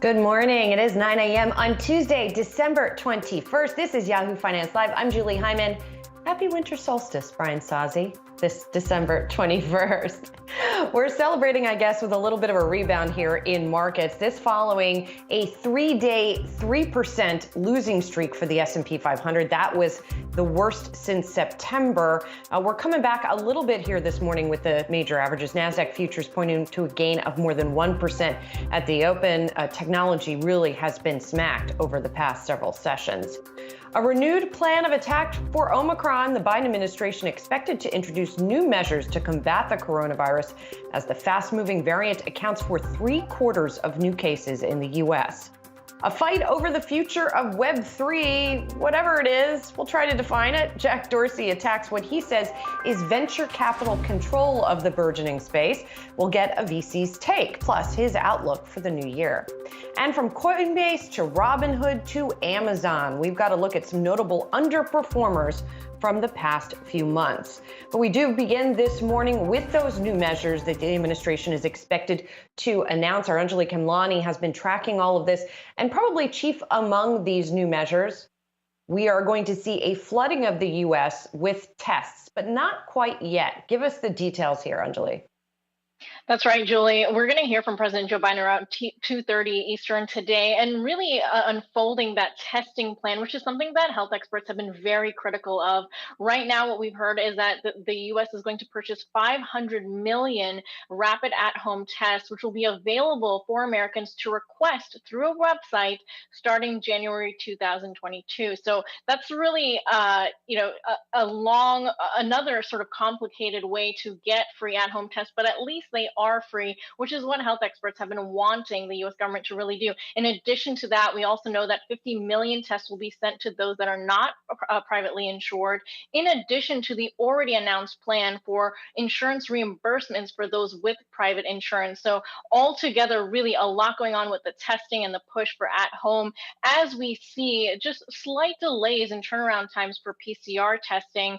Good morning. It is 9 a.m. on Tuesday, December 21st. This is Yahoo Finance Live. I'm Julie Hyman. Happy winter solstice, Brian Sazi, this December 21st. We're celebrating, I guess, with a little bit of a rebound here in markets. This following a three-day, 3% losing streak for the S&P 500. That was the worst since September. We're coming back a little bit here this morning with the major averages. Nasdaq futures pointing to a gain of more than 1% at the open. Technology really has been smacked over the past several sessions. A renewed plan of attack for Omicron. The Biden administration expected to introduce new measures to combat the coronavirus as the fast-moving variant accounts for 3/4 of new cases in the U.S. A fight over the future of Web3, whatever it is, we'll try to define it. Jack Dorsey attacks what he says is venture capital control of the burgeoning space. We'll get a VC's take, plus his outlook for the new year. And from Coinbase to Robinhood to Amazon, we've got to look at some notable underperformers from the past few months. But we do begin this morning with those new measures that the administration is expected to announce. Our Anjali Kamlani has been tracking all of this, and probably chief among these new measures, we are going to see a flooding of the U.S. with tests, but not quite yet. Give us the details here, Anjali. That's right, Julie. We're going to hear from President Joe Biden around 2:30 Eastern today, and really unfolding that testing plan, which is something that health experts have been very critical of. Right now, what we've heard is that the U.S. is going to purchase 500 million rapid at-home tests, which will be available for Americans to request through a website starting January 2022. So that's really, another sort of complicated way to get free at-home tests, but at least they are free, which is what health experts have been wanting the U.S. government to really do. In addition to that, we also know that 50 million tests will be sent to those that are not privately insured, in addition to the already announced plan for insurance reimbursements for those with private insurance. So altogether, really a lot going on with the testing and the push for at home, as we see just slight delays in turnaround times for PCR testing.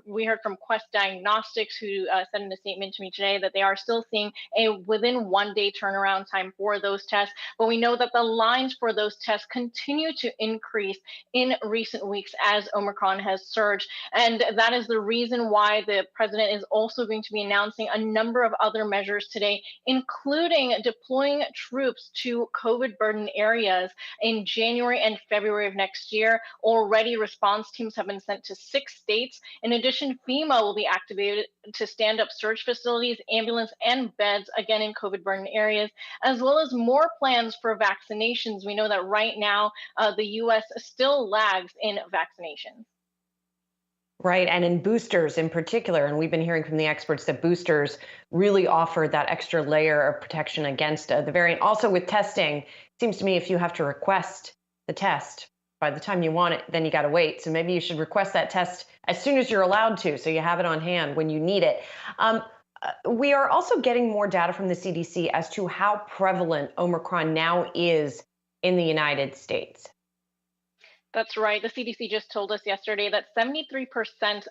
We heard from Quest Diagnostics, who said in a statement to me today that they are still seeing a within 1 day turnaround time for those tests. But we know that the lines for those tests continue to increase in recent weeks as Omicron has surged. And that is the reason why the president is also going to be announcing a number of other measures today, including deploying troops to COVID burdened areas in January and February of next year. Already response teams have been sent to 6 states. In addition, FEMA will be activated to stand up surge facilities, ambulance and beds, again in COVID burdened areas, as well as more plans for vaccinations. We know that right now, the U.S. still lags in vaccinations. Right, and in boosters in particular, and we've been hearing from the experts that boosters really offer that extra layer of protection against the variant. Also with testing, it seems to me if you have to request the test, by the time you want it, then you got to wait. So maybe you should request that test as soon as you're allowed to, so you have it on hand when you need it. We are also getting more data from the CDC as to how prevalent Omicron now is in the United States. That's right. The CDC just told us yesterday that 73%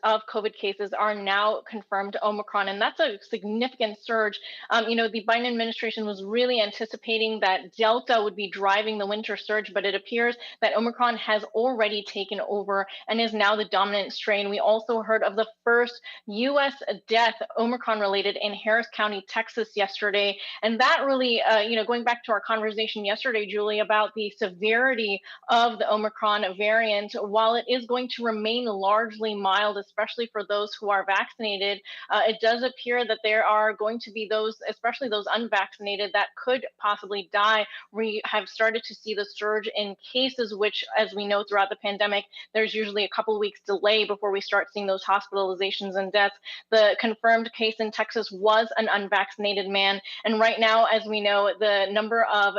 of COVID cases are now confirmed Omicron, and that's a significant surge. The Biden administration was really anticipating that Delta would be driving the winter surge, but it appears that Omicron has already taken over and is now the dominant strain. We also heard of the first U.S. death Omicron related in Harris County, Texas yesterday. And that really, going back to our conversation yesterday, Julie, about the severity of the Omicron variant, while it is going to remain largely mild, especially for those who are vaccinated, it does appear that there are going to be those, especially those unvaccinated, that could possibly die. We have started to see the surge in cases, which, as we know throughout the pandemic, there's usually a couple of weeks delay before we start seeing those hospitalizations and deaths. The confirmed case in Texas was an unvaccinated man. And right now, as we know, the number of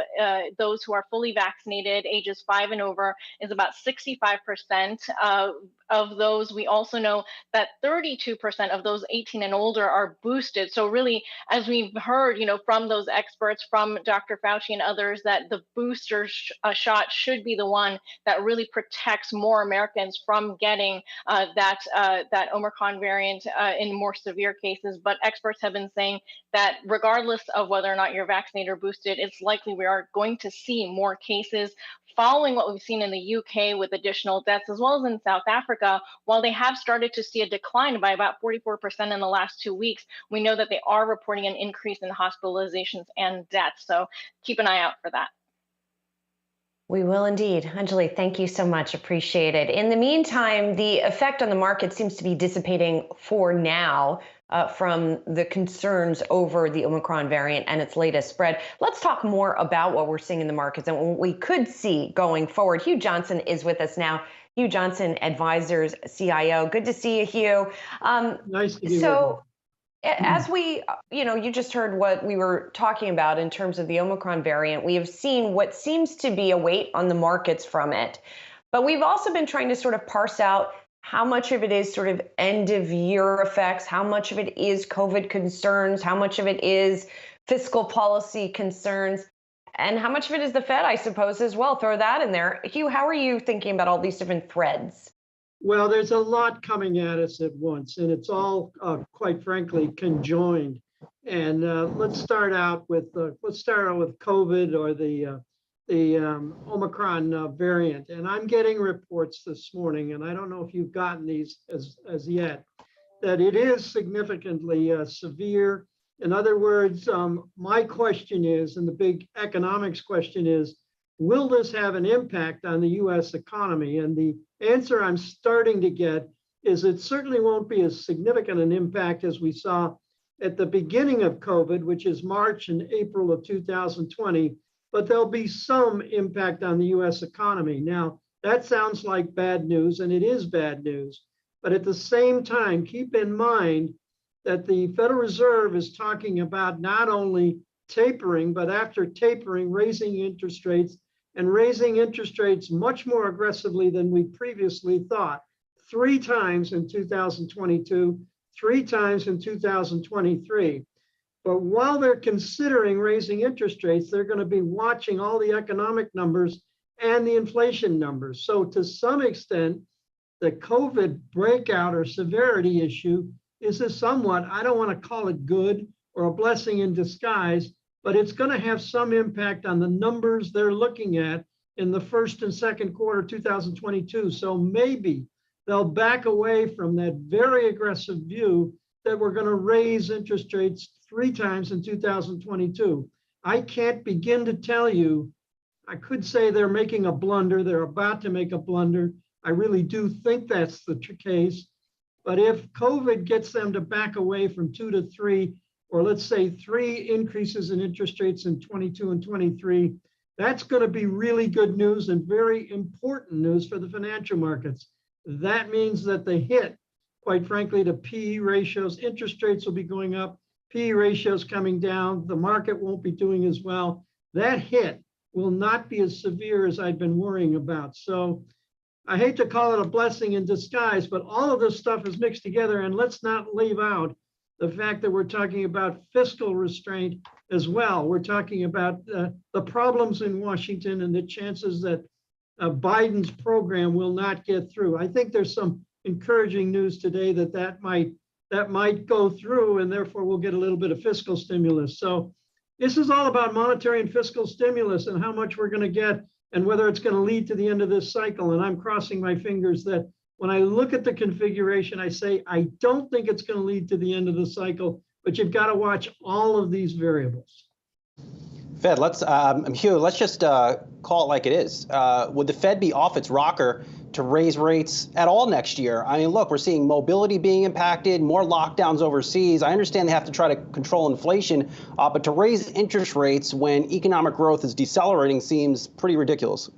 those who are fully vaccinated, ages 5 and over, is about 65% of those. We also know that 32% of those 18 and older are boosted. So really, as we've heard, from those experts, from Dr. Fauci and others, that the booster shot should be the one that really protects more Americans from getting that Omicron variant in more severe cases. But experts have been saying that regardless of whether or not you're vaccinated or boosted, it's likely we are going to see more cases following what we've seen in the UK with additional deaths, as well as in South Africa. While they have started to see a decline by about 44% in the last 2 weeks, we know that they are reporting an increase in hospitalizations and deaths. So keep an eye out for that. We will indeed. Anjali, thank you so much. Appreciate it. In the meantime, the effect on the market seems to be dissipating for now from the concerns over the Omicron variant and its latest spread. Let's talk more about what we're seeing in the markets and what we could see going forward. Hugh Johnson is with us now. Hugh Johnson, Advisors CIO. Good to see you, Hugh. Nice to be with you. As we, you just heard what we were talking about in terms of the Omicron variant. We have seen what seems to be a weight on the markets from it. But we've also been trying to sort of parse out how much of it is sort of end of year effects, how much of it is COVID concerns, how much of it is fiscal policy concerns, and how much of it is the Fed, I suppose, as well. Throw that in there. Hugh, how are you thinking about all these different threads? Well, there's a lot coming at us at once, and it's all, quite frankly, conjoined. And let's start out with COVID, or the Omicron variant. And I'm getting reports this morning, and I don't know if you've gotten these as yet, that it is significantly severe. In other words, my question is, and the big economics question is, will this have an impact on the U.S. economy? And the answer I'm starting to get is it certainly won't be as significant an impact as we saw at the beginning of COVID, which is March and April of 2020, but there'll be some impact on the U.S. economy. Now, that sounds like bad news, and it is bad news. But at the same time, keep in mind that the Federal Reserve is talking about not only tapering, but after tapering, raising interest rates, and raising interest rates much more aggressively than we previously thought. 3 times in 2022, 3 times in 2023. But while they're considering raising interest rates, they're going to be watching all the economic numbers and the inflation numbers. So to some extent, the COVID breakout or severity issue is a somewhat, I don't want to call it good or a blessing in disguise, but it's going to have some impact on the numbers they're looking at in the first and second quarter 2022. So maybe they'll back away from that very aggressive view that we're going to raise interest rates 3 times in 2022. I can't begin to tell you. I could say they're making a blunder. They're about to make a blunder. I really do think that's the case. But if COVID gets them to back away from 2 to 3, or let's say 3 increases in interest rates in 22 and 23, that's going to be really good news and very important news for the financial markets. That means that the hit, quite frankly, to PE ratios, interest rates will be going up, PE ratios coming down, the market won't be doing as well. That hit will not be as severe as I've been worrying about. So I hate to call it a blessing in disguise, but all of this stuff is mixed together, and let's not leave out the fact that we're talking about fiscal restraint as well. We're talking about the problems in Washington and the chances that Biden's program will not get through. I think there's some encouraging news today that might go through, and therefore we'll get a little bit of fiscal stimulus. So this is all about monetary and fiscal stimulus and how much we're going to get and whether it's going to lead to the end of this cycle. And I'm crossing my fingers that when I look at the configuration, I say, I don't think it's going to lead to the end of the cycle, but you've got to watch all of these variables. Fed, Hugh, let's just call it like it is. Would the Fed be off its rocker to raise rates at all next year? I mean, look, we're seeing mobility being impacted, more lockdowns overseas. I understand they have to try to control inflation, but to raise interest rates when economic growth is decelerating seems pretty ridiculous.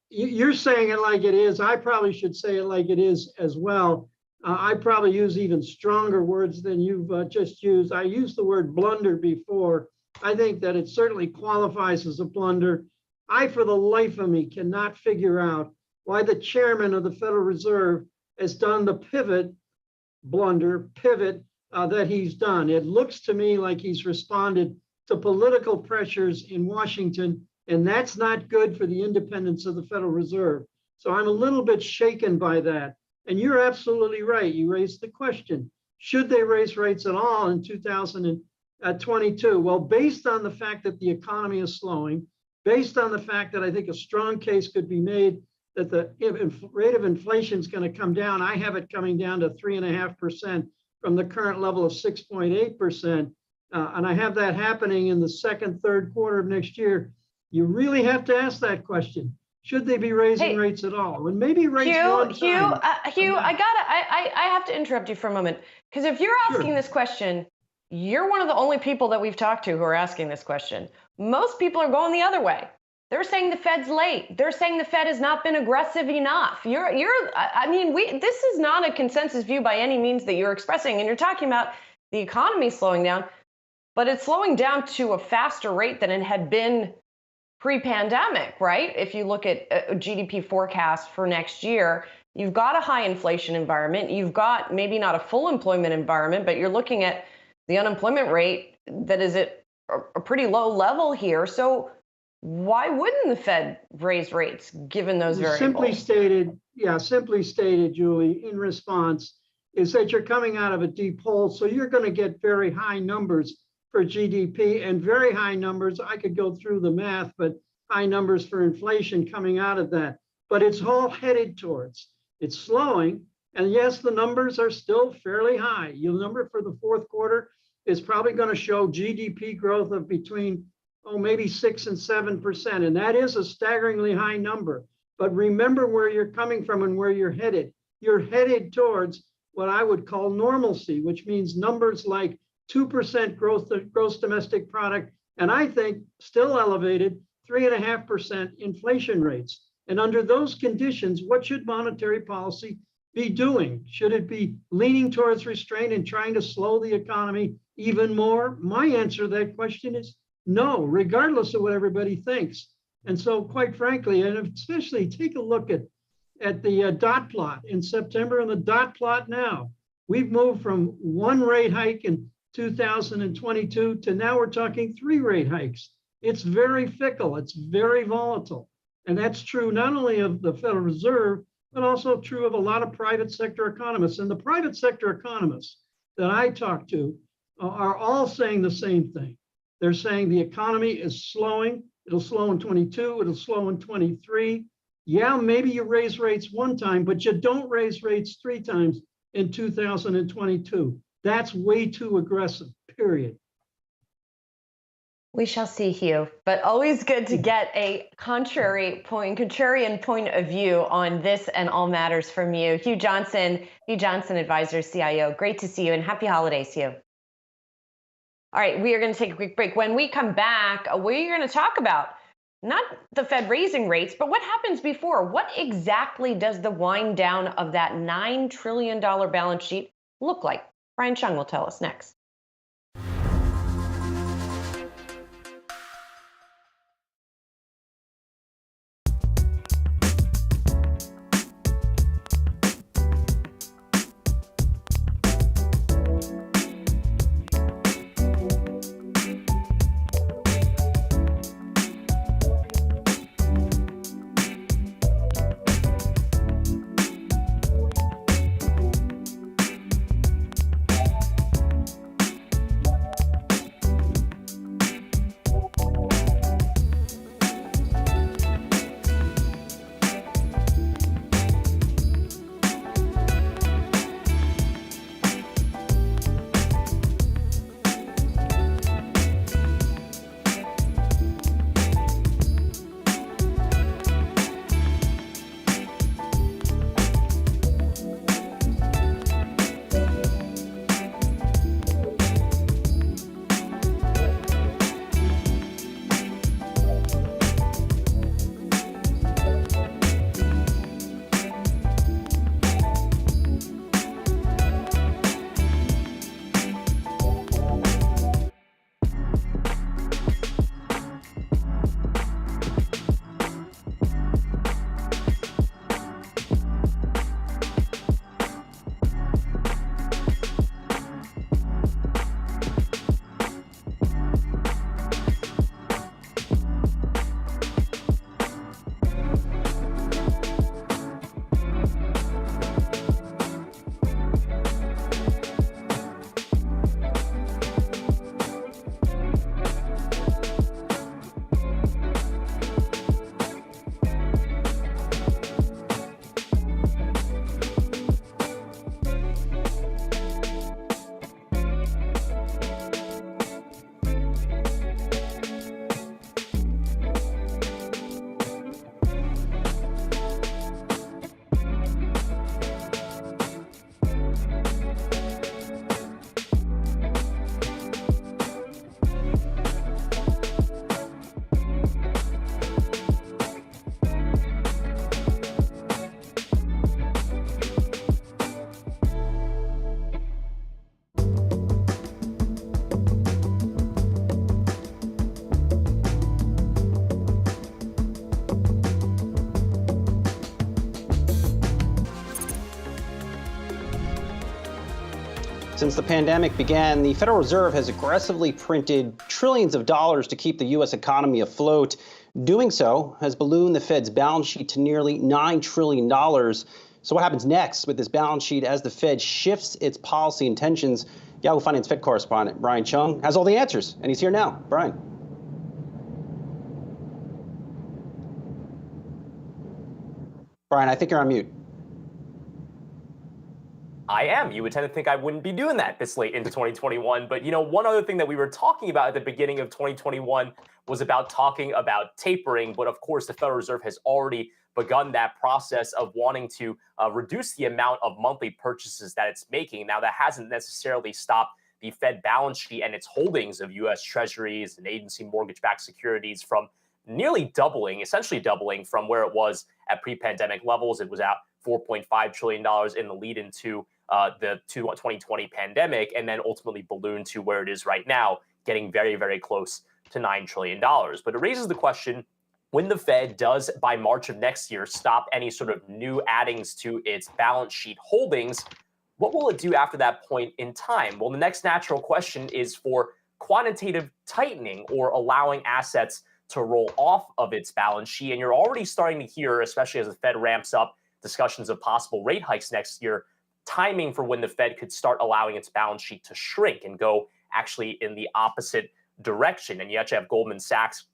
You're saying it like it is. I probably should say it like it is as well. I probably use even stronger words than you've just used. I used the word blunder before. I think that it certainly qualifies as a blunder. I, for the life of me, cannot figure out why the chairman of the Federal Reserve has done the pivot that he's done. It looks to me like he's responded to political pressures in Washington, and that's not good for the independence of the Federal Reserve. So I'm a little bit shaken by that. And you're absolutely right. You raised the question, should they raise rates at all in 2022? Well, based on the fact that the economy is slowing, based on the fact that I think a strong case could be made that the rate of inflation is going to come down, I have it coming down to 3.5% from the current level of 6.8%. And I have that happening in the second, third quarter of next year. You really have to ask that question. Should they be raising rates at all? And maybe raise one time. Hugh, I have to interrupt you for a moment, because if you're asking this question, you're one of the only people that we've talked to who are asking this question. Most people are going the other way. They're saying the Fed's late. They're saying the Fed has not been aggressive enough. This is not a consensus view by any means that you're expressing, and you're talking about the economy slowing down, but it's slowing down to a faster rate than it had been pre-pandemic, right? If you look at a GDP forecast for next year, you've got a high inflation environment. You've got maybe not a full employment environment, but you're looking at the unemployment rate that is at a pretty low level here. So why wouldn't the Fed raise rates given those variables? Simply stated, Julie, in response, is that you're coming out of a deep hole. So you're going to get very high numbers for GDP and very high numbers. I could go through the math, but high numbers for inflation coming out of that. But it's all headed towards, it's slowing. And yes, the numbers are still fairly high. Your number for the fourth quarter is probably going to show GDP growth of between, maybe 6 and 7%. And that is a staggeringly high number. But remember where you're coming from and where you're headed. You're headed towards what I would call normalcy, which means numbers like 2% gross domestic product, and I think still elevated 3.5% inflation rates. And under those conditions, what should monetary policy be doing? Should it be leaning towards restraint and trying to slow the economy even more? My answer to that question is no, regardless of what everybody thinks. And so quite frankly, and especially take a look at the dot plot in September and the dot plot now. We've moved from one rate hike in 2022 to now we're talking 3 rate hikes. It's very fickle, it's very volatile. And that's true not only of the Federal Reserve, but also true of a lot of private sector economists. And the private sector economists that I talk to are all saying the same thing. They're saying the economy is slowing. It'll slow in 22, it'll slow in 23. Yeah, maybe you raise rates one time, but you don't raise rates 3 times in 2022. That's way too aggressive, period. We shall see, Hugh, but always good to get a contrarian point of view on this and all matters from you. Hugh Johnson, Advisor, CIO. Great to see you and happy holidays, Hugh. All right, we are going to take a quick break. When we come back, we're going to talk about not the Fed raising rates, but what happens before. What exactly does the wind down of that $9 trillion balance sheet look like? Brian Chung will tell us next. Since the pandemic began, the Federal Reserve has aggressively printed trillions of dollars to keep the U.S. economy afloat. Doing so has ballooned the Fed's balance sheet to nearly $9 trillion. So what happens next with this balance sheet as the Fed shifts its policy intentions? Yahoo Finance Fed correspondent Brian Chung has all the answers, and he's here now. Brian. Brian, I think you're on mute. I am. You would tend to think I wouldn't be doing that this late into 2021. But, one other thing that we were talking about at the beginning of 2021 was about talking about tapering. But of course, the Federal Reserve has already begun that process of wanting to reduce the amount of monthly purchases that it's making. Now, that hasn't necessarily stopped the Fed balance sheet and its holdings of U.S. Treasuries and agency mortgage-backed securities from nearly doubling, essentially doubling from where it was at pre-pandemic levels. It was at $4.5 trillion in the lead into the 2020 pandemic, and then ultimately ballooned to where it is right now, getting very, very close to $9 trillion. But it raises the question, when the Fed does, by March of next year, stop any sort of new addings to its balance sheet holdings, what will it do after that point in time? Well, the next natural question is for quantitative tightening, or allowing assets to roll off of its balance sheet. And you're already starting to hear, especially as the Fed ramps up discussions of possible rate hikes next year, timing for when the Fed could start allowing its balance sheet to shrink and go actually in the opposite direction. And you actually have Goldman Sachs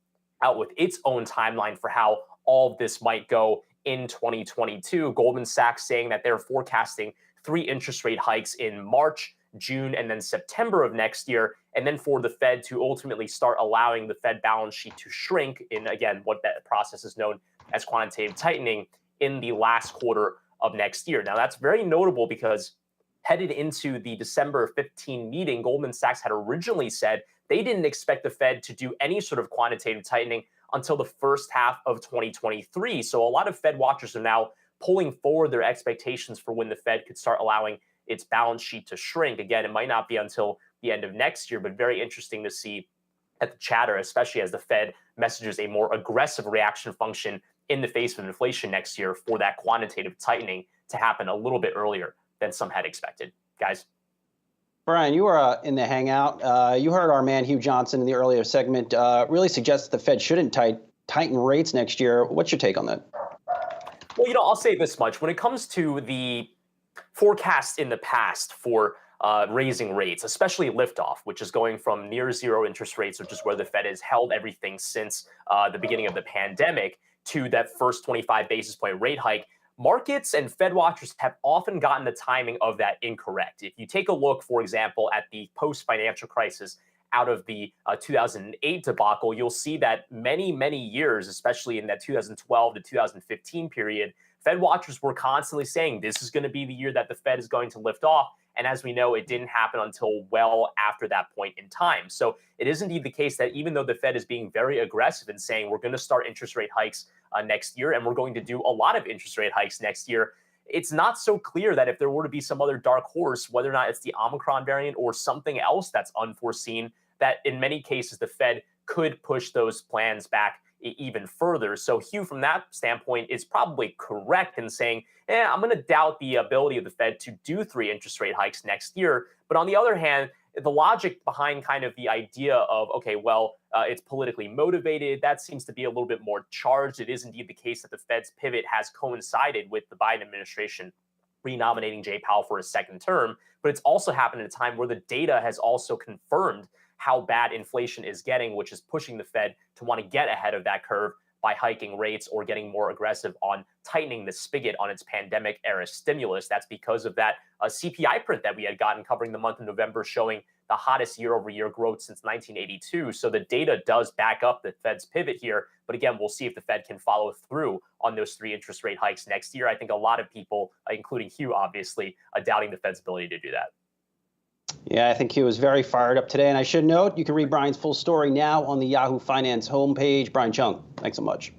out with its own timeline for how all of this might go in 2022. Goldman Sachs saying that they're forecasting 3 interest rate hikes in March, June, and then September of next year. And then for the Fed to ultimately start allowing the Fed balance sheet to shrink in, again, what that process is known as quantitative tightening in the last quarter of next year. Now, that's very notable because headed into the December 15 meeting, Goldman Sachs had originally said they didn't expect the Fed to do any sort of quantitative tightening until the first half of 2023. So a lot of Fed watchers are now pulling forward their expectations for when the Fed could start allowing its balance sheet to shrink. Again, it might not be until the end of next year, but very interesting to see at the chatter, especially as the Fed messages a more aggressive reaction function in the face of inflation next year, for that quantitative tightening to happen a little bit earlier than some had expected. Guys? Brian, you were in the Hangout. You heard our man Hugh Johnson in the earlier segment really suggest the Fed shouldn't tighten rates next year. What's your take on that? Well, I'll say this much. When it comes to the forecast in the past for raising rates, especially liftoff, which is going from near zero interest rates, which is where the Fed has held everything since the beginning of the pandemic, to that first 25 basis point rate hike, markets and Fed watchers have often gotten the timing of that incorrect. If you take a look, for example, at the post-financial crisis out of the 2008 debacle, you'll see that many, many years, especially in that 2012 to 2015 period, Fed watchers were constantly saying this is going to be the year that the Fed is going to lift off. And as we know, it didn't happen until well after that point in time. So it is indeed the case that even though the Fed is being very aggressive in saying we're going to start interest rate hikes next year, and we're going to do a lot of interest rate hikes next year, it's not so clear that if there were to be some other dark horse, whether or not it's the Omicron variant or something else that's unforeseen, that in many cases the Fed could push those plans back even further. So Hugh, from that standpoint, is probably correct in saying, I'm going to doubt the ability of the Fed to do 3 interest rate hikes next year. But on the other hand, the logic behind kind of the idea of, okay, well, it's politically motivated, that seems to be a little bit more charged. It is indeed the case that the Fed's pivot has coincided with the Biden administration renominating Jay Powell for a second term. But it's also happened at a time where the data has also confirmed how bad inflation is getting, which is pushing the Fed to want to get ahead of that curve by hiking rates or getting more aggressive on tightening the spigot on its pandemic era stimulus. That's because of that CPI print that we had gotten covering the month of November, showing the hottest year-over-year growth since 1982. So the data does back up the Fed's pivot here. But again, we'll see if the Fed can follow through on those 3 interest rate hikes next year. I think a lot of people, including Hugh, obviously, are doubting the Fed's ability to do that. Yeah, I think he was very fired up today. And I should note, you can read Brian's full story now on the Yahoo Finance homepage. Brian Chung, thanks so much.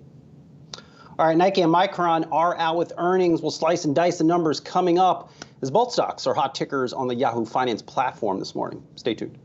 All right, Nike and Micron are out with earnings. We'll slice and dice the numbers coming up, as both stocks are hot tickers on the Yahoo Finance platform this morning. Stay tuned.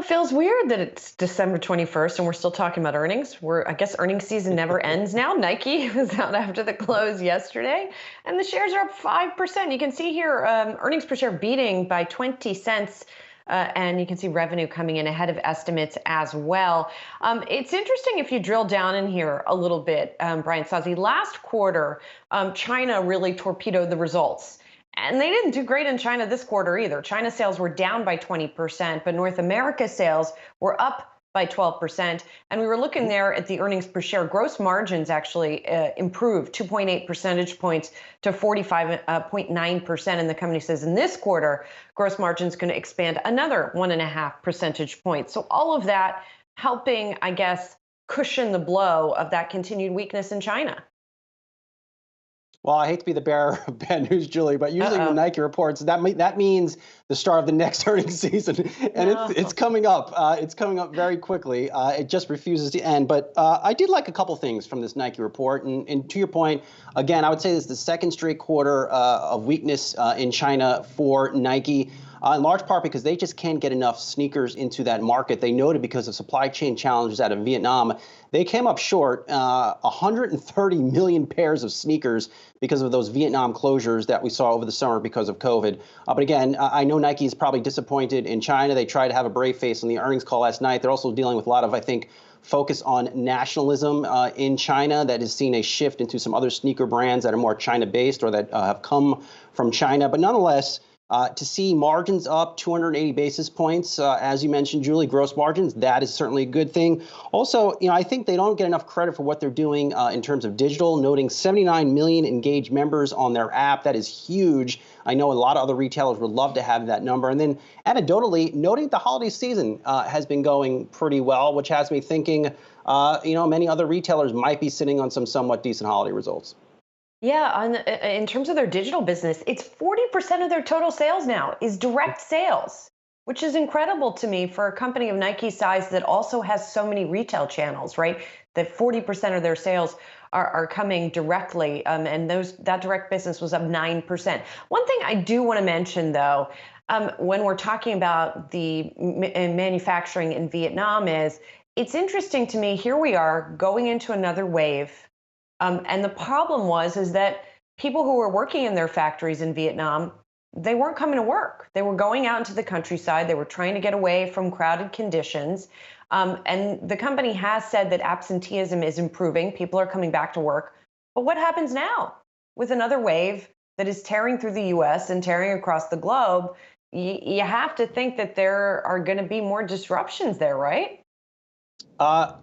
it feels weird that it's December 21st and we're still talking about earnings. I guess earnings season never ends now. Nike was out after the close yesterday, and the shares are up 5%. You can see here earnings per share beating by 20 cents. And you can see revenue coming in ahead of estimates as well. It's interesting if you drill down in here a little bit, Brian Sozzi. Last quarter, China really torpedoed the results. And they didn't do great in China this quarter either. China sales were down by 20%, but North America sales were up by 12%. And we were looking there at the earnings per share. Gross margins actually improved 2.8 percentage points to 45.9%. And the company says in this quarter, gross margin is going to expand another 1.5 percentage points. So all of that helping, I guess, cushion the blow of that continued weakness in China. Well, I hate to be the bearer of bad news, Julie, but usually when Nike reports, that means the start of the next earnings season, and it's coming up. It's coming up very quickly. It just refuses to end. But I did like a couple things from this Nike report, and to your point, again, I would say this is the second straight quarter of weakness in China for Nike. In large part because they just can't get enough sneakers into that market. They noted because of supply chain challenges out of Vietnam, they came up short 130 million pairs of sneakers because of those Vietnam closures that we saw over the summer because of COVID. But again, I know Nike is probably disappointed in China. They tried to have a brave face on the earnings call last night. They're also dealing with a lot of, I think, focus on nationalism in China that has seen a shift into some other sneaker brands that are more China-based or that have come from China. But nonetheless, to see margins up 280 basis points, as you mentioned, Julie, gross margins, that is certainly a good thing. Also, I think they don't get enough credit for what they're doing in terms of digital, noting 79 million engaged members on their app. That is huge. I know a lot of other retailers would love to have that number. And then anecdotally, noting the holiday season has been going pretty well, which has me thinking, many other retailers might be sitting on some somewhat decent holiday results. Yeah, in terms of their digital business, it's 40% of their total sales now is direct sales, which is incredible to me for a company of Nike's size that also has so many retail channels, right? That 40% of their sales are coming directly, and that direct business was up 9%. One thing I do want to mention, though, when we're talking about the manufacturing in Vietnam is, it's interesting to me, here we are going into another wave. And the problem is that people who were working in their factories in Vietnam, they weren't coming to work. They were going out into the countryside. They were trying to get away from crowded conditions. And the company has said that absenteeism is improving. People are coming back to work. But what happens now with another wave that is tearing through the U.S. and tearing across the globe? You have to think that there are going to be more disruptions there, right?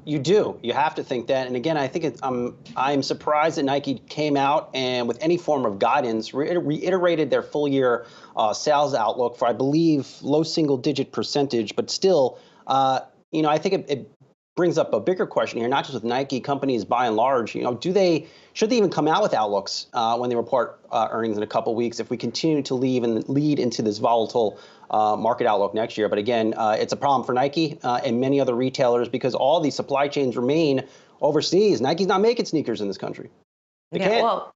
You do. You have to think that. And again, I think I'm surprised that Nike came out and with any form of guidance reiterated their full year sales outlook for, I believe, low single digit percentage. But still, I think it brings up a bigger question here, not just with Nike. Companies by and large, should they even come out with outlooks when they report earnings in a couple weeks if we continue to lead into this volatile market outlook next year? But again, it's a problem for Nike and many other retailers because all these supply chains remain overseas. Nike's not making sneakers in this country. They can't. Well,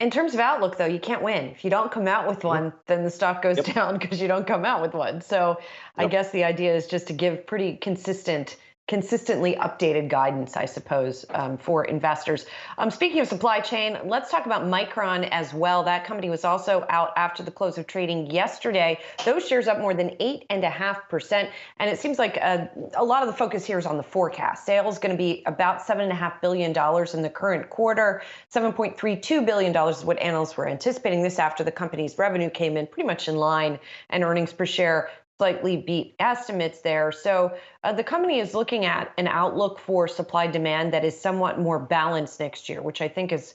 in terms of outlook, though, you can't win. If you don't come out with one, then the stock goes down because you don't come out with one. So I guess the idea is just to give pretty consistently updated guidance, I suppose, for investors. Speaking of supply chain, let's talk about Omicron as well. That company was also out after the close of trading yesterday. Those shares up more than 8.5%. And it seems like a lot of the focus here is on the forecast. Sales going to be about $7.5 billion in the current quarter. $7.32 billion is what analysts were anticipating. This after the company's revenue came in pretty much in line, and earnings per share slightly beat estimates there. So the company is looking at an outlook for supply demand that is somewhat more balanced next year, which I think is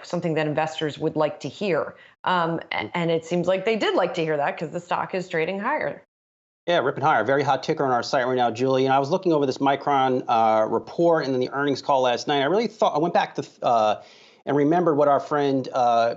something that investors would like to hear. And it seems like they did like to hear that because the stock is trading higher. Yeah, ripping higher. Very hot ticker on our site right now, Julie. And I was looking over this Omicron report and then the earnings call last night. I went back to and remembered what our friend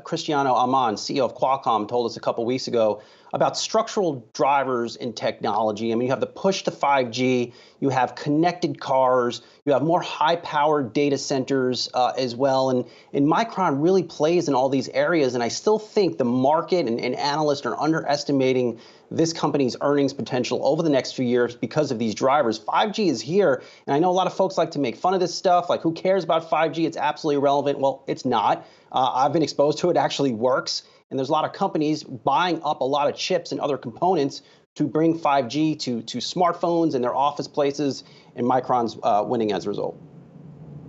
Cristiano Amon, CEO of Qualcomm, told us a couple weeks ago. about structural drivers in technology. I mean, you have the push to 5G, you have connected cars, you have more high-powered data centers as well. And Micron really plays in all these areas. And I still think the market and analysts are underestimating this company's earnings potential over the next few years because of these drivers. 5G is here, and I know a lot of folks like to make fun of this stuff, like who cares about 5G? It's absolutely irrelevant. Well, it's not. I've been exposed to it. It actually works, and there's a lot of companies buying up a lot of chips and other components to bring 5G to smartphones and their office places, and Micron's winning as a result.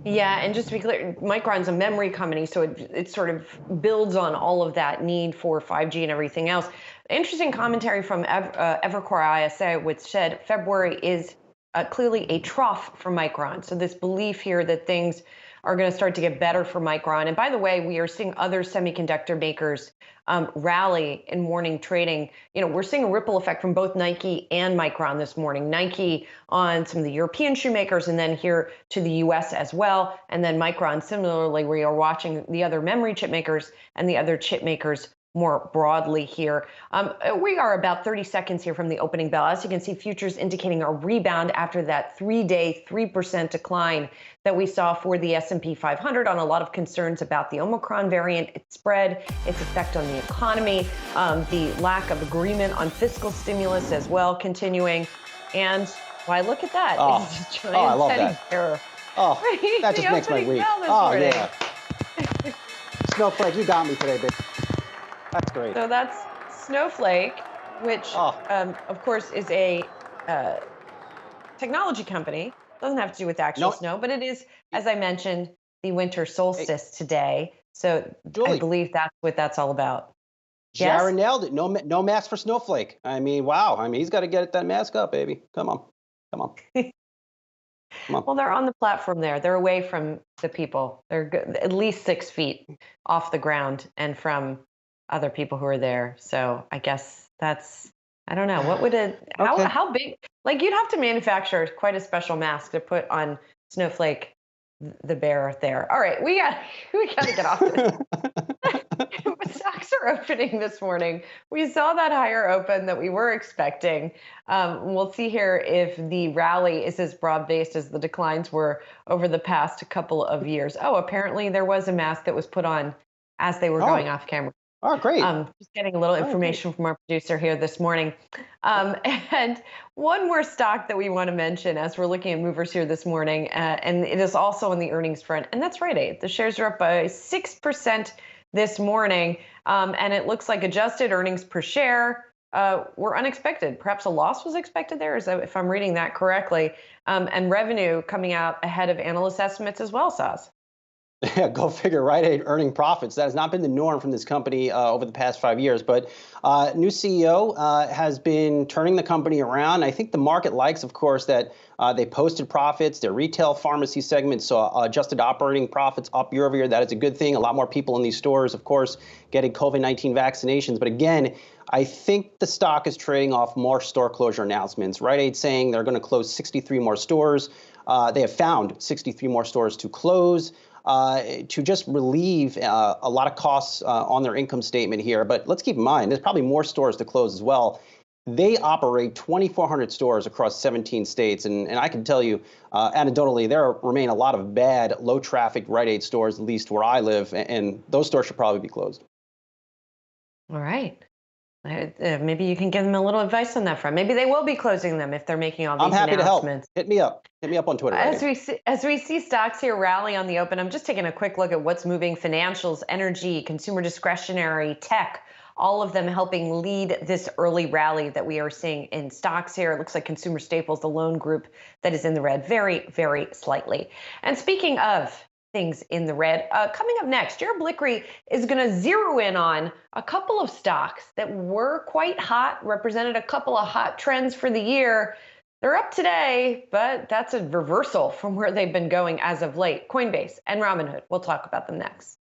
Yeah, and just to be clear, Micron's a memory company, so it sort of builds on all of that need for 5G and everything else. Interesting commentary from Evercore ISI, which said February is clearly a trough for Micron. So this belief here that things are going to start to get better for Micron. And by the way, we are seeing other semiconductor makers rally in morning trading. You know, we're seeing a ripple effect from both Nike and Micron this morning. Nike on some of the European shoemakers, and then here to the US as well. And then Micron, similarly, we are watching the other memory chip makers and the other chip makers more broadly here. We are about 30 seconds here from the opening bell. As you can see, futures indicating a rebound after that 3-day 3% decline that we saw for the S&P 500 on a lot of concerns about the Omicron variant, its spread, its effect on the economy, the lack of agreement on fiscal stimulus as well continuing. And why, look at that. It's a giant I love that. error. Oh, that just makes my week. Oh, morning. yeah. Snowflake, you got me today, baby. That's great. So that's Snowflake, which, of course, is a technology company. Doesn't have to do with actual snow, but it is, as I mentioned, the winter solstice today. So Julie, I believe that's what that's all about. Jared nailed it. No mask for Snowflake. I mean, wow. I mean, he's got to get that mask up, baby. Come on. Come on. Come on. Well, they're on the platform there. They're away from the people. They're at least 6 feet off the ground and from other people who are there. So I guess that's, I don't know. What would how big, like you'd have to manufacture quite a special mask to put on Snowflake the bear there. All right, we got to get off this. Stocks are opening this morning. We saw that higher open that we were expecting. We'll see here if the rally is as broad-based as the declines were over the past couple of years. Oh, apparently there was a mask that was put on as they were going off camera. Oh, great. Just getting a little information from our producer here this morning. And one more stock that we want to mention as we're looking at movers here this morning, and it is also on the earnings front, and that's Rite Aid. The shares are up by 6% this morning, and it looks like adjusted earnings per share were unexpected. Perhaps a loss was expected there, if I'm reading that correctly, and revenue coming out ahead of analyst estimates as well, Saz. Yeah, go figure. Rite Aid earning profits. That has not been the norm from this company over the past 5 years. But new CEO has been turning the company around. I think the market likes, of course, that they posted profits. Their retail pharmacy segment saw adjusted operating profits up year over year. That is a good thing. A lot more people in these stores, of course, getting COVID-19 vaccinations. But again, I think the stock is trading off more store closure announcements. Rite Aid saying they're going to close 63 more stores. They have found 63 more stores to close. To just relieve a lot of costs on their income statement here. But let's keep in mind, there's probably more stores to close as well. They operate 2,400 stores across 17 states. And I can tell you, anecdotally, there remain a lot of bad, low-traffic Rite Aid stores, at least where I live, and those stores should probably be closed. All right. Maybe you can give them a little advice on that front. Maybe they will be closing them if they're making all these announcements. I'm happy to help. Hit me up. Hit me up on Twitter. As we see stocks here rally on the open, I'm just taking a quick look at what's moving: financials, energy, consumer discretionary, tech, all of them helping lead this early rally that we are seeing in stocks here. It looks like consumer staples, the lone group that is in the red, very, very slightly. And speaking of things in the red, coming up next, Jared Blickery is going to zero in on a couple of stocks that were quite hot, represented a couple of hot trends for the year. They're up today, but that's a reversal from where they've been going as of late. Coinbase and Robinhood. We'll talk about them next.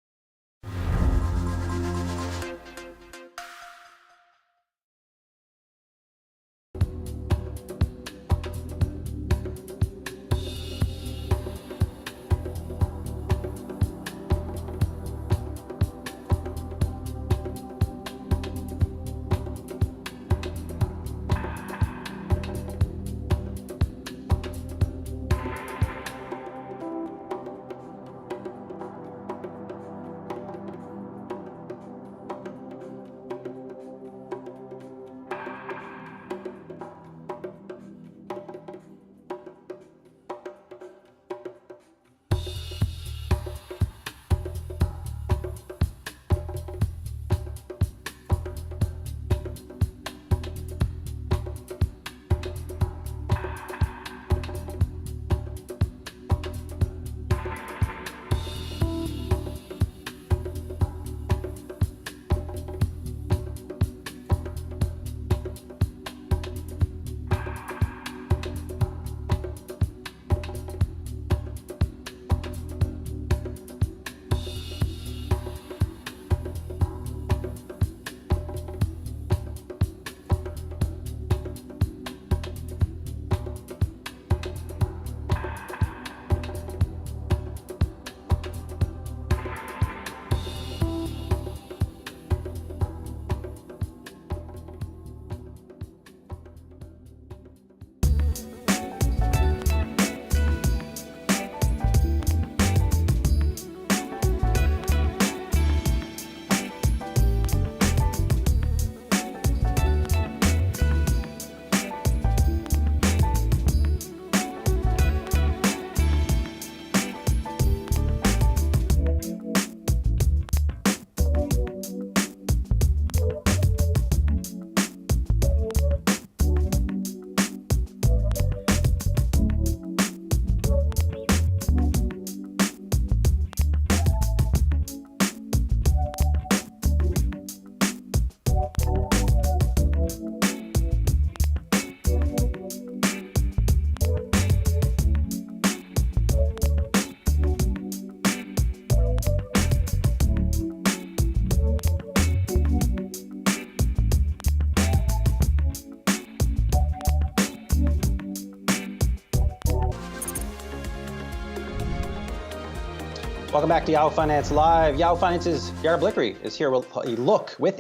Welcome back to Yahoo Finance Live. Yahoo Finance's Jared Blickery is here with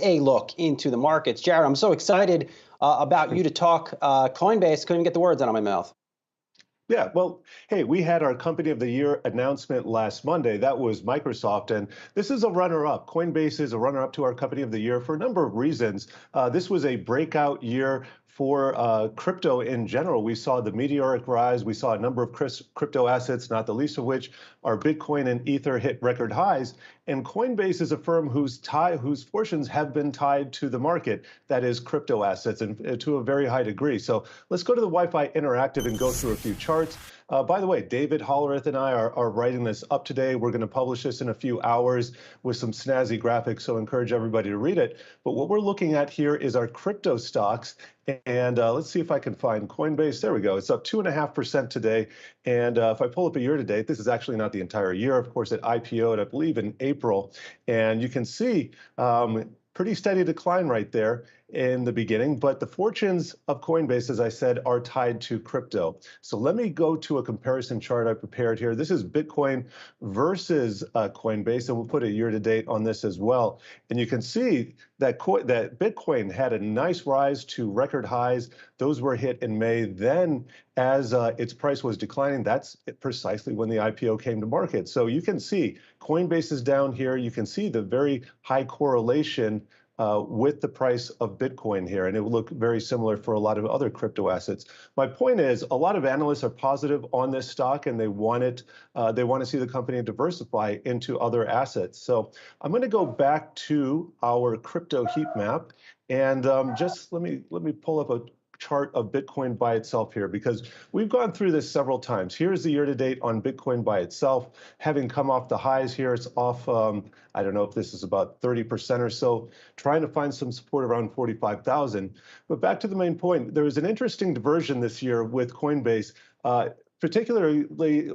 a look into the markets. Jared, I'm so excited about you to talk Coinbase. Couldn't get the words out of my mouth. Yeah, well, hey, we had our Company of the Year announcement last Monday. That was Microsoft, and this is a runner-up. Coinbase is a runner-up to our Company of the Year for a number of reasons. This was a breakout year for crypto in general. We saw the meteoric rise. We saw a number of crypto assets, not the least of which are Bitcoin and Ether hit record highs. And Coinbase is a firm whose fortunes have been tied to the market, that is crypto assets, and to a very high degree. So let's go to the Wi-Fi Interactive and go through a few charts. By the way, David Hollerith and I are writing this up today. We're going to publish this in a few hours with some snazzy graphics, so encourage everybody to read it. But what we're looking at here is our crypto stocks. And let's see if I can find Coinbase. There we go. It's up 2.5% today. And if I pull up a year to date, this is actually not the entire year. Of course, it IPO'd, I believe, in April. And you can see pretty steady decline right there in the beginning, but the fortunes of Coinbase, as I said, are tied to crypto. So let me go to a comparison chart I prepared here. This is Bitcoin versus Coinbase, and we'll put a year to date on this as well. And you can see that that Bitcoin had a nice rise to record highs. Those were hit in May. Then as its price was declining, that's precisely when the IPO came to market. So you can see Coinbase is down here. You can see the very high correlation with the price of Bitcoin here, and it will look very similar for a lot of other crypto assets. My point is, a lot of analysts are positive on this stock, and they want to see the company diversify into other assets. So I'm going to go back to our crypto heat map, and just let me pull up a chart of Bitcoin by itself here, because we've gone through this several times. Here's the year to date on Bitcoin by itself, having come off the highs here. It's off, I don't know if this is about 30% or so, trying to find some support around 45,000. But back to the main point, there was an interesting diversion this year with Coinbase, particularly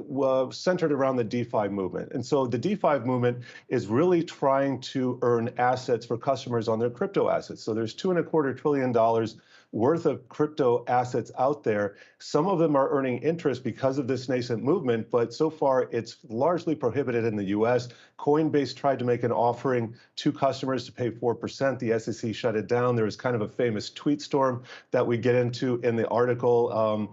centered around the DeFi movement. And so the DeFi movement is really trying to earn assets for customers on their crypto assets. So there's $2.25 trillion worth of crypto assets out there. Some of them are earning interest because of this nascent movement, but so far it's largely prohibited in the US. Coinbase tried to make an offering to customers to pay 4%. The SEC shut it down. There was kind of a famous tweet storm that we get into in the article.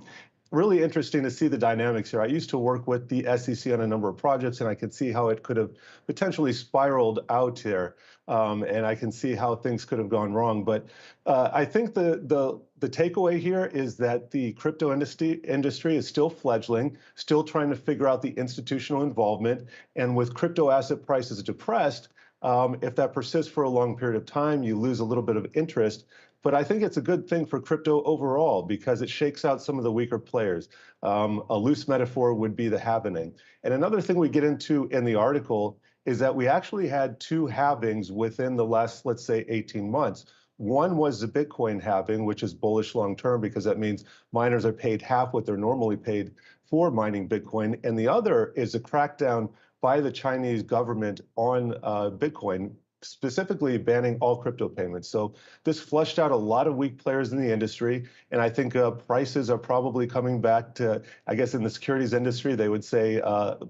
Really interesting to see the dynamics here. I used to work with the SEC on a number of projects, and I could see how it could have potentially spiraled out here, and I can see how things could have gone wrong. But I think the takeaway here is that the crypto industry is still fledgling, still trying to figure out the institutional involvement, and with crypto asset prices depressed, if that persists for a long period of time, you lose a little bit of interest. But I think it's a good thing for crypto overall because it shakes out some of the weaker players. A loose metaphor would be the halvening. And another thing we get into in the article is that we actually had two halvings within the last, let's say, 18 months. One was the Bitcoin halving, which is bullish long term because that means miners are paid half what they're normally paid for mining Bitcoin. And the other is a crackdown by the Chinese government on Bitcoin, specifically banning all crypto payments. So this flushed out a lot of weak players in the industry. And I think prices are probably coming back to, I guess in the securities industry, they would say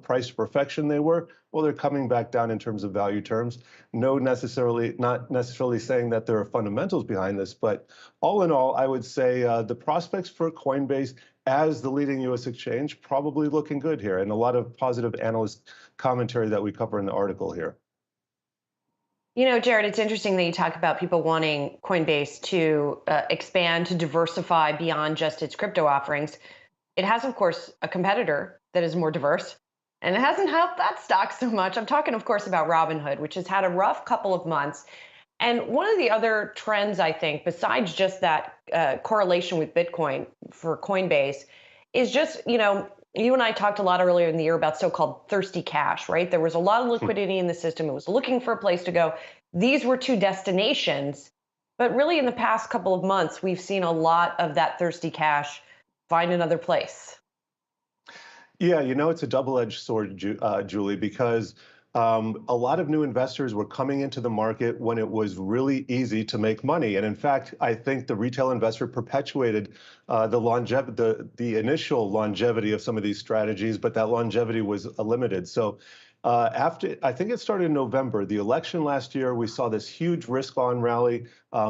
price to perfection they were. Well, they're coming back down in terms of value terms. Not necessarily saying that there are fundamentals behind this, but all in all, I would say the prospects for Coinbase as the leading U.S. exchange probably looking good here, and a lot of positive analyst commentary that we cover in the article here. You know, Jared, it's interesting that you talk about people wanting Coinbase to expand, to diversify beyond just its crypto offerings. It has, of course, a competitor that is more diverse, and it hasn't helped that stock so much. I'm talking, of course, about Robinhood, which has had a rough couple of months. And one of the other trends, I think, besides just that correlation with Bitcoin for Coinbase, is just, you know, you and I talked a lot earlier in the year about so-called thirsty cash, right? There was a lot of liquidity in the system. It was looking for a place to go. These were two destinations But really, in the past couple of months, we've seen a lot of that thirsty cash find another place. Yeah, it's a double-edged sword, Julie, because a lot of new investors were coming into the market when it was really easy to make money. And in fact, I think the retail investor perpetuated the initial longevity of some of these strategies, but that longevity was limited. So after, I think it started in November, the election last year, we saw this huge risk-on rally,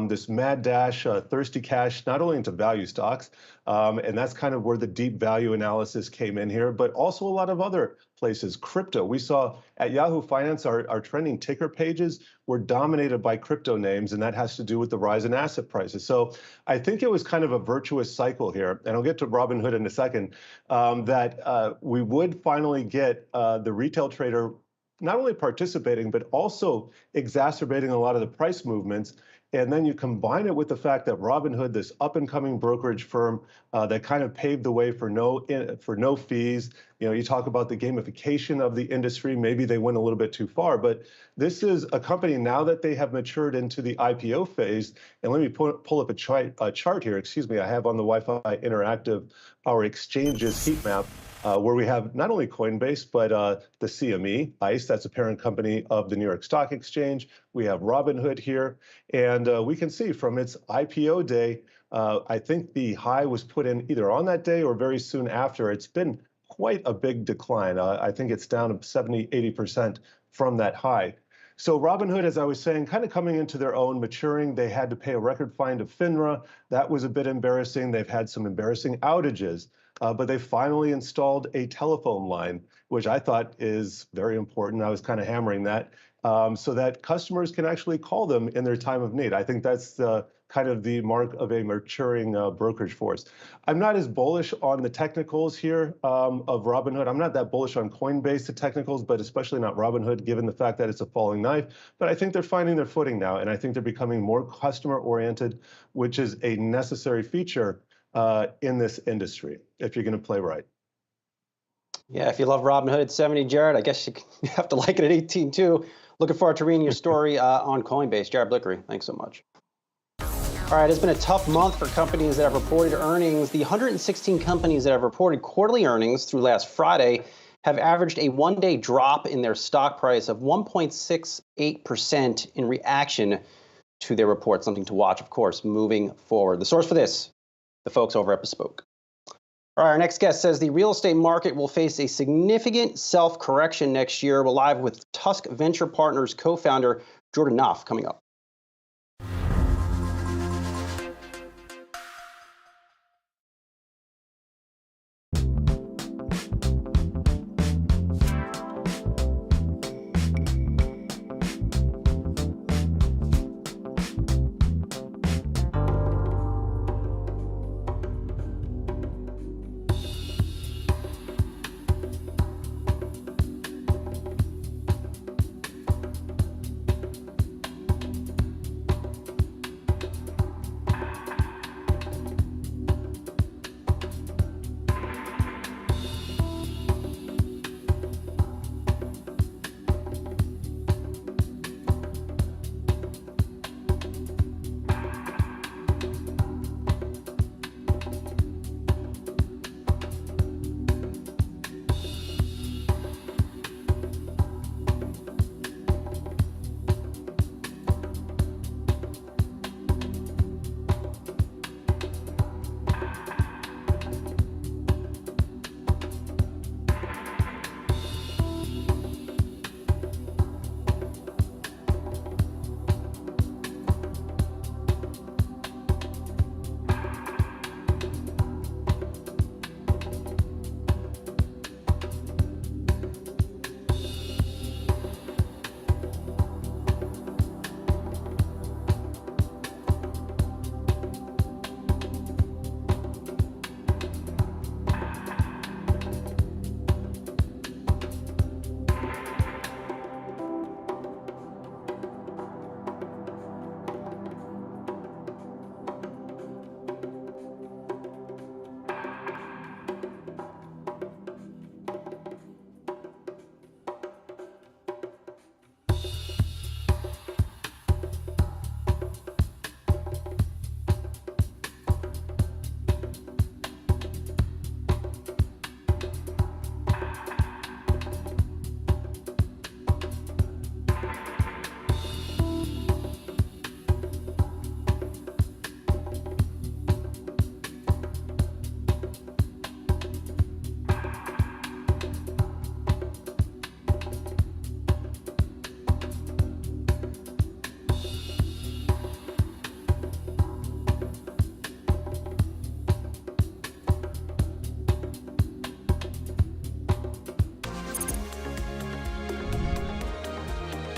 this mad dash, thirsty cash, not only into value stocks, and that's kind of where the deep value analysis came in here, but also a lot of other places. Crypto, we saw at Yahoo Finance, our trending ticker pages were dominated by crypto names, and that has to do with the rise in asset prices. So I think it was kind of a virtuous cycle here, and I'll get to Robinhood in a second, that we would finally get the retail trader not only participating, but also exacerbating a lot of the price movements. And then you combine it with the fact that Robinhood, this up-and-coming brokerage firm that kind of paved the way for no fees. You talk about the gamification of the industry. Maybe they went a little bit too far, but this is a company now that they have matured into the IPO phase. And let me pull up a chart here. Excuse me. I have on the Wi-Fi Interactive our exchanges heat map. Where we have not only Coinbase, but the CME, ICE, that's a parent company of the New York Stock Exchange. We have Robinhood here. And we can see from its IPO day, I think the high was put in either on that day or very soon after. It's been quite a big decline. I think it's down 70, 80% from that high. So Robinhood, as I was saying, kind of coming into their own, maturing. They had to pay a record fine to FINRA. That was a bit embarrassing. They've had some embarrassing outages. But they finally installed a telephone line, which I thought is very important. I was kind of hammering that so that customers can actually call them in their time of need. I think that's kind of the mark of a maturing brokerage force. I'm not as bullish on the technicals here of Robinhood. I'm not that bullish on Coinbase, the technicals, but especially not Robinhood, given the fact that it's a falling knife. But I think they're finding their footing now, and I think they're becoming more customer-oriented, which is a necessary feature in this industry, if you're going to play right. Yeah, if you love Robinhood at 70, Jared, I guess you have to like it at 18 too. Looking forward to reading your story on Coinbase. Jared Blickery, thanks so much. All right, it's been a tough month for companies that have reported earnings. The 116 companies that have reported quarterly earnings through last Friday have averaged a one-day drop in their stock price of 1.68% in reaction to their report. Something to watch, of course, moving forward. The source for this, the folks over at Bespoke. All right, our next guest says the real estate market will face a significant self-correction next year. We're live with Tusk Venture Partners co-founder Jordan Knopf coming up.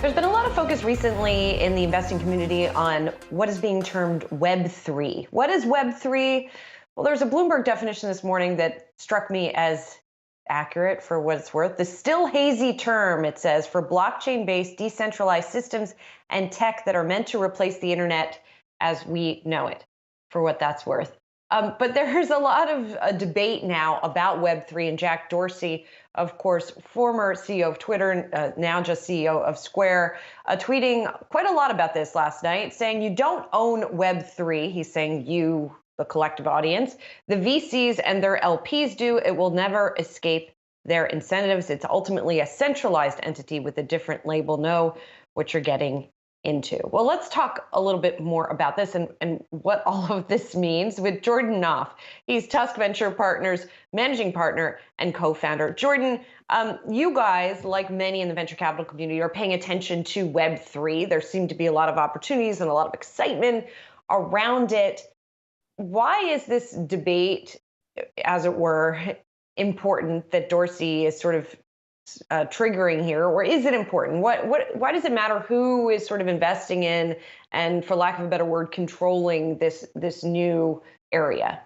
There's been a lot of focus recently in the investing community on what is being termed Web3. What is Web3? Well, there's a Bloomberg definition this morning that struck me as accurate for what it's worth. The still hazy term, it says, for blockchain-based decentralized systems and tech that are meant to replace the internet as we know it, for what that's worth. But there's a lot of debate now about Web3, and Jack Dorsey, of course, former CEO of Twitter, now just CEO of Square, tweeting quite a lot about this last night, saying you don't own Web3. He's saying you, the collective audience, the VCs and their LPs do. It will never escape their incentives. It's ultimately a centralized entity with a different label. Know what you're getting into. Well, let's talk a little bit more about this and what all of this means with Jordan Knopf. He's Tusk Venture Partners managing partner and co-founder. Jordan, you guys, like many in the venture capital community, are paying attention to Web3. There seem to be a lot of opportunities and a lot of excitement around it. Why is this debate, as it were, important that Dorsey is sort of triggering here, or is it important? Why does it matter who is sort of investing in, and for lack of a better word, controlling this new area?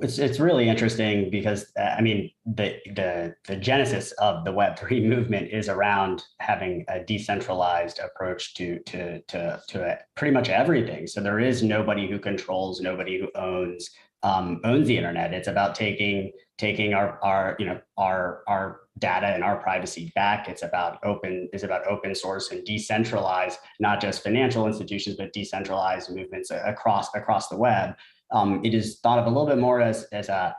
It's really interesting because I mean the genesis of the Web3 movement is around having a decentralized approach to pretty much everything. So there is nobody who controls, nobody who owns the internet. It's about taking our data and our privacy back. It's about open source and decentralized, not just financial institutions, but decentralized movements across the web. It is thought of a little bit more as a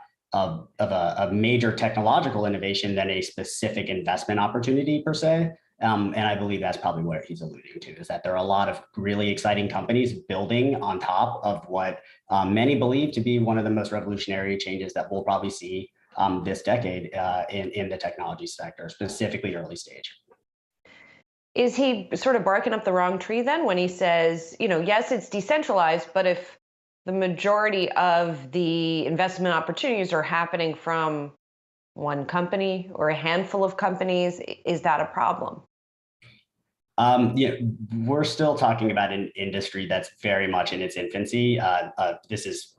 major technological innovation than a specific investment opportunity per se. And I believe that's probably what he's alluding to, is that there are a lot of really exciting companies building on top of what many believe to be one of the most revolutionary changes that we'll probably see this decade in the technology sector, specifically early stage. Is he sort of barking up the wrong tree then when he says, yes, it's decentralized, but if the majority of the investment opportunities are happening from one company or a handful of companies, is that a problem? We're still talking about an industry that's very much in its infancy. This is,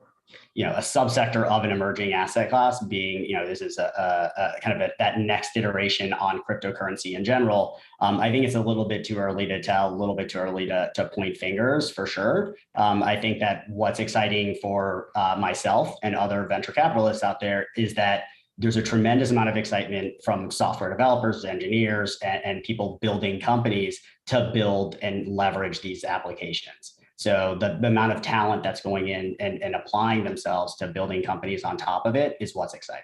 a subsector of an emerging asset class. Being, this is a kind of that next iteration on cryptocurrency in general. I think it's a little bit too early to tell, a little bit too early to point fingers for sure. I think that what's exciting for myself and other venture capitalists out there is that there's a tremendous amount of excitement from software developers, engineers, and people building companies to build and leverage these applications. So the amount of talent that's going in and applying themselves to building companies on top of it is what's exciting.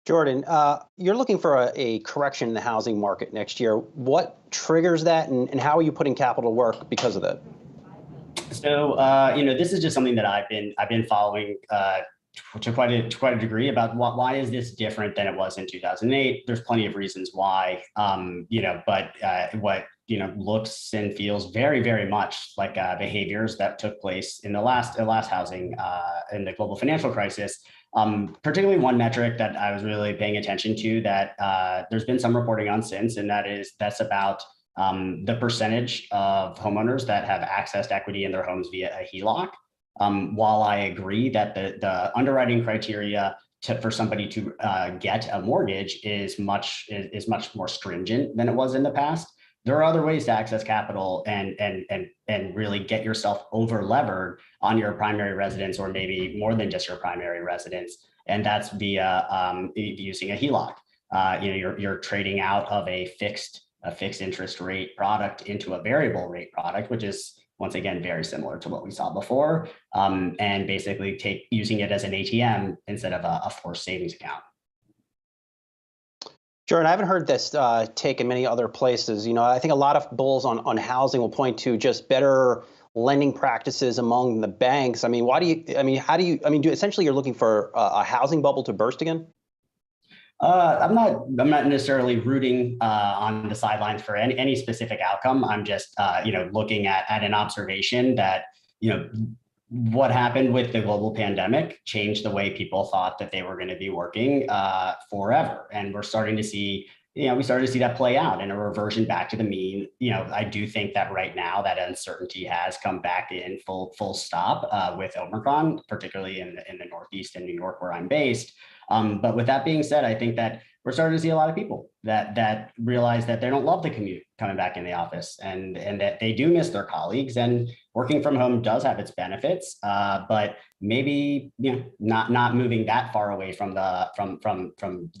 Jordan, you're looking for a correction in the housing market next year. What triggers that, and how are you putting capital to work because of that? So, this is just something that I've been following to quite a degree about why is this different than it was in 2008. There's plenty of reasons why, but what looks and feels very, very much like behaviors that took place in the last housing in the global financial crisis. Particularly one metric that I was really paying attention to that there's been some reporting on since, and that's about the percentage of homeowners that have accessed equity in their homes via a HELOC. While I agree that the underwriting criteria for somebody to get a mortgage is much more stringent than it was in the past, there are other ways to access capital and really get yourself over levered on your primary residence, or maybe more than just your primary residence, and that's via using a HELOC. You're trading out of a fixed interest rate product into a variable rate product, which is once again very similar to what we saw before, and basically using it as an ATM instead of a forced savings account. Jordan, I haven't heard this take in many other places. I think a lot of bulls on housing will point to just better lending practices among the banks. Essentially you're looking for a housing bubble to burst again? I'm not necessarily rooting on the sidelines for any specific outcome. I'm just looking at an observation that what happened with the global pandemic changed the way people thought that they were going to be working forever, and we're starting to see we started to see that play out and a reversion back to the mean. I do think that right now that uncertainty has come back in full stop with Omicron, particularly in the Northeast and New York, where I'm based. But with that being said, I think that we're starting to see a lot of people that realize that they don't love the commute coming back in the office, and that they do miss their colleagues. And working from home does have its benefits, but maybe not moving that far away from the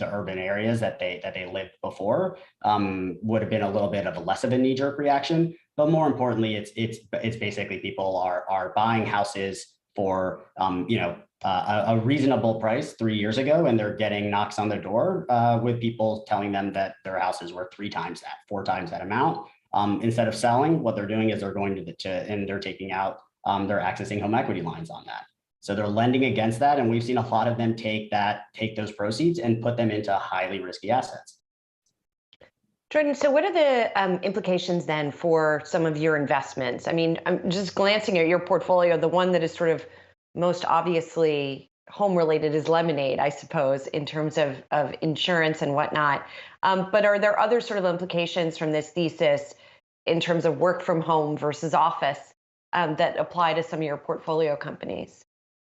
urban areas that they lived before would have been a little bit of a less of a knee-jerk reaction. But more importantly, it's basically people are buying houses for a reasonable price 3 years ago, and they're getting knocks on their door with people telling them that their house is worth 3 times that, 4 times that amount. Instead of selling, what they're doing is they're going and they're taking out, they're accessing home equity lines on that. So they're lending against that, and we've seen a lot of them take those proceeds and put them into highly risky assets. Jordan, so what are the implications then for some of your investments? I mean, I'm just glancing at your portfolio. The one that is sort of most obviously home related is Lemonade, I suppose, in terms of insurance and whatnot. But are there other sort of implications from this thesis in terms of work from home versus office that apply to some of your portfolio companies?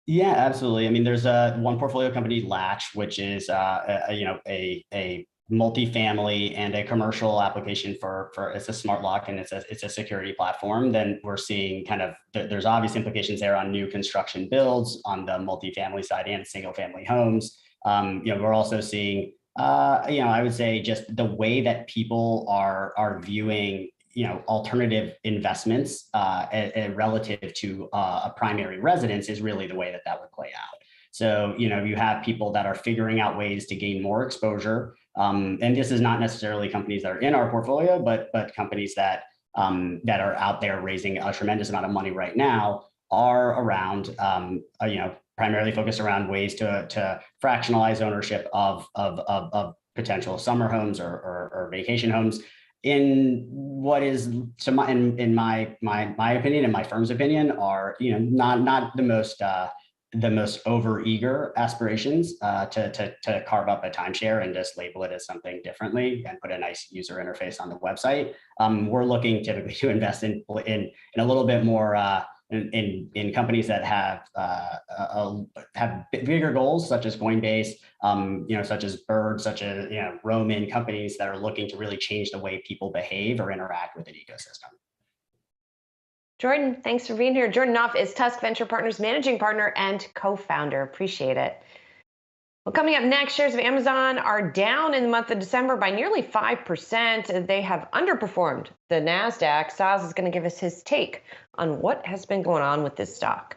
Yeah, absolutely. I mean, there's one portfolio company, Latch, which is a multifamily and a commercial application for it's a smart lock, and it's a security platform. Then we're seeing kind of there's obvious implications there on new construction builds on the multifamily side and single family homes. We're also seeing I would say just the way that people are viewing alternative investments relative to a primary residence is really the way that would play out. So, you have people that are figuring out ways to gain more exposure. And this is not necessarily companies that are in our portfolio, but companies that are out there raising a tremendous amount of money right now are around, primarily focused around ways to fractionalize ownership of potential summer homes or vacation homes in what is, in my opinion and my firm's opinion, are not the most over-eager aspirations to carve up a timeshare and just label it as something differently and put a nice user interface on the website. We're looking typically to invest in a little bit more in companies that have bigger goals, such as Coinbase, such as Bird, such as Roman, companies that are looking to really change the way people behave or interact with an ecosystem. Jordan, thanks for being here. Jordan Knopf is Tusk Venture Partners managing partner and co-founder. Appreciate it. Well, coming up next, shares of Amazon are down in the month of December by nearly 5%. They have underperformed the Nasdaq. Saz is going to give us his take on what has been going on with this stock.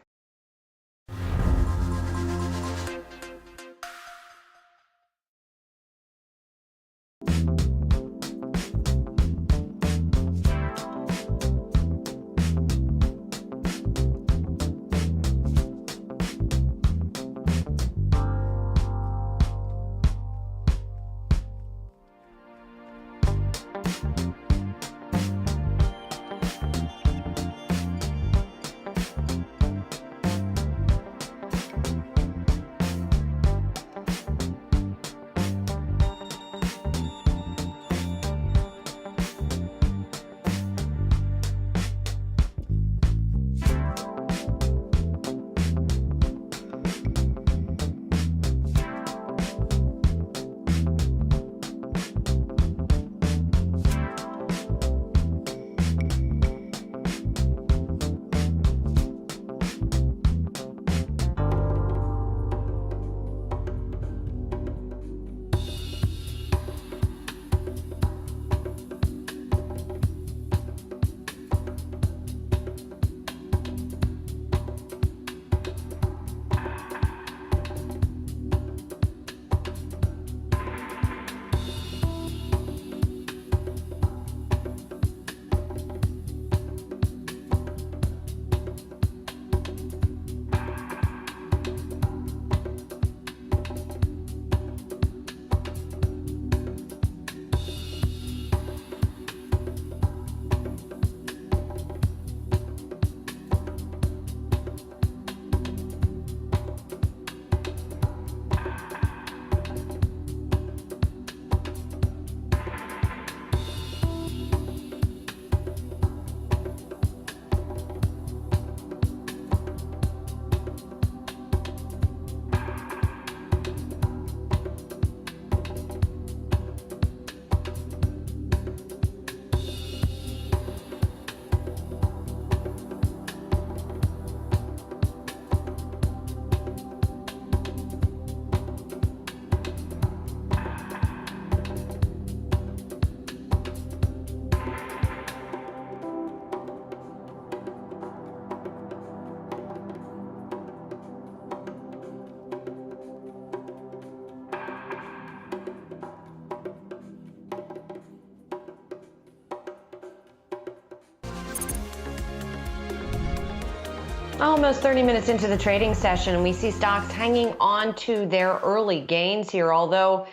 Almost 30 minutes into the trading session, and we see stocks hanging on to their early gains here, although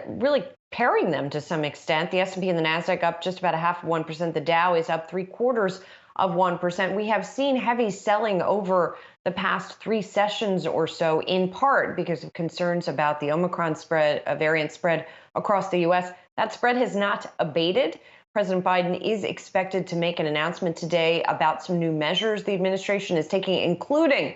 really pairing them to some extent. The S&P and the Nasdaq up just about 0.5%. The Dow is up 0.75%. We have seen heavy selling over the past 3 sessions or so, in part because of concerns about the Omicron variant spread across the U.S. That spread has not abated. President Biden is expected to make an announcement today about some new measures the administration is taking, including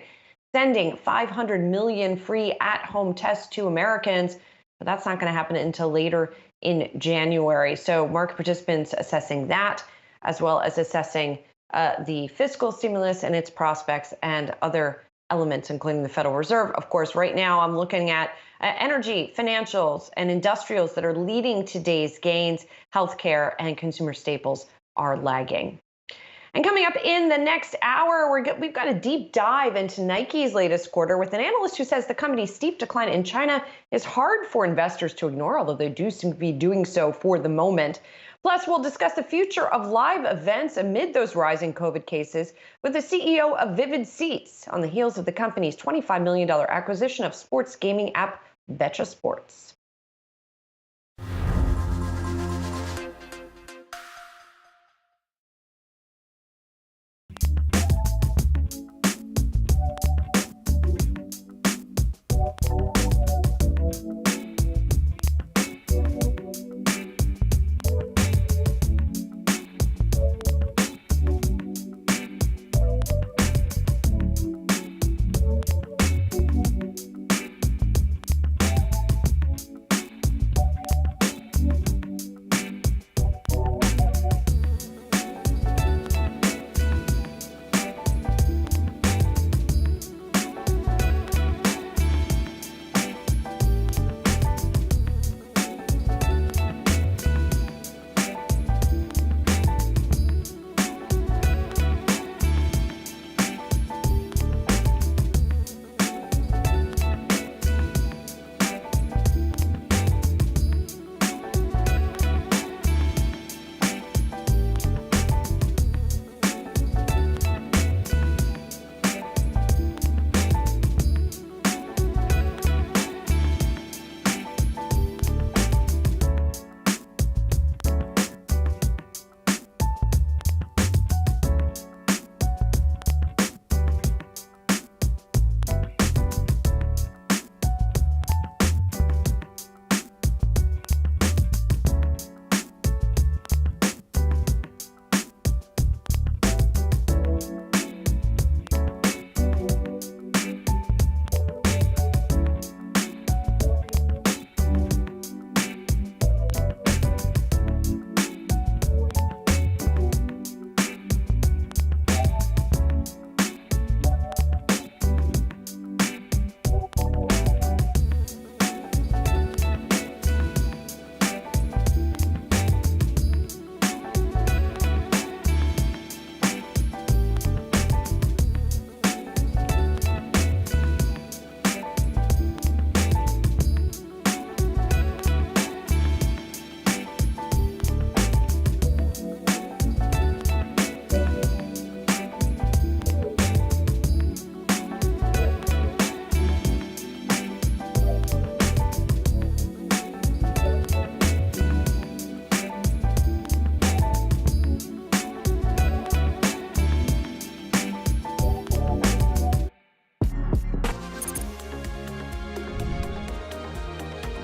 sending 500 million free at-home tests to Americans. But that's not going to happen until later in January. So market participants assessing that, as well as assessing the fiscal stimulus and its prospects and other elements, including the Federal Reserve. Of course, right now I'm looking at energy, financials, and industrials that are leading today's gains. Healthcare and consumer staples are lagging. And coming up in the next hour, we've got a deep dive into Nike's latest quarter with an analyst who says the company's steep decline in China is hard for investors to ignore, although they do seem to be doing so for the moment. Plus, we'll discuss the future of live events amid those rising COVID cases with the CEO of Vivid Seats on the heels of the company's $25 million acquisition of sports gaming app Betcha Sports.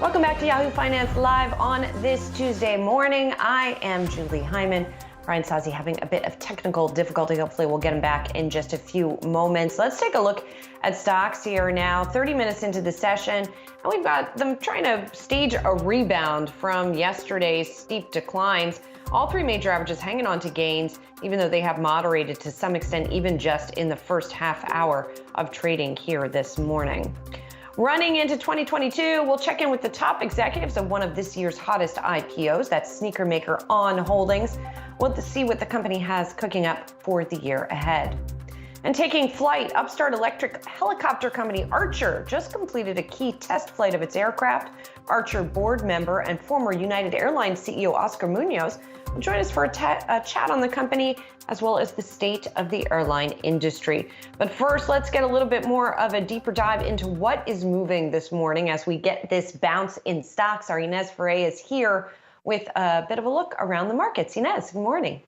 Welcome back to Yahoo Finance Live on this Tuesday morning. I am Julie Hyman. Brian Sozzi having a bit of technical difficulty. Hopefully we'll get him back in just a few moments. Let's take a look at stocks here now, 30 minutes into the session. And we've got them trying to stage a rebound from yesterday's steep declines. All 3 major averages hanging on to gains, even though they have moderated to some extent, even just in the first half hour of trading here this morning. Running into 2022, we'll check in with the top executives of one of this year's hottest IPOs, that's sneaker maker On Holdings. We'll see what the company has cooking up for the year ahead. And taking flight, upstart electric helicopter company Archer just completed a key test flight of its aircraft. Archer board member and former United Airlines CEO Oscar Munoz will join us for a chat on the company as well as the state of the airline industry. But first, let's get a little bit more of a deeper dive into what is moving this morning as we get this bounce in stocks. Our Inez Ferre is here with a bit of a look around the markets. Inez, good morning.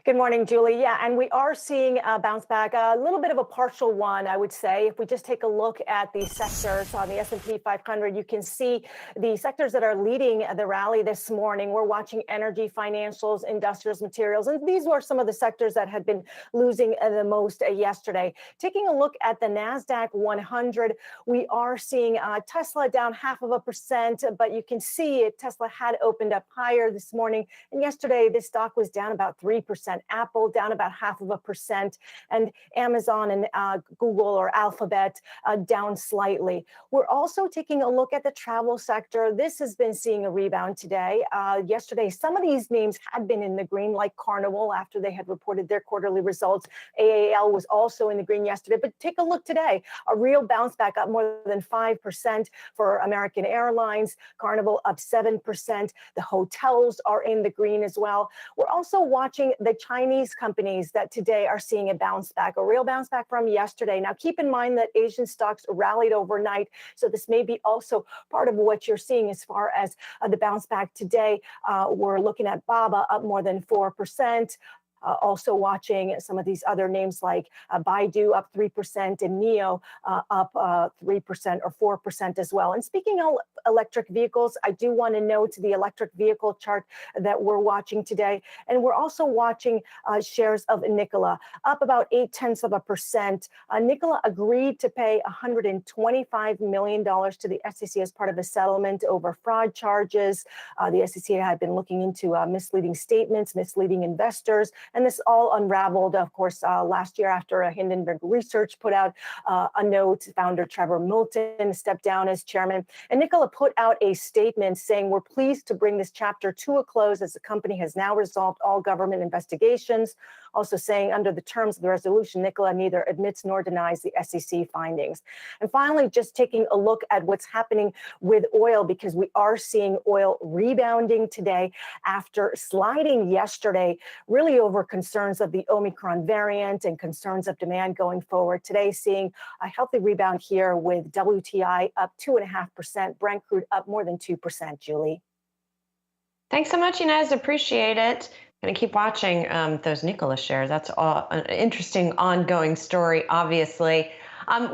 Good morning, Julie. Yeah, and we are seeing a bounce back, a little bit of a partial one, I would say. If we just take a look at the sectors on the S&P 500, you can see the sectors that are leading the rally this morning. We're watching energy, financials, industrials, materials, and these were some of the sectors that had been losing the most yesterday. Taking a look at the Nasdaq 100, we are seeing Tesla down 0.5%, but you can see it. Tesla had opened up higher this morning, and yesterday this stock was down about 3%. Apple down about 0.5%, and Amazon and Google or Alphabet down slightly. We're also taking a look at the travel sector. This has been seeing a rebound today. Yesterday, some of these names had been in the green, like Carnival, after they had reported their quarterly results. AAL was also in the green yesterday, but take a look today. A real bounce back, up more than 5% for American Airlines. Carnival up 7%. The hotels are in the green as well. We're also watching the Chinese companies that today are seeing a bounce back, a real bounce back from yesterday. Now, keep in mind that Asian stocks rallied overnight, so this may be also part of what you're seeing as far as the bounce back today. We're looking at Baba up more than 4%. Also watching some of these other names like Baidu up 3% and NIO up 3% or 4% as well. And speaking of electric vehicles, I do want to note the electric vehicle chart that we're watching today. And we're also watching shares of Nikola up about 0.8%. Nikola agreed to pay $125 million to the SEC as part of a settlement over fraud charges. The SEC had been looking into misleading statements, misleading investors. And this all unraveled, of course, last year after Hindenburg Research put out a note. Founder Trevor Milton stepped down as chairman. And Nikola put out a statement saying, "We're pleased to bring this chapter to a close as the company has now resolved all government investigations." Also saying under the terms of the resolution, Nikola neither admits nor denies the SEC findings. And finally, just taking a look at what's happening with oil, because we are seeing oil rebounding today after sliding yesterday, really over concerns of the Omicron variant and concerns of demand going forward. Today, seeing a healthy rebound here with WTI up 2.5%, Brent crude up more than 2%, Julie. Thanks so much, Inez. Appreciate it. Going to keep watching those Nikola shares. That's an interesting ongoing story, obviously.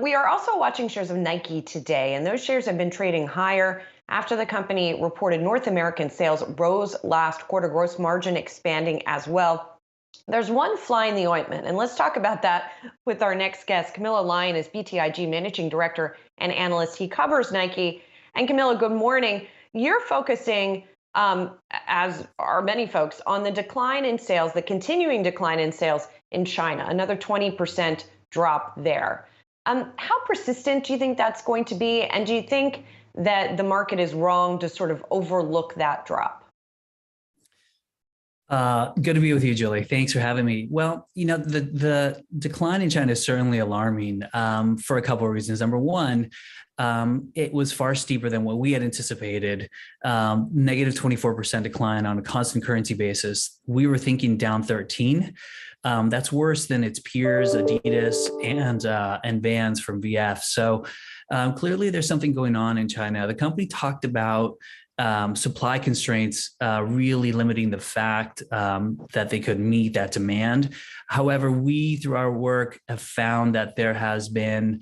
We are also watching shares of Nike today, and those shares have been trading higher after the company reported North American sales rose last quarter, gross margin expanding as well. There's one fly in the ointment, and let's talk about that with our next guest. Camilo Lyon is BTIG Managing Director and Analyst. He covers Nike. And Camilo, good morning. You're focusing, as are many folks, on the decline in sales, the continuing decline in sales in China, another 20% drop there. How persistent do you think that's going to be? And do you think that the market is wrong to sort of overlook that drop? Good to be with you, Julie. Thanks for having me. Well, you know, the decline in China is certainly alarming for a couple of reasons. Number one, it was far steeper than what we had anticipated. Negative 24% decline on a constant currency basis. We were thinking down 13. That's worse than its peers, Adidas and Vans from VF. So clearly there's something going on in China. The company talked about supply constraints really limiting the fact that they could meet that demand. However, we, through our work, have found that there has been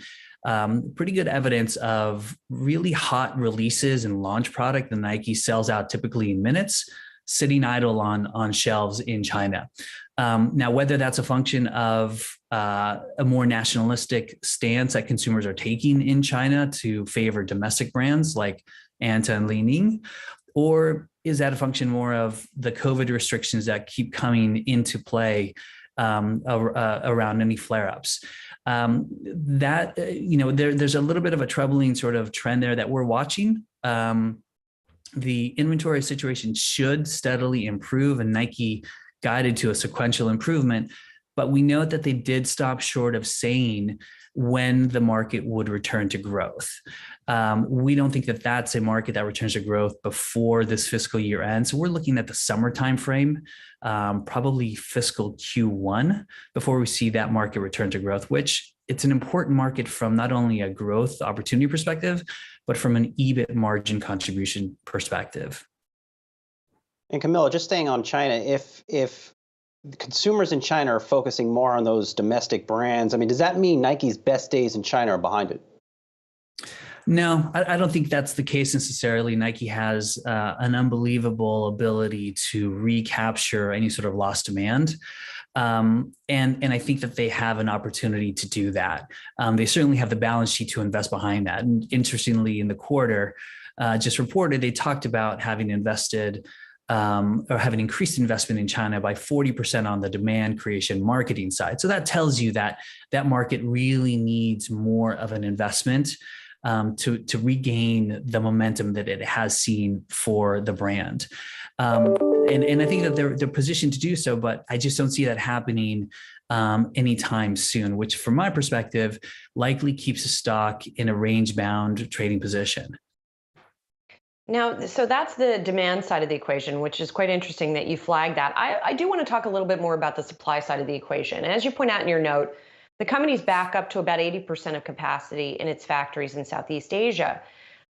pretty good evidence of really hot releases and launch product that Nike sells out typically in minutes, sitting idle on shelves in China. Now, whether that's a function of a more nationalistic stance that consumers are taking in China to favor domestic brands like Anta and Li-Ning, or is that a function more of the COVID restrictions that keep coming into play around any flare-ups? There's a little bit of a troubling sort of trend there that we're watching. The inventory situation should steadily improve, and Nike guided to a sequential improvement. but we know that they did stop short of saying when the market would return to growth. We don't think that that's a market that returns to growth before this fiscal year ends. So we're looking at the summer timeframe, probably fiscal Q1, before we see that market return to growth, which it's an important market from not only a growth opportunity perspective, but from an EBIT margin contribution perspective. And Camilla, just staying on China, if consumers in China are focusing more on those domestic brands, I mean, does that mean Nike's best days in China are behind it? No, I don't think that's the case necessarily. Nike has an unbelievable ability to recapture any sort of lost demand. And I think that they have an opportunity to do that. They certainly have the balance sheet to invest behind that. And interestingly, in the quarter just reported, they talked about having invested or having increased investment in China by 40% on the demand creation marketing side. So that tells you that that market really needs more of an investment to regain the momentum that it has seen for the brand. And I think that they're positioned to do so, but I just don't see that happening anytime soon, which from my perspective, likely keeps the stock in a range-bound trading position. Now, so that's the demand side of the equation, which is quite interesting that you flagged that. I do want to talk a little bit more about the supply side of the equation. And as you point out in your note, the company's back up to about 80% of capacity in its factories in Southeast Asia.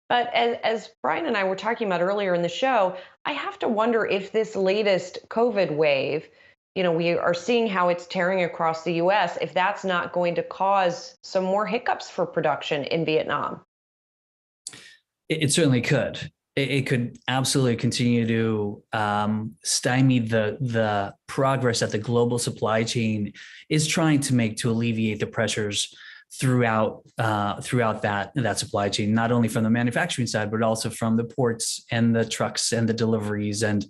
But as Brian and I were talking about earlier in the show, I have to wonder if this latest COVID wave, you know, we are seeing how it's tearing across the US, if that's not going to cause some more hiccups for production in Vietnam. It certainly could. It could absolutely continue to stymie the progress that the global supply chain is trying to make to alleviate the pressures throughout that supply chain, not only from the manufacturing side, but also from the ports and the trucks and the deliveries and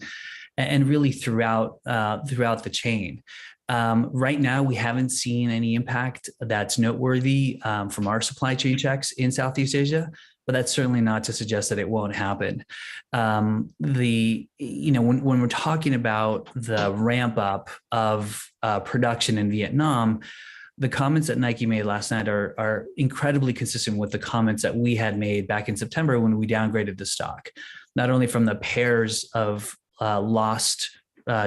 really throughout the chain. Right now, we haven't seen any impact that's noteworthy from our supply chain checks in Southeast Asia, but that's certainly not to suggest that it won't happen. When we're talking about the ramp up of production in Vietnam, the comments that Nike made last night are incredibly consistent with the comments that we had made back in September when we downgraded the stock, not only from the pairs of lost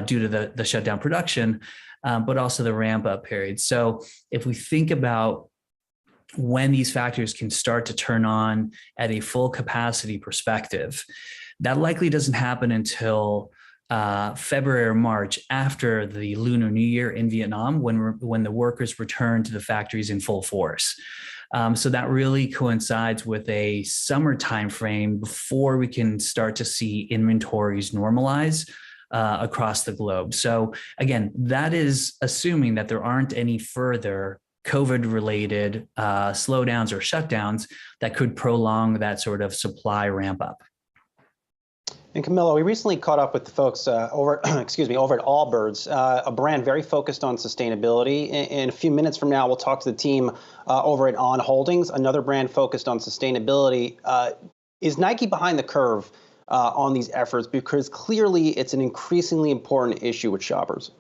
due to the shutdown production, but also the ramp up period. So if we think about when these factors can start to turn on at a full capacity perspective, that likely doesn't happen until February or March after the Lunar New Year in Vietnam, when the workers return to the factories in full force. So that really coincides with a summer timeframe before we can start to see inventories normalize across the globe. So again, that is assuming that there aren't any further COVID-related slowdowns or shutdowns that could prolong that sort of supply ramp up. And Camilla, we recently caught up with the folks over at Allbirds, a brand very focused on sustainability. In a few minutes from now, we'll talk to the team over at On Holdings, another brand focused on sustainability. Is Nike behind the curve on these efforts? Because clearly it's an increasingly important issue with shoppers.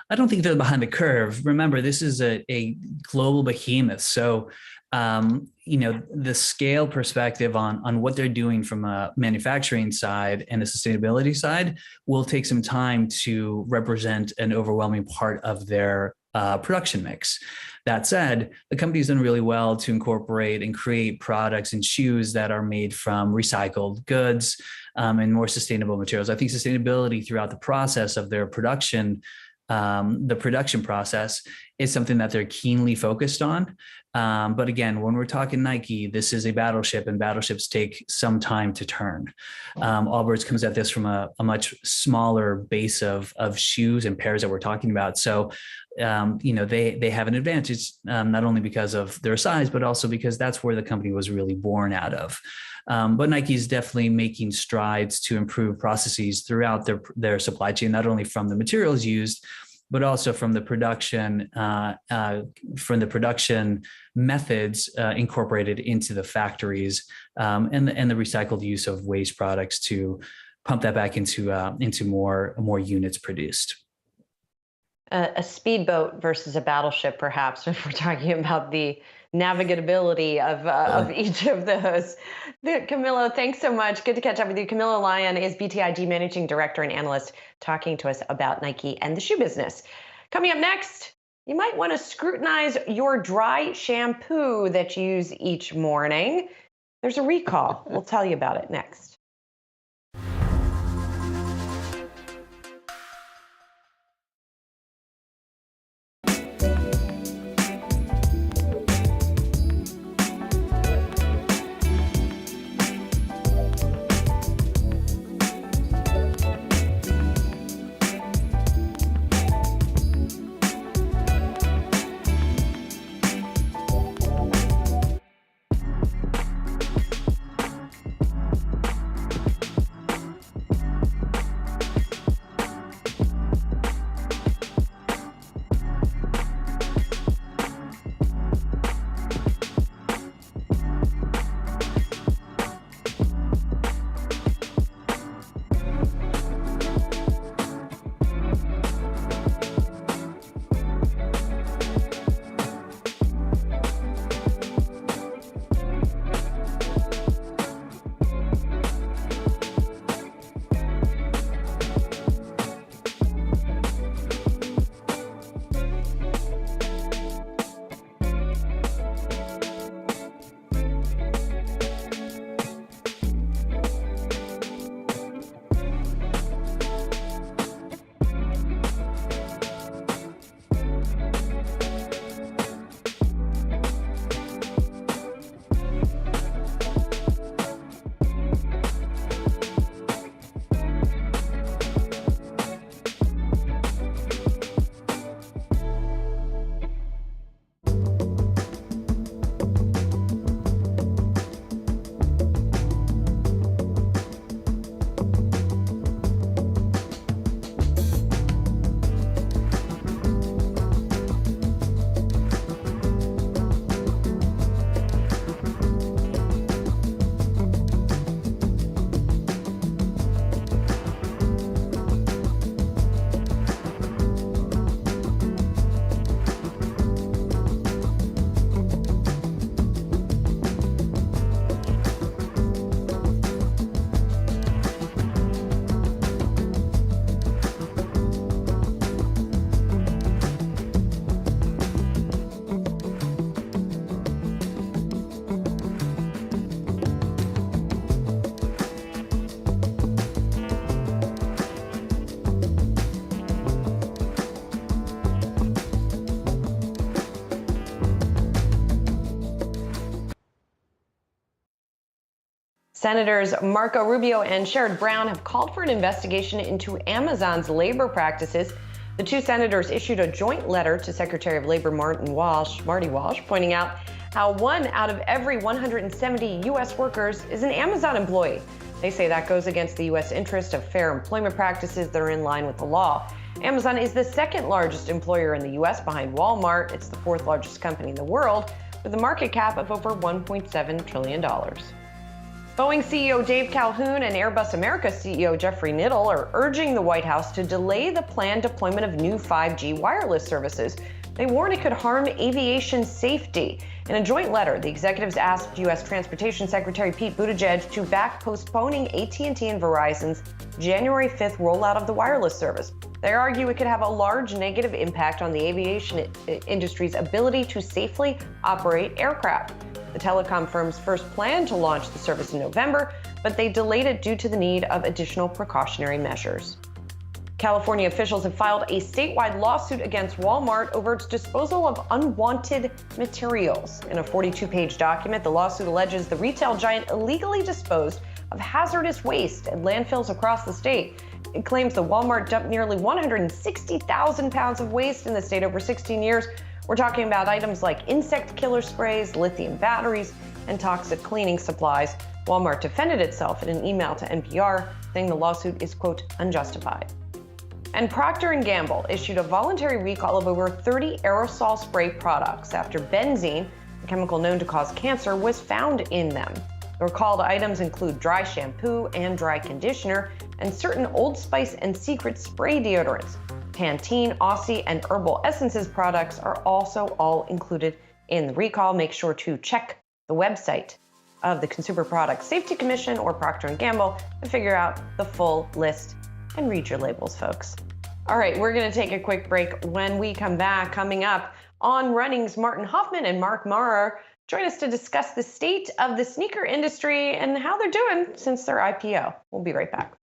I don't think they're behind the curve. Remember, this is a global behemoth. So, the scale perspective on what they're doing from a manufacturing side and a sustainability side will take some time to represent an overwhelming part of their production mix. That said, the company's done really well to incorporate and create products and shoes that are made from recycled goods and more sustainable materials. I think sustainability throughout the process of their production, the production process, is something that they're keenly focused on. But again, when we're talking Nike, this is a battleship, and battleships take some time to turn. Allbirds comes at this from a much smaller base of shoes and pairs that we're talking about. So, they have an advantage, not only because of their size, but also because that's where the company was really born out of. But Nike is definitely making strides to improve processes throughout their supply chain, not only from the materials used, but also from the production methods incorporated into the factories, and the recycled use of waste products to pump that back into more units produced. a speedboat versus a battleship, perhaps, if we're talking about the navigability of each of those. Camilo, thanks so much. Good to catch up with you. Camilo Lyon is BTIG Managing Director and Analyst, talking to us about Nike and the shoe business. Coming up next, you might want to scrutinize your dry shampoo that you use each morning. There's a recall. We'll tell you about it next. Senators Marco Rubio and Sherrod Brown have called for an investigation into Amazon's labor practices. The two senators issued a joint letter to Secretary of Labor Marty Walsh, pointing out how 1 out of every 170 U.S. workers is an Amazon employee. They say that goes against the U.S. interest of fair employment practices that are in line with the law. Amazon is the second largest employer in the U.S. behind Walmart. It's the fourth largest company in the world with a market cap of over $1.7 trillion. Boeing CEO Dave Calhoun and Airbus America CEO Jeffrey Niddle are urging the White House to delay the planned deployment of new 5G wireless services. They warn it could harm aviation safety. In a joint letter, the executives asked U.S. Transportation Secretary Pete Buttigieg to back postponing AT&T and Verizon's January 5th rollout of the wireless service. They argue it could have a large negative impact on the aviation industry's ability to safely operate aircraft. The telecom firms first planned to launch the service in November, but they delayed it due to the need of additional precautionary measures. California officials have filed a statewide lawsuit against Walmart over its disposal of unwanted materials. In a 42-page document, the lawsuit alleges the retail giant illegally disposed of hazardous waste at landfills across the state. It claims the Walmart dumped nearly 160,000 pounds of waste in the state over 16 years. We're talking about items like insect killer sprays, lithium batteries, and toxic cleaning supplies. Walmart defended itself in an email to NPR, saying the lawsuit is, quote, unjustified. And Procter & Gamble issued a voluntary recall of over 30 aerosol spray products after benzene, a chemical known to cause cancer, was found in them. The recalled items include dry shampoo and dry conditioner and certain Old Spice and Secret spray deodorants. Pantene, Aussie, and Herbal Essences products are also all included in the recall. Make sure to check the website of the Consumer Product Safety Commission or Procter & Gamble to figure out the full list and read your labels, folks. All right, we're going to take a quick break. When we come back, coming up on Running's Martin Hoffman and Mark Maurer join us to discuss the state of the sneaker industry and how they're doing since their IPO. We'll be right back.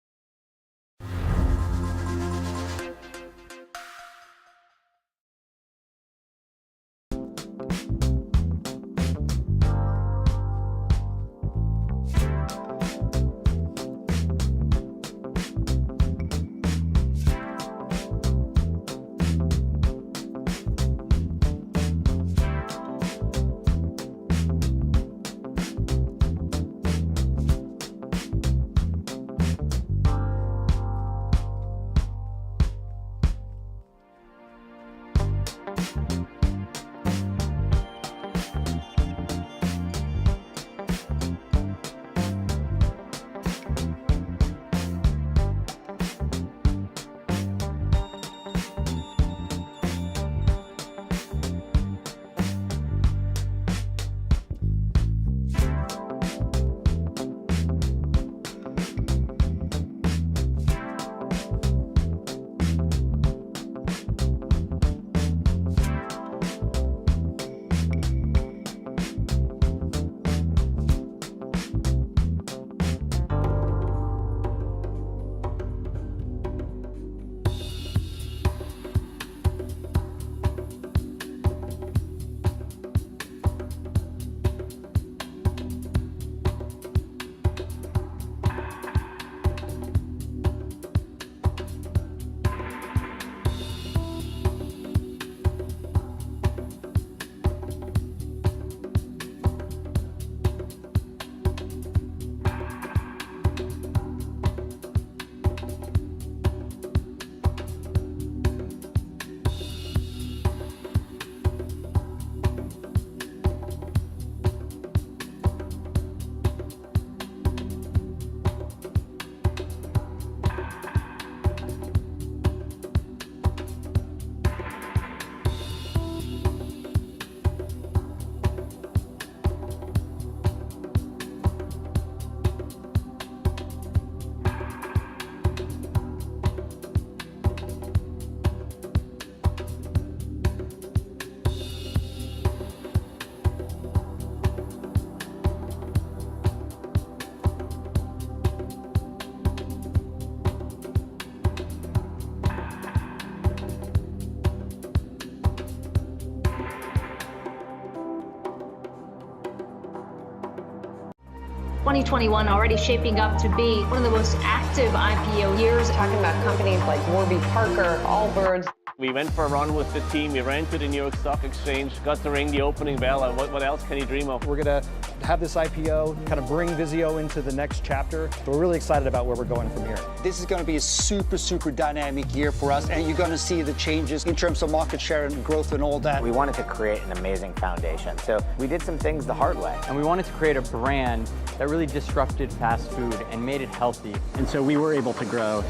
...2021 already shaping up to be one of the most active IPO years. Talking about companies like Warby Parker, Allbirds. We went for a run with the team. We ran to the New York Stock Exchange, got to ring the opening bell, and what else can you dream of? We're going to have this IPO kind of bring Vizio into the next chapter. So we're really excited about where we're going from here. This is going to be a super dynamic year for us, and you're going to see the changes in terms of market share and growth and all that. We wanted to create an amazing foundation, so we did some things the hard way. And we wanted to create a brand that really disrupted fast food and made it healthy. And so we were able to grow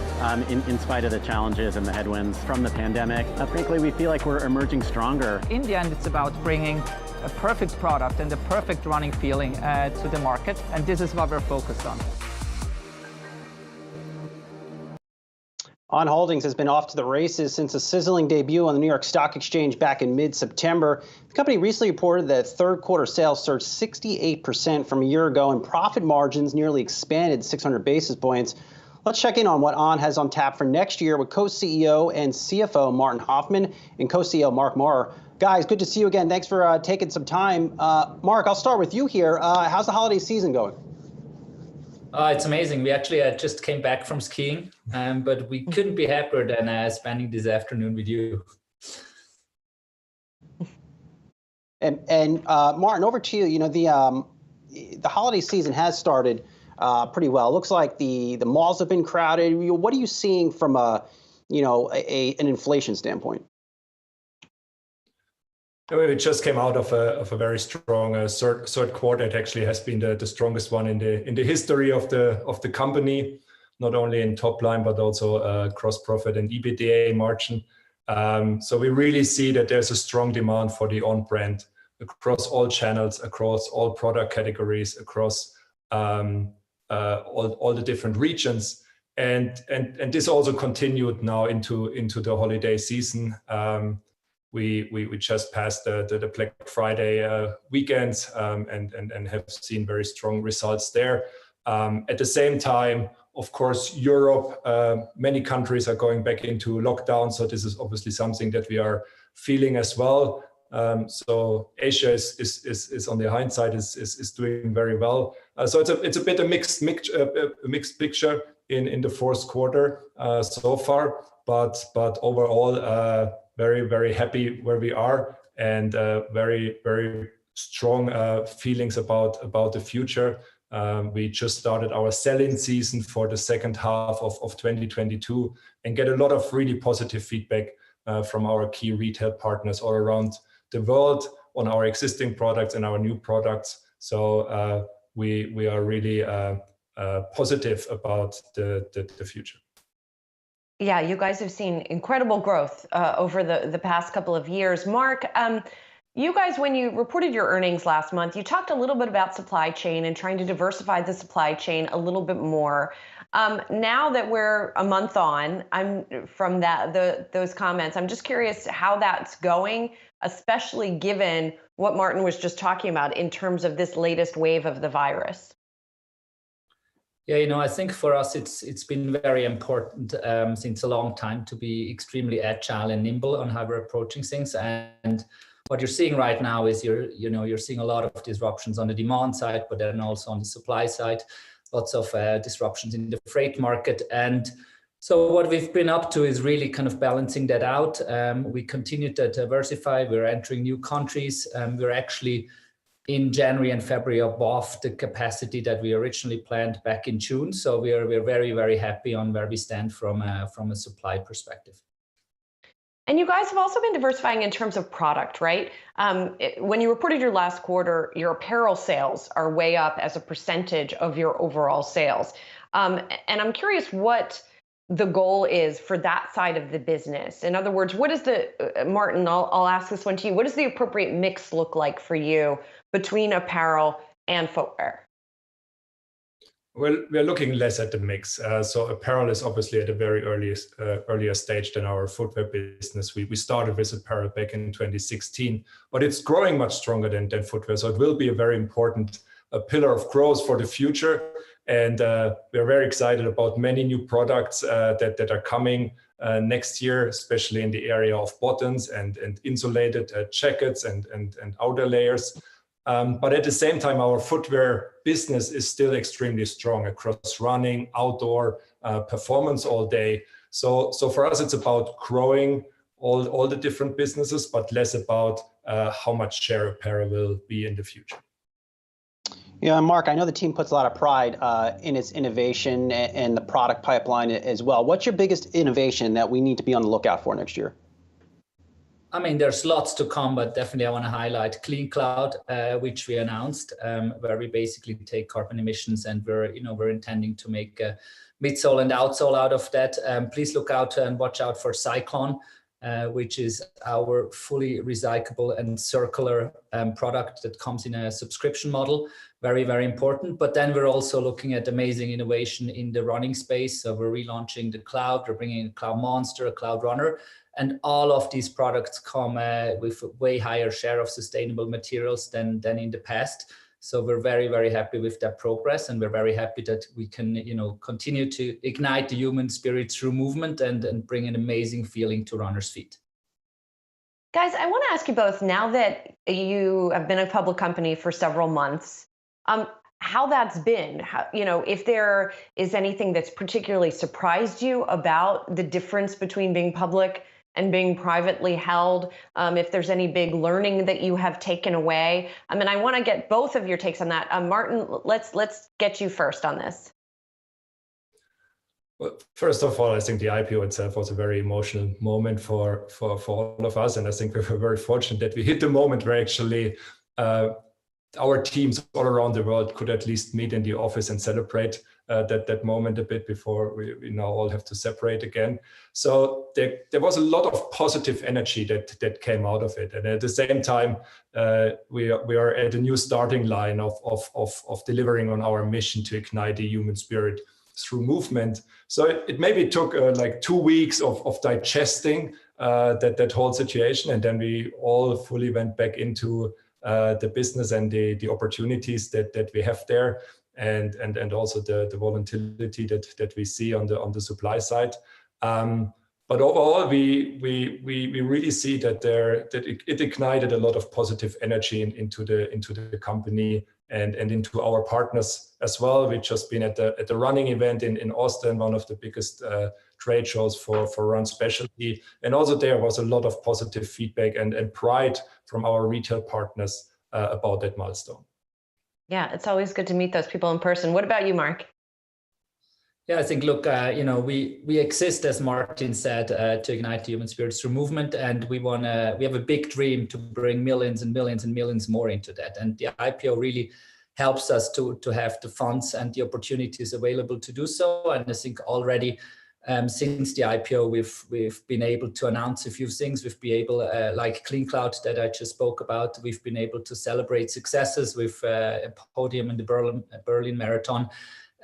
in spite of the challenges and the headwinds from the pandemic. Frankly, we feel like we're emerging stronger. In the end, it's about bringing a perfect product and the perfect running feeling to the market, and this is what we're focused on. On Holdings has been off to the races since a sizzling debut on the New York Stock Exchange back in mid-September. The company recently reported that third quarter sales surged 68% from a year ago, and profit margins nearly expanded 600 basis points. Let's check in on what On has on tap for next year with co-CEO and CFO Martin Hoffman and co-CEO Mark Maurer. Guys, good to see you again. Thanks for taking some time. Mark, I'll start with you here. How's the holiday season going? It's amazing. We actually just came back from skiing, but we couldn't be happier than spending this afternoon with you. And Martin, over to you. You know, the holiday season has started pretty well. It looks like the malls have been crowded. What are you seeing from an inflation standpoint? We just came out of a very strong third quarter. It actually has been the strongest one in the history of the company. not only in top line, but also gross profit and EBITDA margin. So we really see that there's a strong demand for the On brand across all channels, across all product categories, across all the different regions. And this also continued now into the holiday season. We just passed the Black Friday weekends and have seen very strong results there. At the same time, of course, Europe, many countries are going back into lockdown. So this is obviously something that we are feeling as well. So Asia is on the hindsight is doing very well. So it's a bit a mixed picture in the fourth quarter so far, but overall very, very happy where we are, and very, very strong feelings about the future. We just started our sell-in season for the second half of 2022 and get a lot of really positive feedback from our key retail partners all around the world on our existing products and our new products. So we are really positive about the future. Yeah, you guys have seen incredible growth over the past couple of years. Mark, you guys, when you reported your earnings last month, you talked a little bit about supply chain and trying to diversify the supply chain a little bit more. Now that we're a month on, from those comments, I'm just curious how that's going, especially given what Martin was just talking about in terms of this latest wave of the virus. Yeah, I think for us, it's been very important since a long time to be extremely agile and nimble on how we're approaching things. And what you're seeing right now is you're seeing a lot of disruptions on the demand side, but then also on the supply side, lots of disruptions in the freight market. And so what we've been up to is really kind of balancing that out. We continue to diversify. We're entering new countries. We're actually in January and February above the capacity that we originally planned back in June. So we're very, very happy on where we stand from a supply perspective. And you guys have also been diversifying in terms of product, right? When you reported your last quarter, your apparel sales are way up as a percentage of your overall sales. And I'm curious what the goal is for that side of the business. In other words, what is Martin, I'll ask this one to you. What does the appropriate mix look like for you between apparel and footwear? Well, we're looking less at the mix. So apparel is obviously at a very earlier stage than our footwear business. We started with apparel back in 2016, but it's growing much stronger than footwear. So it will be a very important pillar of growth for the future. And we're very excited about many new products that are coming next year, especially in the area of bottoms and insulated jackets and outer layers. But at the same time, our footwear business is still extremely strong across running, outdoor, performance all day. So for us, it's about growing all the different businesses, but less about how much share apparel will be in the future. Yeah, Mark, I know the team puts a lot of pride in its innovation and the product pipeline as well. What's your biggest innovation that we need to be on the lookout for next year? I mean, there's lots to come, but definitely I want to highlight Clean Cloud, which we announced, where we basically take carbon emissions, and we're intending to make midsole and outsole out of that. Please look out and watch out for Cyclone, which is our fully recyclable and circular product that comes in a subscription model. Very, very important. But then we're also looking at amazing innovation in the running space. So we're relaunching the Cloud, we're bringing a Cloud Monster, a Cloud Runner, and all of these products come with a way higher share of sustainable materials than in the past. So we're very, very happy with that progress, and we're very happy that we can, continue to ignite the human spirit through movement and bring an amazing feeling to runners' feet. Guys, I want to ask you both, now that you have been a public company for several months, how that's been, if there is anything that's particularly surprised you about the difference between being public and being privately held, if there's any big learning that you have taken away. I mean, I want to get both of your takes on that. Martin, let's get you first on this. Well, first of all, I think the IPO itself was a very emotional moment for all of us. And I think we were very fortunate that we hit the moment where actually our teams all around the world could at least meet in the office and celebrate that moment a bit before we now all have to separate again. So there was a lot of positive energy that came out of it. And at the same time, we are at a new starting line of delivering on our mission to ignite the human spirit through movement. So it maybe took like 2 weeks of digesting that whole situation. And then we all fully went back into the business and the opportunities that we have there, and also the volatility that we see on the supply side. But overall, we really see that it ignited a lot of positive energy into the company and into our partners as well. We've just been at the running event in Austin, one of the biggest trade shows for run specialty, and also there was a lot of positive feedback and pride from our retail partners about that milestone. Yeah, it's always good to meet those people in person. What about you, Mark? Yeah, I think, look, we exist, as Martin said, to ignite the human spirit through movement, and we have a big dream to bring millions and millions and millions more into that. And the IPO really helps us to have the funds and the opportunities available to do so. And I think already since the IPO, we've been able to announce a few things. We've been able, like Clean Cloud that I just spoke about, we've been able to celebrate successes with a podium in the Berlin Marathon.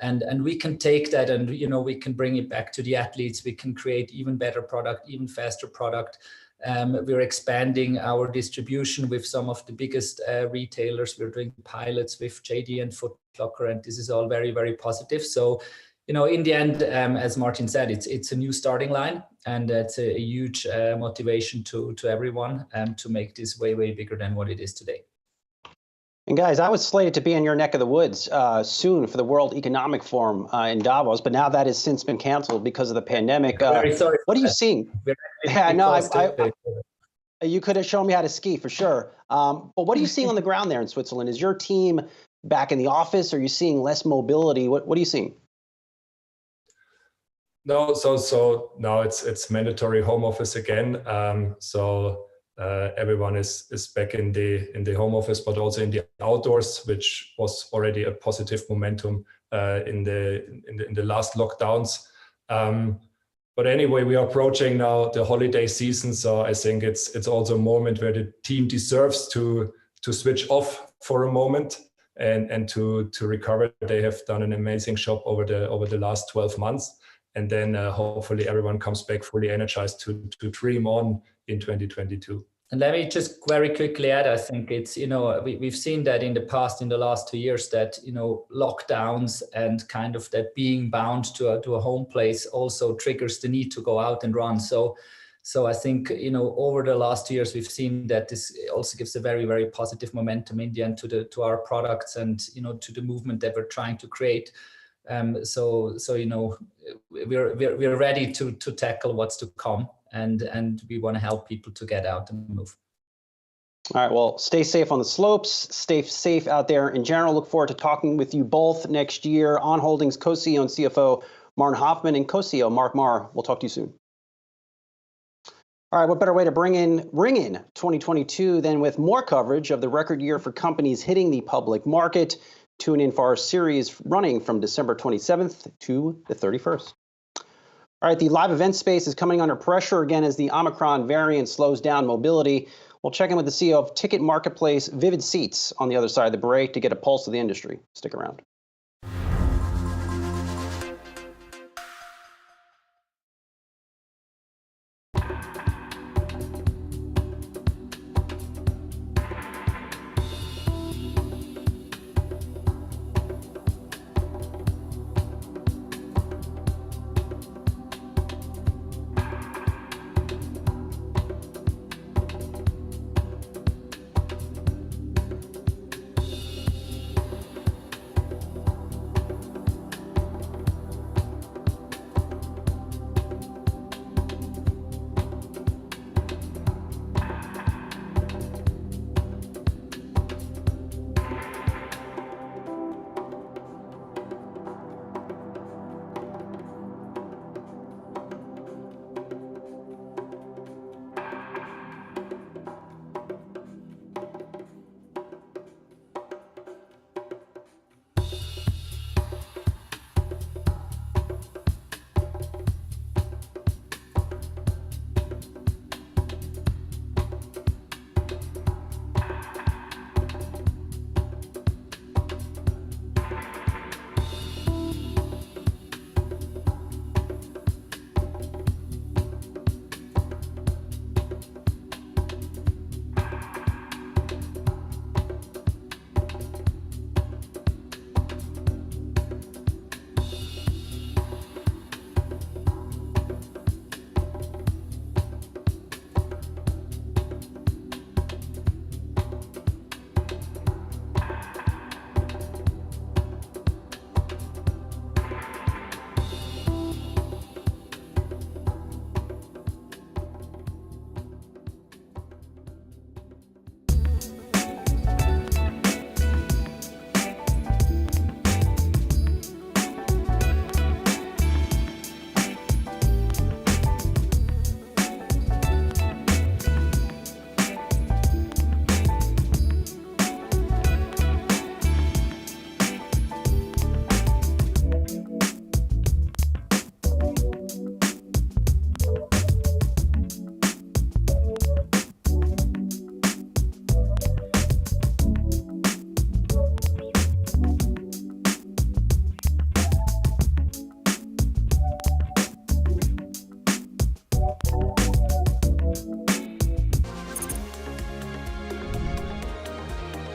And we can take that and, we can bring it back to the athletes. We can create even better product, even faster product. We're expanding our distribution with some of the biggest retailers. We're doing pilots with JD and Foot Locker, and this is all very, very positive. So, in the end, as Martin said, it's a new starting line, and it's a huge motivation to everyone to make this way, way bigger than what it is today. And guys, I was slated to be in your neck of the woods soon for the World Economic Forum in Davos, but now that has since been canceled because of the pandemic. Very sorry. What are you seeing? Yeah, no, you could have shown me how to ski for sure. But what are you seeing on the ground there in Switzerland? Is your team back in the office? Are you seeing less mobility? What are you seeing? No, so now it's mandatory home office again. Everyone is back in the home office, but also in the outdoors, which was already a positive momentum in the last lockdowns. But anyway, we are approaching now the holiday season, so I think it's also a moment where the team deserves to switch off for a moment and to recover. They have done an amazing job over the last 12 months, and then hopefully everyone comes back fully energized to dream on in 2022. And let me just very quickly add, I think it's, we've seen that in the past, in the last 2 years, that, lockdowns and kind of that being bound to a home place also triggers the need to go out and run. So I think, over the last 2 years, we've seen that this also gives a very, very positive momentum in the end to our products and, to the movement that we're trying to create. So we're ready to tackle what's to come. And we want to help people to get out and move. All right, well, stay safe on the slopes, stay safe out there in general. Look forward to talking with you both next year. On Holdings co-CEO and CFO Martin Hoffmann and co-CEO Mark Marr. We'll talk to you soon. All right, what better way to bring in 2022 than with more coverage of the record year for companies hitting the public market. Tune in for our series running from December 27th to the 31st. All right, the live event space is coming under pressure again as the Omicron variant slows down mobility. We'll check in with the CEO of ticket marketplace Vivid Seats on the other side of the break to get a pulse of the industry. Stick around.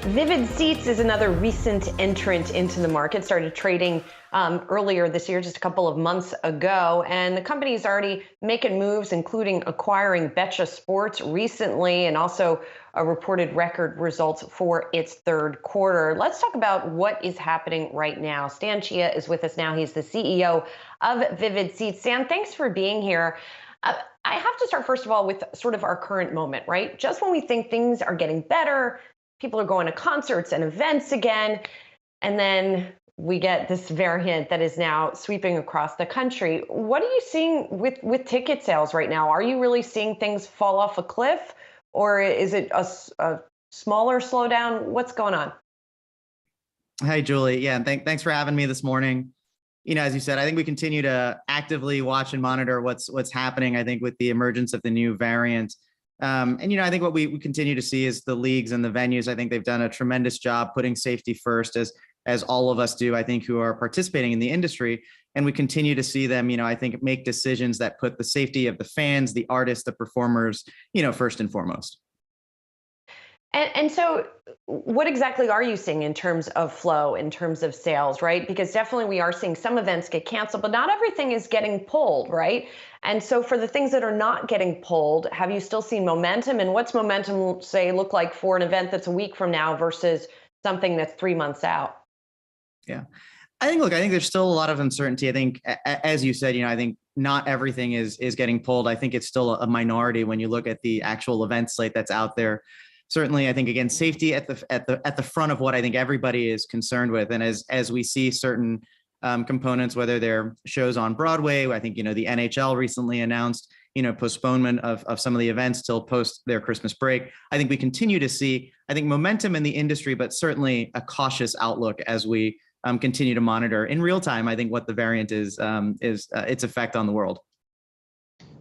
Vivid Seats is another recent entrant into the market, started trading earlier this year, just a couple of months ago. And the company is already making moves, including acquiring Betcha Sports recently, and also reported record results for its third quarter. Let's talk about what is happening right now. Stan Chia is with us now. He's the CEO of Vivid Seats. Stan, thanks for being here. I have to start, first of all, with sort of our current moment, right? Just when we think things are getting better, people are going to concerts and events again, and then we get this variant that is now sweeping across the country. What are you seeing with ticket sales right now? Are you really seeing things fall off a cliff, or is it a smaller slowdown? What's going on? Hi, Julie. Yeah, thanks for having me this morning. You know, as you said, I think we continue to actively watch and monitor what's happening, I think, with the emergence of the new variant. And, you know, I think what we continue to see is the leagues and the venues. I think they've done a tremendous job putting safety first, as all of us do, I think, who are participating in the industry. And we continue to see them, you know, I think, make decisions that put the safety of the fans, the artists, the performers, you know, first and foremost. And so what exactly are you seeing in terms of flow, in terms of sales, right? Because definitely we are seeing some events get canceled, but not everything is getting pulled, right? And so for the things that are not getting pulled, have you still seen momentum? And what's momentum, say, look like for an event that's a week from now versus something that's 3 months out? Yeah. I think there's still a lot of uncertainty. I think, as you said, you know, I think not everything is getting pulled. I think it's still a minority when you look at the actual event slate that's out there. Certainly, I think, again, safety at the front of what I think everybody is concerned with. And as we see certain components, whether they're shows on Broadway, I think, you know, the NHL recently announced, you know, postponement of some of the events till post their Christmas break. I think we continue to see, I think, momentum in the industry, but certainly a cautious outlook as we continue to monitor in real time, I think, what the variant is its effect on the world.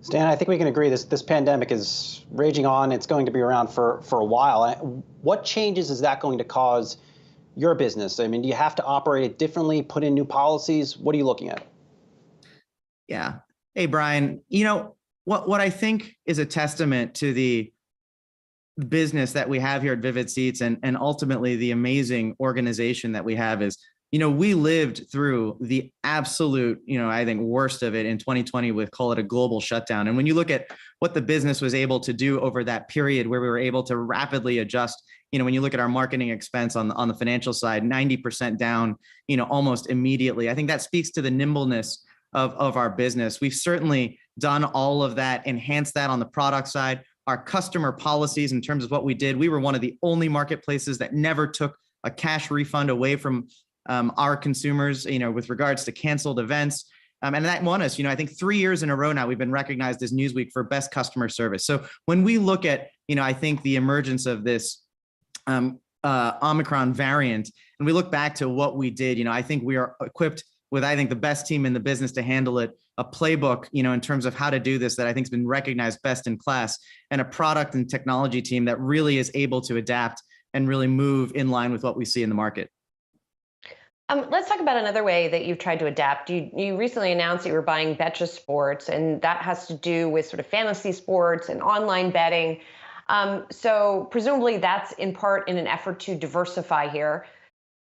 Stan, I think we can agree this pandemic is raging on. It's going to be around for a while. What changes is that going to cause your business? I mean, do you have to operate it differently, put in new policies? What are you looking at? Yeah. Hey, Brian, you know, what I think is a testament to the business that we have here at Vivid Seats and ultimately the amazing organization that we have is, you know, we lived through the absolute, you know, I think worst of it in 2020 with, call it, a global shutdown. And when you look at what the business was able to do over that period where we were able to rapidly adjust, you know, when you look at our marketing expense on the financial side, 90% down, you know, almost immediately. I think that speaks to the nimbleness of our business. We've certainly done all of that, enhanced that on the product side. Our customer policies in terms of what we did, we were one of the only marketplaces that never took a cash refund away from our consumers, you know, with regards to canceled events. And that won us, you know, I think 3 years in a row now, we've been recognized as Newsweek for best customer service. So when we look at, you know, I think the emergence of this Omicron variant, and we look back to what we did, you know, I think we are equipped with, I think, the best team in the business to handle it, a playbook, you know, in terms of how to do this that I think has been recognized best in class, and a product and technology team that really is able to adapt and really move in line with what we see in the market. Let's talk about another way that you've tried to adapt. You recently announced that you were buying Betcha Sports, and that has to do with sort of fantasy sports and online betting. So presumably that's in part in an effort to diversify here.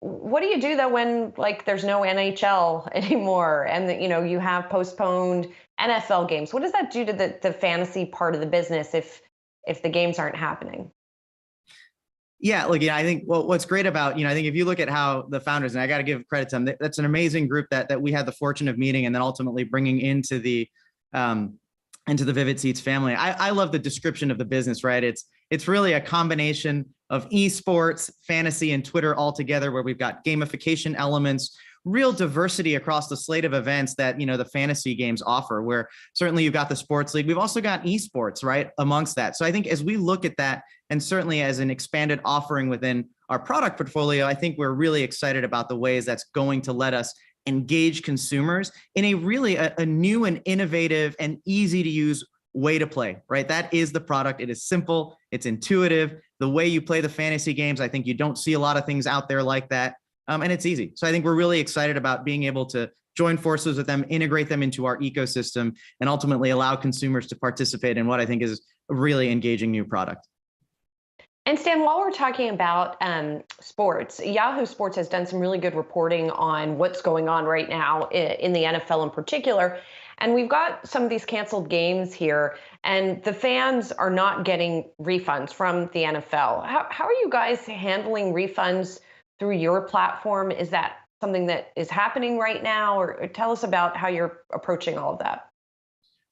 What do you do though when, like, there's no NHL anymore and that, you know, you have postponed NFL games? What does that do to the fantasy part of the business if the games aren't happening? Yeah, look, I think what's great about, you know, I think if you look at how the founders, and I got to give credit to them, that's an amazing group that we had the fortune of meeting and then ultimately bringing into the Vivid Seats family. I love the description of the business, right? It's really a combination of esports, fantasy, and Twitter all together, where we've got gamification elements, real diversity across the slate of events that, you know, the fantasy games offer, where certainly you've got the sports league. We've also got esports, right, amongst that. So I think as we look at that, and certainly as an expanded offering within our product portfolio, I think we're really excited about the ways that's going to let us engage consumers in a really a new and innovative and easy to use way to play, right? That is the product. It is simple. It's intuitive. The way you play the fantasy games, I think you don't see a lot of things out there like that. And it's easy. So I think we're really excited about being able to join forces with them, integrate them into our ecosystem, and ultimately allow consumers to participate in what I think is a really engaging new product. And Stan, while we're talking about sports, Yahoo Sports has done some really good reporting on what's going on right now in the NFL in particular. And we've got some of these canceled games here, and the fans are not getting refunds from the NFL. How are you guys handling refunds through your platform? Is that something that is happening right now? Or tell us about how you're approaching all of that.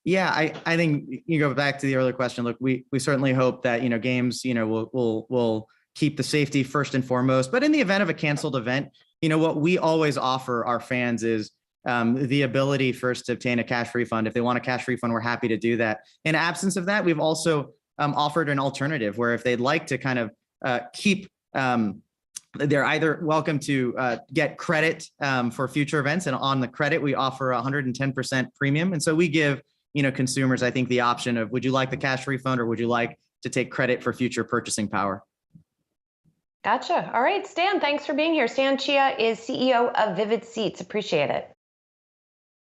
Yeah, I think you go back to the earlier question. Look, we certainly hope that, games, will keep the safety first and foremost. But in the event of a canceled event, what we always offer our fans is the ability first to obtain a cash refund. If they want a cash refund, we're happy to do that. In absence of that, we've also offered an alternative where if they'd like to kind of keep they're either welcome to get credit for future events. And on the credit, we offer 110% premium. And so we give consumers, I think, the option of, would you like the cash refund or would you like to take credit for future purchasing power? Gotcha. All right, Stan, thanks for being here. Stan Chia is CEO of Vivid Seats. Appreciate it.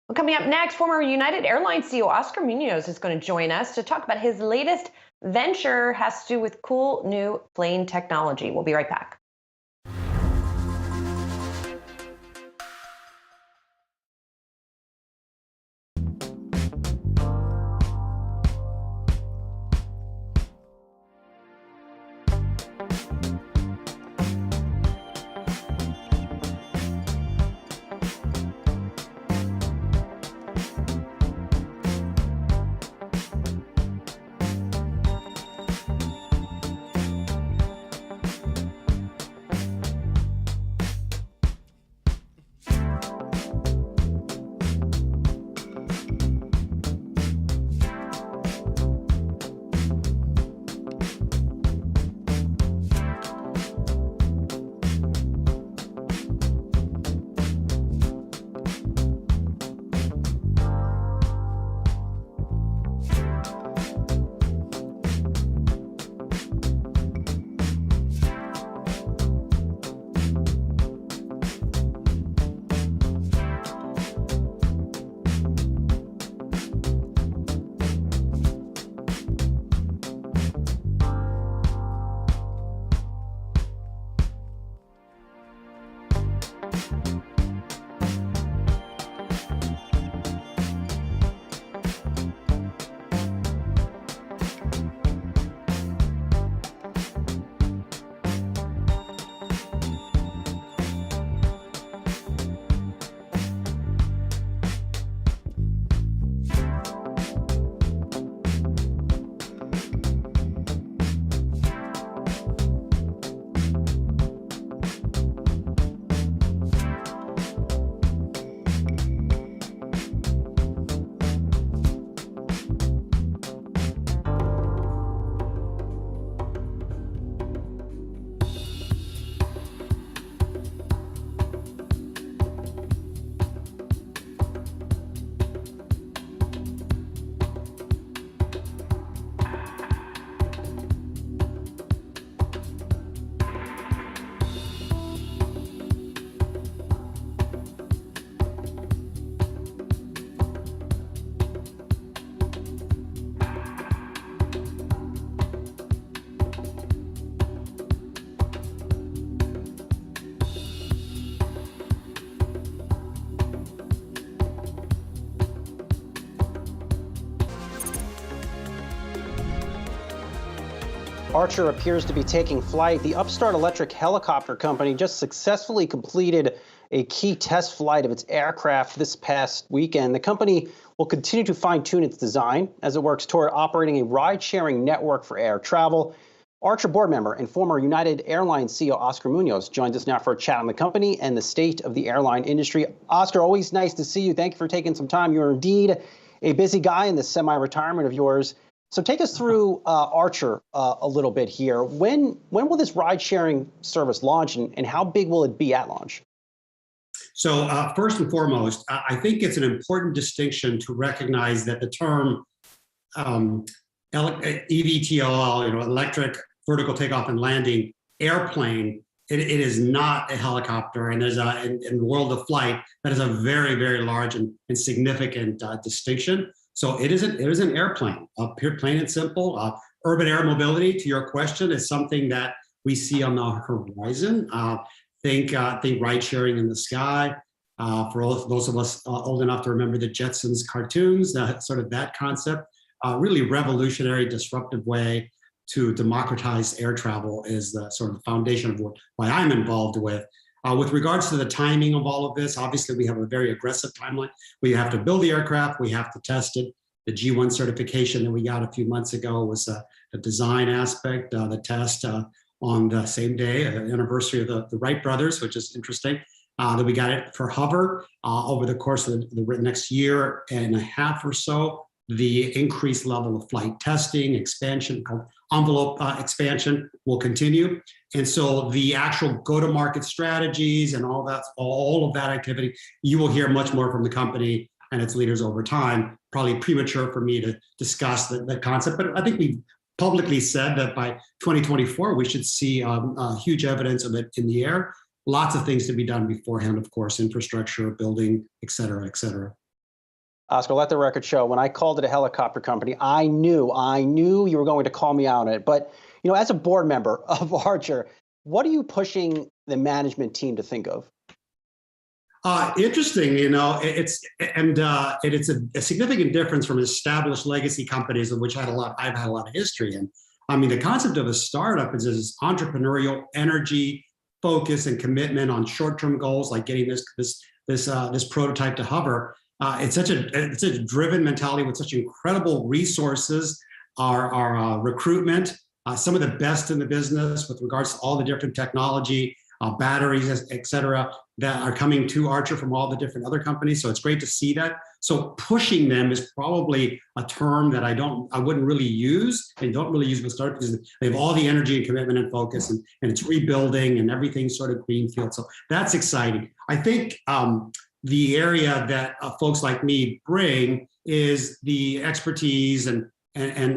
Well, coming up next, former United Airlines CEO Oscar Munoz is going to join us to talk about his latest venture, has to do with cool new plane technology. We'll be right back. Archer appears to be taking flight. The upstart electric helicopter company just successfully completed a key test flight of its aircraft this past weekend. The company will continue to fine-tune its design as it works toward operating a ride-sharing network for air travel. Archer board member and former United Airlines CEO Oscar Munoz joins us now for a chat on the company and the state of the airline industry. Oscar, always nice to see you. Thank you for taking some time. You're indeed a busy guy in this semi-retirement of yours. So take us through Archer a little bit here. When will this ride-sharing service launch, and how big will it be at launch? So first and foremost, I think it's an important distinction to recognize that the term EVTOL, electric vertical takeoff and landing airplane, it is not a helicopter. And there's in the world of flight, that is a very, very large and significant distinction. So it is an airplane, plain and simple. Urban air mobility, to your question, is something that we see on the horizon. Think ride sharing in the sky. For those of us old enough to remember the Jetsons cartoons, sort of that concept, really revolutionary, disruptive way to democratize air travel is the sort of the foundation of what I'm involved with. With regards to the timing of all of this, obviously we have a very aggressive timeline. We have to build the aircraft, we have to test it. The G1 certification that we got a few months ago was the design aspect, the test on the same day, anniversary of the Wright brothers, which is interesting. That we got it for hover over the course of the next year and a half or so. The increased level of flight testing, expansion, envelope expansion will continue. And so the actual go-to-market strategies and all of that activity, you will hear much more from the company and its leaders over time. Probably premature for me to discuss the concept, but I think we've publicly said that by 2024, we should see huge evidence of it in the air. Lots of things to be done beforehand, of course, infrastructure, building, et cetera, et cetera. Oscar, let the record show. When I called it a helicopter company, I knew you were going to call me out on it. But, as a board member of Archer, what are you pushing the management team to think of? Interesting, it's a significant difference from established legacy companies of which I've had a lot of history in. I mean, the concept of a startup is this entrepreneurial energy, focus, and commitment on short-term goals, like getting this prototype to hover. It's such a driven mentality with such incredible resources. Our recruitment, some of the best in the business with regards to all the different technology, batteries, et cetera, that are coming to Archer from all the different other companies. So it's great to see that. So pushing them is probably a term that I wouldn't really use. I don't really use with startup because they have all the energy and commitment and focus, and it's rebuilding and everything's sort of greenfield. So that's exciting. I think the area that folks like me bring is the expertise and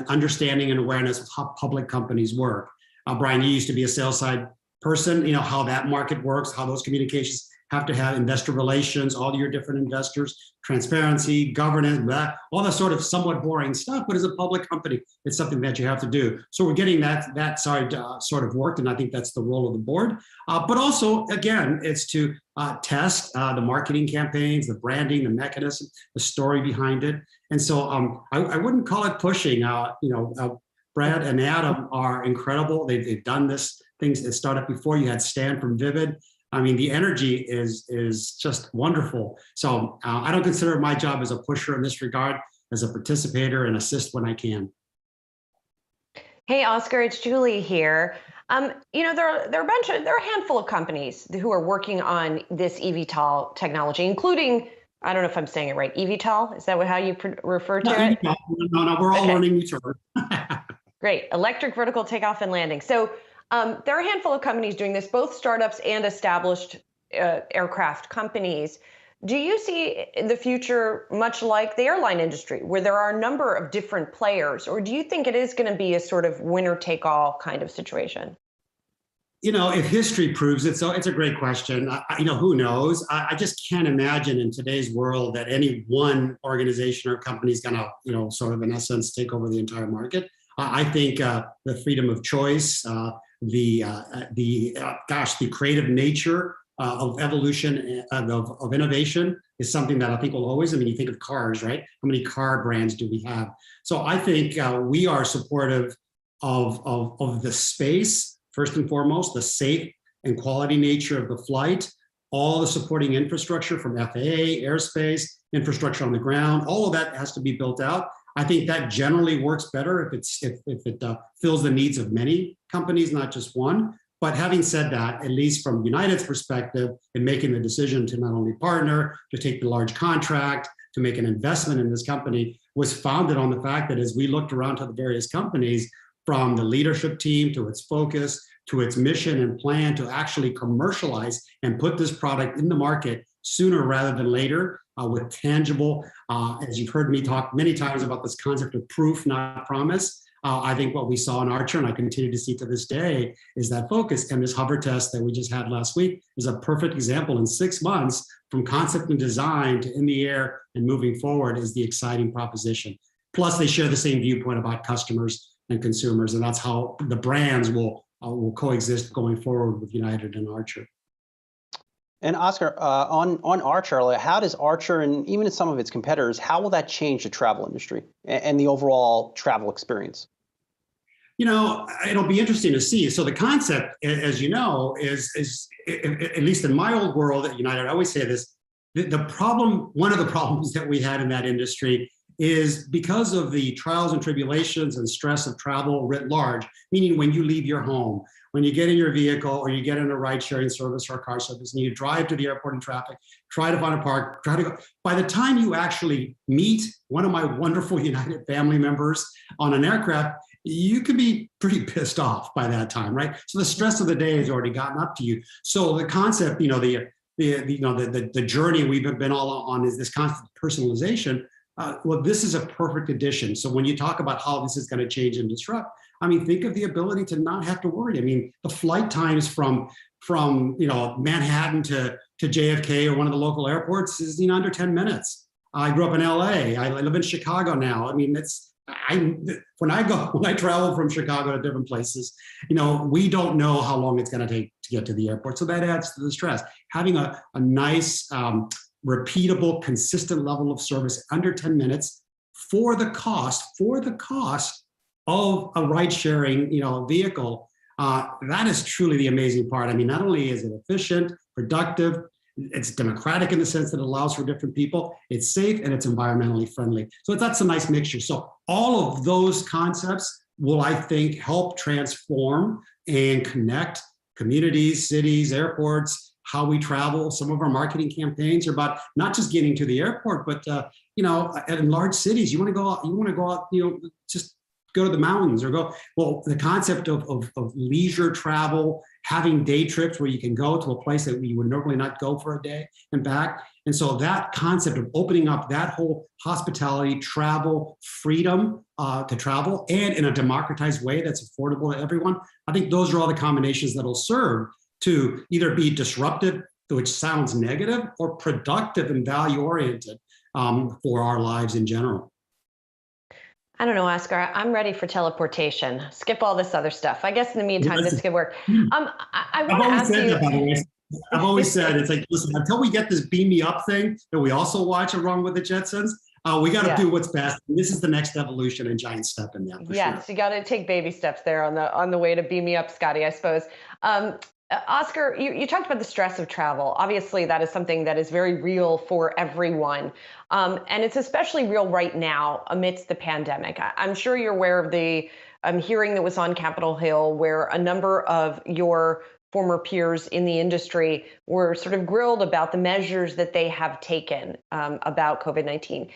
understanding and awareness of how public companies work. Brian, you used to be a sales side person, how that market works, how those communications have to have investor relations, all your different investors, transparency, governance, all the sort of somewhat boring stuff. But as a public company, it's something that you have to do. So we're getting that side sort of worked, and I think that's the role of the board. But also, again, it's to test the marketing campaigns, the branding, the mechanism, the story behind it. And so I wouldn't call it pushing. Brad and Adam are incredible. They've done this things that started before. You had Stan from Vivid. I mean, the energy is just wonderful. So I don't consider my job as a pusher in this regard, as a participator and assist when I can. Hey, Oscar, it's Julie here. There are a handful of companies who are working on this eVTOL technology, including, I don't know if I'm saying it right, eVTOL. Is that how you refer to it? No, we're all learning each other. Great, electric vertical takeoff and landing. So there are a handful of companies doing this, both startups and established aircraft companies. Do you see the future much like the airline industry, where there are a number of different players, or do you think it is going to be a sort of winner-take-all kind of situation? If history proves it, so it's a great question. Who knows? I just can't imagine in today's world that any one organization or company is going to, sort of in essence, take over the entire market. I think the freedom of choice, the creative nature of evolution, of innovation is something that I think will always, you think of cars, right? How many car brands do we have? So I think we are supportive of the space, first and foremost, the safe and quality nature of the flight, all the supporting infrastructure from FAA, airspace, infrastructure on the ground, all of that has to be built out. I think that generally works better if it fills the needs of many companies, not just one. But having said that, at least from United's perspective, in making the decision to not only partner, to take the large contract, to make an investment in this company, was founded on the fact that as we looked around to the various companies, from the leadership team to its focus, to its mission and plan to actually commercialize and put this product in the market sooner rather than later, with tangible, as you've heard me talk many times about this concept of proof, not promise. I think what we saw in Archer, and I continue to see to this day, is that focus. And this hover test that we just had last week is a perfect example. In 6 months, from concept and design to in the air and moving forward, is the exciting proposition. Plus, they share the same viewpoint about customers and consumers, and that's how the brands will coexist going forward with United and Archer. And Oscar, on Archer, how does Archer and even some of its competitors, how will that change the travel industry and the overall travel experience? It'll be interesting to see. So the concept, as you know, is at least in my old world at United, I always say this, one of the problems that we had in that industry is because of the trials and tribulations and stress of travel writ large, meaning when you leave your home, when you get in your vehicle or you get in a ride sharing service or a car service and you drive to the airport in traffic, try to find a park, try to go. By the time you actually meet one of my wonderful United family members on an aircraft, you could be pretty pissed off by that time, right? So the stress of the day has already gotten up to you. So the concept, the journey we've been all on is this constant personalization. Well, this is a perfect addition. So when you talk about how this is going to change and disrupt, I mean, think of the ability to not have to worry. I mean, the flight times from Manhattan to JFK or one of the local airports is under 10 minutes. I grew up in LA. I live in Chicago now. I mean, when I travel from Chicago to different places, we don't know how long it's going to take to get to the airport. So that adds to the stress. Having a nice, repeatable, consistent level of service under 10 minutes for the cost of a ride-sharing, vehicle, that is truly the amazing part. I mean, not only is it efficient, productive, it's democratic in the sense that it allows for different people, it's safe, and it's environmentally friendly. So that's a nice mixture. So all of those concepts will, I think, help transform and connect communities, cities, airports, how we travel. Some of our marketing campaigns are about not just getting to the airport, but in large cities, you want to go out, just go to the mountains or go. Well, the concept of leisure travel, having day trips where you can go to a place that you would normally not go for a day and back. And so that concept of opening up that whole hospitality, travel, freedom to travel, and in a democratized way that's affordable to everyone, I think those are all the combinations that'll serve to either be disruptive, which sounds negative, or productive and value-oriented for our lives in general. I don't know, Oscar. I'm ready for teleportation. Skip all this other stuff. I guess in the meantime, this could work. I want to ask you. That, by the way. I've always said, it's like, listen, until we get this beam me up thing that we also watch along with the Jetsons, we got to do what's best. And this is the next evolution and giant step in that. Yes, sure. You got to take baby steps there on the way to beam me up, Scotty, I suppose. Oscar, you talked about the stress of travel. Obviously, that is something that is very real for everyone. And it's especially real right now amidst the pandemic. I'm sure you're aware of the hearing that was on Capitol Hill where a number of your former peers in the industry were sort of grilled about the measures that they have taken about COVID-19.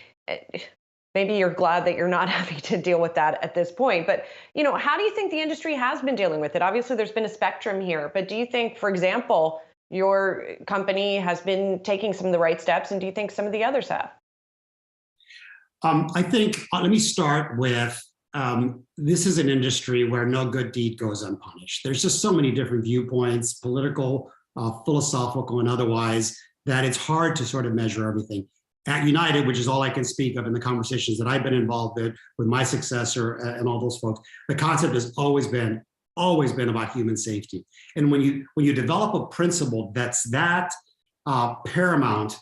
Maybe you're glad that you're not having to deal with that at this point. But, how do you think the industry has been dealing with it? Obviously, there's been a spectrum here. But do you think, for example, your company has been taking some of the right steps? And do you think some of the others have? I think, let me start with, this is an industry where no good deed goes unpunished. There's just so many different viewpoints, political, philosophical, and otherwise, that it's hard to sort of measure everything. At United, which is all I can speak of in the conversations that I've been involved in with my successor and all those folks, the concept has always been about human safety. And when you develop a principle that's that paramount,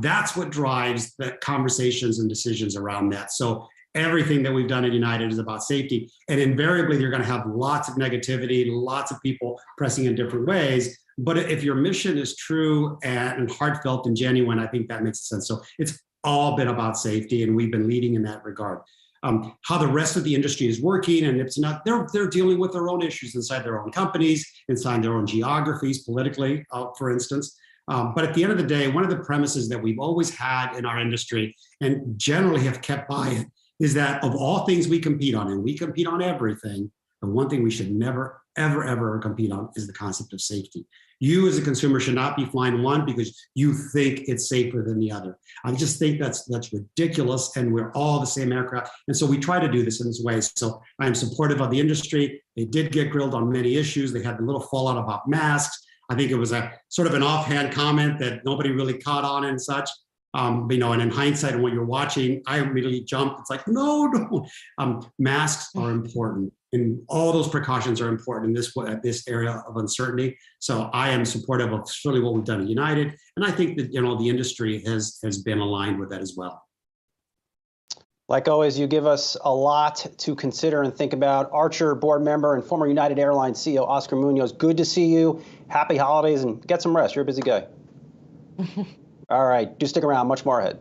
that's what drives the conversations and decisions around that. So everything that we've done at United is about safety. And invariably, you're going to have lots of negativity, lots of people pressing in different ways. But if your mission is true and heartfelt and genuine, I think that makes sense. So it's all been about safety, and we've been leading in that regard. How the rest of the industry is working, and it's not, they're dealing with their own issues inside their own companies, inside their own geographies, politically, for instance. But at the end of the day, one of the premises that we've always had in our industry, and generally have kept by it, is that of all things we compete on, and we compete on everything, the one thing we should never, ever, ever compete on is the concept of safety. You as a consumer should not be flying one because you think it's safer than the other. I just think that's ridiculous, and we're all the same aircraft. And so we try to do this in this way. So I am supportive of the industry. They did get grilled on many issues. They had a little fallout about masks. I think it was a sort of an offhand comment that nobody really caught on and such. And in hindsight, and when you're watching, I immediately jumped. It's like, no. Masks are important, and all those precautions are important in this area of uncertainty. So I am supportive of certainly what we've done at United, and I think that the industry has been aligned with that as well. Like always, you give us a lot to consider and think about. Archer board member and former United Airlines CEO Oscar Munoz, good to see you. Happy holidays and get some rest. You're a busy guy. All right, do stick around. Much more ahead.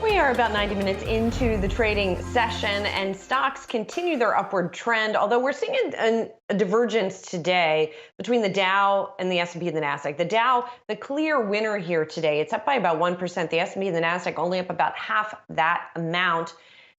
We are about 90 minutes into the trading session, and stocks continue their upward trend, although we're seeing a divergence today between the Dow and the S&P and the Nasdaq. The Dow, the clear winner here today. It's up by about 1%. The S&P and the Nasdaq only up about half that amount.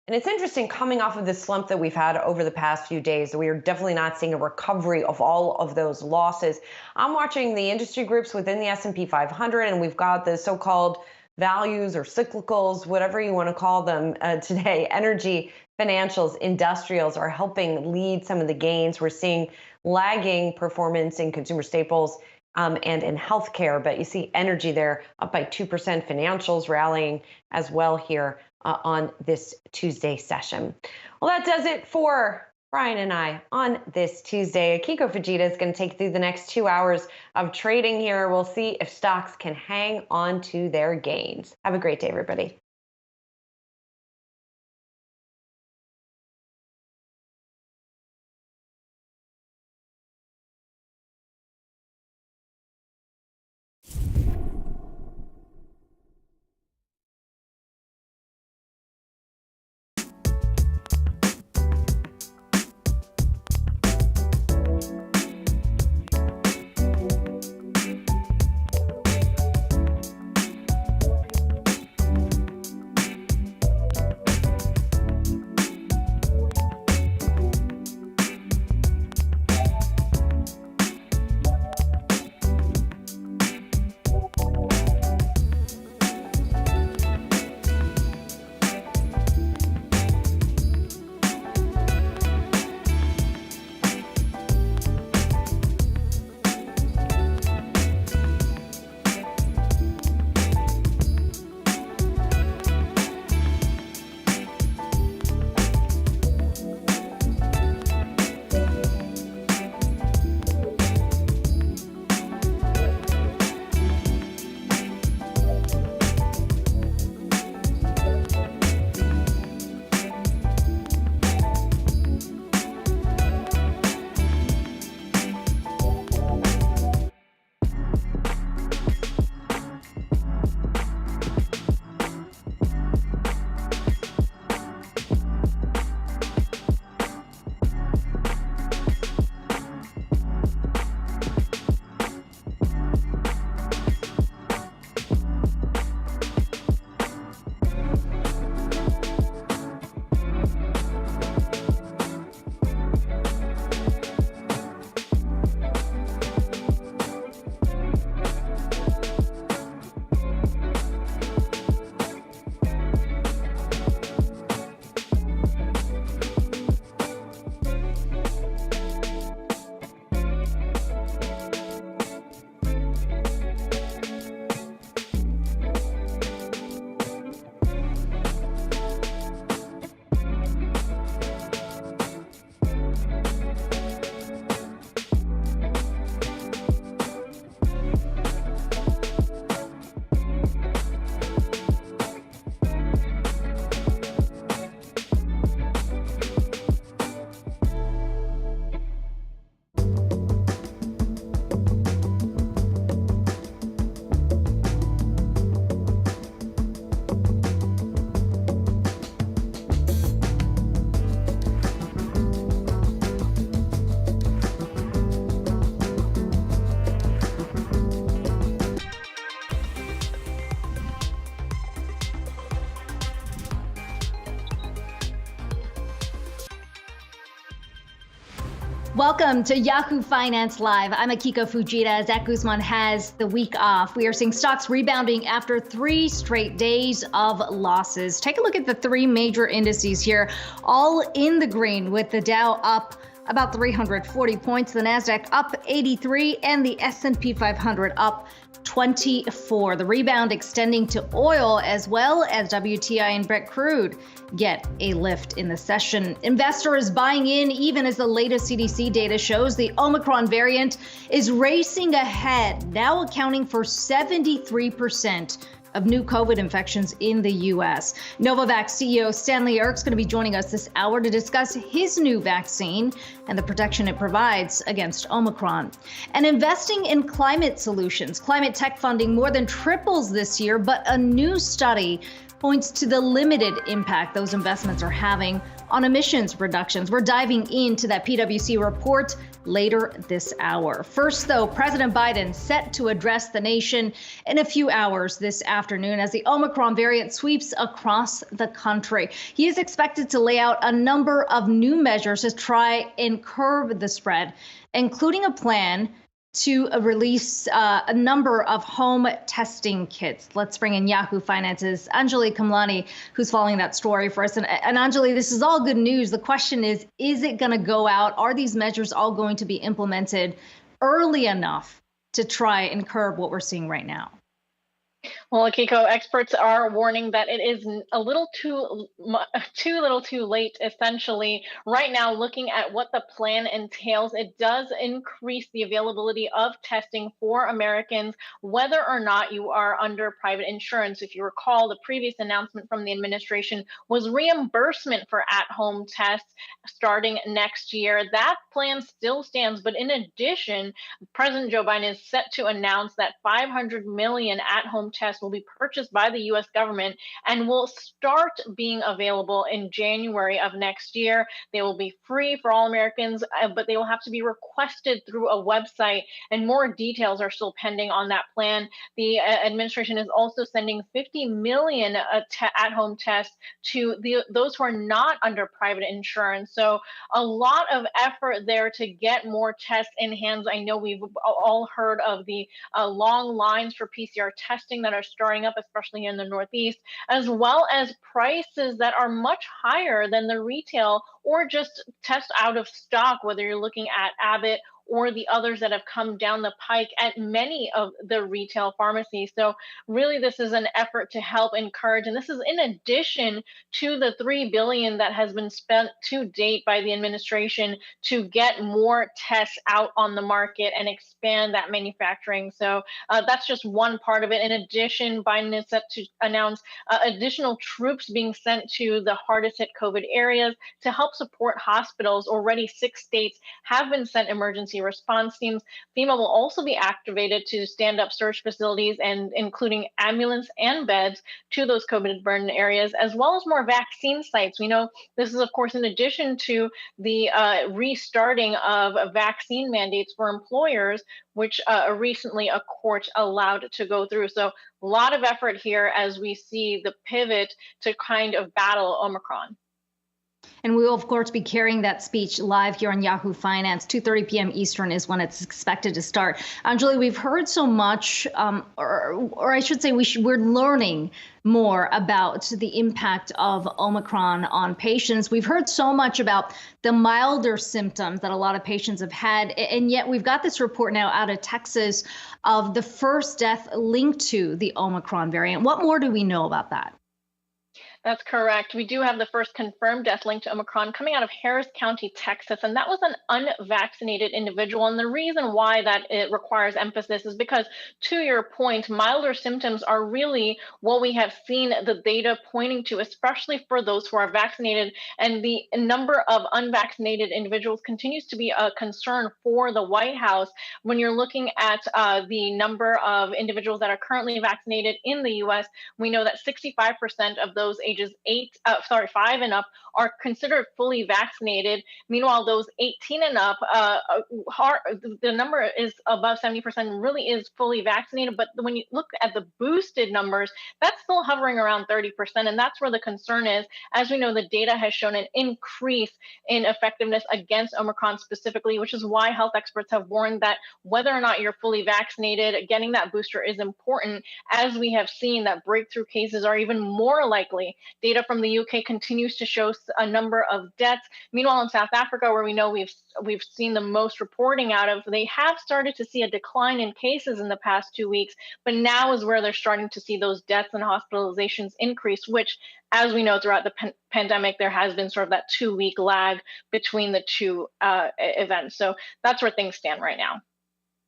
And it's interesting, coming off of the slump that we've had over the past few days, we are definitely not seeing a recovery of all of those losses. I'm watching the industry groups within the S&P 500, and we've got the so-called values or cyclicals, whatever you want to call them today. Energy, financials, industrials are helping lead some of the gains. We're seeing lagging performance in consumer staples and in healthcare, but you see energy there up by 2%, financials rallying as well here on this Tuesday session. Well, that does it for Brian and I on this Tuesday. Akiko Fujita is going to take you through the next 2 hours of trading here. We'll see if stocks can hang on to their gains. Have a great day, everybody. Welcome to Yahoo Finance Live. I'm Akiko Fujita. Zach Guzman has the week off. We are seeing stocks rebounding after 3 straight days of losses. Take a look at the 3 major indices here, all in the green, with the Dow up about 340 points, the Nasdaq up 83, and the S&P 500 up 24. The rebound extending to oil as well as WTI and Brent crude get a lift in the session. Investors buying in even as the latest CDC data shows the Omicron variant is racing ahead, now accounting for 73% of new COVID infections in the U.S. Novavax CEO Stanley Erck's going to be joining us this hour to discuss his new vaccine and the protection it provides against Omicron. And investing in climate solutions. Climate tech funding more than triples this year, but a new study points to the limited impact those investments are having on emissions reductions. We're diving into that PwC report later this hour. First, though, President Biden set to address the nation in a few hours this afternoon as the Omicron variant sweeps across the country. He is expected to lay out a number of new measures to try and curb the spread, including a plan to release a number of home testing kits. Let's bring in Yahoo Finance's Anjali Kamlani, who's following that story for us. And Anjali, this is all good news. The question is it going to go out? Are these measures all going to be implemented early enough to try and curb what we're seeing right now? Well, Akiko, experts are warning that it is a little too late, essentially. Right now, looking at what the plan entails, it does increase the availability of testing for Americans, whether or not you are under private insurance. If you recall, the previous announcement from the administration was reimbursement for at-home tests starting next year. That plan still stands, but in addition, President Joe Biden is set to announce that 500 million at-home tests will be purchased by the U.S. government and will start being available in January of next year. They will be free for all Americans, but they will have to be requested through a website, and more details are still pending on that plan. The administration is also sending 50 million at-home tests to those who are not under private insurance. So a lot of effort there to get more tests in hands. I know we've all heard of the long lines for PCR testing that are starting up, especially in the Northeast, as well as prices that are much higher than the retail or just test out of stock, whether you're looking at Abbott or the others that have come down the pike at many of the retail pharmacies. So really, this is an effort to help encourage, and this is in addition to the $3 billion that has been spent to date by the administration to get more tests out on the market and expand that manufacturing. So that's just one part of it. In addition, Biden is set to announce additional troops being sent to the hardest hit COVID areas to help support hospitals. Already 6 states have been sent emergency response teams. FEMA will also be activated to stand up surge facilities, and including ambulance and beds to those COVID burden areas, as well as more vaccine sites. We know this is, of course, in addition to the restarting of vaccine mandates for employers, which recently a court allowed to go through. So a lot of effort here as we see the pivot to kind of battle Omicron. And we will, of course, be carrying that speech live here on Yahoo Finance. 2:30 p.m. Eastern is when it's expected to start. Anjali, we've heard so much, or I should say we're learning more about the impact of Omicron on patients. We've heard so much about the milder symptoms that a lot of patients have had, and yet we've got this report now out of Texas of the first death linked to the Omicron variant. What more do we know about that? That's correct. We do have the first confirmed death linked to Omicron coming out of Harris County, Texas, and that was an unvaccinated individual. And the reason why that it requires emphasis is because, to your point, milder symptoms are really what we have seen the data pointing to, especially for those who are vaccinated. And the number of unvaccinated individuals continues to be a concern for the White House. When you're looking at the number of individuals that are currently vaccinated in the U.S., we know that 65% of those ages 5 and up are considered fully vaccinated. Meanwhile, those 18 and up, the number is above 70%, really is fully vaccinated. But when you look at the boosted numbers, that's still hovering around 30%. And that's where the concern is. As we know, the data has shown an increase in effectiveness against Omicron specifically, which is why health experts have warned that whether or not you're fully vaccinated, getting that booster is important, as we have seen that breakthrough cases are even more likely. Data from the UK continues to show a number of deaths. Meanwhile, in South Africa, where we know we've seen the most reporting out of, they have started to see a decline in cases in the past 2 weeks, but now is where they're starting to see those deaths and hospitalizations increase, which, as we know, throughout the pandemic, there has been sort of that 2-week lag between the two events. So that's where things stand right now.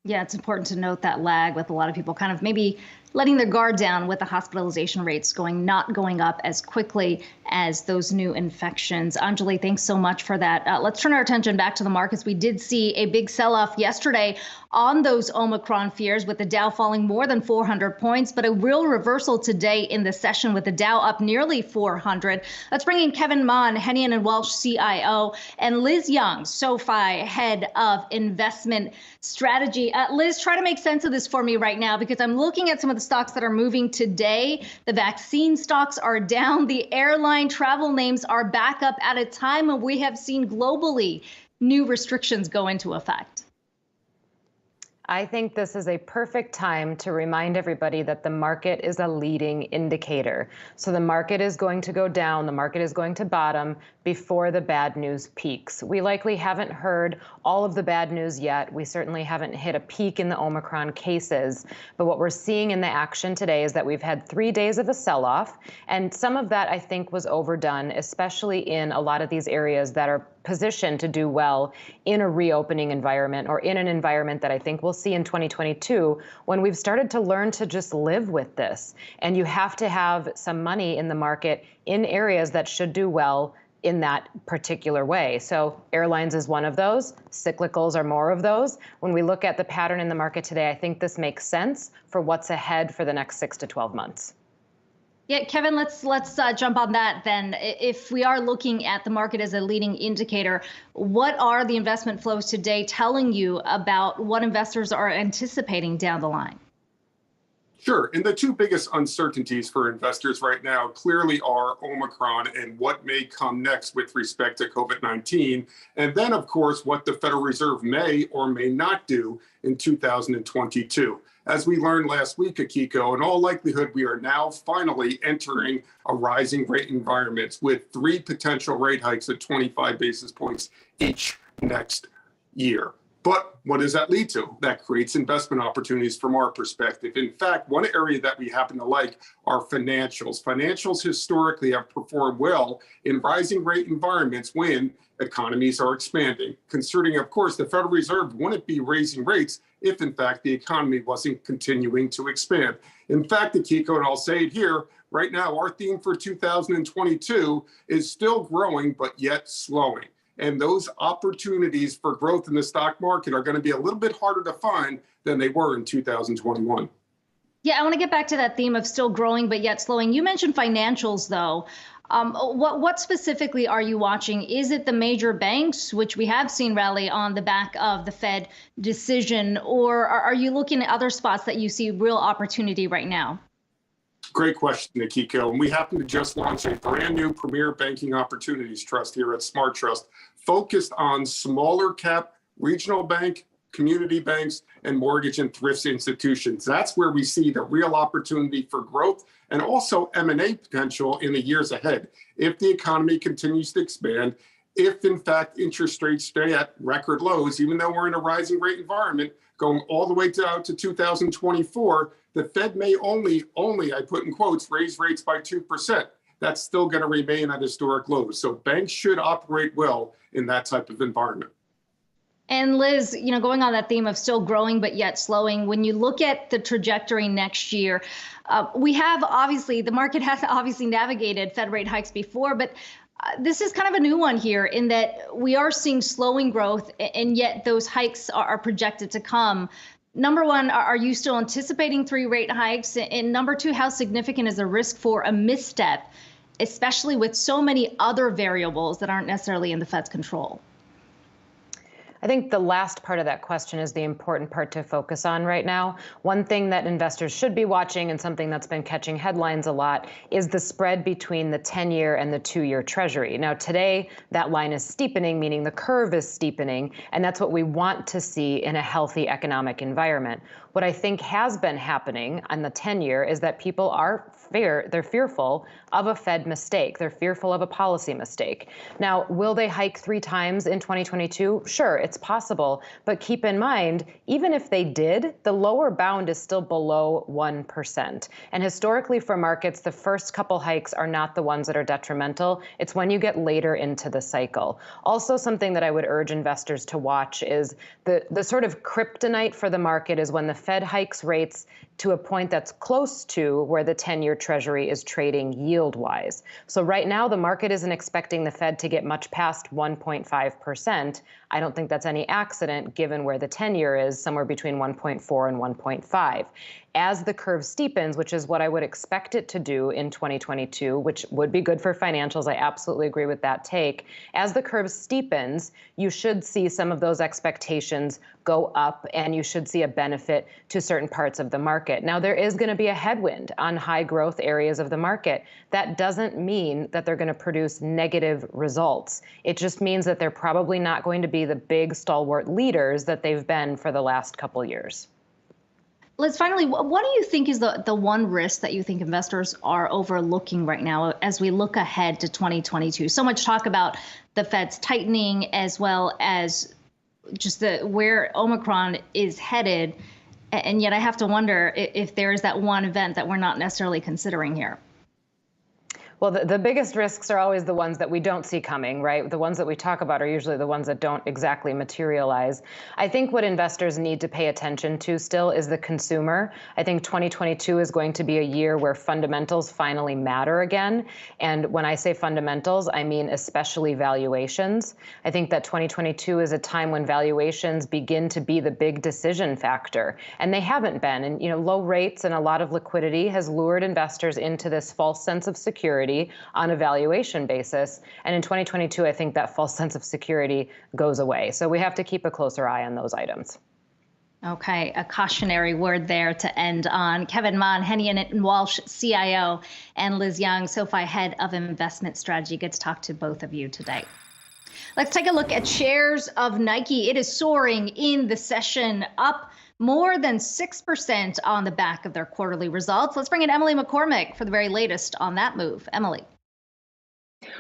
Yeah, it's important to note that lag with a lot of people kind of maybe letting their guard down with the hospitalization rates not going up as quickly as those new infections. Anjali, thanks so much for that. Let's turn our attention back to the markets. We did see a big sell-off yesterday on those Omicron fears, with the Dow falling more than 400 points, but a real reversal today in the session with the Dow up nearly 400. Let's bring in Kevin Mon, Hennian & Welch CIO, and Liz Young, SoFi Head of Investment Strategy. Liz, try to make sense of this for me right now, because I'm looking at some of the stocks that are moving today. The vaccine stocks are down. The airline travel names are back up at a time when we have seen globally new restrictions go into effect. I think this is a perfect time to remind everybody that the market is a leading indicator. So the market is going to go down, the market is going to bottom before the bad news peaks. We likely haven't heard all of the bad news yet. We certainly haven't hit a peak in the Omicron cases. But what we're seeing in the action today is that we've had 3 days of a sell-off. And some of that, I think, was overdone, especially in a lot of these areas that are positioned to do well in a reopening environment, or in an environment that I think we'll see in 2022, when we've started to learn to just live with this. And you have to have some money in the market in areas that should do well in that particular way. So airlines is one of those. Cyclicals are more of those. When we look at the pattern in the market today, I think this makes sense for what's ahead for the next 6 to 12 months. Yeah, Kevin, let's jump on that then. If we are looking at the market as a leading indicator, what are the investment flows today telling you about what investors are anticipating down the line? Sure. And the two biggest uncertainties for investors right now clearly are Omicron and what may come next with respect to COVID-19. And then, of course, what the Federal Reserve may or may not do in 2022. As we learned last week, Akiko, in all likelihood, we are now finally entering a rising rate environment with 3 potential rate hikes at 25 basis points each next year. But what does that lead to? That creates investment opportunities from our perspective. In fact, one area that we happen to like are financials. Financials historically have performed well in rising rate environments when economies are expanding. Considering, of course, the Federal Reserve wouldn't be raising rates if, in fact, the economy wasn't continuing to expand. In fact, Akiko, and I'll say it here, right now, our theme for 2022 is still growing, but yet slowing. And those opportunities for growth in the stock market are going to be a little bit harder to find than they were in 2021. Yeah, I want to get back to that theme of still growing, but yet slowing. You mentioned financials, though. What specifically are you watching? Is it the major banks, which we have seen rally on the back of the Fed decision, or are you looking at other spots that you see real opportunity right now? Great question, Akiko. And we happen to just launch a brand new Premier Banking Opportunities Trust here at Smart Trust, focused on smaller cap regional bank, community banks, and mortgage and thrift institutions. That's where we see the real opportunity for growth and also M&A potential in the years ahead. If the economy continues to expand, if in fact interest rates stay at record lows, even though we're in a rising rate environment going all the way out to 2024, the Fed may only, I put in quotes, raise rates by 2%. That's still going to remain at historic lows. So banks should operate well in that type of environment. And Liz, going on that theme of still growing but yet slowing, when you look at the trajectory next year, the market has obviously navigated Fed rate hikes before, but this is kind of a new one here in that we are seeing slowing growth, and yet those hikes are projected to come. Number one, are you still anticipating 3 rate hikes? And number 2, how significant is the risk for a misstep especially with so many other variables that aren't necessarily in the Fed's control? I think the last part of that question is the important part to focus on right now. One thing that investors should be watching, and something that's been catching headlines a lot, is the spread between the 10-year and the 2-year Treasury. Now, today, that line is steepening, meaning the curve is steepening, and that's what we want to see in a healthy economic environment. What I think has been happening on the 10-year is that people are they're fearful of a Fed mistake. They're fearful of a policy mistake. Now, will they hike 3 times in 2022? Sure, it's possible. But keep in mind, even if they did, the lower bound is still below 1%. And historically for markets, the first couple hikes are not the ones that are detrimental. It's when you get later into the cycle. Also, something that I would urge investors to watch is the sort of kryptonite for the market is when the Fed hikes rates to a point that's close to where the 10-year Treasury is trading yield-wise. So right now, the market isn't expecting the Fed to get much past 1.5%. I don't think that's any accident, given where the 10-year is, somewhere between 1.4 and 1.5. As the curve steepens, which is what I would expect it to do in 2022, which would be good for financials, I absolutely agree with that take. As the curve steepens, you should see some of those expectations go up, and you should see a benefit to certain parts of the market. Now, there is going to be a headwind on high growth areas of the market. That doesn't mean that they're going to produce negative results. It just means that they're probably not going to be the big stalwart leaders that they've been for the last couple years. Liz, finally, what do you think is the one risk that you think investors are overlooking right now as we look ahead to 2022? So much talk about the Fed's tightening, as well as just where Omicron is headed. And yet I have to wonder if there is that one event that we're not necessarily considering here. Well, the biggest risks are always the ones that we don't see coming, right? The ones that we talk about are usually the ones that don't exactly materialize. I think what investors need to pay attention to still is the consumer. I think 2022 is going to be a year where fundamentals finally matter again. And when I say fundamentals, I mean especially valuations. I think that 2022 is a time when valuations begin to be the big decision factor. And they haven't been. And, low rates and a lot of liquidity has lured investors into this false sense of security on a valuation basis. And in 2022, I think that false sense of security goes away. So we have to keep a closer eye on those items. Okay, a cautionary word there to end on. Kevin Mon, Hennian & Walsh, CIO, and Liz Young, SoFi Head of Investment Strategy. Good to talk to both of you today. Let's take a look at shares of Nike. It is soaring in the session, up more than 6% on the back of their quarterly results. Let's bring in Emily McCormick for the very latest on that move. Emily.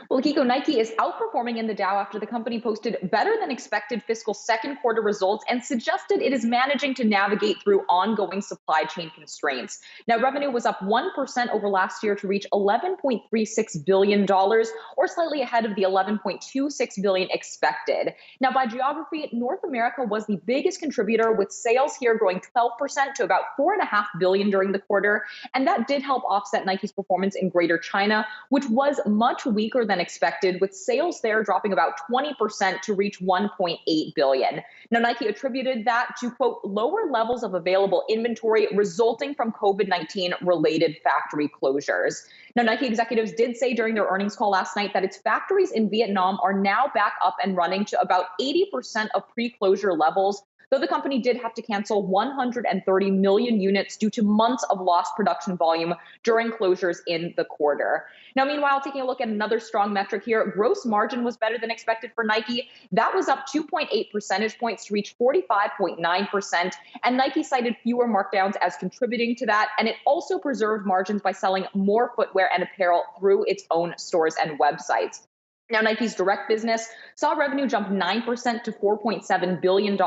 Well, Kiko, Nike is outperforming in the Dow after the company posted better than expected fiscal second quarter results and suggested it is managing to navigate through ongoing supply chain constraints. Now, revenue was up 1% over last year to reach $11.36 billion, or slightly ahead of the $11.26 billion expected. Now, by geography, North America was the biggest contributor, with sales here growing 12% to about $4.5 billion during the quarter. And that did help offset Nike's performance in Greater China, which was much weaker than expected, with sales there dropping about 20% to reach $1.8 billion. Now, Nike attributed that to, quote, lower levels of available inventory resulting from COVID-19 related factory closures. Now, Nike executives did say during their earnings call last night that its factories in Vietnam are now back up and running to about 80% of pre-closure levels, though the company did have to cancel 130 million units due to months of lost production volume during closures in the quarter. Now, meanwhile, taking a look at another strong metric here, gross margin was better than expected for Nike. That was up 2.8 percentage points to reach 45.9%. And Nike cited fewer markdowns as contributing to that. And it also preserved margins by selling more footwear and apparel through its own stores and websites. Now, Nike's direct business saw revenue jump 9% to $4.7 billion,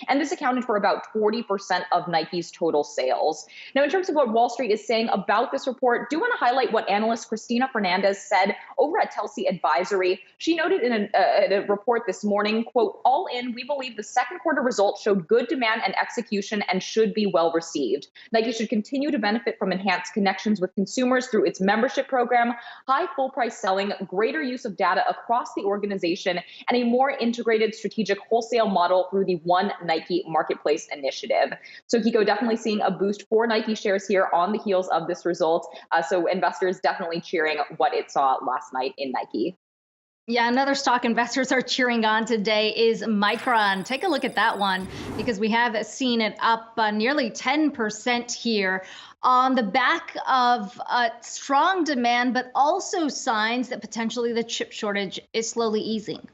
and this accounted for about 40% of Nike's total sales. Now, in terms of what Wall Street is saying about this report, do want to highlight what analyst Christina Fernandez said over at Telsey Advisory. She noted in a report this morning, quote, all in, we believe the second quarter results showed good demand and execution and should be well received. Nike should continue to benefit from enhanced connections with consumers through its membership program, high full price selling, greater use of data data across the organization and a more integrated strategic wholesale model through the One Nike Marketplace initiative. So Kiko, definitely seeing a boost for Nike shares here on the heels of this result. So investors definitely cheering what it saw last night in Nike. Yeah, another stock investors are cheering on today is Micron. Take a look at that one because we have seen it up nearly 10% here on the back of strong demand, but also signs that potentially the chip shortage is slowly easing.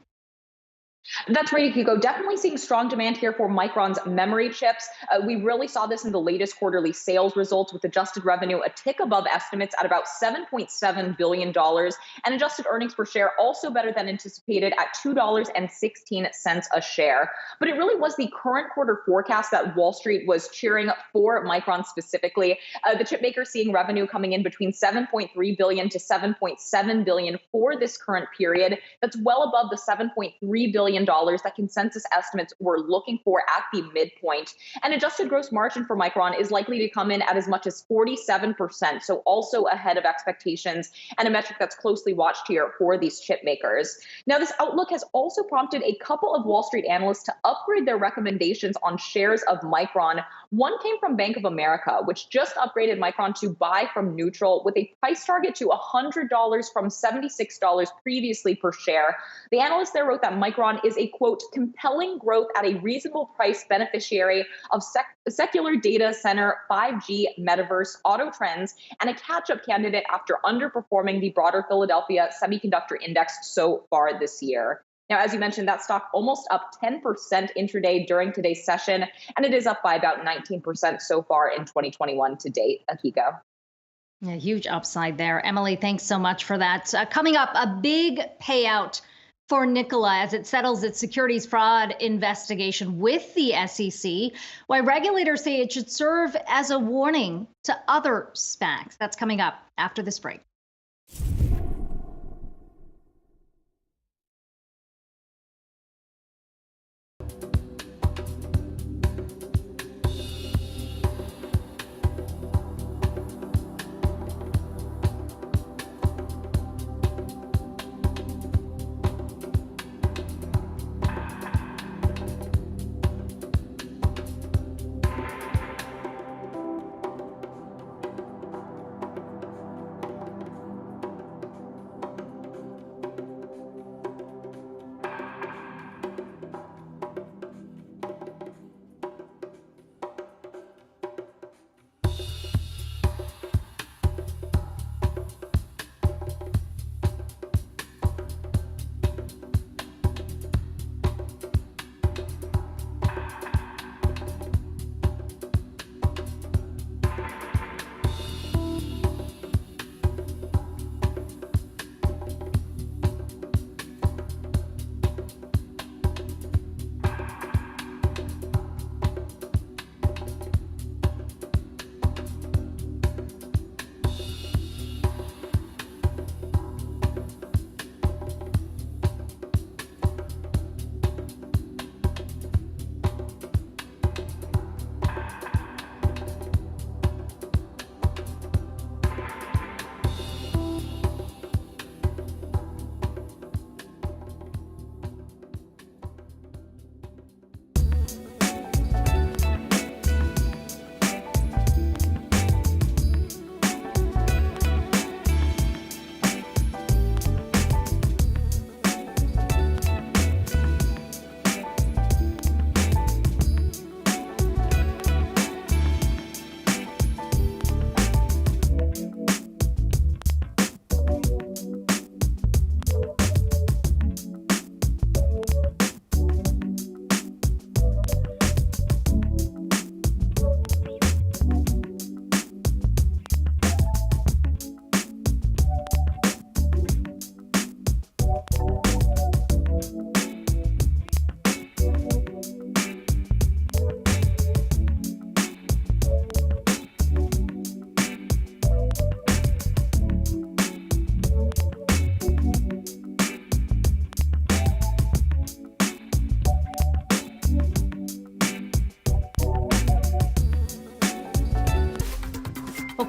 That's right, Kiko. Definitely seeing strong demand here for Micron's memory chips. We really saw this in the latest quarterly sales results with adjusted revenue a tick above estimates at about $7.7 billion and adjusted earnings per share also better than anticipated at $2.16 a share. But it really was the current quarter forecast that Wall Street was cheering for Micron specifically. The chip maker seeing revenue coming in between $7.3 billion to $7.7 billion for this current period. That's well above the $7.3 billion that consensus estimates were looking for at the midpoint. And adjusted gross margin for Micron is likely to come in at as much as 47%, so also ahead of expectations and a metric that's closely watched here for these chip makers. Now, this outlook has also prompted a couple of Wall Street analysts to upgrade their recommendations on shares of Micron. One came from Bank of America, which just upgraded Micron to buy from neutral with a price target to $100 from $76 previously per share. The analyst there wrote that Micron is a, quote, compelling growth at a reasonable price beneficiary of secular data center, 5G, metaverse, auto trends, and a catch-up candidate after underperforming the broader Philadelphia Semiconductor Index so far this year. Now, as you mentioned, that stock almost up 10% intraday during today's session, and it is up by about 19% so far in 2021 to date. Akiko. Yeah, huge upside there. Emily, thanks so much for that. Coming up, a big payout for Nikola as it settles its securities fraud investigation with the SEC, why regulators say it should serve as a warning to other SPACs. That's coming up after this break.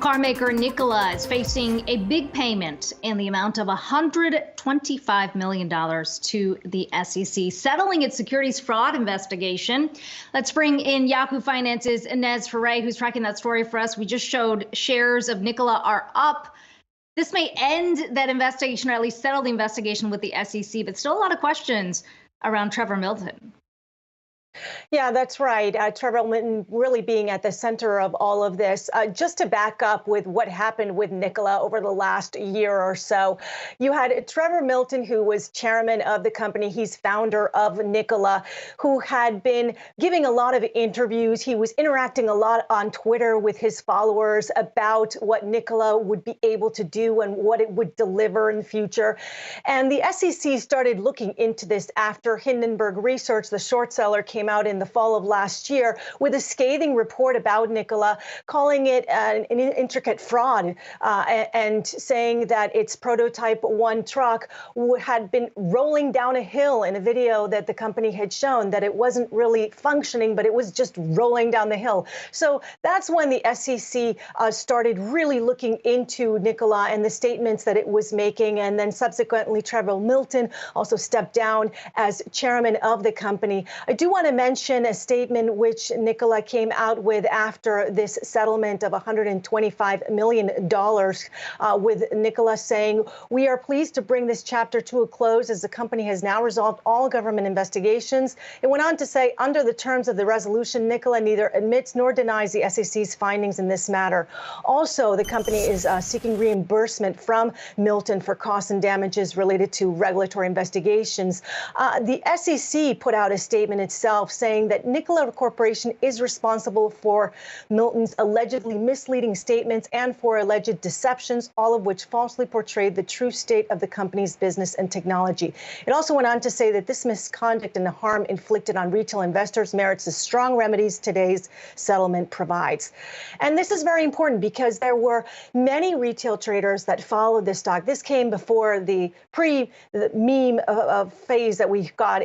Carmaker Nikola is facing a big payment in the amount of $125 million to the SEC, settling its securities fraud investigation. Let's bring in Yahoo Finance's Inez Ferre, who's tracking that story for us. We just showed shares of Nikola are up. This may end that investigation, or at least settle the investigation with the SEC, but still a lot of questions around Trevor Milton. Yeah, that's right. Trevor Milton really being at the center of all of this. Just to back up with what happened with Nikola over the last year or so, you had Trevor Milton, who was chairman of the company. He's founder of Nikola, who had been giving a lot of interviews. He was interacting a lot on Twitter with his followers about what Nikola would be able to do and what it would deliver in the future. And the SEC started looking into this after Hindenburg Research, the short seller, came out in the fall of last year with a scathing report about Nikola, calling it an intricate fraud and saying that its prototype 1 truck had been rolling down a hill in a video that the company had shown, that it wasn't really functioning, but it was just rolling down the hill. So that's when the SEC started really looking into Nikola and the statements that it was making. And then subsequently, Trevor Milton also stepped down as chairman of the company. I do want to mention a statement which Nikola came out with after this settlement of $125 million with Nikola saying, "We are pleased to bring this chapter to a close as the company has now resolved all government investigations." It went on to say, under the terms of the resolution, Nikola neither admits nor denies the SEC's findings in this matter. Also, the company is seeking reimbursement from Milton for costs and damages related to regulatory investigations. The SEC put out a statement itself saying that Nikola Corporation is responsible for Milton's allegedly misleading statements and for alleged deceptions, all of which falsely portrayed the true state of the company's business and technology. It also went on to say that this misconduct and the harm inflicted on retail investors merits the strong remedies today's settlement provides. And this is very important because there were many retail traders that followed this stock. This came before the pre-meme phase that we got,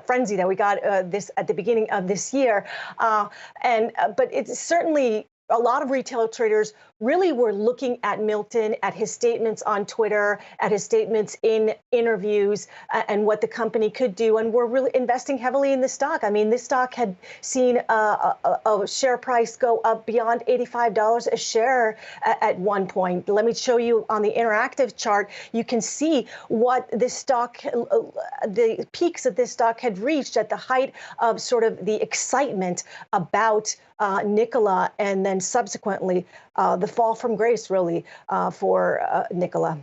frenzy that we got this at the beginning of this year. But it's certainly a lot of retail traders really were looking at Milton, at his statements on Twitter, at his statements in interviews, and what the company could do, and were really investing heavily in the stock. I mean, this stock had seen a share price go up beyond $85 a share at one point. Let me show you on the interactive chart. You can see what this stock, the peaks that this stock had reached at the height of sort of the excitement about Nikola, and then subsequently the fall from grace, really, for Nikola.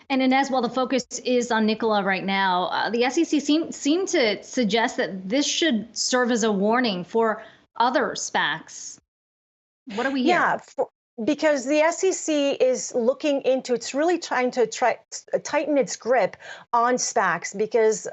And Inez, while the focus is on Nikola right now, the SEC seemed to suggest that this should serve as a warning for other SPACs. What do we hear? Yeah. Because the SEC is looking into, it's really trying to tighten its grip on SPACs, because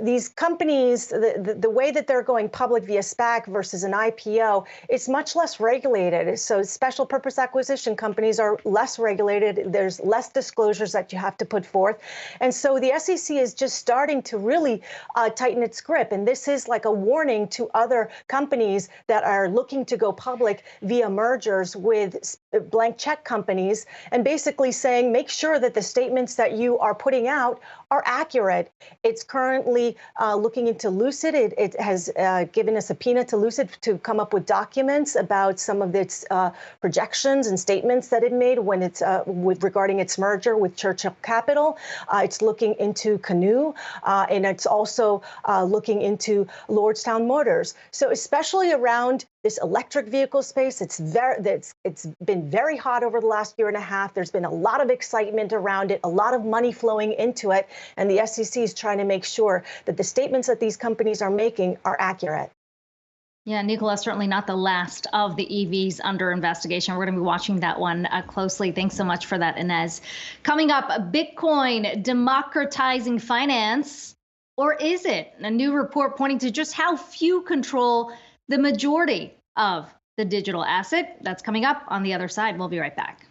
these companies, the way that they're going public via SPAC versus an IPO, it's much less regulated. So special purpose acquisition companies are less regulated. There's less disclosures that you have to put forth. And so the SEC is just starting to really tighten its grip. And this is like a warning to other companies that are looking to go public via mergers with blank check companies, and basically saying, make sure that the statements that you are putting out are accurate. It's currently looking into Lucid. It has given a subpoena to Lucid to come up with documents about some of its projections and statements that it made when it's regarding its merger with Churchill Capital. It's looking into Canoe, and it's also looking into Lordstown Motors. So especially around this electric vehicle space, it's been very hot over the last year and a half. There's been a lot of excitement around it, a lot of money flowing into it, and the SEC is trying to make sure that the statements that these companies are making are accurate. Yeah, Nikola, certainly not the last of the EVs under investigation. We're going to be watching that one closely. Thanks so much for that, Inez. Coming up, Bitcoin democratizing finance, or is it? A new report pointing to just how few control the majority of the digital asset. That's coming up on the other side. We'll be right back.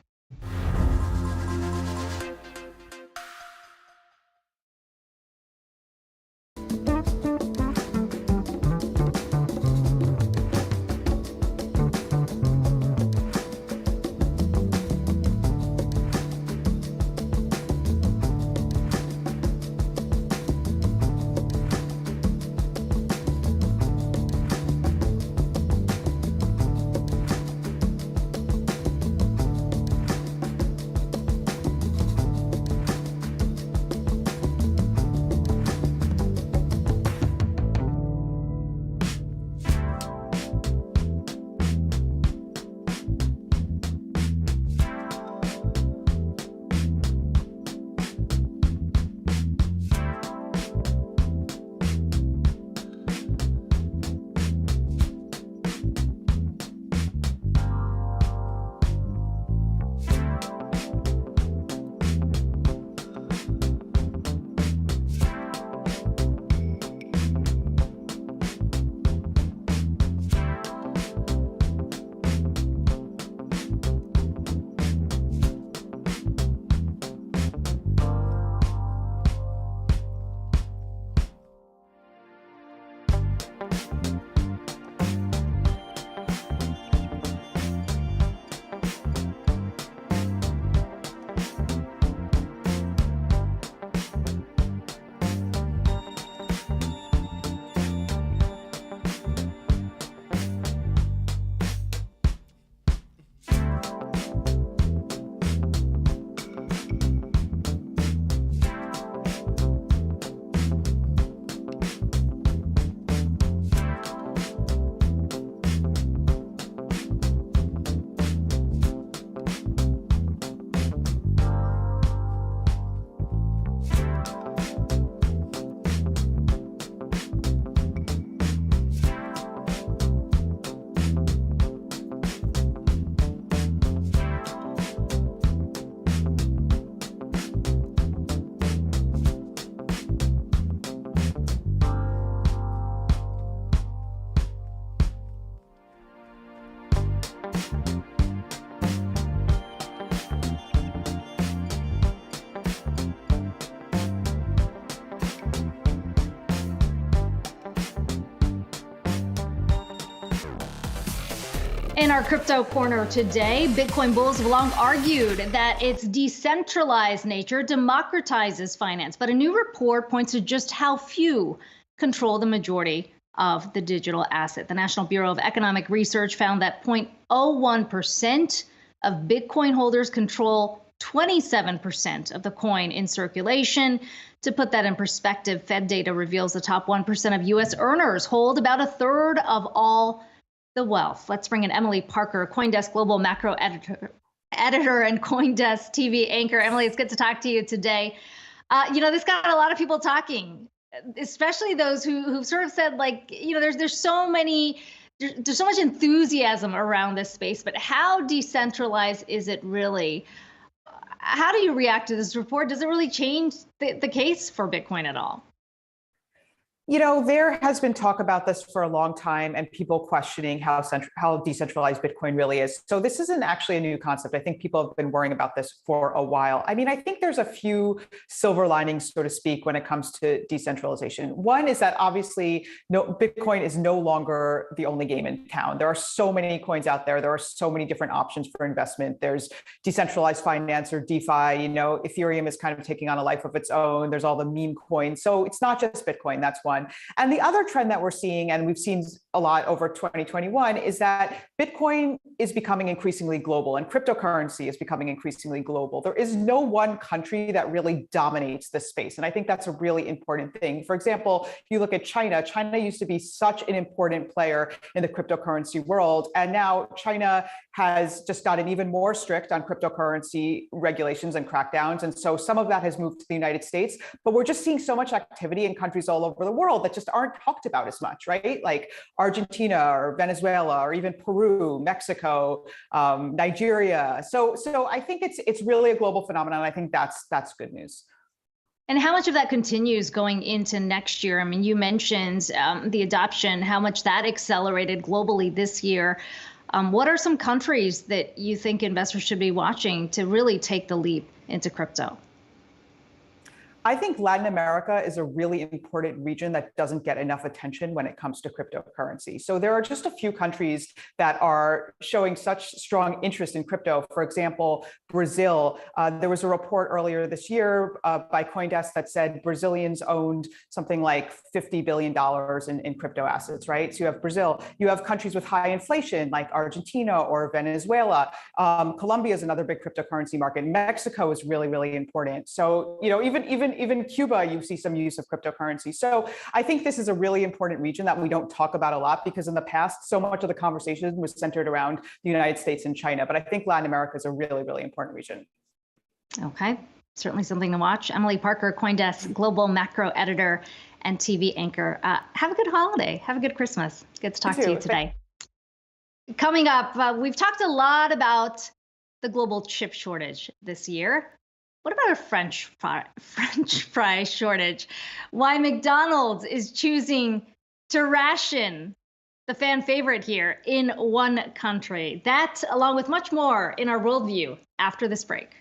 In our crypto corner today, Bitcoin bulls have long argued that its decentralized nature democratizes finance, but a new report points to just how few control the majority of the digital asset. The National Bureau of Economic Research found that 0.01% of Bitcoin holders control 27% of the coin in circulation. To put that in perspective, Fed data reveals the top 1% of U.S. earners hold about a third of all the wealth. Let's bring in Emily Parker, CoinDesk Global Macro Editor and CoinDesk TV anchor. Emily, it's good to talk to you today. This got a lot of people talking, especially those who've sort of said, like, there's so much enthusiasm around this space, but how decentralized is it really? How do you react to this report? Does it really change the case for Bitcoin at all? There has been talk about this for a long time and people questioning how decentralized Bitcoin really is. So this isn't actually a new concept. I think people have been worrying about this for a while. I mean, I think there's a few silver linings, so to speak, when it comes to decentralization. One is that obviously Bitcoin is no longer the only game in town. There are so many coins out there. There are so many different options for investment. There's decentralized finance or DeFi. Ethereum is kind of taking on a life of its own. There's all the meme coins. So it's not just Bitcoin. That's one. And the other trend that we're seeing, and we've seen a lot over 2021, is that Bitcoin is becoming increasingly global and cryptocurrency is becoming increasingly global. There is no one country that really dominates this space. And I think that's a really important thing. For example, if you look at China, China used to be such an important player in the cryptocurrency world. And now China has just gotten even more strict on cryptocurrency regulations and crackdowns. And so some of that has moved to the United States, but we're just seeing so much activity in countries all over the world that just aren't talked about as much, right? Like Argentina or Venezuela or even Peru, Mexico, Nigeria. So I think it's really a global phenomenon. I think that's good news. And how much of that continues going into next year? I mean, you mentioned the adoption, how much that accelerated globally this year. What are some countries that you think investors should be watching to really take the leap into crypto? I think Latin America is a really important region that doesn't get enough attention when it comes to cryptocurrency. So there are just a few countries that are showing such strong interest in crypto. For example, Brazil. There was a report earlier this year by CoinDesk that said Brazilians owned something like $50 billion in crypto assets, right? So you have Brazil. You have countries with high inflation like Argentina or Venezuela. Colombia is another big cryptocurrency market. Mexico is really, really important. So, even Cuba, you see some use of cryptocurrency. So I think this is a really important region that we don't talk about a lot because in the past, so much of the conversation was centered around the United States and China. But I think Latin America is a really, really important region. Okay, certainly something to watch. Emily Parker, CoinDesk Global Macro Editor and TV anchor. Have a good holiday. Have a good Christmas. Good to talk to you today. Coming up, we've talked a lot about the global chip shortage this year. What about a French fry shortage? Why McDonald's is choosing to ration the fan favorite here in one country. That, along with much more in our worldview after this break.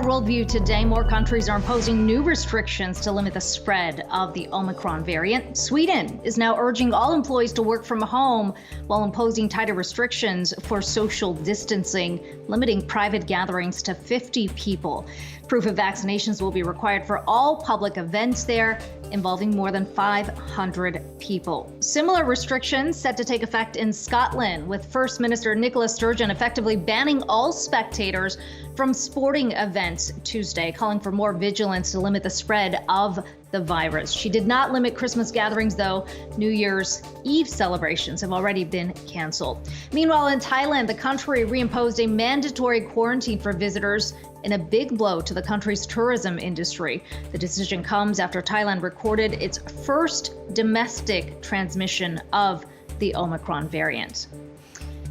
our worldview today, more countries are imposing new restrictions to limit the spread of the Omicron variant. Sweden is now urging all employees to work from home while imposing tighter restrictions for social distancing, limiting private gatherings to 50 people. Proof of vaccinations will be required for all public events there, involving more than 500 people. Similar restrictions set to take effect in Scotland, with First Minister Nicola Sturgeon effectively banning all spectators from sporting events Tuesday, calling for more vigilance to limit the spread of the virus. She did not limit Christmas gatherings, though. New Year's Eve celebrations have already been canceled. Meanwhile, in Thailand, the country reimposed a mandatory quarantine for visitors in a big blow to the country's tourism industry. The decision comes after Thailand recorded its first domestic transmission of the Omicron variant.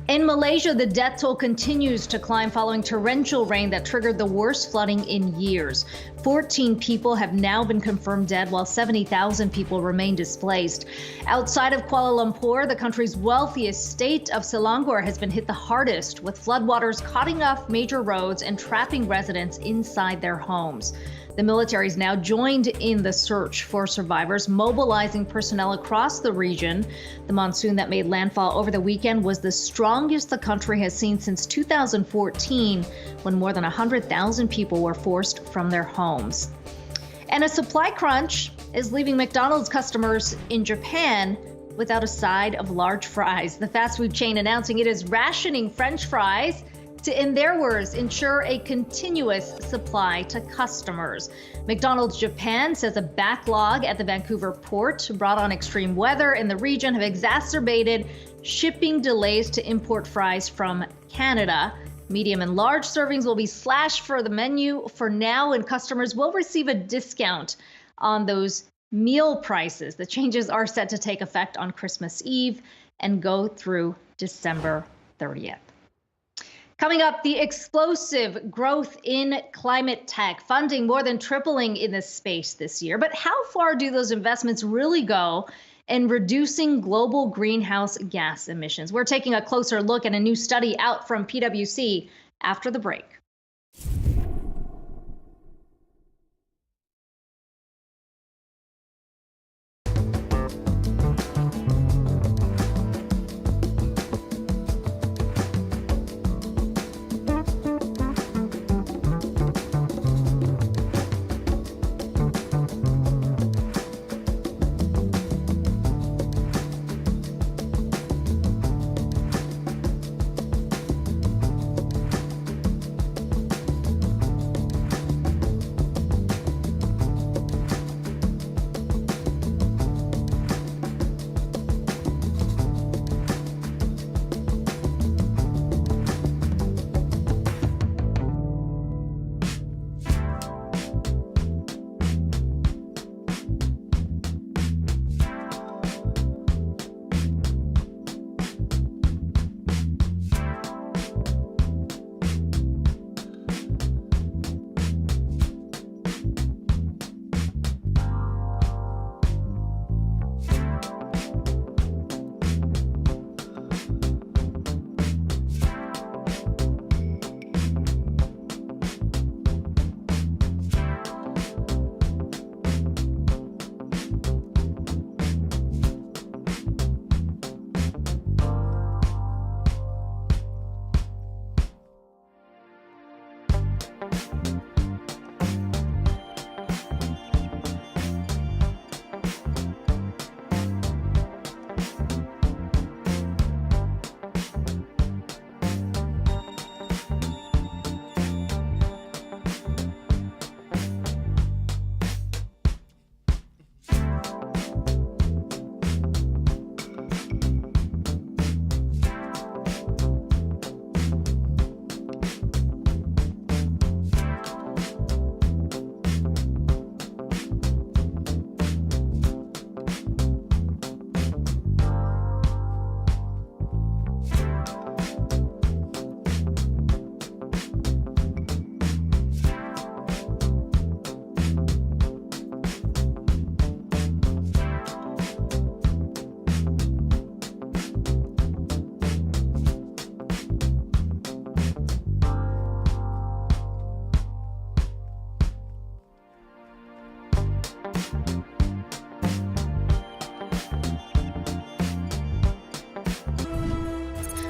In Malaysia, the death toll continues to climb following torrential rain that triggered the worst flooding in years. 14 people have now been confirmed dead, while 70,000 people remain displaced. Outside of Kuala Lumpur, the country's wealthiest state of Selangor has been hit the hardest, with floodwaters cutting off major roads and trapping residents inside their homes. The military is now joined in the search for survivors, mobilizing personnel across the region. The monsoon that made landfall over the weekend was the strongest the country has seen since 2014, when more than 100,000 people were forced from their homes. And a supply crunch is leaving McDonald's customers in Japan without a side of large fries. The fast food chain announcing it is rationing French fries to, in their words, ensure a continuous supply to customers. McDonald's Japan says a backlog at the Vancouver port brought on extreme weather in the region have exacerbated shipping delays to import fries from Canada. Medium and large servings will be slashed for the menu for now, and customers will receive a discount on those meal prices. The changes are set to take effect on Christmas Eve and go through December 30th. Coming up, the explosive growth in climate tech, funding more than tripling in this space this year. But how far do those investments really go in reducing global greenhouse gas emissions? We're taking a closer look at a new study out from PwC after the break.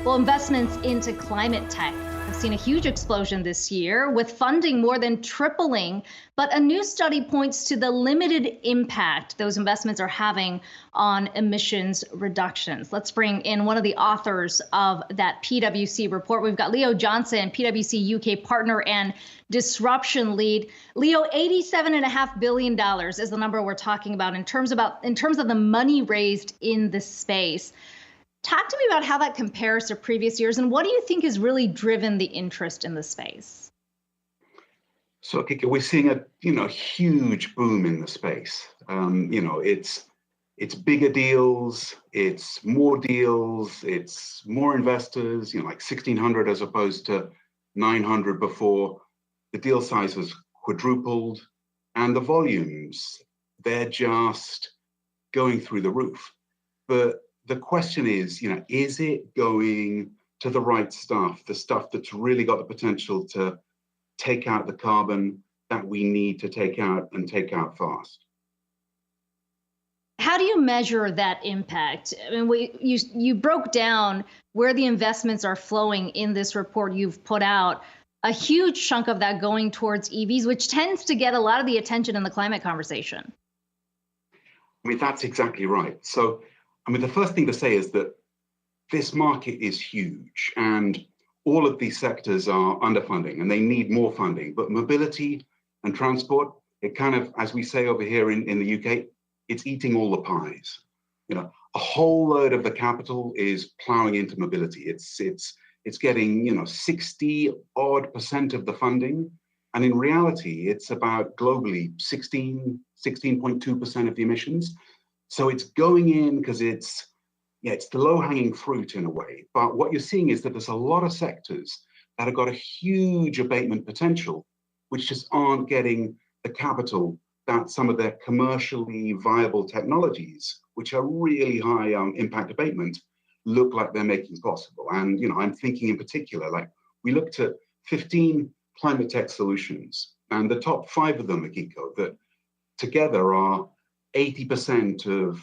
Well, investments into climate tech have seen a huge explosion this year, with funding more than tripling. But a new study points to the limited impact those investments are having on emissions reductions. Let's bring in one of the authors of that PwC report. We've got Leo Johnson, PwC UK partner and disruption lead. Leo, $87.5 billion is the number we're talking about in terms of the money raised in the space. Talk to me about how that compares to previous years, and what do you think has really driven the interest in the space? So, Kika, we're seeing a huge boom in the space. It's bigger deals, it's more deals, it's more investors. Like 1,600 as opposed to 900 before. The deal size was quadrupled, and the volumes, they're just going through the roof. But the question is it going to the right stuff, the stuff that's really got the potential to take out the carbon that we need to take out and take out fast? How do you measure that impact? I mean, you broke down where the investments are flowing in this report you've put out. A huge chunk of that going towards EVs, which tends to get a lot of the attention in the climate conversation. I mean, that's exactly right. So, I mean, the first thing to say is that this market is huge and all of these sectors are underfunding and they need more funding. But mobility and transport, it kind of, as we say over here in the UK, it's eating all the pies. A whole load of the capital is plowing into mobility. It's getting 60 odd % of the funding. And in reality, it's about globally 16.2% of the emissions. So it's going in because it's the low-hanging fruit in a way. But what you're seeing is that there's a lot of sectors that have got a huge abatement potential, which just aren't getting the capital that some of their commercially viable technologies, which are really high impact abatement, look like they're making possible. And I'm thinking in particular, like we looked at 15 climate tech solutions, and the top 5 of them, Akiko, that together are 80% of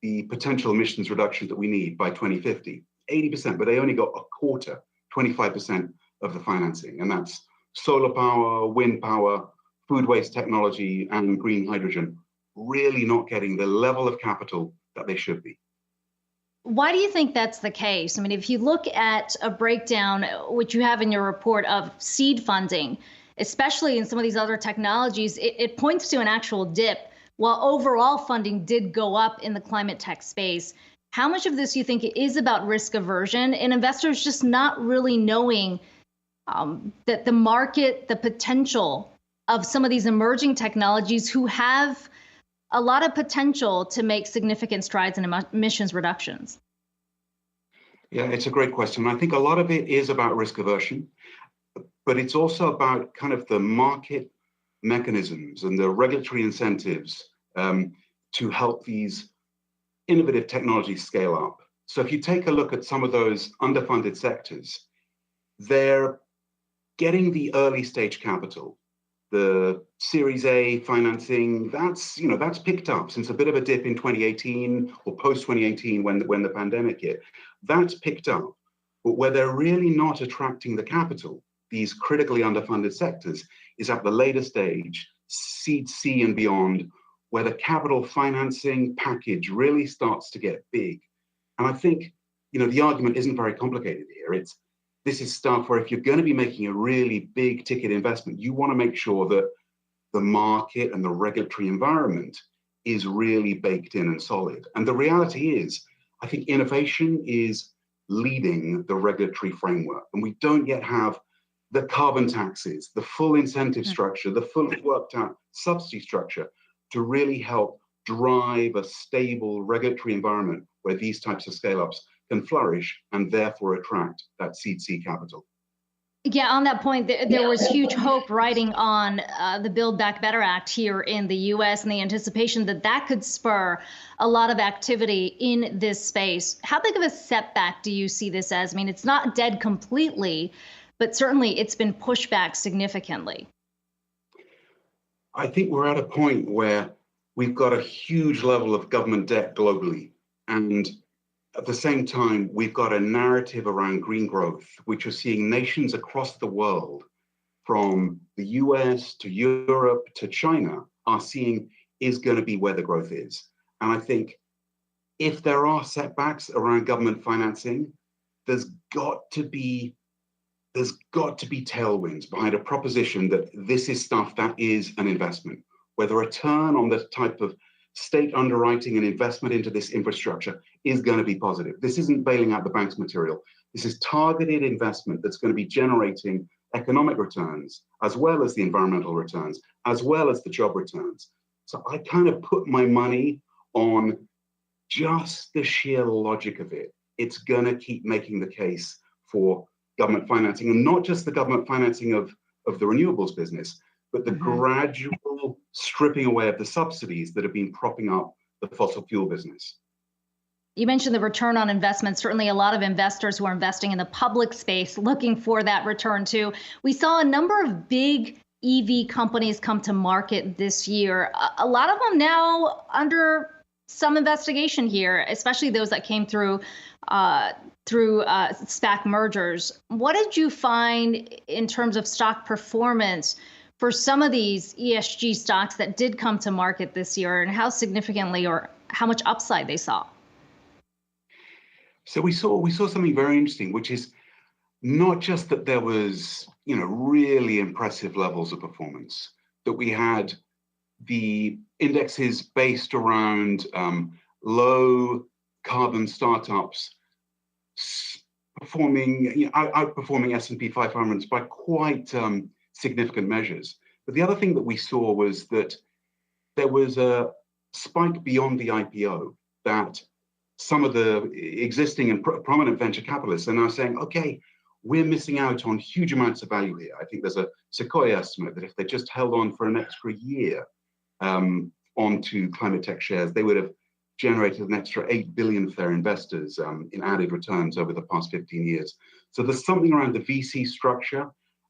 the potential emissions reduction that we need by 2050. 80%, but they only got a quarter, 25% of the financing. And that's solar power, wind power, food waste technology, and green hydrogen, really not getting the level of capital that they should be. Why do you think that's the case? I mean, if you look at a breakdown, which you have in your report, of seed funding, especially in some of these other technologies, it points to an actual dip. While overall funding did go up in the climate tech space, how much of this do you think is about risk aversion and investors just not really knowing that the market, the potential of some of these emerging technologies who have a lot of potential to make significant strides in emissions reductions? Yeah, it's a great question. I think a lot of it is about risk aversion, but it's also about kind of the market mechanisms and the regulatory incentives to help these innovative technologies scale up. So if you take a look at some of those underfunded sectors, they're getting the early stage capital. The Series A financing, that's picked up since a bit of a dip in 2018 or post 2018 when the pandemic hit. That's picked up, but where they're really not attracting the capital, these critically underfunded sectors, is at the later stage, seed C and beyond, where the capital financing package really starts to get big. And I think, the argument isn't very complicated here. This is stuff where if you're going to be making a really big ticket investment, you want to make sure that the market and the regulatory environment is really baked in and solid. And the reality is, I think innovation is leading the regulatory framework. And we don't yet have the carbon taxes, the full incentive structure, the fully worked out subsidy structure to really help drive a stable regulatory environment where these types of scale-ups can flourish and therefore attract that seed C capital. Yeah, on that point, there was huge hope riding on the Build Back Better Act here in the U.S. and the anticipation that could spur a lot of activity in this space. How big of a setback do you see this as? I mean, it's not dead completely, but certainly it's been pushed back significantly. I think we're at a point where we've got a huge level of government debt globally. And at the same time, we've got a narrative around green growth, which are seeing nations across the world, from the US to Europe to China, are seeing is going to be where the growth is. And I think if there are setbacks around government financing, there's got to be tailwinds behind a proposition that this is stuff that is an investment, where the return on the type of state underwriting and investment into this infrastructure is going to be positive. This isn't bailing out the banks material. This is targeted investment that's going to be generating economic returns, as well as the environmental returns, as well as the job returns. So I kind of put my money on just the sheer logic of it. It's going to keep making the case for government financing, and not just the government financing of the renewables business, but the gradual stripping away of the subsidies that have been propping up the fossil fuel business. You mentioned the return on investment. Certainly a lot of investors who are investing in the public space looking for that return too. We saw a number of big EV companies come to market this year. A lot of them now under some investigation here, especially those that came through SPAC mergers. What did you find in terms of stock performance for some of these ESG stocks that did come to market this year, and how significantly or how much upside they saw? So we saw something very interesting, which is not just that there was, really impressive levels of performance, that we had the indexes based around low carbon startups outperforming S&P 500 by quite significant measures. But the other thing that we saw was that there was a spike beyond the IPO, that some of the existing and prominent venture capitalists are now saying, okay, we're missing out on huge amounts of value here. I think there's a Sequoia estimate that if they just held on for an extra year onto climate tech shares, they would have generated an extra 8 billion for their investors in added returns over the past 15 years. So there's something around the VC structure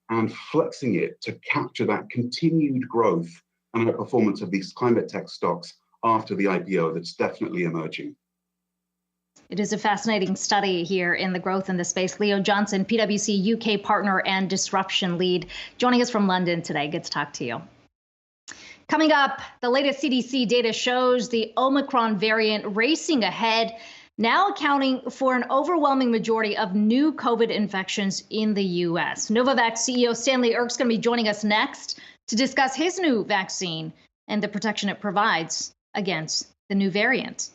and flexing it to capture that continued growth and the performance of these climate tech stocks after the IPO that's definitely emerging. It is a fascinating study here in the growth in the space. Leo Johnson, PwC UK partner and disruption lead, joining us from London today. Good to talk to you. Coming up, the latest CDC data shows the Omicron variant racing ahead, now accounting for an overwhelming majority of new COVID infections in the U.S. Novavax CEO Stanley Erck's going to be joining us next to discuss his new vaccine and the protection it provides against the new variant.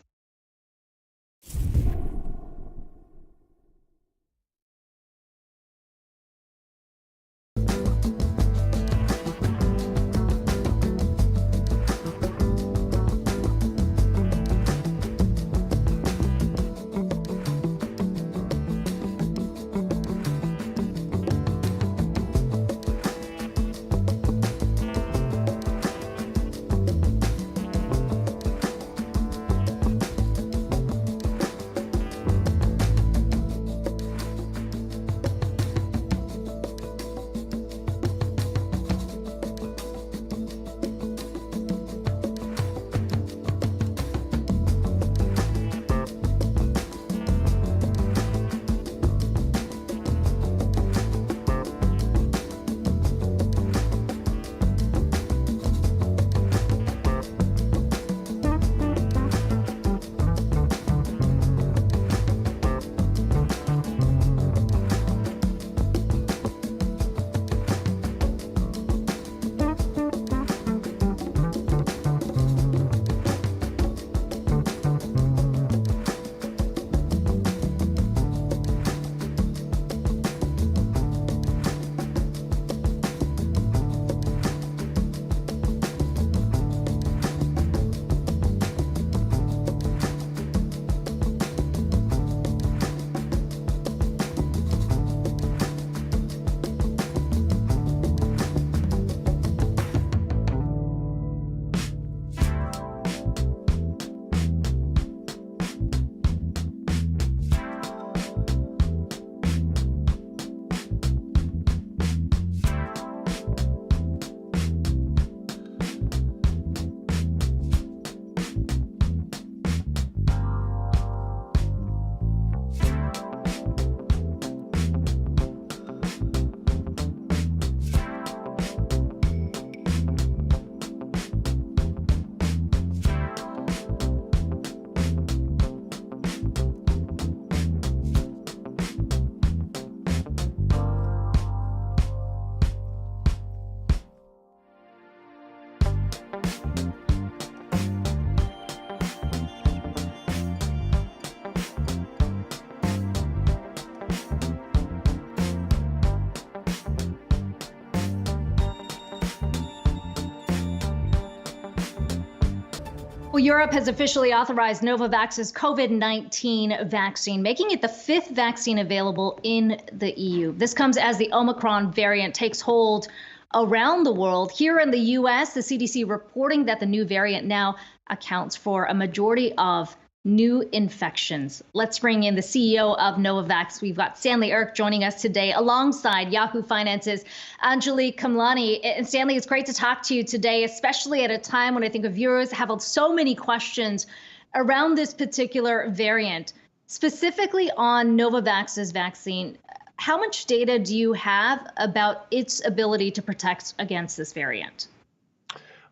Well, Europe has officially authorized Novavax's COVID-19 vaccine, making it the 5th vaccine available in the EU. This comes as the Omicron variant takes hold around the world. Here in the U.S., the CDC reporting that the new variant now accounts for a majority of new infections. Let's bring in the CEO of Novavax. We've got Stanley Erck joining us today alongside Yahoo Finance's Anjali Kamlani. And Stanley, it's great to talk to you today, especially at a time when I think viewers have so many questions around this particular variant. Specifically on Novavax's vaccine, how much data do you have about its ability to protect against this variant?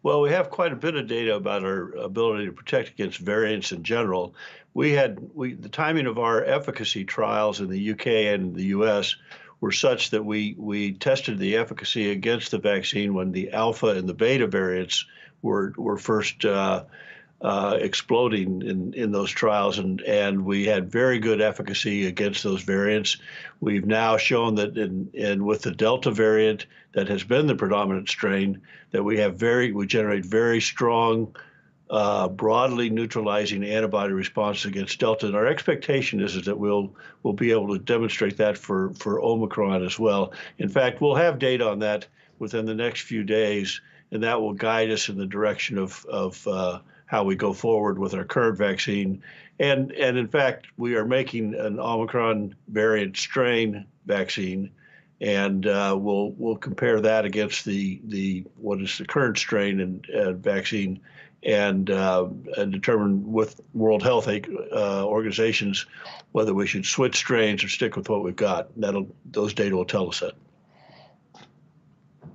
Well, we have quite a bit of data about our ability to protect against variants in general. The timing of our efficacy trials in the UK and the US were such that we tested the efficacy against the vaccine when the alpha and the beta variants were first exploding in those trials, and we had very good efficacy against those variants. We've now shown that with the Delta variant that has been the predominant strain, that we generate very strong, broadly neutralizing antibody responses against Delta. And our expectation is that we'll be able to demonstrate that for Omicron as well. In fact, we'll have data on that within the next few days, and that will guide us in the direction of how we go forward with our current vaccine. And in fact, we are making an Omicron variant strain vaccine, and we'll compare that against what is the current strain and vaccine, and determine with World Health organizations whether we should switch strains or stick with what we've got. Those data will tell us that.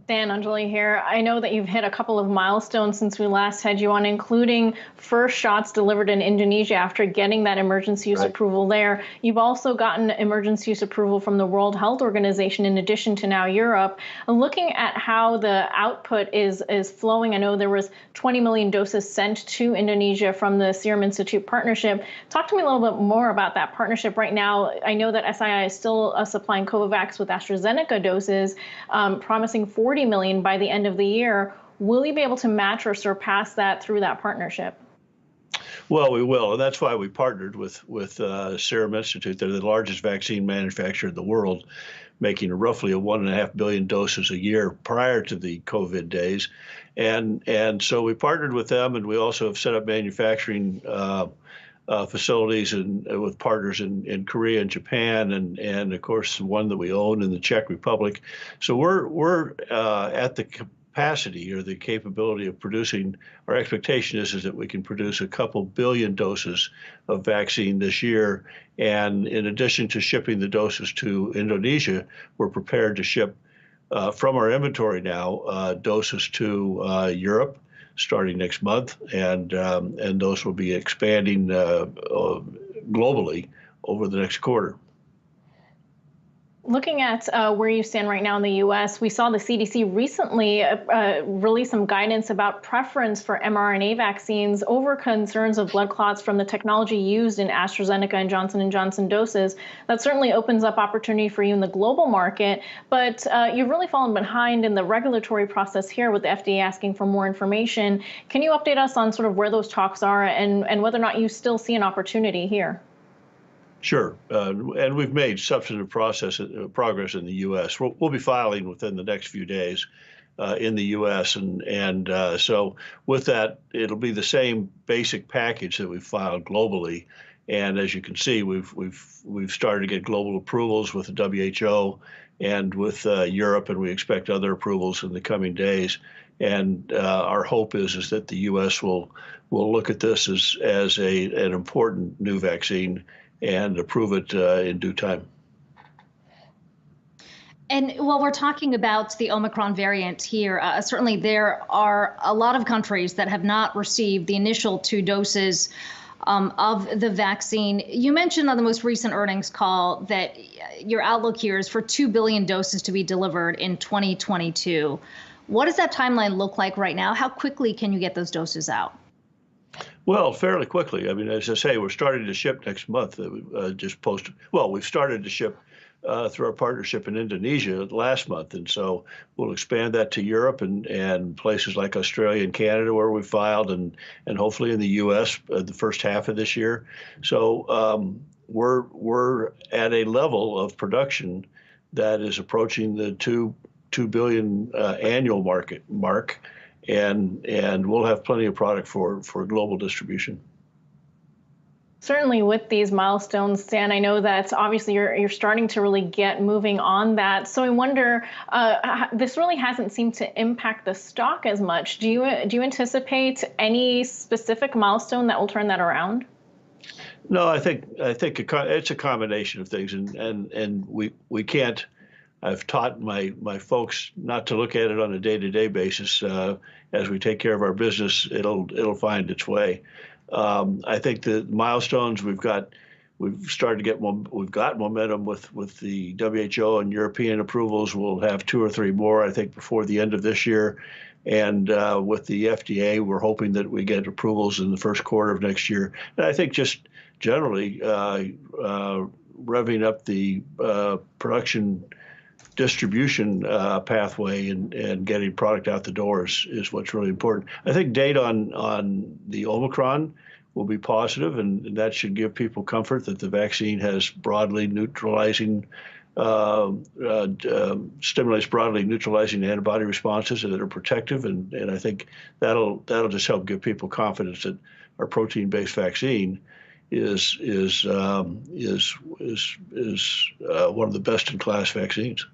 Dan, Anjali here. I know that you've hit a couple of milestones since we last had you on, including first shots delivered in Indonesia after getting that emergency use approval there. You've also gotten emergency use approval from the World Health Organization in addition to now Europe. Looking at how the output is flowing, I know there was 20 million doses sent to Indonesia from the Serum Institute partnership. Talk to me a little bit more about that partnership right now. I know that SII is still supplying Covovax with AstraZeneca doses, promising 40 million by the end of the year. Will you be able to match or surpass that through that partnership? Well, we will, and that's why we partnered with Serum Institute. They're the largest vaccine manufacturer in the world, making roughly 1.5 billion doses a year prior to the COVID days. And so we partnered with them, and we also have set up manufacturing facilities with partners in Korea and Japan, and of course one that we own in the Czech Republic. So we're at the capacity or the capability of producing. Our expectation is that we can produce a couple billion doses of vaccine this year. And in addition to shipping the doses to Indonesia, we're prepared to ship from our inventory now doses to Europe starting next month, and those will be expanding globally over the next quarter. Looking at where you stand right now in the U.S., we saw the CDC recently release some guidance about preference for mRNA vaccines over concerns of blood clots from the technology used in AstraZeneca and Johnson & Johnson doses. That certainly opens up opportunity for you in the global market, but you've really fallen behind in the regulatory process here with the FDA asking for more information. Can you update us on sort of where those talks are and whether or not you still see an opportunity here? Sure, and we've made substantive progress in the U.S. We'll be filing within the next few days in the U.S. and so with that, it'll be the same basic package that we've filed globally. And as you can see, we've started to get global approvals with the WHO and with Europe, and we expect other approvals in the coming days. And our hope is that the U.S. will look at this as an important new vaccine and approve it in due time. And while we're talking about the Omicron variant here, certainly there are a lot of countries that have not received the initial 2 doses of the vaccine. You mentioned on the most recent earnings call that your outlook here is for 2 billion doses to be delivered in 2022. What does that timeline look like right now? How quickly can you get those doses out? Well, fairly quickly. I mean, as I say, we're starting to ship next month. We've started to ship through our partnership in Indonesia last month, and so we'll expand that to Europe and places like Australia and Canada where we filed, and hopefully in the U.S. The first half of this year. So we're at a level of production that is approaching the 2 billion annual mark. And we'll have plenty of product for global distribution. Certainly with these milestones, Stan, I know that obviously you're starting to really get moving on that. So I wonder, this really hasn't seemed to impact the stock as much. Do you anticipate any specific milestone that will turn that around? No, I think it's a combination of things, and we can't. I've taught my folks not to look at it on a day-to-day basis. As we take care of our business, it'll find its way. I think the milestones we've got momentum with the WHO and European approvals. We'll have 2 or 3 more, I think, before the end of this year. And with the FDA, we're hoping that we get approvals in the first quarter of next year. And I think just generally revving up the production distribution pathway and getting product out the doors is what's really important. I think data on the Omicron will be positive, and that should give people comfort that the vaccine has stimulates broadly neutralizing antibody responses that are protective, and I think that'll just help give people confidence that our protein-based vaccine is one of the best-in-class vaccines.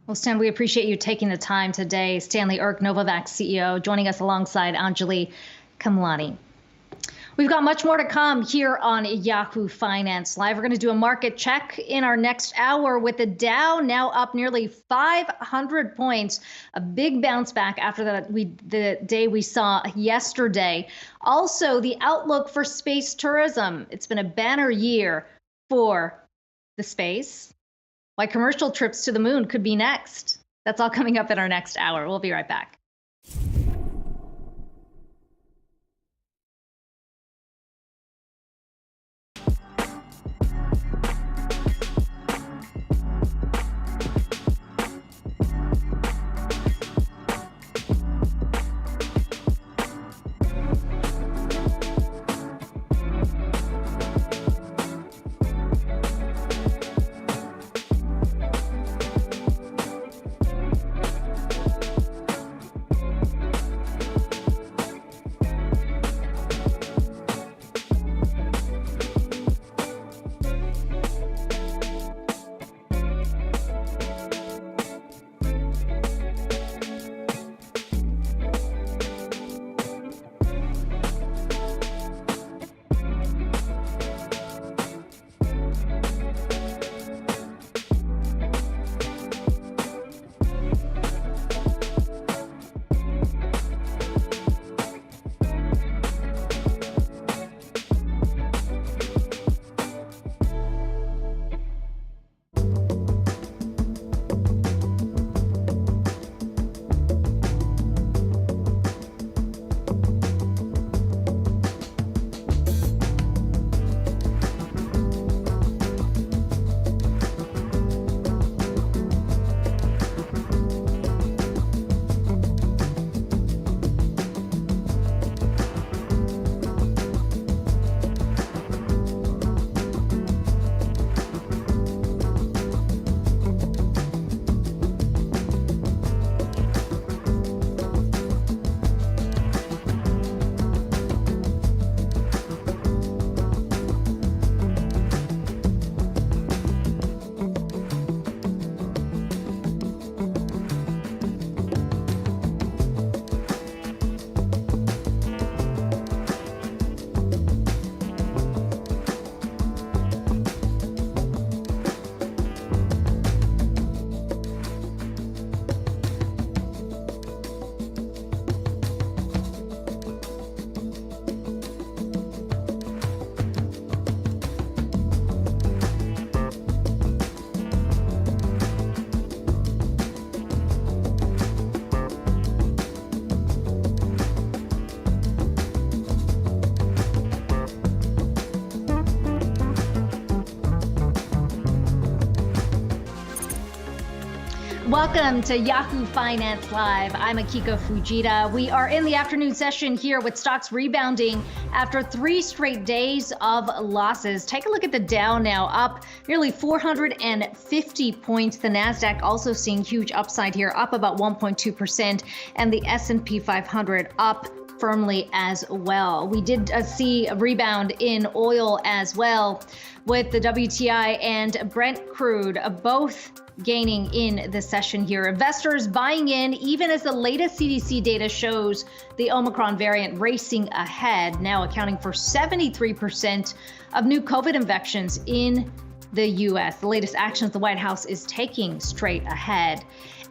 Well, Stan, we appreciate you taking the time today. Stanley Erck, Novavax CEO, joining us alongside Anjali Kamlani. We've got much more to come here on Yahoo Finance Live. We're going to do a market check in our next hour with the Dow now up nearly 500 points, a big bounce back after the day we saw yesterday. Also, the outlook for space tourism. It's been a banner year for the space. Why commercial trips to the moon could be next. That's all coming up in our next hour. We'll be right back. Welcome to Yahoo Finance Live. I'm Akiko Fujita. We are in the afternoon session here with stocks rebounding after 3 straight days of losses. Take a look at the Dow now, up nearly 450 points. The Nasdaq also seeing huge upside here, up about 1.2%, and the S&P 500 up firmly as well. We did see a rebound in oil as well, with the WTI and Brent crude both gaining in the session here. Investors buying in even as the latest CDC data shows the Omicron variant racing ahead, now accounting for 73% of new COVID infections in the U.S. The latest actions the White House is taking straight ahead.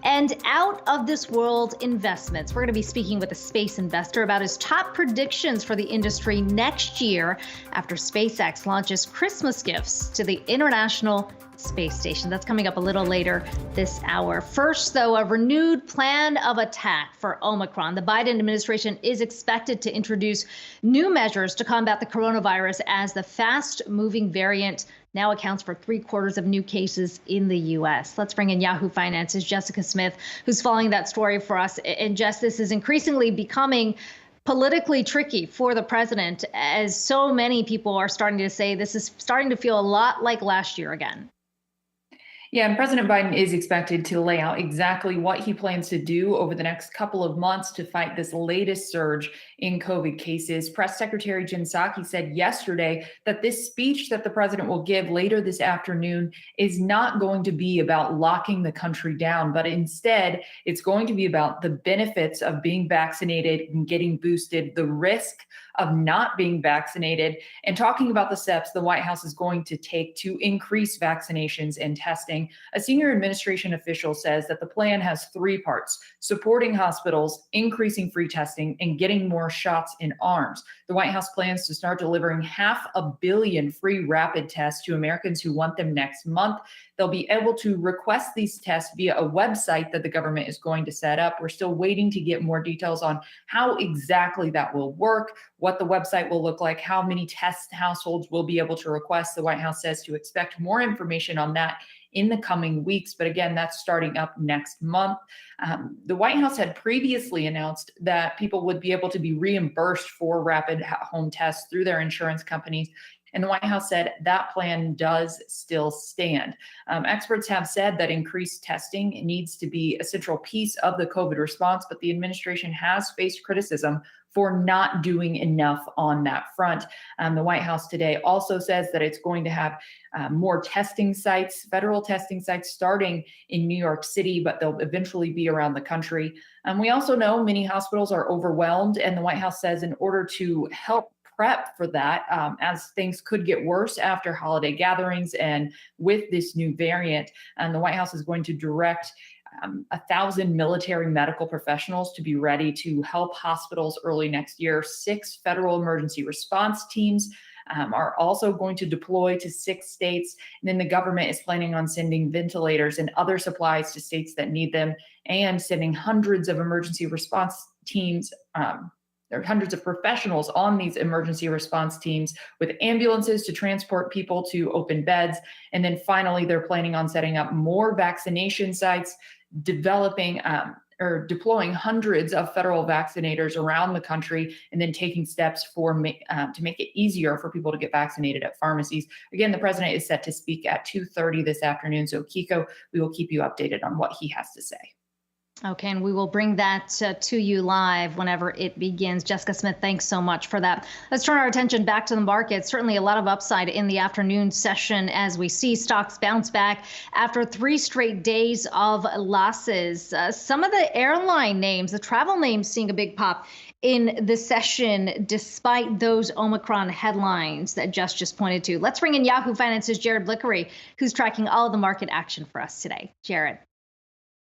And out of this world investments, we're going to be speaking with a space investor about his top predictions for the industry next year after SpaceX launches Christmas gifts to the International Space Station. That's coming up a little later this hour. First, though, a renewed plan of attack for Omicron. The Biden administration is expected to introduce new measures to combat the coronavirus as the fast-moving variant now accounts for 3/4 of new cases in the U.S. Let's bring in Yahoo Finance's Jessica Smith, who's following that story for us. And Jess, this is increasingly becoming politically tricky for the president, as so many people are starting to say this is starting to feel a lot like last year again. Yeah, and President Biden is expected to lay out exactly what he plans to do over the next couple of months to fight this latest surge in COVID cases. Press Secretary Jen Psaki said yesterday that this speech that the president will give later this afternoon is not going to be about locking the country down, but instead it's going to be about the benefits of being vaccinated and getting boosted, the risk of not being vaccinated, and talking about the steps the White House is going to take to increase vaccinations and testing. A senior administration official says that the plan has 3 parts: supporting hospitals, increasing free testing, and getting more shots in arms. The White House plans to start delivering 500 million free rapid tests to Americans who want them next month. They'll be able to request these tests via a website that the government is going to set up. We're still waiting to get more details on how exactly that will work, what the website will look like, how many test households will be able to request. The White House says to expect more information on that in the coming weeks. But again, that's starting up next month. The White House had previously announced that people would be able to be reimbursed for rapid home tests through their insurance companies. And the White House said that plan does still stand. Experts have said that increased testing needs to be a central piece of the COVID response, but the administration has faced criticism for not doing enough on that front. The White House today also says that it's going to have more testing sites, federal testing sites, starting in New York City, but they'll eventually be around the country. We also know many hospitals are overwhelmed, and the White House says in order to help prep for that, as things could get worse after holiday gatherings and with this new variant, and the White House is going to direct 1,000 military medical professionals to be ready to help hospitals early next year. 6 federal emergency response teams are also going to deploy to 6 states. And then the government is planning on sending ventilators and other supplies to states that need them, and sending hundreds of emergency response teams, there are hundreds of professionals on these emergency response teams with ambulances to transport people to open beds. And then finally, they're planning on setting up more vaccination sites, developing deploying hundreds of federal vaccinators around the country, and then taking steps to make it easier for people to get vaccinated at pharmacies. Again, the president is set to speak at 2:30 this afternoon. So Kiko, we will keep you updated on what he has to say. Okay, and we will bring that to you live whenever it begins. Jessica Smith, thanks so much for that. Let's turn our attention back to the market. Certainly a lot of upside in the afternoon session as we see stocks bounce back after 3 straight days of losses. Some of the airline names, the travel names, seeing a big pop in the session despite those Omicron headlines that Jess just pointed to. Let's bring in Yahoo Finance's Jared Blickery, who's tracking all of the market action for us today. Jared.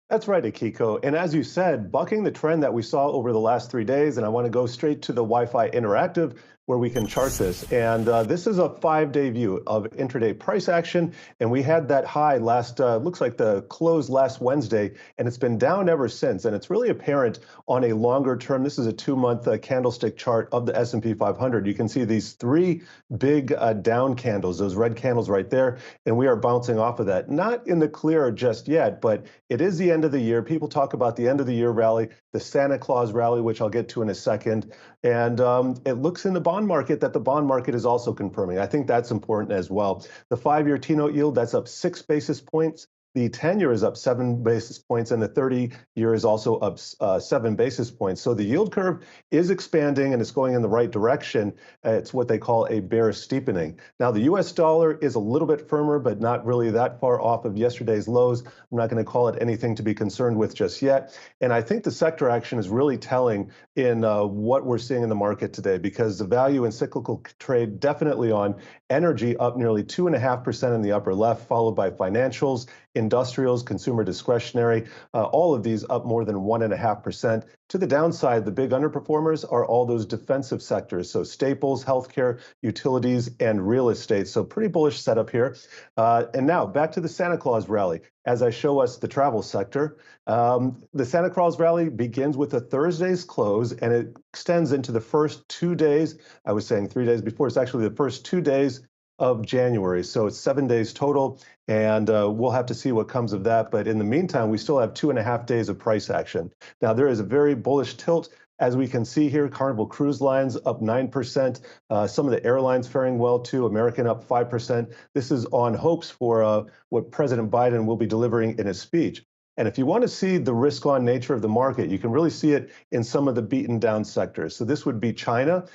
That's right, Akiko. And as you said, bucking the trend that we saw over the last 3 days, and I want to go straight to the Wi-Fi Interactive where we can chart this. And this is a 5-day view of intraday price action. And we had that high last, looks like the close last Wednesday, and it's been down ever since. And it's really apparent on a longer term. This is a 2-month candlestick chart of the S&P 500. You can see these 3 big down candles, those red candles right there. And we are bouncing off of that. Not in the clear just yet, but it is the end of the year. People talk about the end of the year rally, the Santa Claus rally, which I'll get to in a second. And it looks in the bond market that the bond market is also confirming. I think that's important as well. The 5-year T-note yield, that's up 6 basis points. The 10-year is up 7 basis points, and the 30-year is also up 7 basis points. So the yield curve is expanding, and it's going in the right direction. It's what they call a bear steepening. Now, the U.S. dollar is a little bit firmer, but not really that far off of yesterday's lows. I'm not going to call it anything to be concerned with just yet. And I think the sector action is really telling in what we're seeing in the market today, because the value and cyclical trade definitely on energy up nearly 2.5% in the upper left, followed by financials, industrials, consumer discretionary, all of these up more than 1.5%. To the downside, the big underperformers are all those defensive sectors, so staples, healthcare, utilities, and real estate. So pretty bullish setup here. And now back to the Santa Claus rally. As I show us the travel sector, the Santa Claus rally begins with a Thursday's close, and it extends into the first 2 days. I was saying 3 days before. It's actually the first 2 days of January. So it's 7 days total, and we'll have to see what comes of that. But in the meantime, we still have 2.5 days of price action. Now, there is a very bullish tilt. As we can see here, Carnival Cruise Lines up 9%. Some of the airlines faring well too. American up 5%. This is on hopes for what President Biden will be delivering in his speech. And if you want to see the risk-on nature of the market, you can really see it in some of the beaten down sectors. So this would be China.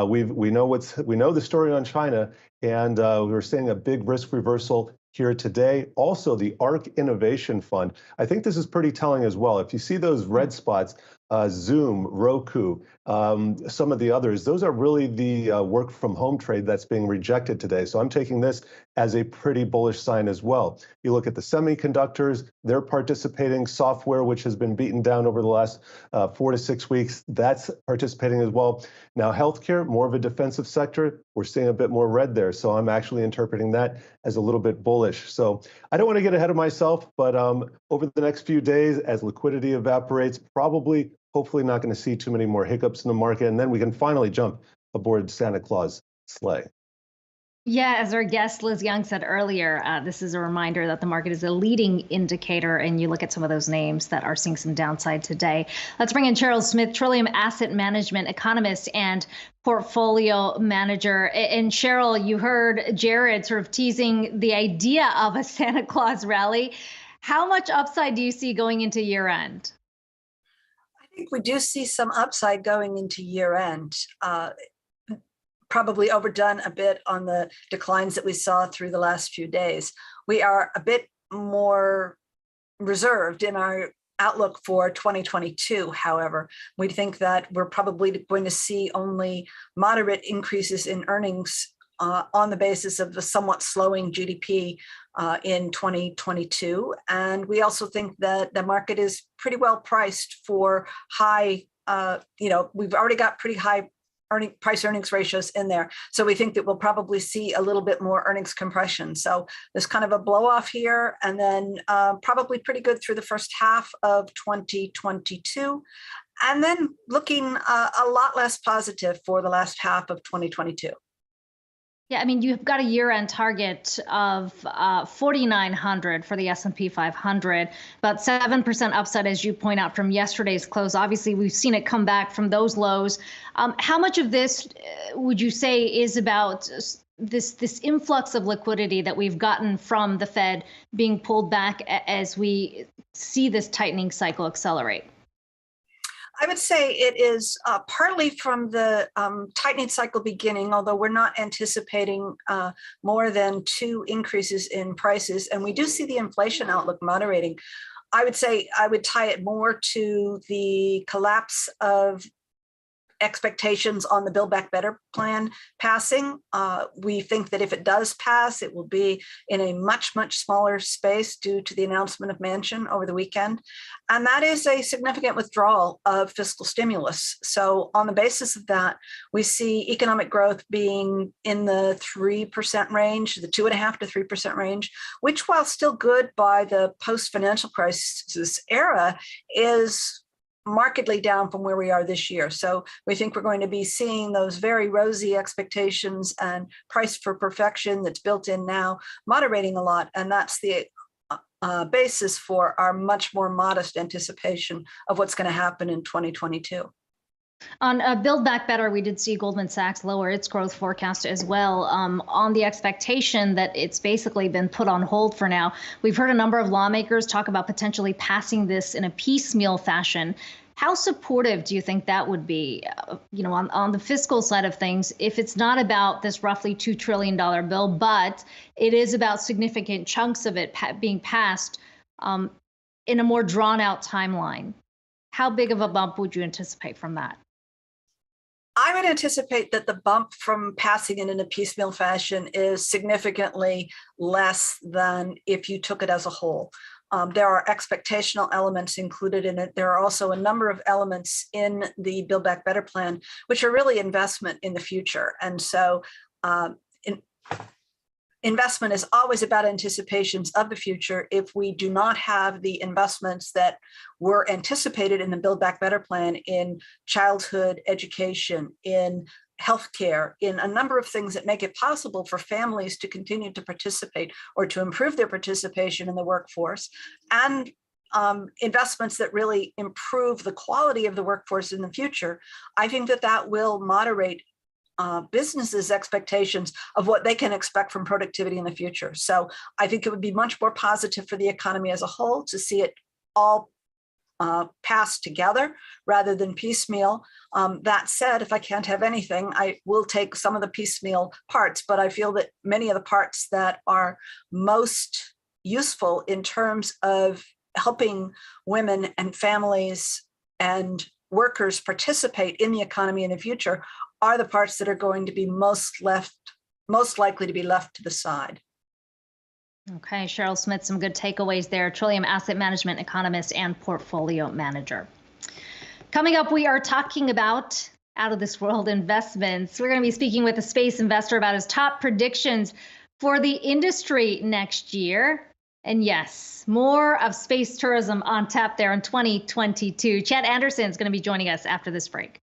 We know the story on China, and we're seeing a big risk reversal here today. Also, the ARK Innovation Fund. I think this is pretty telling as well. If you see those red spots, Zoom, Roku, some of the others, those are really the work from home trade that's being rejected today. So I'm taking this as a pretty bullish sign as well. You look at the semiconductors, they're participating. Software, which has been beaten down over the last 4 to 6 weeks, that's participating as well. Now, healthcare, more of a defensive sector. We're seeing a bit more red there. So I'm actually interpreting that as a little bit bullish. So I don't want to get ahead of myself, but over the next few days, as liquidity evaporates, hopefully not going to see too many more hiccups in the market. And then we can finally jump aboard Santa Claus sleigh. Yeah, as our guest Liz Young said earlier, this is a reminder that the market is a leading indicator, and you look at some of those names that are seeing some downside today. Let's bring in Cheryl Smith, Trillium Asset Management economist and portfolio manager. And Cheryl, you heard Jared sort of teasing the idea of a Santa Claus rally. How much upside do you see going into year end? I think we do see some upside going into year end. Probably overdone a bit on the declines that we saw through the last few days. We are a bit more reserved in our outlook for 2022. However, we think that we're probably going to see only moderate increases in earnings on the basis of the somewhat slowing GDP in 2022. And we also think that the market is pretty well priced for high, we've already got pretty high price earnings ratios in there. So we think that we'll probably see a little bit more earnings compression. So there's kind of a blow off here, and then probably pretty good through the first half of 2022. And then looking a lot less positive for the last half of 2022. Yeah, I mean, you've got a year-end target of 4,900 for the S&P 500, about 7% upside, as you point out, from yesterday's close. Obviously, we've seen it come back from those lows. How much of this would you say is about this influx of liquidity that we've gotten from the Fed being pulled back as we see this tightening cycle accelerate? I would say it is partly from the tightening cycle beginning, although we're not anticipating more than 2 increases in prices. And we do see the inflation outlook moderating. I would say I would tie it more to the collapse of expectations on the Build Back Better plan passing. We think that if it does pass, it will be in a much, much smaller space due to the announcement of Manchin over the weekend. And that is a significant withdrawal of fiscal stimulus. So on the basis of that, we see economic growth being in the 3% range, the 2.5% to 3% range, which, while still good by the post-financial crisis era, is markedly down from where we are this year. So we think we're going to be seeing those very rosy expectations and price for perfection that's built in now moderating a lot. And that's the basis for our much more modest anticipation of what's going to happen in 2022. On Build Back Better, we did see Goldman Sachs lower its growth forecast as well, on the expectation that it's basically been put on hold for now. We've heard a number of lawmakers talk about potentially passing this in a piecemeal fashion. How supportive do you think that would be, on the fiscal side of things, if it's not about this roughly $2 trillion bill, but it is about significant chunks of it being passed in a more drawn out timeline? How big of a bump would you anticipate from that? I would anticipate that the bump from passing it in a piecemeal fashion is significantly less than if you took it as a whole. There are expectational elements included in it. There are also a number of elements in the Build Back Better plan, which are really investment in the future. And so investment is always about anticipations of the future. If we do not have the investments that were anticipated in the Build Back Better plan in childhood education, in healthcare, in a number of things that make it possible for families to continue to participate or to improve their participation in the workforce, and investments that really improve the quality of the workforce in the future, I think that that will moderate businesses' expectations of what they can expect from productivity in the future. So I think it would be much more positive for the economy as a whole to see it all passed together rather than piecemeal. That said, if I can't have anything, I will take some of the piecemeal parts, but I feel that many of the parts that are most useful in terms of helping women and families and workers participate in the economy in the future are the parts that are going to be most likely to be left to the side. Okay, Cheryl Smith, some good takeaways there. Trillium Asset Management economist and portfolio manager. Coming up, we are talking about out of this world investments. We're going to be speaking with a space investor about his top predictions for the industry next year. And yes, more of space tourism on tap there in 2022. Chad Anderson is going to be joining us after this break.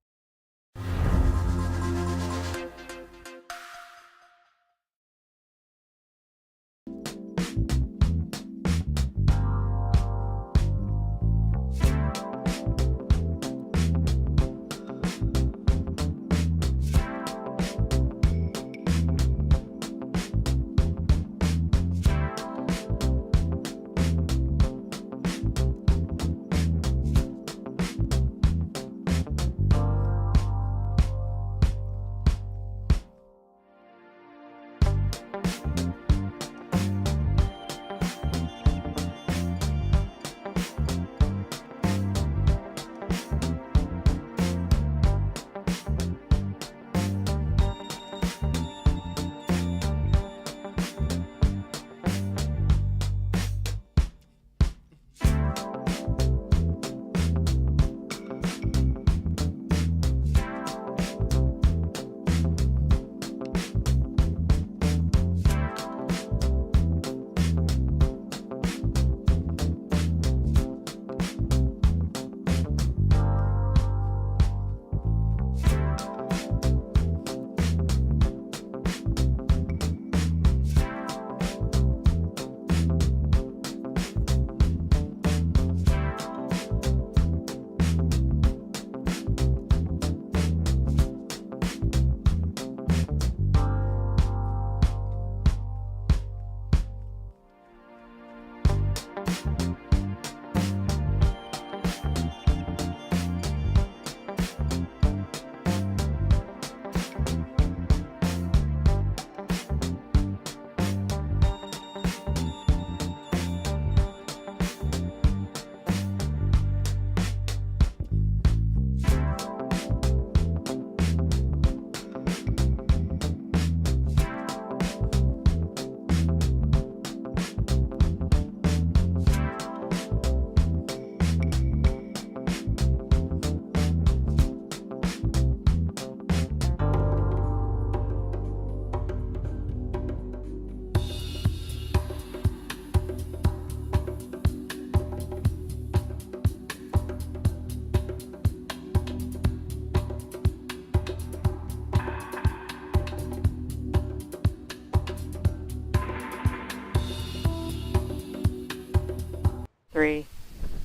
3,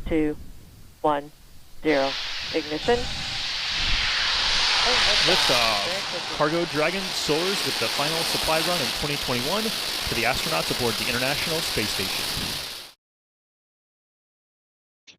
2, 1, 0. Ignition. Liftoff. Cargo Dragon soars with the final supply run in 2021 for the astronauts aboard the International Space Station.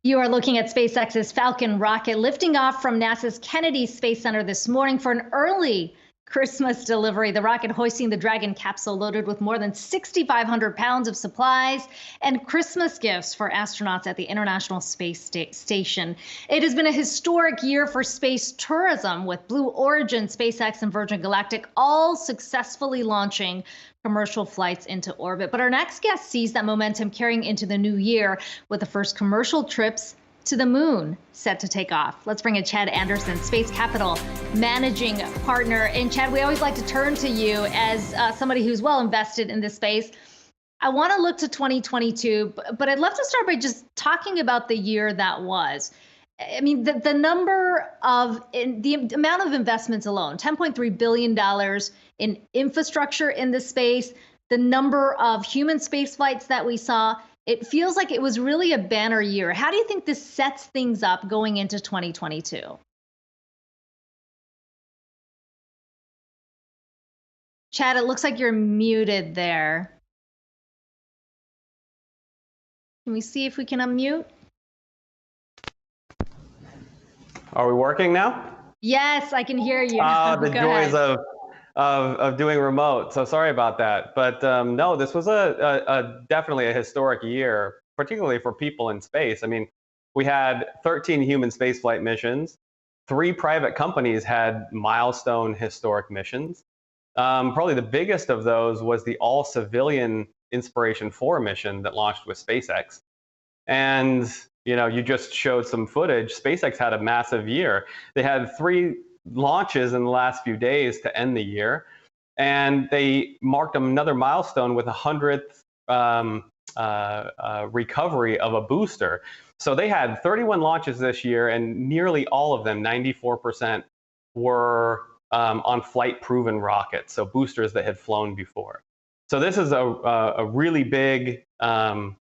You are looking at SpaceX's Falcon rocket lifting off from NASA's Kennedy Space Center this morning for an early Christmas delivery. The rocket hoisting the Dragon capsule loaded with more than 6,500 pounds of supplies and Christmas gifts for astronauts at the International Space Station. It has been a historic year for space tourism, with Blue Origin, SpaceX, and Virgin Galactic all successfully launching commercial flights into orbit. But our next guest sees that momentum carrying into the new year with the first commercial trips to the moon set to take off. Let's bring in Chad Anderson, Space Capital managing partner. And Chad, we always like to turn to you as somebody who's well invested in this space. I want to look to 2022, but I'd love to start by just talking about the year that was. I mean, the amount of investments alone, $10.3 billion in infrastructure in this space, the number of human space flights that we saw. It feels like it was really a banner year. How do you think this sets things up going into 2022? Chad, it looks like you're muted there. Can we see if we can unmute? Are we working now? Yes, I can hear you. The joys of doing remote. So sorry about that. But no, this was definitely a historic year, particularly for people in space. I mean, we had 13 human spaceflight missions. 3 private companies had milestone historic missions. Probably the biggest of those was the all-civilian Inspiration 4 mission that launched with SpaceX. And you just showed some footage. SpaceX had a massive year. They had 3 launches in the last few days to end the year, and they marked another milestone with 100th recovery of a booster. So they had 31 launches this year, and nearly all of them, 94%, were on flight-proven rockets, so boosters that had flown before. So this is a really big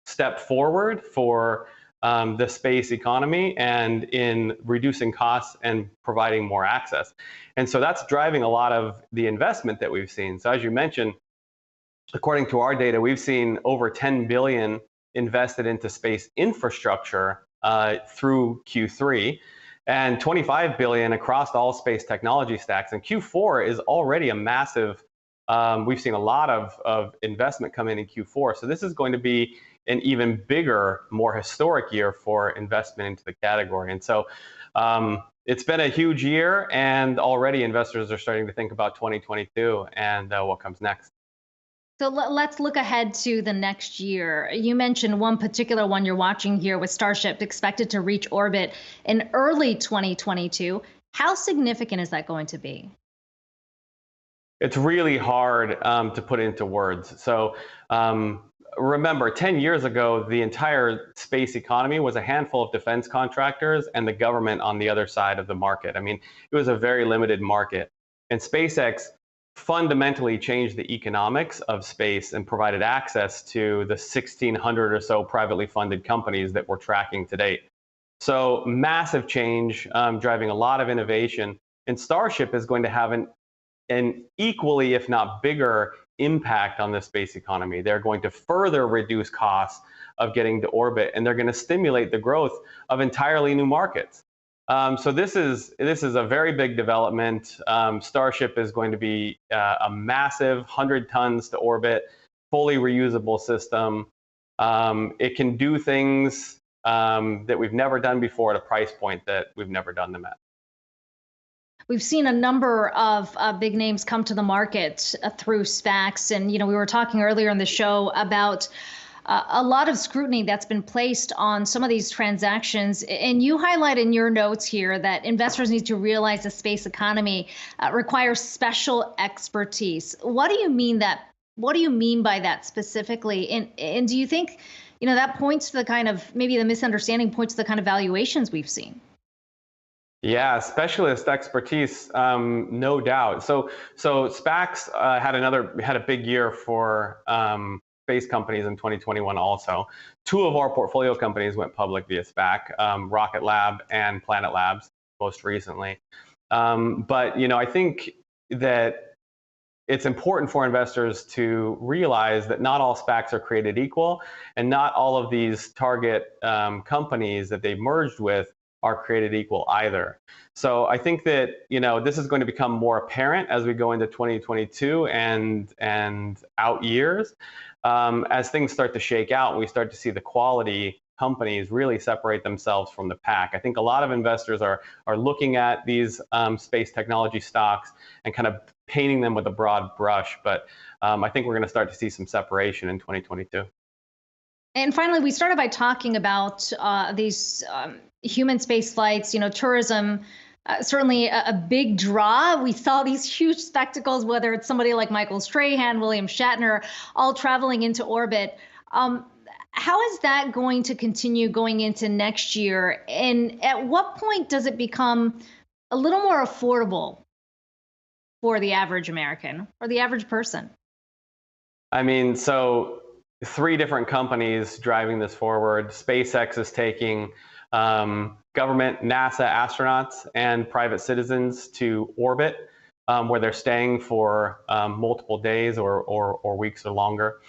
step forward for the space economy and in reducing costs and providing more access. And so that's driving a lot of the investment that we've seen. So as you mentioned, according to our data, we've seen over 10 billion invested into space infrastructure through Q3 and 25 billion across all space technology stacks. And Q4 is already a massive, we've seen a lot of investment come in Q4. So this is going to be an even bigger, more historic year for investment into the category. And so it's been a huge year, and already investors are starting to think about 2022 and what comes next. So let's look ahead to the next year. You mentioned one particular one you're watching here with Starship expected to reach orbit in early 2022. How significant is that going to be? It's really hard to put into words. So remember, 10 years ago, the entire space economy was a handful of defense contractors and the government on the other side of the market. I mean, it was a very limited market. And SpaceX fundamentally changed the economics of space and provided access to the 1,600 or so privately funded companies that we're tracking to date. So massive change, driving a lot of innovation. And Starship is going to have an equally, if not bigger, impact on the space economy. They're going to further reduce costs of getting to orbit, and they're going to stimulate the growth of entirely new markets. So this is a very big development. Starship is going to be a massive 100 tons to orbit, fully reusable system. It can do things that we've never done before at a price point that we've never done them at. We've seen a number of big names come to the market through SPACs. And, we were talking earlier in the show about a lot of scrutiny that's been placed on some of these transactions. And you highlight in your notes here that investors need to realize the space economy requires special expertise. What do you mean by that specifically? And do you think, that points to the kind of, maybe the misunderstanding points to the kind of valuations we've seen? Yeah, specialist expertise, no doubt. So SPACs had a big year for space companies in 2021 also. Two of our portfolio companies went public via SPAC, Rocket Lab and Planet Labs most recently. But I think that it's important for investors to realize that not all SPACs are created equal, and not all of these target companies that they've merged with are created equal either. So I think that this is going to become more apparent as we go into 2022 and out years, as things start to shake out and we start to see the quality companies really separate themselves from the pack. I think a lot of investors are looking at these space technology stocks and kind of painting them with a broad brush, but I think we're going to start to see some separation in 2022. And finally, we started by talking about these human space flights, tourism, certainly a big draw. We saw these huge spectacles, whether it's somebody like Michael Strahan, William Shatner, all traveling into orbit. How is that going to continue going into next year? And at what point does it become a little more affordable for the average American or the average person? I mean, so 3 different companies driving this forward. SpaceX is taking government NASA astronauts and private citizens to orbit, where they're staying for multiple days or weeks or longer.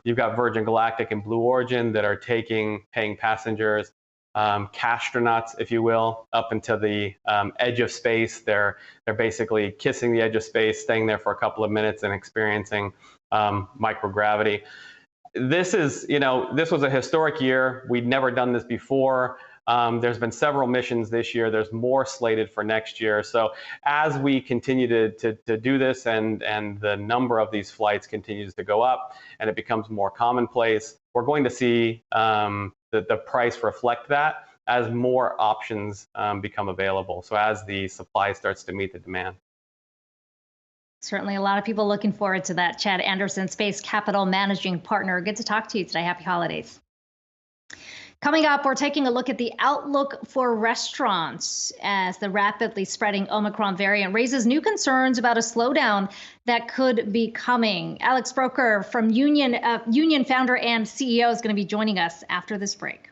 You've got Virgin Galactic and Blue Origin that are paying passengers, castronauts, if you will, up into the edge of space. They're basically kissing the edge of space, staying there for a couple of minutes and experiencing microgravity. This was a historic year. We'd never done this before. There's been several missions this year. There's more slated for next year. So as we continue to do this and the number of these flights continues to go up and it becomes more commonplace, we're going to see the price reflect that as more options become available. So as the supply starts to meet the demand. Certainly a lot of people looking forward to that. Chad Anderson, Space Capital Managing Partner. Good to talk to you today. Happy holidays. Coming up, we're taking a look at the outlook for restaurants as the rapidly spreading Omicron variant raises new concerns about a slowdown that could be coming. Alex Broker from Union founder and CEO is going to be joining us after this break.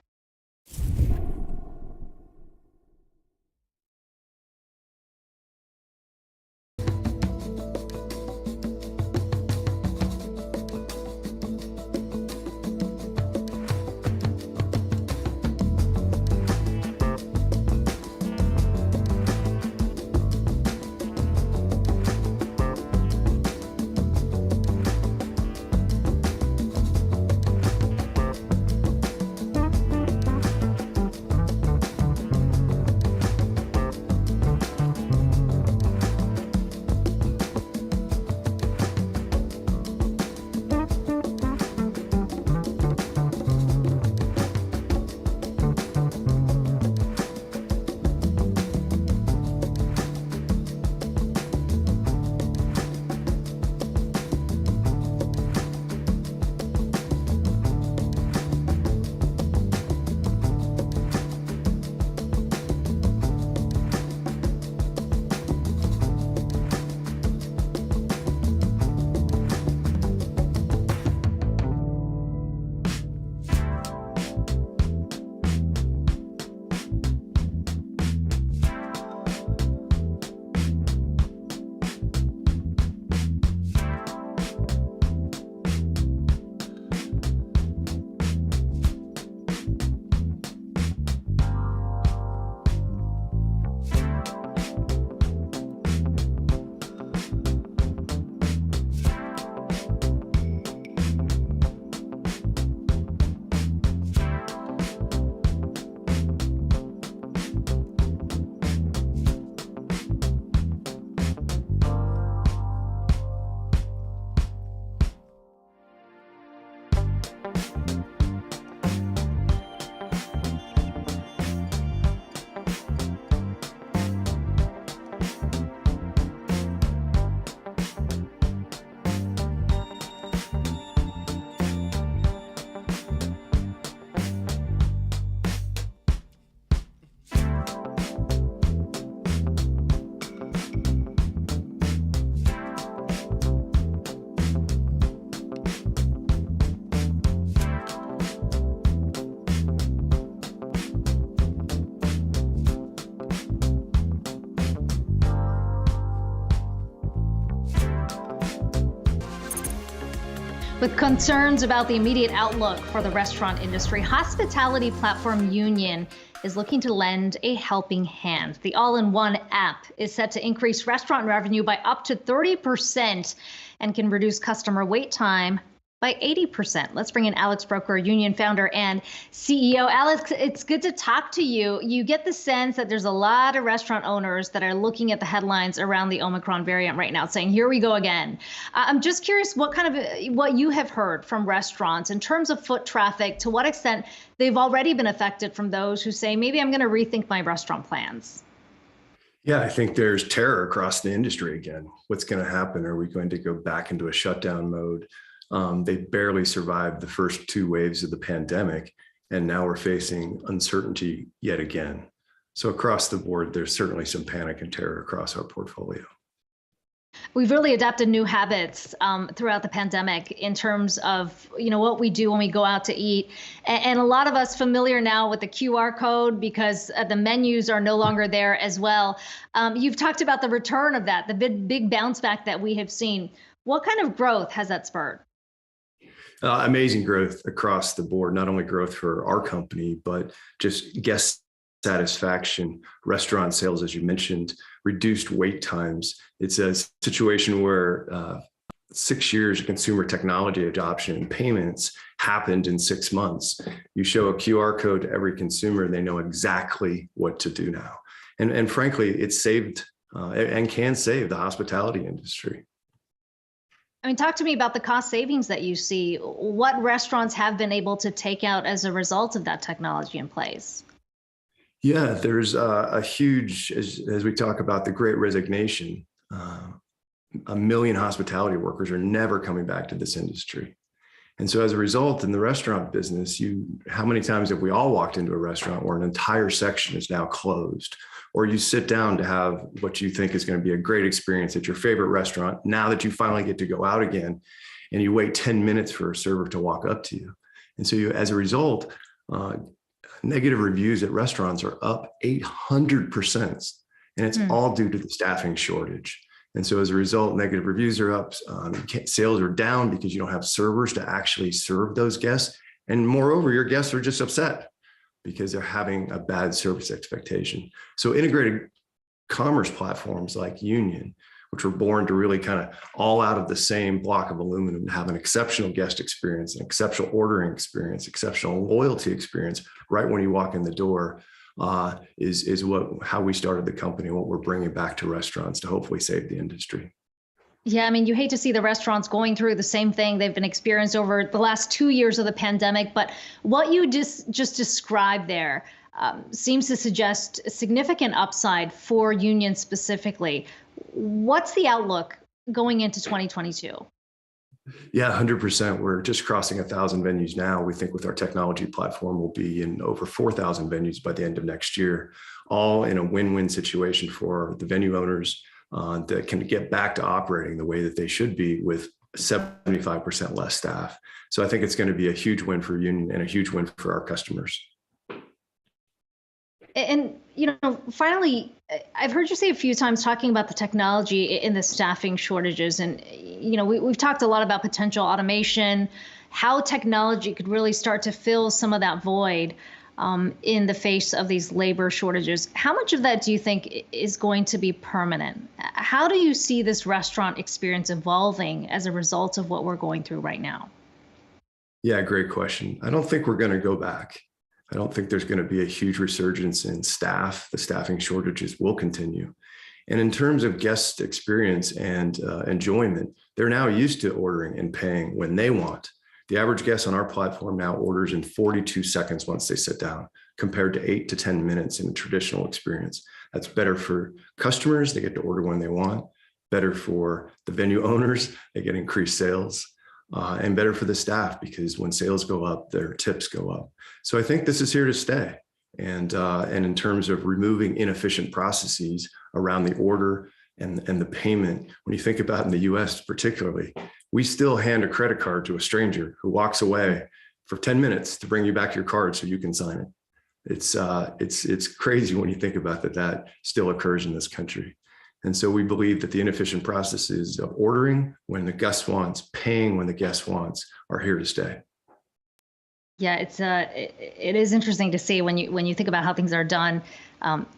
With concerns about the immediate outlook for the restaurant industry, hospitality platform Union is looking to lend a helping hand. The all-in-one app is set to increase restaurant revenue by up to 30% and can reduce customer wait time by 80%. Let's bring in Alex Broker, Union founder and CEO. Alex, it's good to talk to you. You get the sense that there's a lot of restaurant owners that are looking at the headlines around the Omicron variant right now saying, here we go again. I'm just curious what you have heard from restaurants in terms of foot traffic, to what extent they've already been affected from those who say, maybe I'm going to rethink my restaurant plans. Yeah, I think there's terror across the industry again. What's going to happen? Are we going to go back into a shutdown mode? They barely survived the first two waves of the pandemic, and now we're facing uncertainty yet again. So across the board, there's certainly some panic and terror across our portfolio. We've really adapted new habits throughout the pandemic in terms of, what we do when we go out to eat. And a lot of us familiar now with the QR code because the menus are no longer there as well. You've talked about the return of that, the big bounce back that we have seen. What kind of growth has that spurred? Amazing growth across the board, not only growth for our company, but just guest satisfaction, restaurant sales, as you mentioned, reduced wait times. It's a situation where 6 years of consumer technology adoption and payments happened in 6 months. You show a QR code to every consumer, they know exactly what to do now. And frankly, it's saved and can save the hospitality industry. Talk to me about the cost savings that you see. What restaurants have been able to take out as a result of that technology in place? Yeah, there's a huge, as we talk about the Great Resignation, 1 million hospitality workers are never coming back to this industry. And so as a result, in the restaurant business, how many times have we all walked into a restaurant where an entire section is now closed? Or you sit down to have what you think is going to be a great experience at your favorite restaurant, now that you finally get to go out again, and you wait 10 minutes for a server to walk up to you. And so as a result, negative reviews at restaurants are up 800%, and it's all due to the staffing shortage. And so as a result, negative reviews are up, sales are down because you don't have servers to actually serve those guests. And moreover, your guests are just upset because they're having a bad service expectation. So integrated commerce platforms like Union, which were born to really kind of all out of the same block of aluminum to have an exceptional guest experience, an exceptional ordering experience, exceptional loyalty experience right when you walk in the door, is how we started the company, what we're bringing back to restaurants to hopefully save the industry. Yeah, you hate to see the restaurants going through the same thing they've been experienced over the last 2 years of the pandemic. But what you just described there seems to suggest a significant upside for Union specifically. What's the outlook going into 2022? Yeah, 100%. We're just crossing 1,000 venues now. We think with our technology platform, we'll be in over 4,000 venues by the end of next year, all in a win-win situation for the venue owners that can get back to operating the way that they should be with 75% less staff. So I think it's going to be a huge win for Union and a huge win for our customers. And, finally, I've heard you say a few times talking about the technology in the staffing shortages. And, we've talked a lot about potential automation, how technology could really start to fill some of that void in the face of these labor shortages. How much of that do you think is going to be permanent? How do you see this restaurant experience evolving as a result of what we're going through right now? Yeah, great question. I don't think we're going to go back. I don't think there's going to be a huge resurgence in staff. The staffing shortages will continue. And in terms of guest experience and enjoyment, they're now used to ordering and paying when they want. The average guest on our platform now orders in 42 seconds once they sit down, compared to 8 to 10 minutes in a traditional experience. That's better for customers. They get to order when they want. Better for the venue owners. They get increased sales. And better for the staff, because when sales go up, their tips go up. So I think this is here to stay. And in terms of removing inefficient processes around the order and the payment, when you think about in the US particularly, we still hand a credit card to a stranger who walks away for 10 minutes to bring you back your card so you can sign it. It's crazy when you think about that still occurs in this country. And so we believe that the inefficient processes of ordering when the guest wants, paying when the guest wants, are here to stay. Yeah, it is interesting to see when you think about how things are done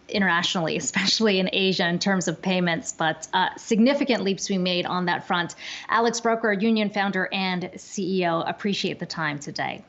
internationally, especially in Asia in terms of payments, but significant leaps we made on that front. Alex Broker, Union founder and CEO, appreciate the time today.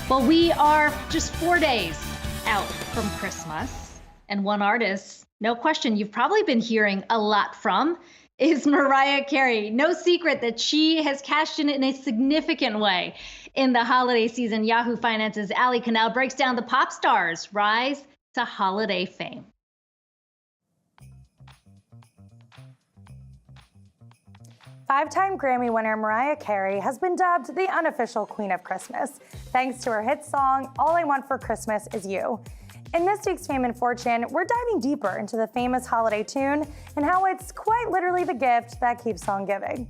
Well, we are just 4 days out from Christmas, and one artist, no question, you've probably been hearing a lot from is Mariah Carey. No secret that she has cashed in a significant way in the holiday season. Yahoo Finance's Ali Canal breaks down the pop star's rise to holiday fame. Five-time Grammy winner Mariah Carey has been dubbed the unofficial Queen of Christmas, thanks to her hit song, All I Want for Christmas Is You. In this week's Fame and Fortune, we're diving deeper into the famous holiday tune and how it's quite literally the gift that keeps on giving.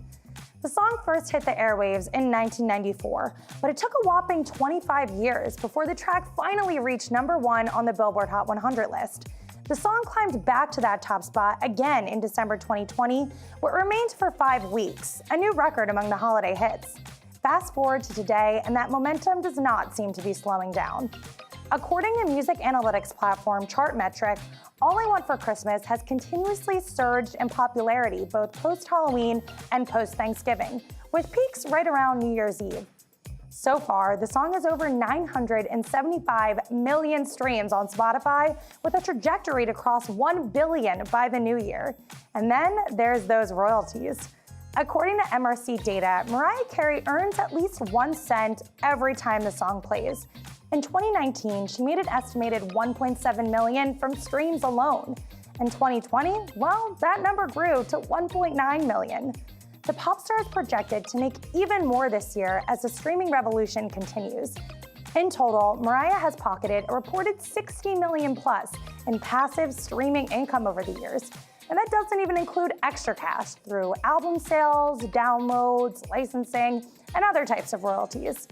The song first hit the airwaves in 1994, but it took a whopping 25 years before the track finally reached #1 on the Billboard Hot 100 list. The song climbed back to that top spot again in December 2020, where it remained for 5 weeks, a new record among the holiday hits. Fast forward to today, and that momentum does not seem to be slowing down. According to music analytics platform Chartmetric, All I Want for Christmas has continuously surged in popularity both post-Halloween and post-Thanksgiving, with peaks right around New Year's Eve. So far, the song has over 975 million streams on Spotify, with a trajectory to cross 1 billion by the new year. And then there's those royalties. According to MRC data, Mariah Carey earns at least 1 cent every time the song plays. In 2019, she made an estimated 1.7 million from streams alone. In 2020, well, that number grew to 1.9 million. The pop star is projected to make even more this year as the streaming revolution continues. In total, Mariah has pocketed a reported 60 million plus in passive streaming income over the years. And that doesn't even include extra cash through album sales, downloads, licensing, and other types of royalties.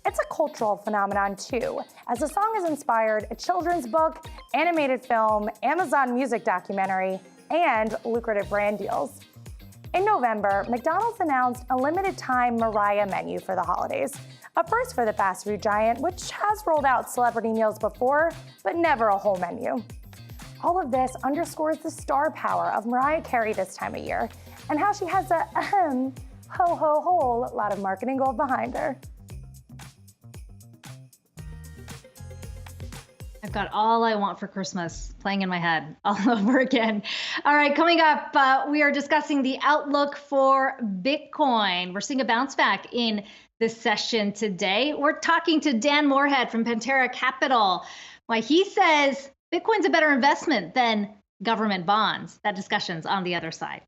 It's a cultural phenomenon too, as the song has inspired a children's book, animated film, Amazon Music documentary, and lucrative brand deals. In November, McDonald's announced a limited-time Mariah menu for the holidays, a first for the fast food giant, which has rolled out celebrity meals before, but never a whole menu. All of this underscores the star power of Mariah Carey this time of year, and how she has a whole lot of marketing gold behind her. I've got All I Want for Christmas playing in my head all over again. All right, coming up, we are discussing the outlook for Bitcoin. We're seeing a bounce back in this session today. We're talking to Dan Moorhead from Pantera Capital. Why he says Bitcoin's a better investment than government bonds. That discussion's on the other side.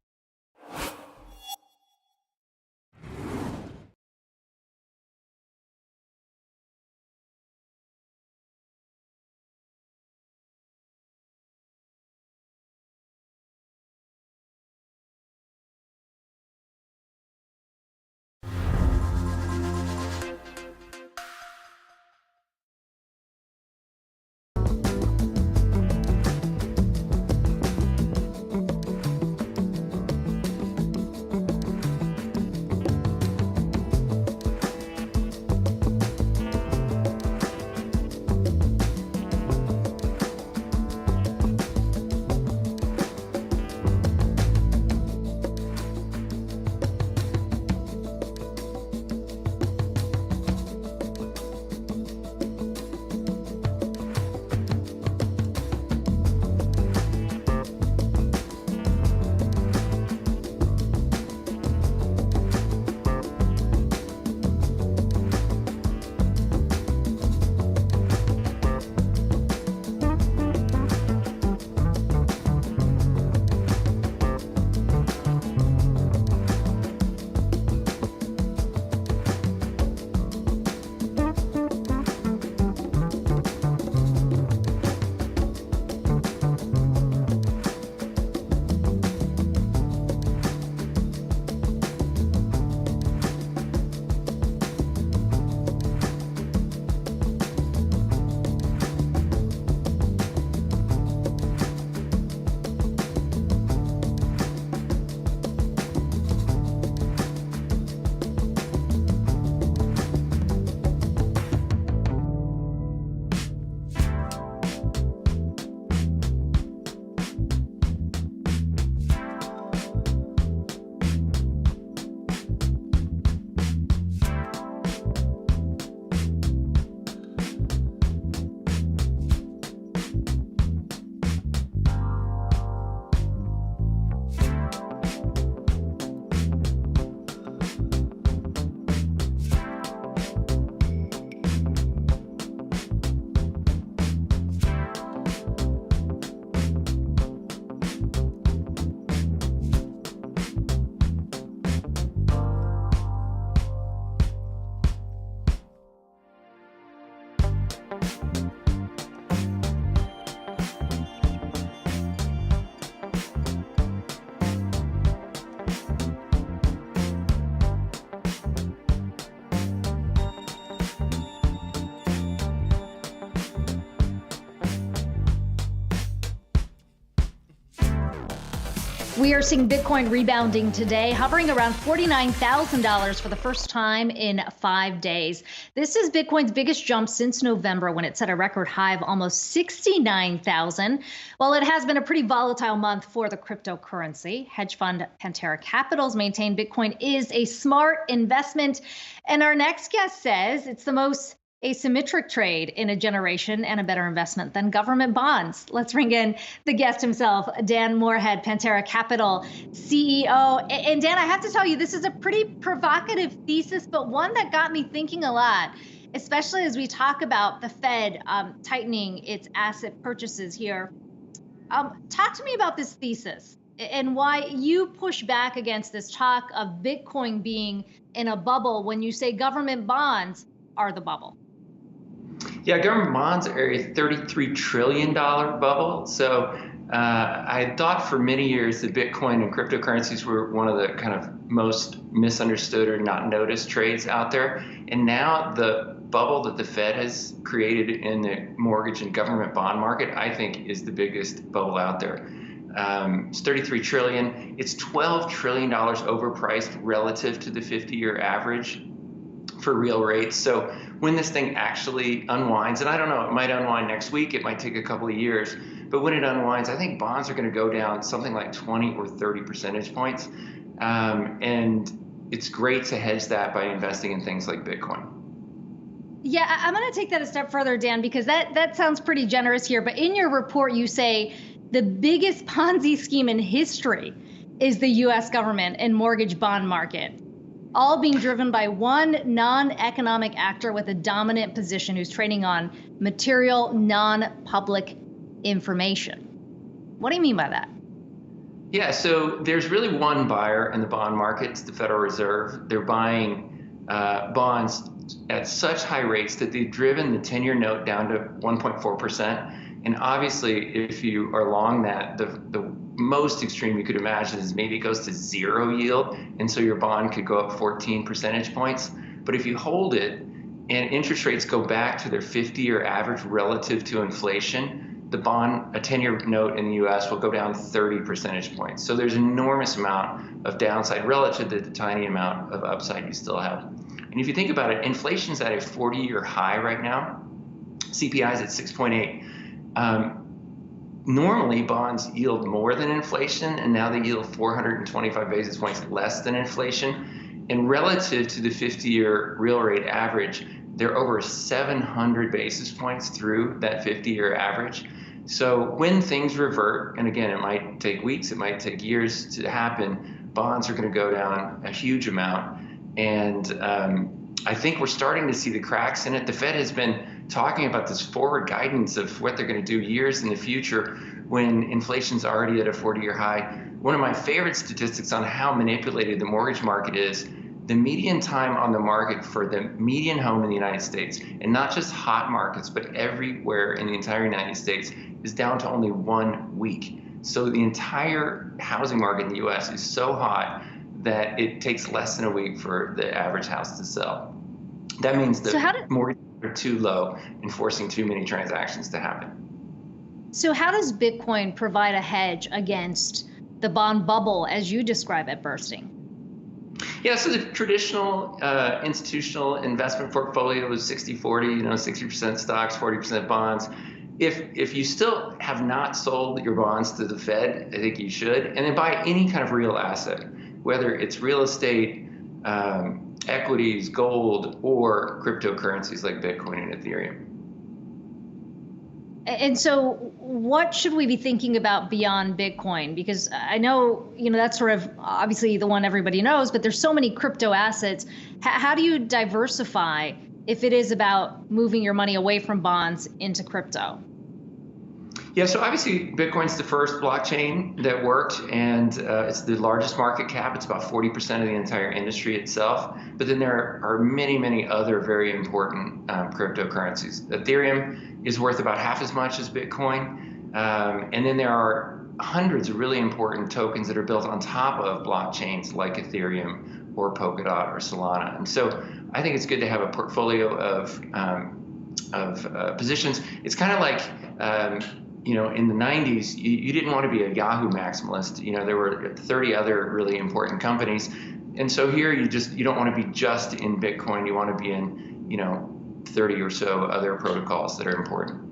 We are seeing Bitcoin rebounding today, hovering around $49,000 for the first time in 5 days. This is Bitcoin's biggest jump since November, when it set a record high of almost 69,000. While it has been a pretty volatile month for the cryptocurrency, hedge fund Pantera Capital's maintained Bitcoin is a smart investment. And our next guest says it's the most asymmetric trade in a generation and a better investment than government bonds. Let's bring in the guest himself, Dan Moorhead, Pantera Capital CEO. And Dan, I have to tell you, this is a pretty provocative thesis, but one that got me thinking a lot, especially as we talk about the Fed tightening its asset purchases here. Talk to me about this thesis and why you push back against this talk of Bitcoin being in a bubble when you say government bonds are the bubble. Yeah, government bonds are a $33 trillion bubble. So I thought for many years that Bitcoin and cryptocurrencies were one of the kind of most misunderstood or not noticed trades out there. And now the bubble that the Fed has created in the mortgage and government bond market, I think, is the biggest bubble out there. It's $33 trillion. It's $12 trillion overpriced relative to the 50-year average for real rates. So when this thing actually unwinds, and I don't know, it might unwind next week, it might take a couple of years, but when it unwinds, I think bonds are going to go down something like 20 or 30 percentage points. And it's great to hedge that by investing in things like Bitcoin. Yeah, I'm going to take that a step further, Dan, because that sounds pretty generous here. But in your report, you say the biggest Ponzi scheme in history is the U.S. government and mortgage bond market, all being driven by one non-economic actor with a dominant position who's trading on material, non-public information. What do you mean by that? Yeah, so there's really one buyer in the bond market. It's the Federal Reserve. They're buying bonds at such high rates that they've driven the 10-year note down to 1.4%. And obviously, if you are long that, the most extreme you could imagine is maybe it goes to zero yield, and so your bond could go up 14 percentage points. But if you hold it and interest rates go back to their 50-year average relative to inflation, the bond, a 10-year note in the US, will go down 30 percentage points. So there's an enormous amount of downside relative to the tiny amount of upside you still have. And if you think about it, inflation's at a 40-year high right now. CPI is at 6.8. Normally, bonds yield more than inflation, and now they yield 425 basis points less than inflation. And relative to the 50-year real rate average, they're over 700 basis points through that 50-year average. So when things revert, and again, it might take weeks, it might take years to happen, bonds are going to go down a huge amount. And I think we're starting to see the cracks in it. The Fed has been talking about this forward guidance of what they're going to do years in the future when inflation's already at a 40-year high. One of my favorite statistics on how manipulated the mortgage market is, the median time on the market for the median home in the United States, and not just hot markets, but everywhere in the entire United States, is down to only 1 week. So the entire housing market in the US is so hot that it takes less than a week for the average house to sell. That means that mortgages are too low and forcing too many transactions to happen. So how does Bitcoin provide a hedge against the bond bubble as you describe it bursting? Yeah, so the traditional institutional investment portfolio is 60-40, 60% stocks, 40% bonds. If you still have not sold your bonds to the Fed, I think you should, and then buy any kind of real asset, whether it's real estate, equities, gold, or cryptocurrencies like Bitcoin and Ethereum. And so what should we be thinking about beyond Bitcoin? Because I know, that's sort of obviously the one everybody knows, but there's so many crypto assets. How do you diversify if it is about moving your money away from bonds into crypto? Yeah, so obviously Bitcoin's the first blockchain that worked, and it's the largest market cap. It's about 40% of the entire industry itself. But then there are many, many other very important cryptocurrencies. Ethereum is worth about half as much as Bitcoin. And then there are hundreds of really important tokens that are built on top of blockchains like Ethereum or Polkadot or Solana. And so I think it's good to have a portfolio of positions. It's kind of like in the 90s, you didn't want to be a Yahoo maximalist. There were 30 other really important companies. And so here you don't want to be just in Bitcoin. You want to be in, 30 or so other protocols that are important.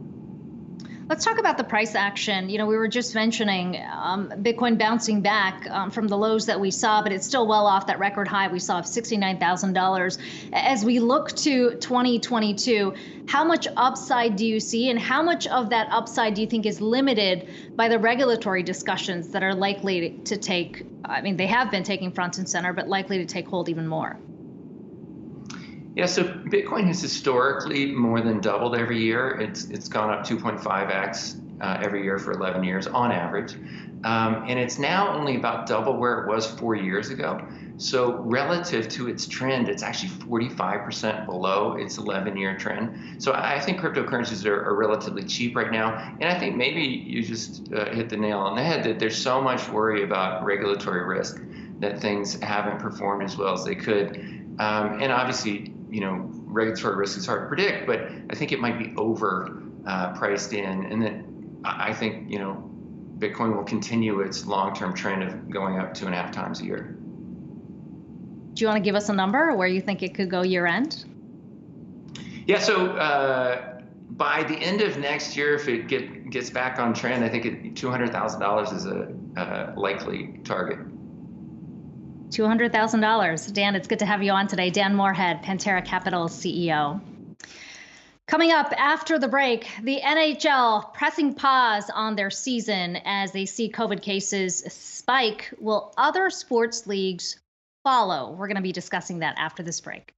Let's talk about the price action. We were just mentioning Bitcoin bouncing back from the lows that we saw, but it's still well off that record high we saw of $69,000. As we look to 2022, how much upside do you see, and how much of that upside do you think is limited by the regulatory discussions that are likely to take, they have been taking front and center, but likely to take hold even more? Yeah, so Bitcoin has historically more than doubled every year. It's gone up 2.5x every year for 11 years on average. And it's now only about double where it was 4 years ago. So relative to its trend, it's actually 45% below its 11-year trend. So I think cryptocurrencies are relatively cheap right now. And I think maybe you just hit the nail on the head that there's so much worry about regulatory risk that things haven't performed as well as they could. And obviously, regulatory risk is hard to predict, but I think it might be priced in. And then I think, Bitcoin will continue its long-term trend of going up 2.5 times a year. Do you want to give us a number where you think it could go year end? Yeah, so by the end of next year, if it gets back on trend, I think $200,000 is a likely target. $200,000. Dan, it's good to have you on today. Dan Moorhead, Pantera Capital CEO. Coming up after the break, the NHL pressing pause on their season as they see COVID cases spike. Will other sports leagues follow? We're going to be discussing that after this break.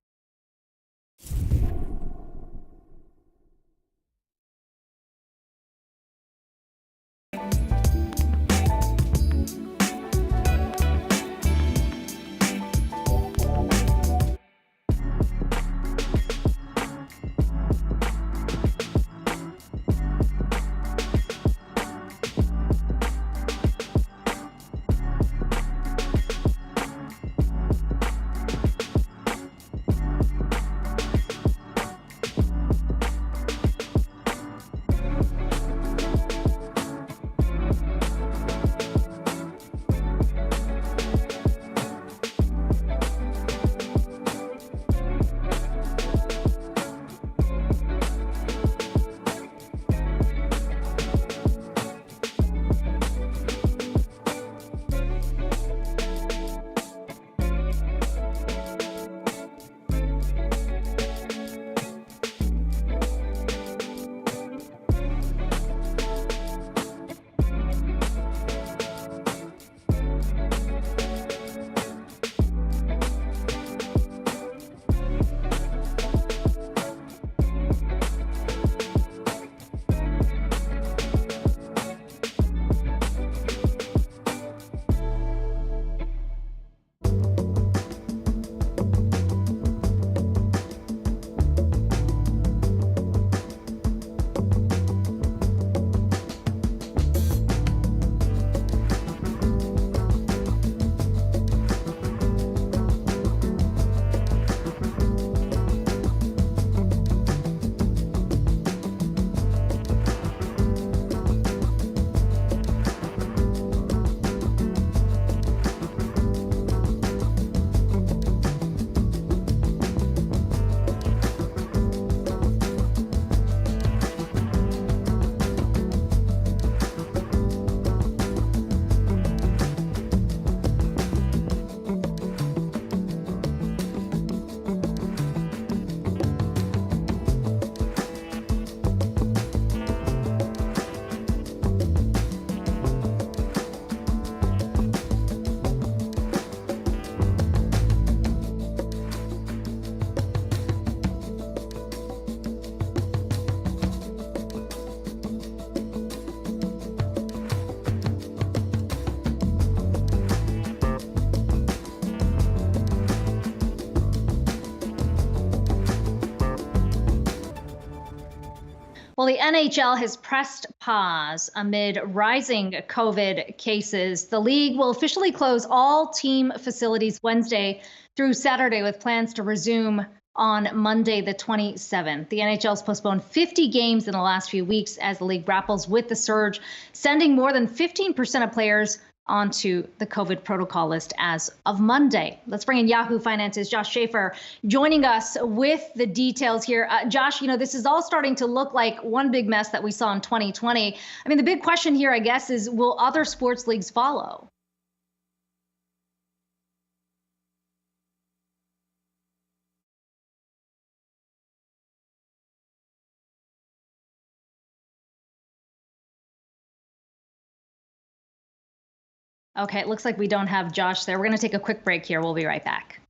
Well, the NHL has pressed pause amid rising COVID cases. The league will officially close all team facilities Wednesday through Saturday, with plans to resume on Monday, the 27th. The NHL has postponed 50 games in the last few weeks as the league grapples with the surge, sending more than 15% of players onto the COVID protocol list as of Monday. Let's bring in Yahoo Finance's Josh Schaefer joining us with the details here. Josh, this is all starting to look like one big mess that we saw in 2020. I mean, the big question here, I guess, is will other sports leagues follow? Okay, it looks like we don't have Josh there. We're going to take a quick break here. We'll be right back.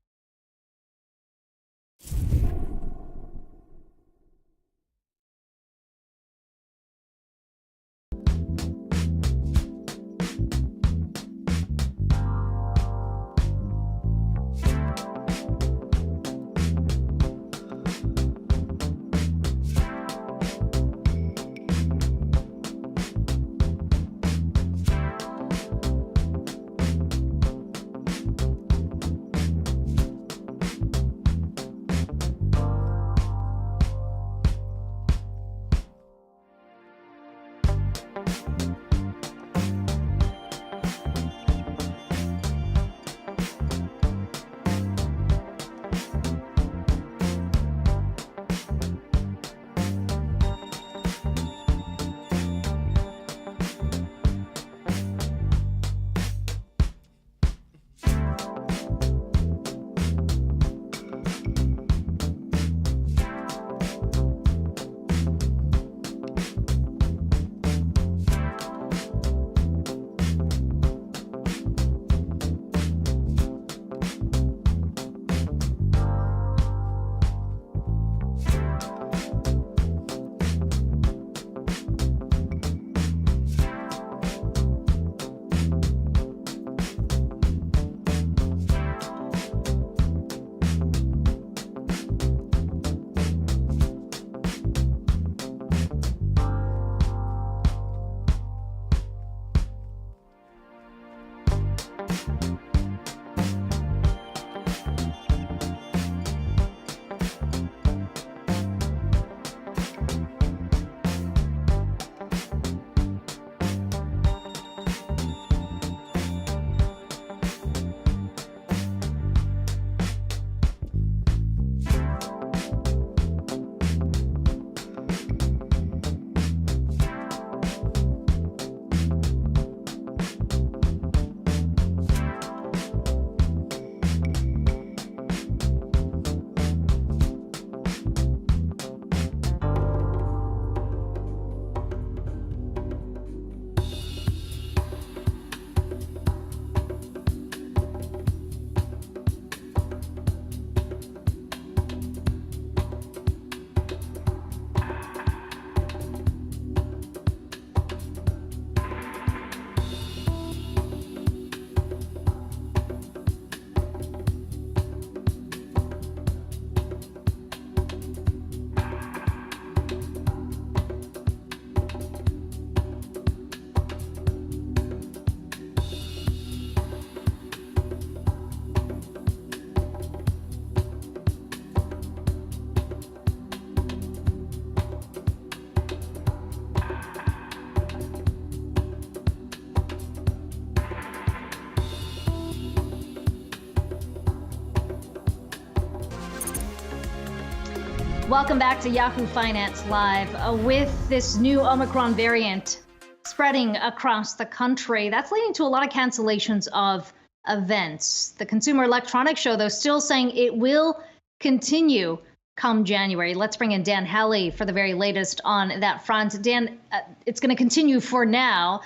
Welcome back to Yahoo Finance Live. With this new Omicron variant spreading across the country, that's leading to a lot of cancellations of events. The Consumer Electronics Show, though, still saying it will continue come January. Let's bring in Dan Hellie for the very latest on that front. Dan, it's going to continue for now,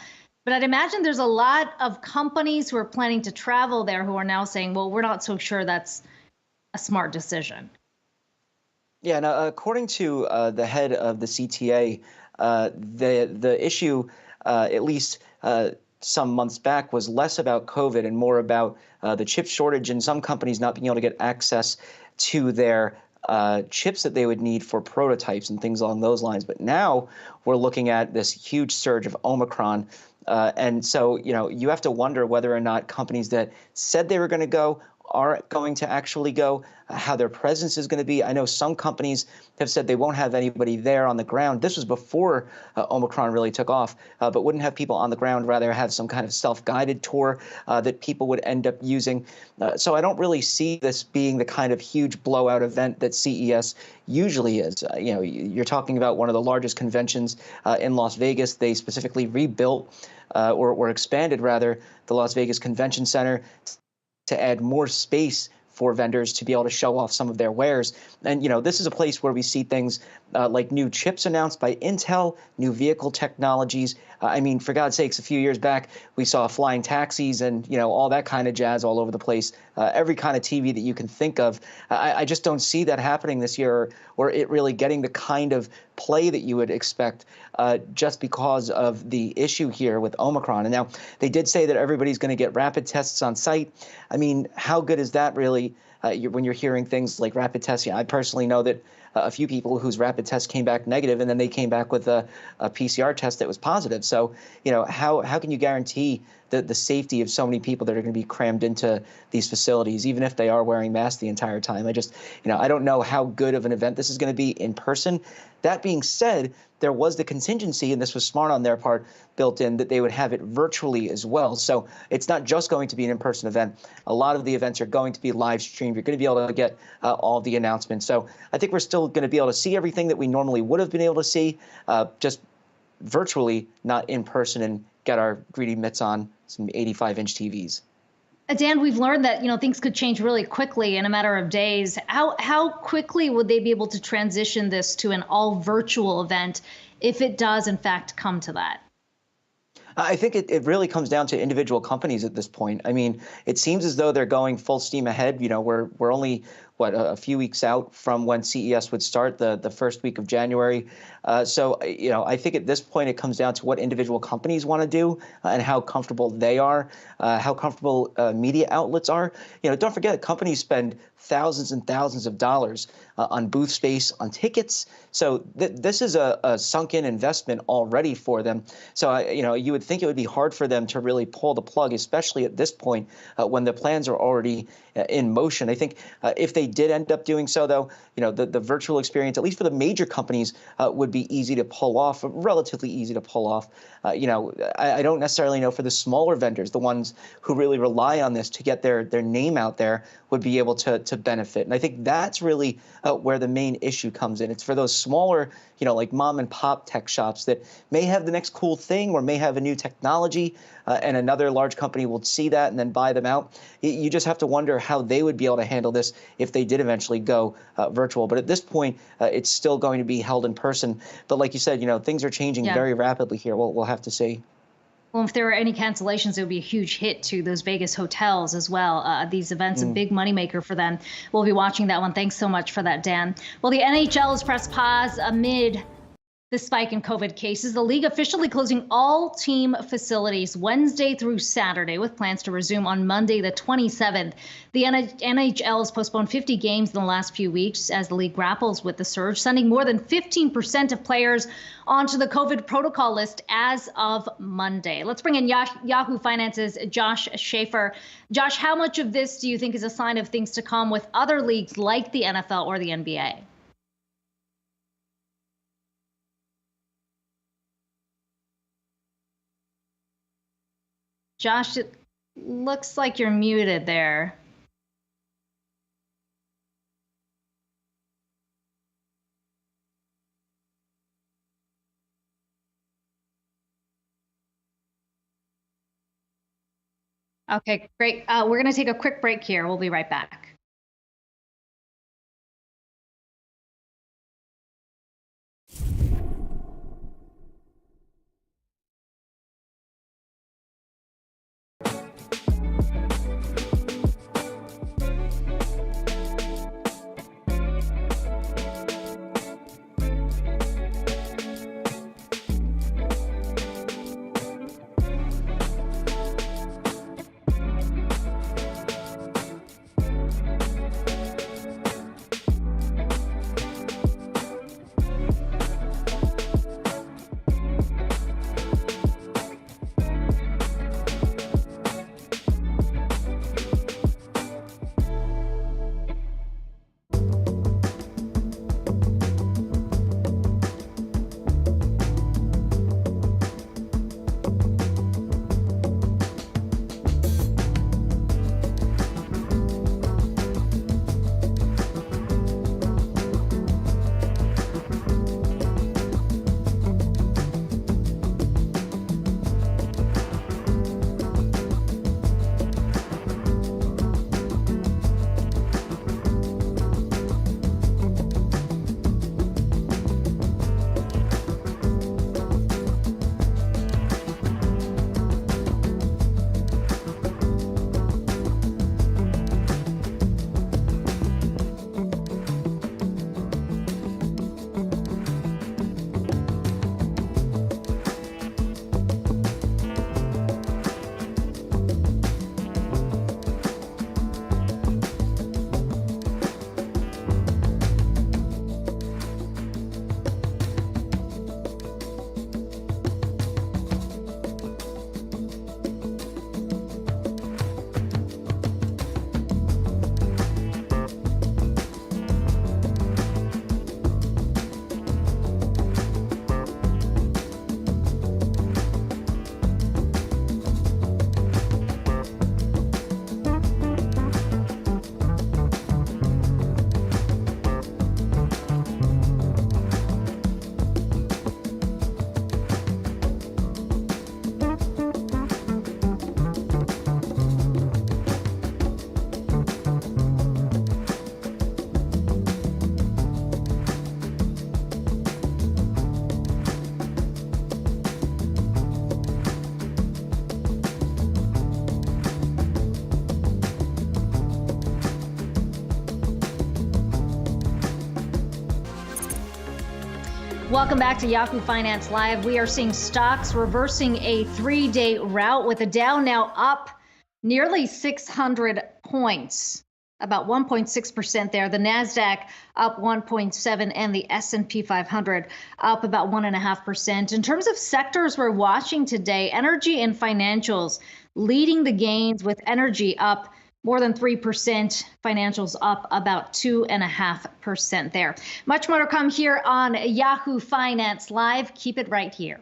but I'd imagine there's a lot of companies who are planning to travel there who are now saying, well, we're not so sure that's a smart decision. Yeah, and according to the head of the CTA, the issue, at least some months back, was less about COVID and more about the chip shortage and some companies not being able to get access to their chips that they would need for prototypes and things along those lines. But now we're looking at this huge surge of Omicron. And so, you have to wonder whether or not companies that said they were going to go are going to actually go, how their presence is going to be. I know some companies have said they won't have anybody there on the ground. This was before Omicron really took off, but wouldn't have people on the ground, rather have some kind of self-guided tour that people would end up using. So I don't really see this being the kind of huge blowout event that CES usually is. You're talking about one of the largest conventions in Las Vegas. They specifically rebuilt or expanded, rather, the Las Vegas Convention Center to add more space for vendors to be able to show off some of their wares. And, this is a place where we see things like new chips announced by Intel, new vehicle technologies. For God's sakes, a few years back, we saw flying taxis and, all that kind of jazz all over the place, every kind of TV that you can think of. I just don't see that happening this year, or it really getting the kind of play that you would expect just because of the issue here with Omicron. And now they did say that everybody's going to get rapid tests on site. How good is that really when you're hearing things like rapid testing? I personally know that a few people whose rapid test came back negative, and then they came back with a PCR test that was positive. So, how can you guarantee the safety of so many people that are going to be crammed into these facilities, even if they are wearing masks the entire time? I don't know how good of an event this is going to be in person. That being said, there was the contingency, and this was smart on their part, built in, that they would have it virtually as well. So it's not just going to be an in-person event. A lot of the events are going to be live streamed. You're going to be able to get all the announcements. So I think we're still going to be able to see everything that we normally would have been able to see, just virtually, not in person, and get our greedy mitts on some 85-inch TVs. Dan, we've learned that things could change really quickly in a matter of days. How quickly would they be able to transition this to an all virtual event if it does in fact come to that? I think it really comes down to individual companies at this point. It seems as though they're going full steam ahead. We're only a few weeks out from when CES would start, the first week of January. So I think at this point it comes down to what individual companies want to do and how comfortable they are, how comfortable media outlets are. Don't forget, companies spend thousands and thousands of dollars on booth space, on tickets. So this is a sunken investment already for them. So you would think it would be hard for them to really pull the plug, especially at this point when the plans are already in motion. I think if they did end up doing so, though, the virtual experience, at least for the major companies, would be easy to pull off, relatively easy to pull off. I don't necessarily know for the smaller vendors, the ones who really rely on this to get their name out there, would be able to benefit. And I think that's really where the main issue comes in. It's for those smaller, like mom and pop tech shops that may have the next cool thing or may have a new technology, and another large company will see that and then buy them out. You just have to wonder how they would be able to handle this if they did eventually go virtual. But at this point, it's still going to be held in person. But like you said, things are changing very rapidly here. We'll have to see. Well, if there were any cancellations, it would be a huge hit to those Vegas hotels as well. These events, a big moneymaker for them. We'll be watching that one. Thanks so much for that, Dan. Well, the NHL has pressed pause amid the spike in COVID cases. The league officially closing all team facilities Wednesday through Saturday, with plans to resume on Monday, the 27th. The NHL has postponed 50 games in the last few weeks as the league grapples with the surge, sending more than 15% of players onto the COVID protocol list as of Monday. Let's bring in Yahoo Finance's Josh Schaefer. Josh, how much of this do you think is a sign of things to come with other leagues like the NFL or the NBA? Josh, it looks like you're muted there. Okay, great. We're going to take a quick break here. We'll be right back. Welcome back to Yahoo Finance Live. We are seeing stocks reversing a 3-day rout with the Dow now up nearly 600 points, about 1.6% there. The Nasdaq up 1.7 and the S&P 500 up about 1.5%. In terms of sectors we're watching today, energy and financials leading the gains, with energy up more than 3%, financials up about 2.5% there. Much more to come here on Yahoo Finance Live. Keep it right here.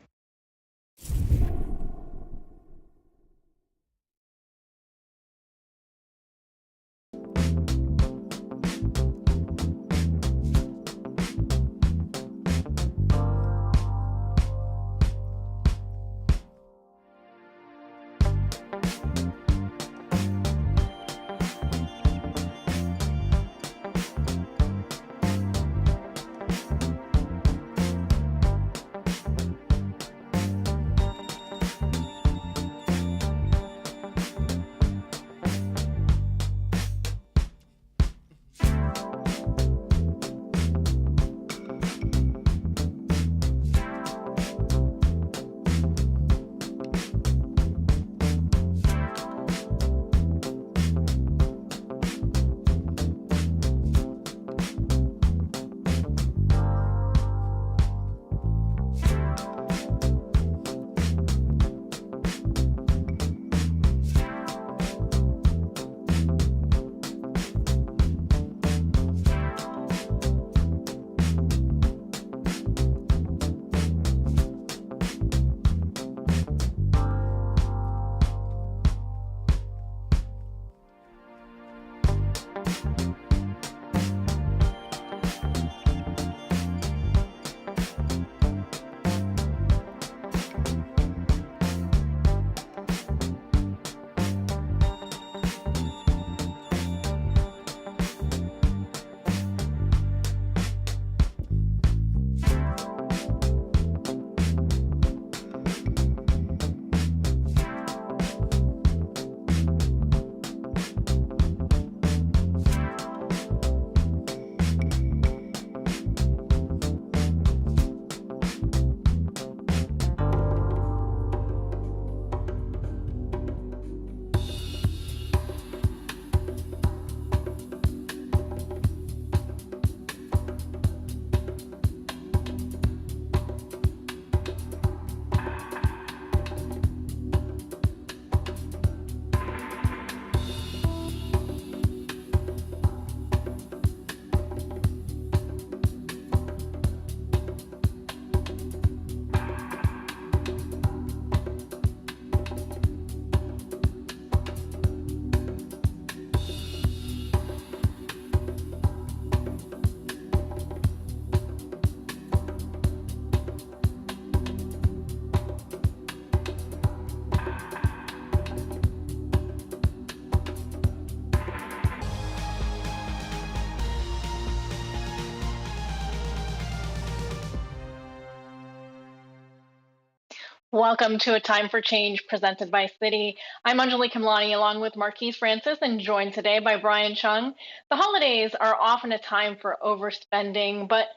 Welcome to A Time for Change presented by Citi. I'm Anjali Kamlani along with Marquise Francis and joined today by Brian Chung. The holidays are often a time for overspending, but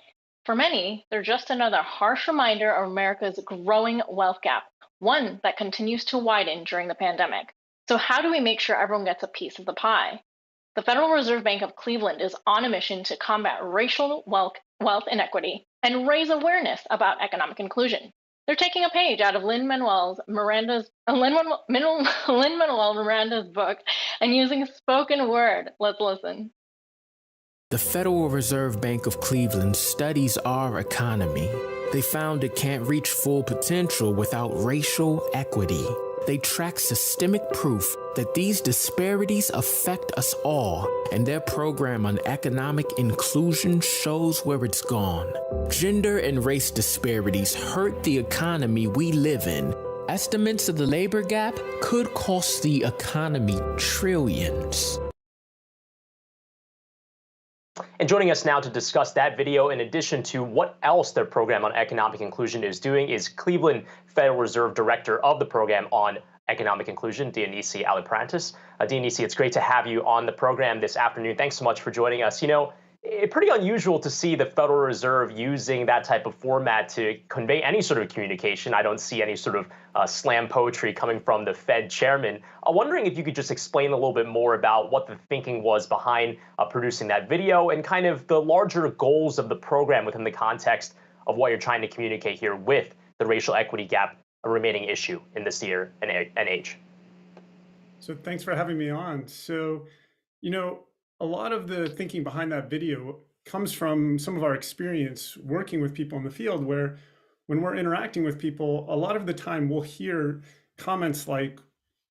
for many, they're just another harsh reminder of America's growing wealth gap, one that continues to widen during the pandemic. So how do we make sure everyone gets a piece of the pie? The Federal Reserve Bank of Cleveland is on a mission to combat racial wealth inequity and raise awareness about economic inclusion. They're taking a page out of Lin-Manuel Miranda's book and using spoken word. Let's listen. The Federal Reserve Bank of Cleveland studies our economy. They found it can't reach full potential without racial equity. They track systemic proof that these disparities affect us all, and their program on economic inclusion shows where it's gone. Gender and race disparities hurt the economy we live in. Estimates of the labor gap could cost the economy trillions. And joining us now to discuss that video, in addition to what else their program on economic inclusion is doing, is Cleveland Federal Reserve Director of the Program on Economic Inclusion, Dionisi Aliprantis. Dionisi, it's great to have you on the program this afternoon. Thanks so much for joining us. You know, Pretty unusual to see the Federal Reserve using that type of format to convey any sort of communication. I don't see any sort of slam poetry coming from the Fed chairman. I'm wondering if you could just explain a little bit more about what the thinking was behind producing that video and kind of the larger goals of the program within the context of what you're trying to communicate here with the racial equity gap, a remaining issue in this year and age. So thanks for having me on. So, a lot of the thinking behind that video comes from some of our experience working with people in the field, where when we're interacting with people, a lot of the time we'll hear comments like,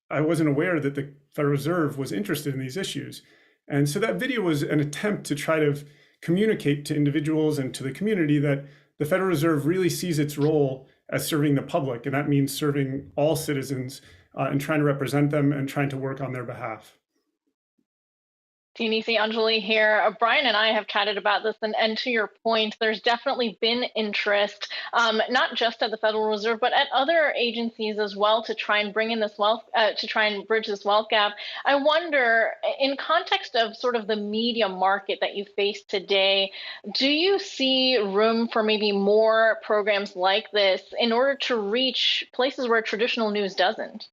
I wasn't aware that the Federal Reserve was interested in these issues. And so that video was an attempt to try to communicate to individuals and to the community that the Federal Reserve really sees its role as serving the public. And that means serving all citizens and trying to represent them and trying to work on their behalf. Tinisi, Anjali here. Brian and I have chatted about this, and to your point, there's definitely been interest, not just at the Federal Reserve, but at other agencies as well, to try and bring in this wealth, to try and bridge this wealth gap. I wonder, in context of sort of the media market that you face today, do you see room for maybe more programs like this in order to reach places where traditional news doesn't?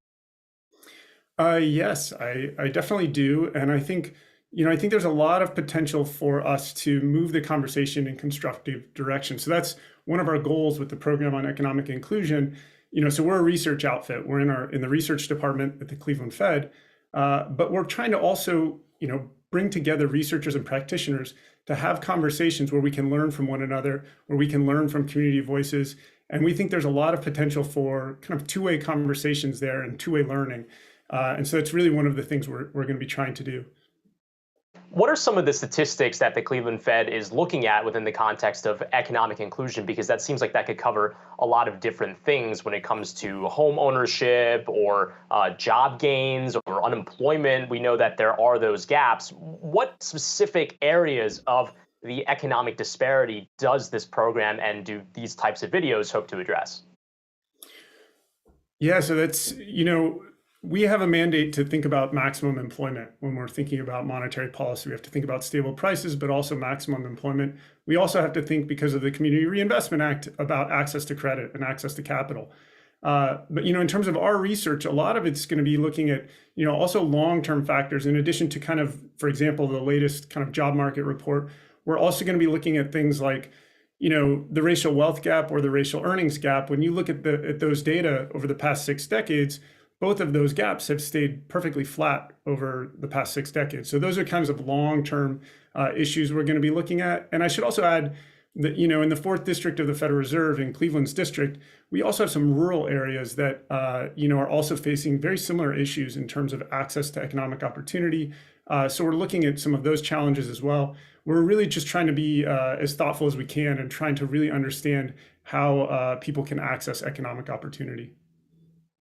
Yes, I definitely do. And I think there's a lot of potential for us to move the conversation in constructive direction. So that's one of our goals with the program on economic inclusion. So we're a research outfit. We're in the research department at the Cleveland Fed, but we're trying to also, bring together researchers and practitioners to have conversations where we can learn from one another, where we can learn from community voices. And we think there's a lot of potential for kind of two-way conversations there and two-way learning. And so it's really one of the things we're going to be trying to do. What are some of the statistics that the Cleveland Fed is looking at within the context of economic inclusion? Because that seems like that could cover a lot of different things when it comes to home ownership or job gains or unemployment. We know that there are those gaps. What specific areas of the economic disparity does this program and do these types of videos hope to address? Yeah, so that's, we have a mandate to think about maximum employment when we're thinking about monetary policy. We have to think about stable prices, but also maximum employment. We also have to think, because of the Community Reinvestment Act, about access to credit and access to capital. But in terms of our research, a lot of it's going to be looking at also long-term factors. In addition to kind of, for example, the latest kind of job market report, we're also going to be looking at things like the racial wealth gap or the racial earnings gap. When you look at those data over the past 6 decades, both of those gaps have stayed perfectly flat over the past 6 decades. So those are kinds of long-term issues we're going to be looking at. And I should also add that, in the 4th District of the Federal Reserve, in Cleveland's district, we also have some rural areas that, are also facing very similar issues in terms of access to economic opportunity. So we're looking at some of those challenges as well. We're really just trying to be as thoughtful as we can and trying to really understand how people can access economic opportunity.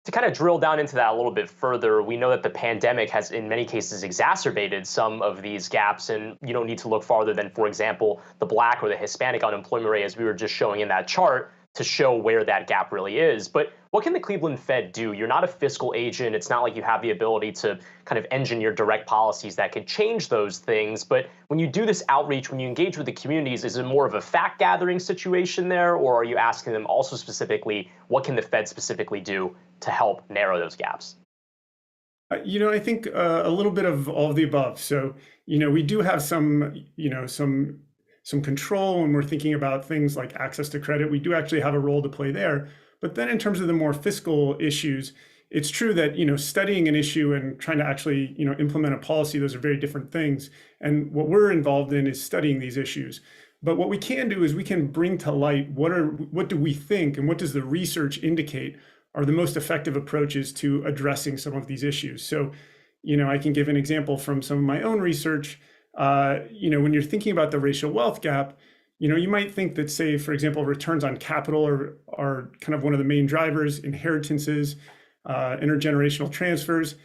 To kind of drill down into that a little bit further, we know that the pandemic has in many cases exacerbated some of these gaps, and you don't need to look farther than, for example, the Black or the Hispanic unemployment rate, as we were just showing in that chart, to show where that gap really is. But what can the Cleveland Fed do? You're not a fiscal agent. It's not like you have the ability to kind of engineer direct policies that could change those things. But when you do this outreach, when you engage with the communities, is it more of a fact gathering situation there? Or are you asking them also specifically, what can the Fed specifically do to help narrow those gaps? I think a little bit of all of the above. So, we do have some control when we're thinking about things like access to credit. We do actually have a role to play there. But then in terms of the more fiscal issues, it's true that, studying an issue and trying to actually, implement a policy, those are very different things. And what we're involved in is studying these issues. But what we can do is we can bring to light what do we think and what does the research indicate are the most effective approaches to addressing some of these issues. So, I can give an example from some of my own research. When you're thinking about the racial wealth gap, you might think that, say, for example, returns on capital are kind of one of the main drivers, inheritances, intergenerational transfers.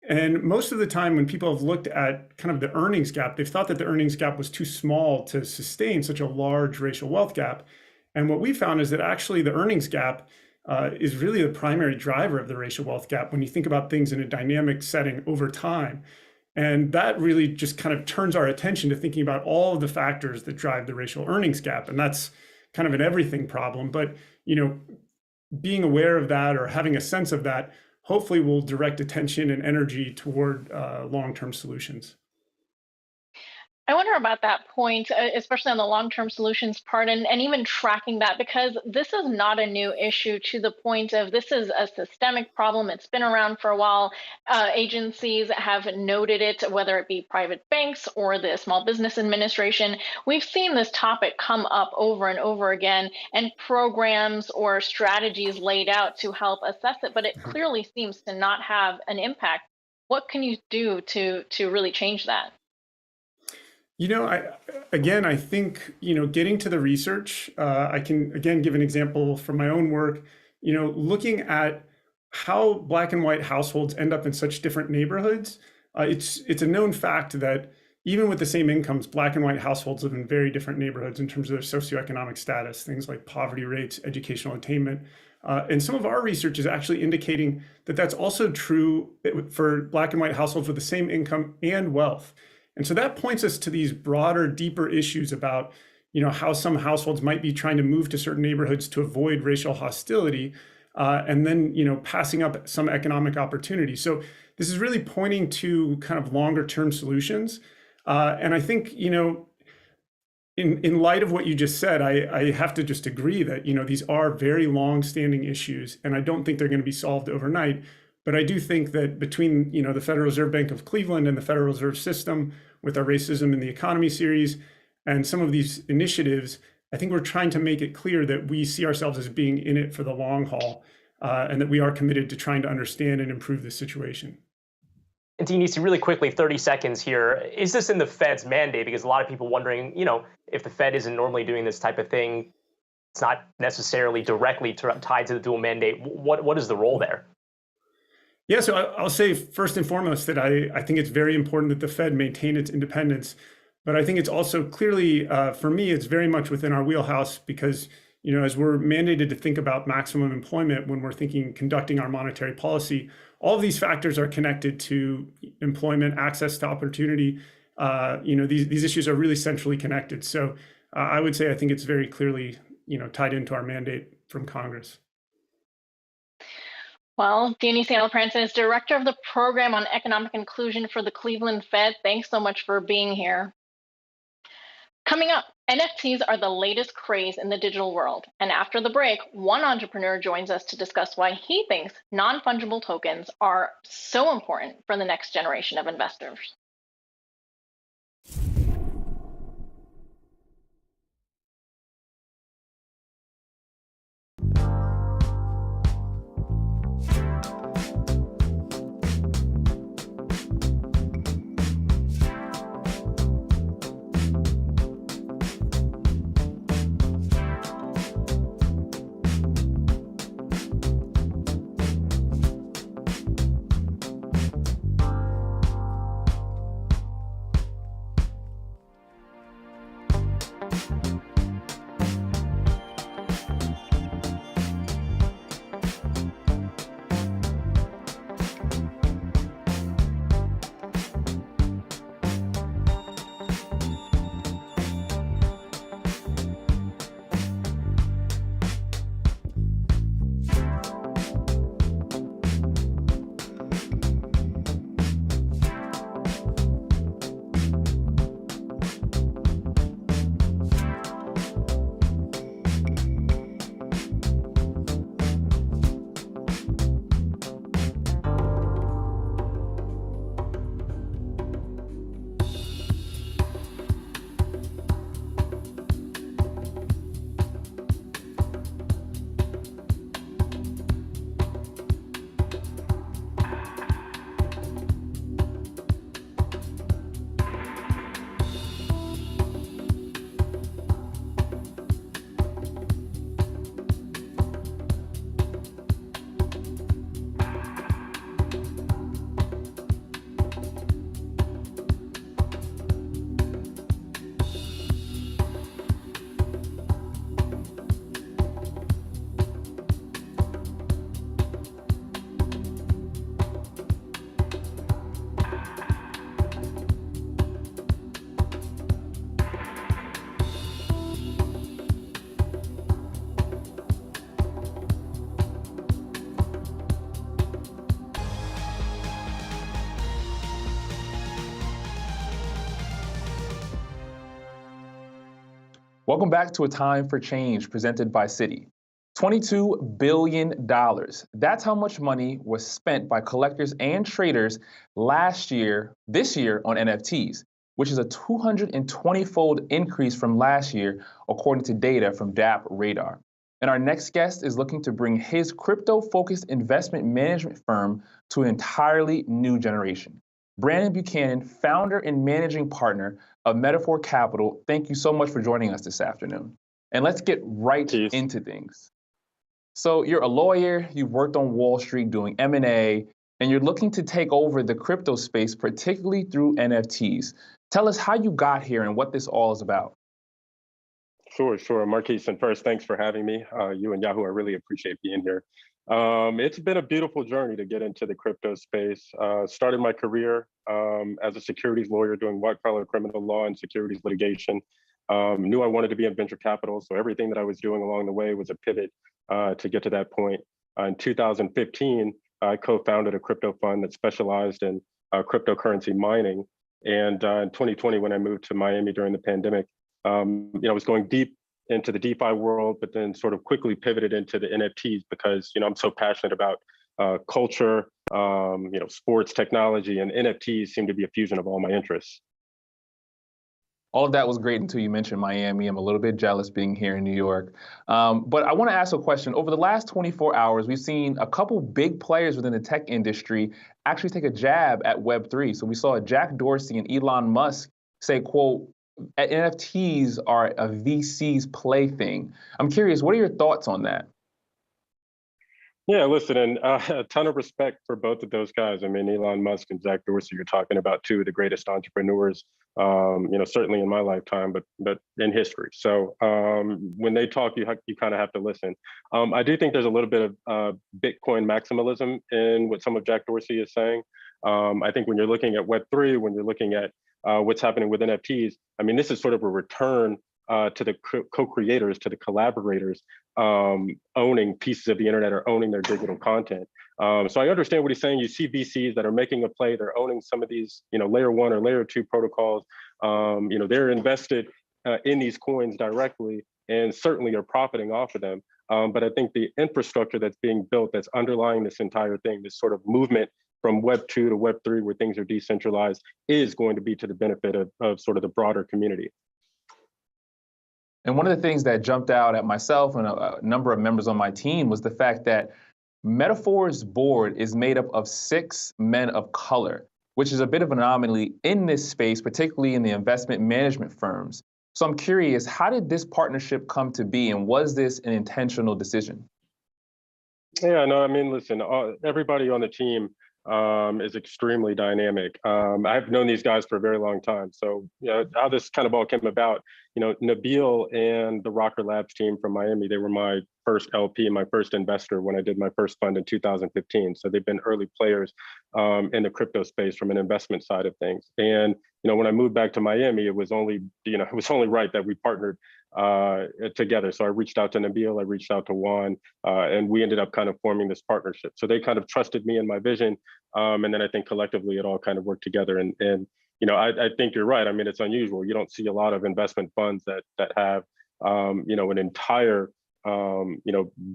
And most of the time when people have looked at kind of the earnings gap, they've thought that the earnings gap was too small to sustain such a large racial wealth gap. And what we found is that actually the earnings gap is really the primary driver of the racial wealth gap when you think about things in a dynamic setting over time. And that really just kind of turns our attention to thinking about all of the factors that drive the racial earnings gap. And that's kind of an everything problem. But, being aware of that or having a sense of that, hopefully will direct attention and energy toward long-term solutions. I wonder about that point, especially on the long-term solutions part, and even tracking that, because this is not a new issue to the point of this is a systemic problem. It's been around for a while. Agencies have noted it, whether it be private banks or the Small Business Administration. We've seen this topic come up over and over again, and programs or strategies laid out to help assess it, but it clearly seems to not have an impact. What can you do to really change that? I think, getting to the research, I can, again, give an example from my own work, looking at how Black and white households end up in such different neighborhoods. It's a known fact that even with the same incomes, Black and white households live in very different neighborhoods in terms of their socioeconomic status, things like poverty rates, educational attainment. And some of our research is actually indicating that that's also true for Black and white households with the same income and wealth. And so that points us to these broader, deeper issues about, how some households might be trying to move to certain neighborhoods to avoid racial hostility, and then, passing up some economic opportunity. So this is really pointing to kind of longer term solutions. And I think, in light of what you just said, I have to just agree that, these are very long-standing issues, and I don't think they're going to be solved overnight. But I do think that between, the Federal Reserve Bank of Cleveland and the Federal Reserve System, with our Racism in the Economy series and some of these initiatives, I think we're trying to make it clear that we see ourselves as being in it for the long haul, and that we are committed to trying to understand and improve the situation. And Denise, really quickly, 30 seconds here. Is this in the Fed's mandate? Because a lot of people wondering, if the Fed isn't normally doing this type of thing, it's not necessarily directly tied to the dual mandate. What is the role there? Yeah, so I'll say first and foremost that I think it's very important that the Fed maintain its independence. But I think it's also clearly, for me, it's very much within our wheelhouse because, as we're mandated to think about maximum employment when we're conducting our monetary policy, all of these factors are connected to employment, access to opportunity. These issues are really centrally connected. So I would say I think it's very clearly, tied into our mandate from Congress. Well, Denise Francis, Director of the Program on Economic Inclusion for the Cleveland Fed, thanks so much for being here. Coming up, NFTs are the latest craze in the digital world. And after the break, one entrepreneur joins us to discuss why he thinks non-fungible tokens are so important for the next generation of investors. Welcome back to A Time for Change presented by Citi. $22 billion. That's how much money was spent by collectors and traders this year on NFTs, which is a 220-fold increase from last year, according to data from DApp Radar. And our next guest is looking to bring his crypto-focused investment management firm to an entirely new generation. Brandon Buchanan, founder and managing partner of Metaphor Capital, thank you so much for joining us this afternoon. And let's get right into things. So you're a lawyer, you've worked on Wall Street doing M&A, and you're looking to take over the crypto space, particularly through NFTs. Tell us how you got here and what this all is about. Sure. Marquise, and first, thanks for having me. You and Yahoo, I really appreciate being here. It's been a beautiful journey to get into the crypto space. Started my career as a securities lawyer doing white-collar criminal law and securities litigation. Knew I wanted to be in venture capital, so everything that I was doing along the way was a pivot to get to that point. In 2015, I co-founded a crypto fund that specialized in cryptocurrency mining. And in 2020, when I moved to Miami during the pandemic, I was going deep into the DeFi world, but then sort of quickly pivoted into the NFTs because, I'm so passionate about culture, sports, technology, and NFTs seem to be a fusion of all my interests. All of that was great until you mentioned Miami. I'm a little bit jealous being here in New York. But I want to ask a question. Over the last 24 hours, we've seen a couple big players within the tech industry actually take a jab at Web3. So we saw Jack Dorsey and Elon Musk say, quote, NFTs are a VC's plaything. I'm curious, what are your thoughts on that? Yeah, listen, and a ton of respect for both of those guys. I mean, Elon Musk and Jack Dorsey, you're talking about two of the greatest entrepreneurs, certainly in my lifetime, but in history. So when they talk, you kind of have to listen. I do think there's a little bit of Bitcoin maximalism in what some of Jack Dorsey is saying. I think when you're looking at Web3, when you're looking at what's happening with NFTs, I mean, this is sort of a return to the co-creators, to the collaborators, owning pieces of the internet or owning their digital content. So I understand what he's saying. You see VCs that are making a play. They're owning some of these, layer 1 or layer 2 protocols. They're invested in these coins directly and certainly are profiting off of them. But I think the infrastructure that's being built, that's underlying this entire thing, this sort of movement from Web 2 to Web 3, where things are decentralized, is going to be to the benefit of sort of the broader community. And one of the things that jumped out at myself and a number of members on my team was the fact that Metaphor's board is made up of 6 men of color, which is a bit of an anomaly in this space, particularly in the investment management firms. So I'm curious, how did this partnership come to be, and was this an intentional decision? Yeah, no, I mean, listen, everybody on the team is extremely dynamic. I've known these guys for a very long time. So how this kind of all came about, Nabil and the Rocker Labs team from Miami, they were my first LP, my first investor when I did my first fund in 2015. So they've been early players in the crypto space from an investment side of things. And, when I moved back to Miami, it was only right that we partnered together. So I reached out to Nabil, I reached out to Juan, and we ended up kind of forming this partnership. So they kind of trusted me and my vision. And then I think collectively it all kind of worked together. And I think you're right. I mean, it's unusual. You don't see a lot of investment funds that have, an entire,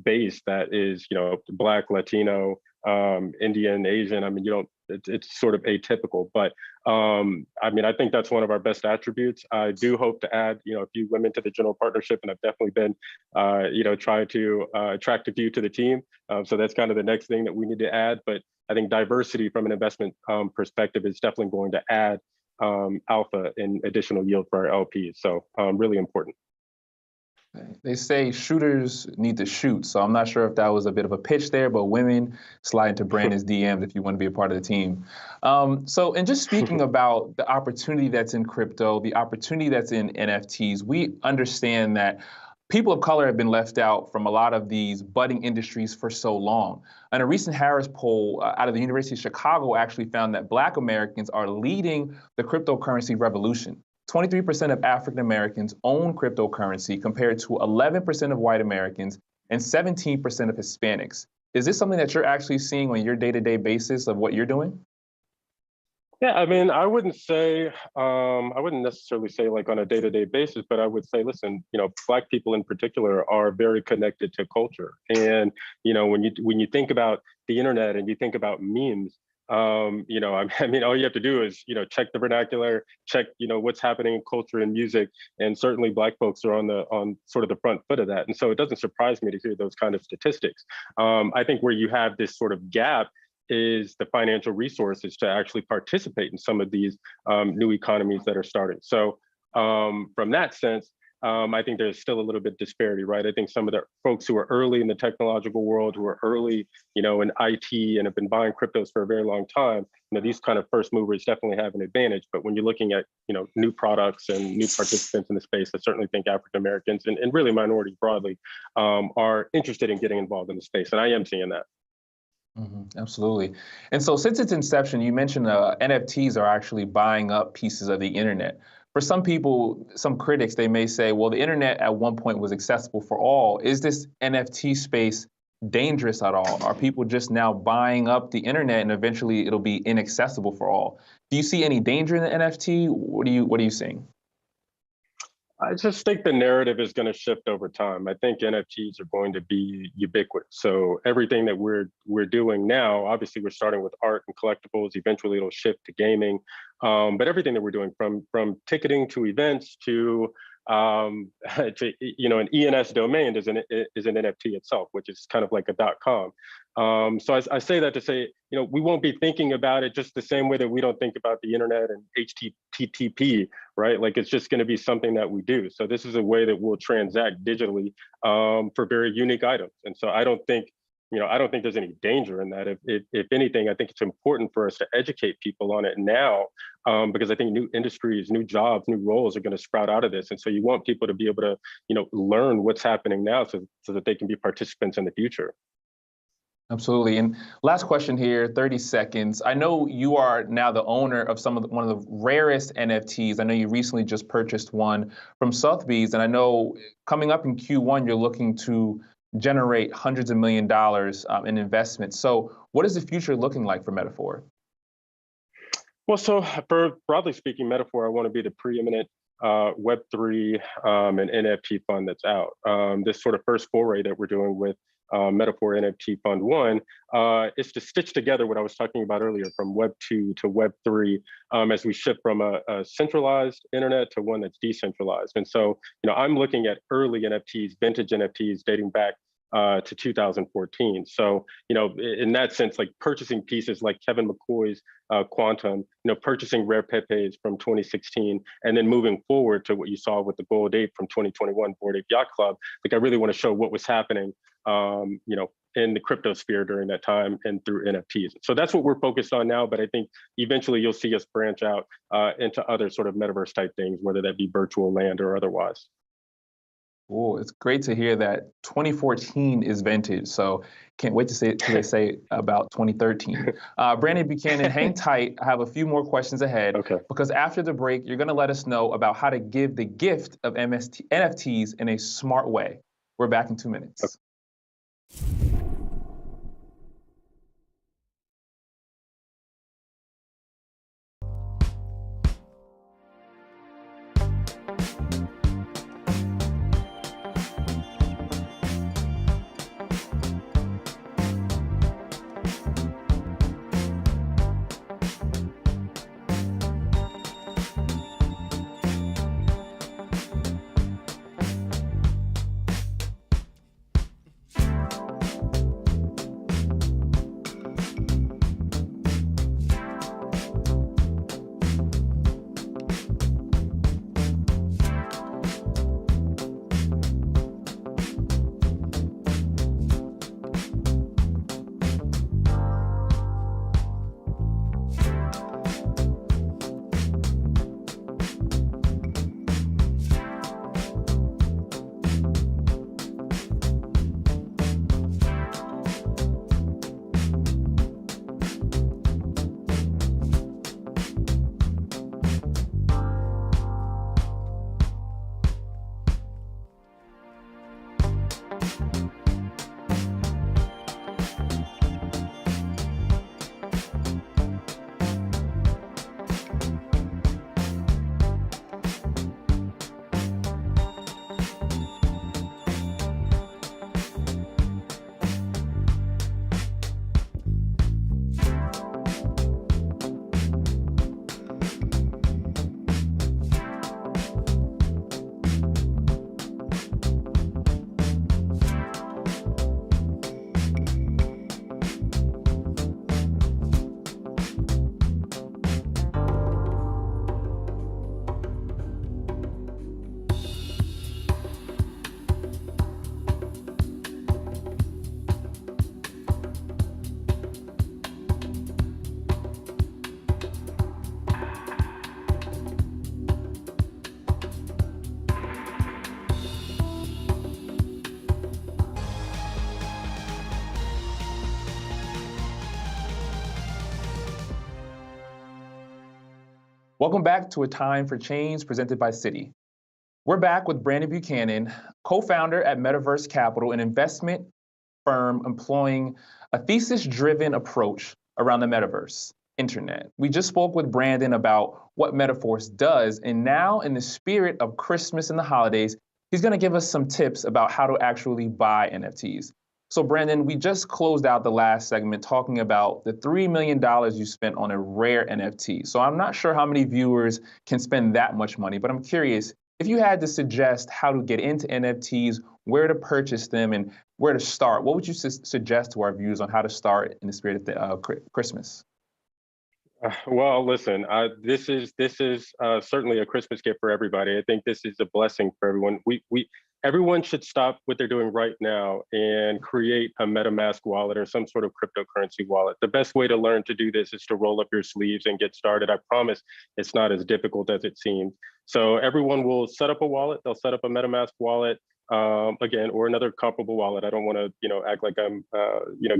base that is, Black, Latino, Indian, Asian. I mean, it's sort of atypical, but I think that's one of our best attributes. I do hope to add, a few women to the general partnership, and I've definitely been, trying to attract a few to the team. So that's kind of the next thing that we need to add. But I think diversity from an investment perspective is definitely going to add alpha and additional yield for our LPs. So really important. They say shooters need to shoot. So I'm not sure if that was a bit of a pitch there, but women, slide into Brandon's DMs if you want to be a part of the team. And just speaking about the opportunity that's in crypto, the opportunity that's in NFTs, we understand that people of color have been left out from a lot of these budding industries for so long. And a recent Harris poll out of the University of Chicago actually found that Black Americans are leading the cryptocurrency revolution. 23% of African Americans own cryptocurrency compared to 11% of white Americans and 17% of Hispanics. Is this something that you're actually seeing on your day-to-day basis of what you're doing? Yeah, I mean, I wouldn't necessarily say like on a day-to-day basis, but I would say, listen, Black people in particular are very connected to culture. And, when you think about the internet and you think about memes, I mean, all you have to do is, check the vernacular, check, what's happening in culture and music. And certainly Black folks are on sort of the front foot of that. And so it doesn't surprise me to hear those kind of statistics. I think where you have this sort of gap is the financial resources to actually participate in some of these new economies that are starting. So from that sense, I think there's still a little bit disparity, right? I think some of the folks who are early in the technological world, who are early, in IT and have been buying cryptos for a very long time, these kind of first movers definitely have an advantage. But when you're looking at, new products and new participants in the space, I certainly think African Americans and really minorities broadly are interested in getting involved in the space. And I am seeing that. Absolutely. And so since its inception, you mentioned NFTs are actually buying up pieces of the internet. For some people, some critics, they may say, well, the internet at one point was accessible for all. Is this NFT space dangerous at all? Are people just now buying up the internet and eventually it'll be inaccessible for all? Do you see any danger in the NFT? What are you seeing? I just think the narrative is going to shift over time. I think NFTs are going to be ubiquitous. So everything that we're doing now, obviously we're starting with art and collectibles. Eventually it'll shift to gaming. But everything that we're doing from ticketing to events to an ENS domain is an NFT itself, which is kind of like a .com. So I say that to say, we won't be thinking about it just the same way that we don't think about the internet and HTTP, right? Like it's just going to be something that we do. So this is a way that we'll transact digitally for very unique items. And so I don't think there's any danger in that. If anything, I think it's important for us to educate people on it now, because I think new industries, new jobs, new roles are going to sprout out of this. And so you want people to be able to, learn what's happening now so that they can be participants in the future. Absolutely. And last question here, 30 seconds. I know you are now the owner of one of the rarest NFTs. I know you recently just purchased one from Sotheby's, and I know coming up in Q1, you're looking to generate hundreds of $millions in investment. So what is the future looking like for Metaphor? Well, so broadly speaking, Metaphor, I want to be the preeminent Web3 and NFT fund that's out. This sort of first foray that we're doing with Metaphor NFT Fund 1 is to stitch together what I was talking about earlier from Web 2 to Web 3 as we shift from a centralized internet to one that's decentralized. And so, I'm looking at early NFTs, vintage NFTs dating back to 2014. So, in that sense, like purchasing pieces like Kevin McCoy's Quantum, purchasing Rare Pepe's from 2016, and then moving forward to what you saw with the Gold Ape from 2021, Bored Ape Yacht Club. Like I really want to show what was happening, in the crypto sphere during that time and through NFTs. So that's what we're focused on now. But I think eventually you'll see us branch out into other sort of metaverse type things, whether that be virtual land or otherwise. Oh, it's great to hear that 2014 is vintage. So can't wait to see what they say about 2013. Brandon Buchanan, hang tight. I have a few more questions ahead. Okay. Because after the break, you're going to let us know about how to give the gift of NFTs in a smart way. We're back in 2 minutes. Okay. Welcome back to A Time for Change presented by Citi. We're back with Brandon Buchanan, co-founder at Metaverse Capital, an investment firm employing a thesis-driven approach around the metaverse, internet. We just spoke with Brandon about what Metaverse does, and now in the spirit of Christmas and the holidays, he's gonna give us some tips about how to actually buy NFTs. So Brandon, we just closed out the last segment talking about the $3 million you spent on a rare NFT. So I'm not sure how many viewers can spend that much money, but I'm curious, if you had to suggest how to get into NFTs, where to purchase them, and where to start, what would you suggest to our viewers on how to start in the spirit of Christmas? Well, listen, this is certainly a Christmas gift for everybody. I think this is a blessing for everyone. Everyone should stop what they're doing right now and create a MetaMask wallet or some sort of cryptocurrency wallet. The best way to learn to do this is to roll up your sleeves and get started. I promise it's not as difficult as it seems. So everyone will set up a wallet. They'll set up a MetaMask wallet, again, or another comparable wallet. I don't want to, act like I'm,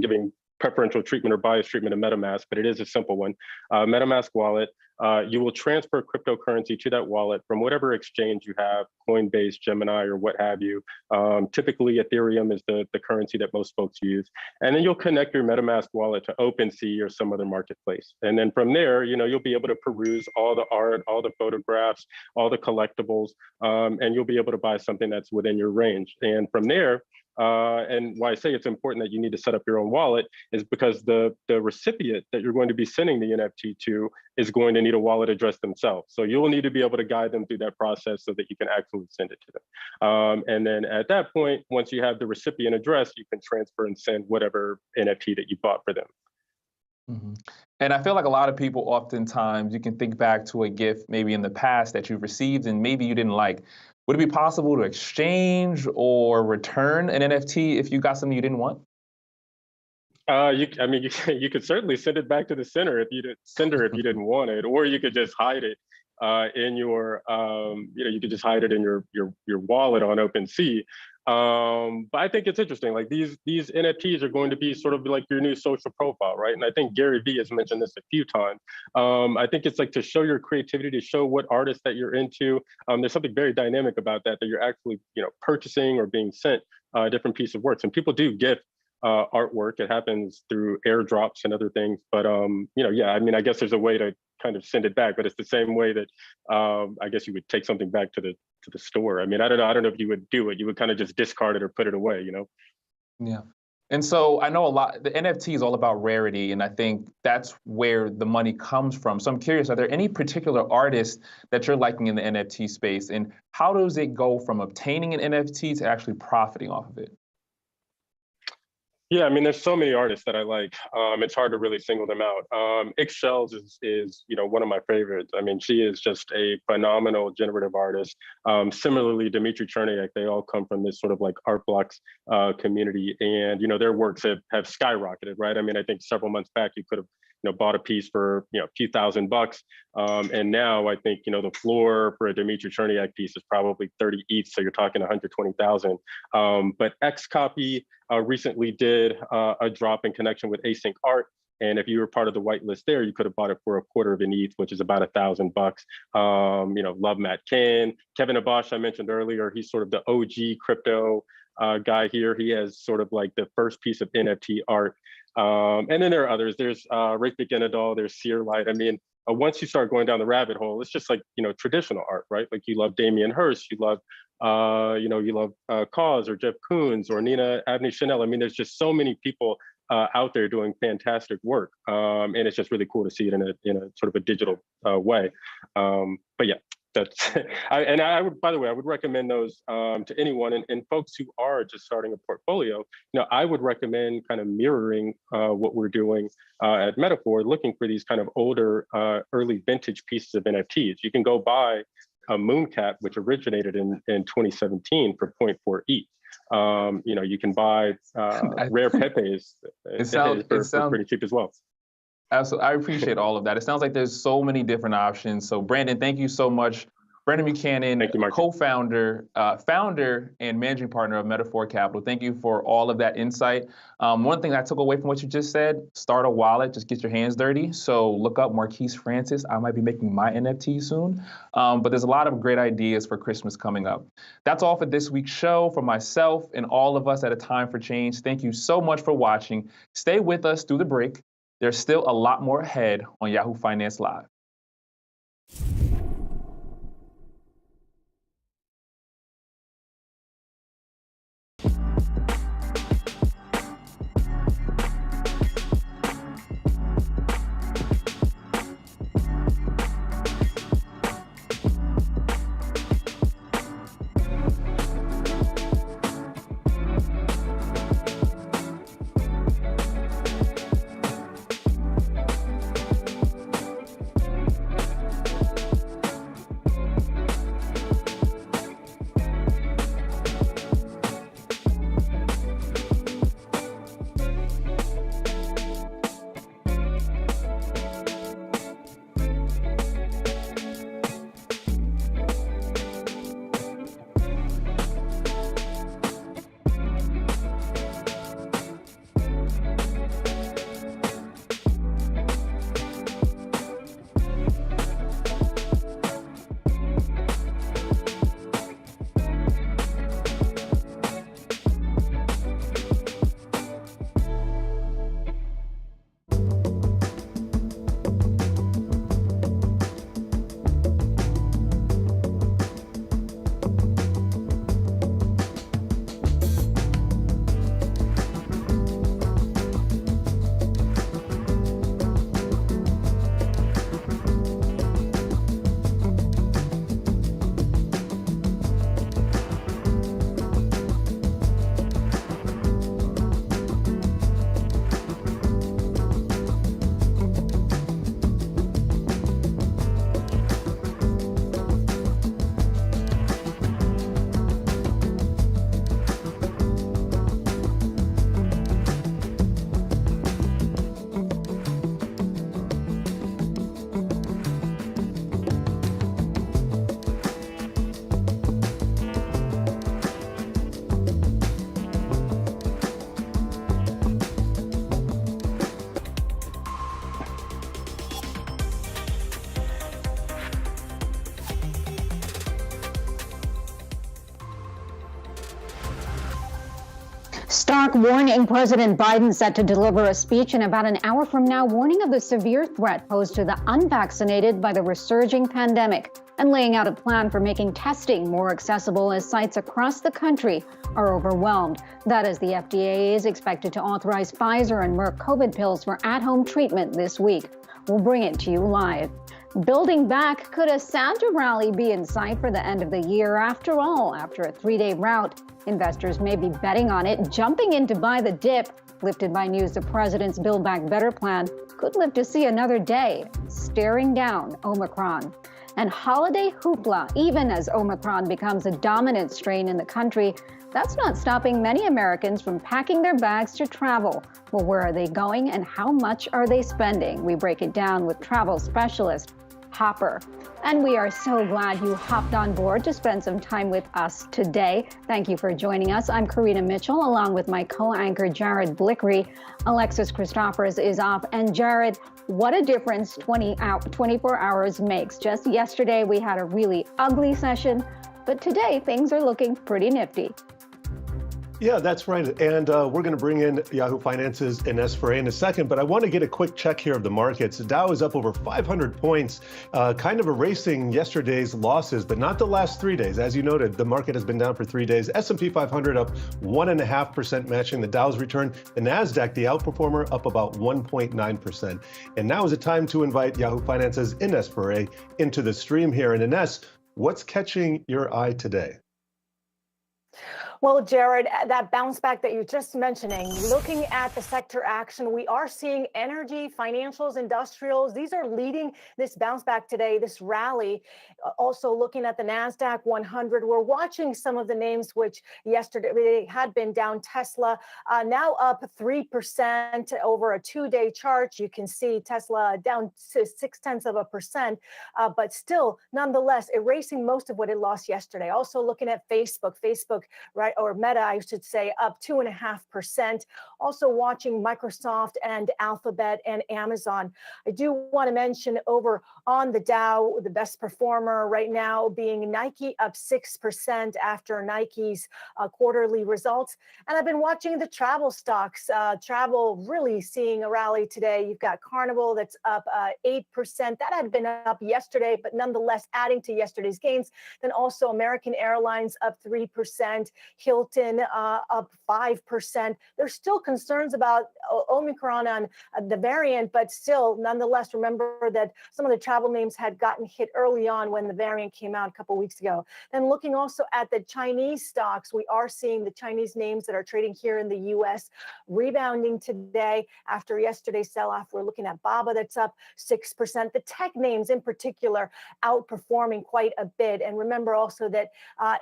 giving preferential treatment or bias treatment of MetaMask, but it is a simple one. MetaMask wallet, you will transfer cryptocurrency to that wallet from whatever exchange you have, Coinbase, Gemini, or what have you. Typically, Ethereum is the currency that most folks use. And then you'll connect your MetaMask wallet to OpenSea or some other marketplace. And then from there, you'll be able to peruse all the art, all the photographs, all the collectibles, and you'll be able to buy something that's within your range. And from there, and why I say it's important that you need to set up your own wallet is because the recipient that you're going to be sending the NFT to is going to need a wallet address themselves. So you'll need to be able to guide them through that process so that you can actually send it to them. And then at that point, once you have the recipient address, you can transfer and send whatever NFT that you bought for them. Mm-hmm. And I feel like a lot of people oftentimes, you can think back to a gift maybe in the past that you've received and maybe you didn't like. Would it be possible to exchange or return an NFT if you got something you didn't want? You could certainly send it back to the sender if you didn't want it, or you could just hide it in your, you could just hide it in your wallet on OpenSea. But I think it's interesting. Like these NFTs are going to be sort of like your new social profile, right? And I think Gary Vee has mentioned this a few times. I think it's like to show your creativity, to show what artist that you're into. There's something very dynamic about that you're actually, purchasing or being sent a different piece of works. And people do gift artwork. It happens through airdrops and other things. But I guess there's a way to kind of send it back, but it's the same way that I guess you would take something back to the store. I don't know if you would do it. You would kind of just discard it or put it away, Yeah. And so I know the NFT is all about rarity, and I think that's where the money comes from. So I'm curious, are there any particular artists that you're liking in the NFT space, and how does it go from obtaining an NFT to actually profiting off of it? Yeah, there's so many artists that I like. It's hard to really single them out. Ixchels is one of my favorites. She is just a phenomenal generative artist. Similarly, Dmitry Cherniak, they all come from this sort of like art blocks community, and their works have skyrocketed, right? I think several months back you could have bought a piece for a few $1,000, and now I think the floor for a Dmitry Cherniak piece is probably 30 ETH, so you're talking 120,000. But Xcopy recently did a drop in connection with Async Art, and if you were part of the whitelist there, you could have bought it for $0.25 of an ETH, which is about $1,000. Love Matt Ken, Kevin Abosh, I mentioned earlier, he's sort of the OG crypto guy here. He has sort of like the first piece of NFT art. And then there are others. There's Rick McGinadall, there's Searlight. Once you start going down the rabbit hole, it's just like, traditional art, right? Like you love Damien Hirst, you love, Cause or Jeff Koons or Nina Abney Chanel. There's just so many people out there doing fantastic work. And it's just really cool to see it in a sort of a digital way. But yeah, that's, I would, by the way, I would recommend those to anyone and folks who are just starting a portfolio. I would recommend kind of mirroring what we're doing at Metaphor, looking for these kind of older, early vintage pieces of NFTs. You can go buy a Mooncap, which originated in 2017 for 0.4 ETH. You can buy rare Pepes for pretty cheap as well. Absolutely. I appreciate all of that. It sounds like there's so many different options. So Brandon, thank you so much Brendan Buchanan, Thank you, Mark. co-founder, founder, and managing partner of Metaphor Capital. Thank you for all of that insight. One thing I took away from what you just said, start a wallet, just get your hands dirty. So look up Marquise Francis. I might be making my NFT soon. But there's a lot of great ideas for Christmas coming up. That's all for this week's show. For myself and all of us at A Time for Change, thank you so much for watching. Stay with us through the break. There's still a lot more ahead on Yahoo Finance Live. Stark warning. President Biden set to deliver a speech in about an hour from now, warning of the severe threat posed to the unvaccinated by the resurging pandemic and laying out a plan for making testing more accessible as sites across the country are overwhelmed. That is, the FDA is expected to authorize Pfizer and Merck COVID pills for at-home treatment this week. We'll bring it to you live. Building back, could a Santa rally be in sight for the end of the year? After all, after a 3-day rout, investors may be betting on it, jumping in to buy the dip. Lifted by news the president's Build Back Better plan could live to see another day, staring down Omicron. And holiday hoopla, even as Omicron becomes a dominant strain in the country, that's not stopping many Americans from packing their bags to travel. Well, where are they going and how much are they spending? We break it down with travel specialist Hopper. And we are so glad you hopped on board to spend some time with us today. Thank you for joining us. I'm Karina Mitchell, along with my co-anchor Jared Blickery. Alexis Christophers is off. And Jared, what a difference 24 hours makes. Just yesterday, we had a really ugly session, but today things are looking pretty nifty. Yeah, that's right. And we're going to bring in Yahoo Finance's Ines Ferre in a second, but I want to get a quick check here of the markets. The Dow is up over 500 points, kind of erasing yesterday's losses, but not the last 3 days. As you noted, the market has been down for 3 days. S&P 500 up 1.5%, matching the Dow's return. The Nasdaq, the outperformer, up about 1.9%. And now is the time to invite Yahoo Finance's Ines Ferre into the stream here. And Ines, what's catching your eye today? Well, Jared, that bounce back that you're just mentioning, looking at the sector action, we are seeing energy, financials, industrials. These are leading this bounce back today, this rally. Also looking at the Nasdaq 100, we're watching some of the names which yesterday had been down. Tesla now up 3% over a 2-day chart. You can see Tesla down 0.6%, but still, nonetheless, erasing most of what it lost yesterday. Also looking at Facebook, right, or Meta, I should say, up 2.5%. Also watching Microsoft and Alphabet and Amazon. I do want to mention over on the Dow, the best performer right now being Nike, up 6% after Nike's quarterly results. And I've been watching the travel stocks. Travel really seeing a rally today. You've got Carnival that's up 8%. That had been up yesterday, but nonetheless adding to yesterday's gains. Then also American Airlines up 3%. Hilton up 5%. There's still concerns about Omicron on the variant, but still, nonetheless, remember that some of the travel names had gotten hit early on when the variant came out a couple weeks ago. Then looking also at the Chinese stocks, we are seeing the Chinese names that are trading here in the U.S. rebounding today after yesterday's sell-off. We're looking at Baba that's up 6%. The tech names in particular outperforming quite a bit. And remember also that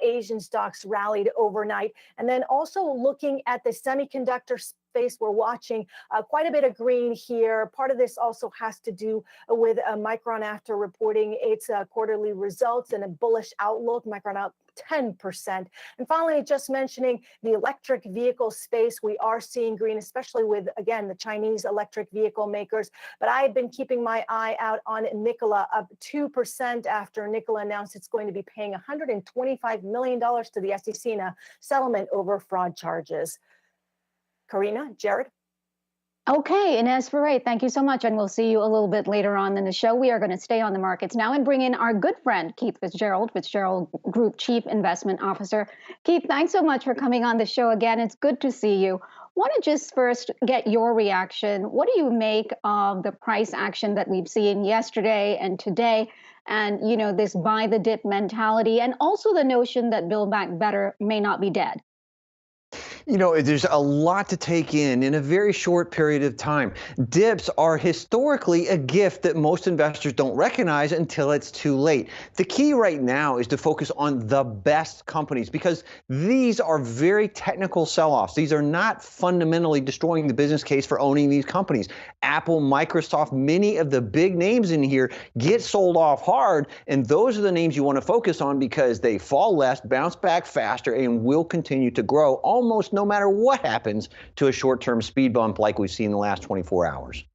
Asian stocks rallied overnight. And then also looking at the semiconductor space, we're watching quite a bit of green here. Part of this also has to do with Micron after reporting its quarterly results and a bullish outlook. Micron up 10%. And finally, just mentioning the electric vehicle space, we are seeing green, especially with, again, the Chinese electric vehicle makers. But I've been keeping my eye out on Nikola, up 2% after Nikola announced it's going to be paying $125 million to the SEC in a settlement over fraud charges. Karina, Jared? Okay, Inez Ferre, thank you so much. And we'll see you a little bit later on in the show. We are going to stay on the markets now and bring in our good friend, Keith Fitzgerald Group Chief Investment Officer. Keith, thanks so much for coming on the show again. It's good to see you. Want to just first get your reaction. What do you make of the price action that we've seen yesterday and today? And, you know, this buy the dip mentality, and also the notion that Build Back Better may not be dead. You know, there's a lot to take in a very short period of time. Dips are historically a gift that most investors don't recognize until it's too late. The key right now is to focus on the best companies, because these are very technical sell-offs. These are not fundamentally destroying the business case for owning these companies. Apple, Microsoft, many of the big names in here get sold off hard, and those are the names you want to focus on because they fall less, bounce back faster, and will continue to grow almost no matter what happens to a short-term speed bump like we've seen in the last 24 hours.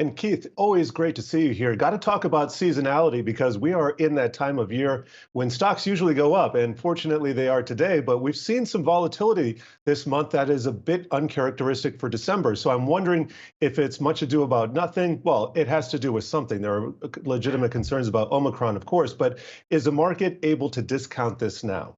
And Keith, always great to see you here. Got to talk about seasonality because we are in that time of year when stocks usually go up, and fortunately they are today, but we've seen some volatility this month that is a bit uncharacteristic for December. So I'm wondering if it's much ado about nothing. Well, it has to do with something. There are legitimate concerns about Omicron, of course, but is the market able to discount this now?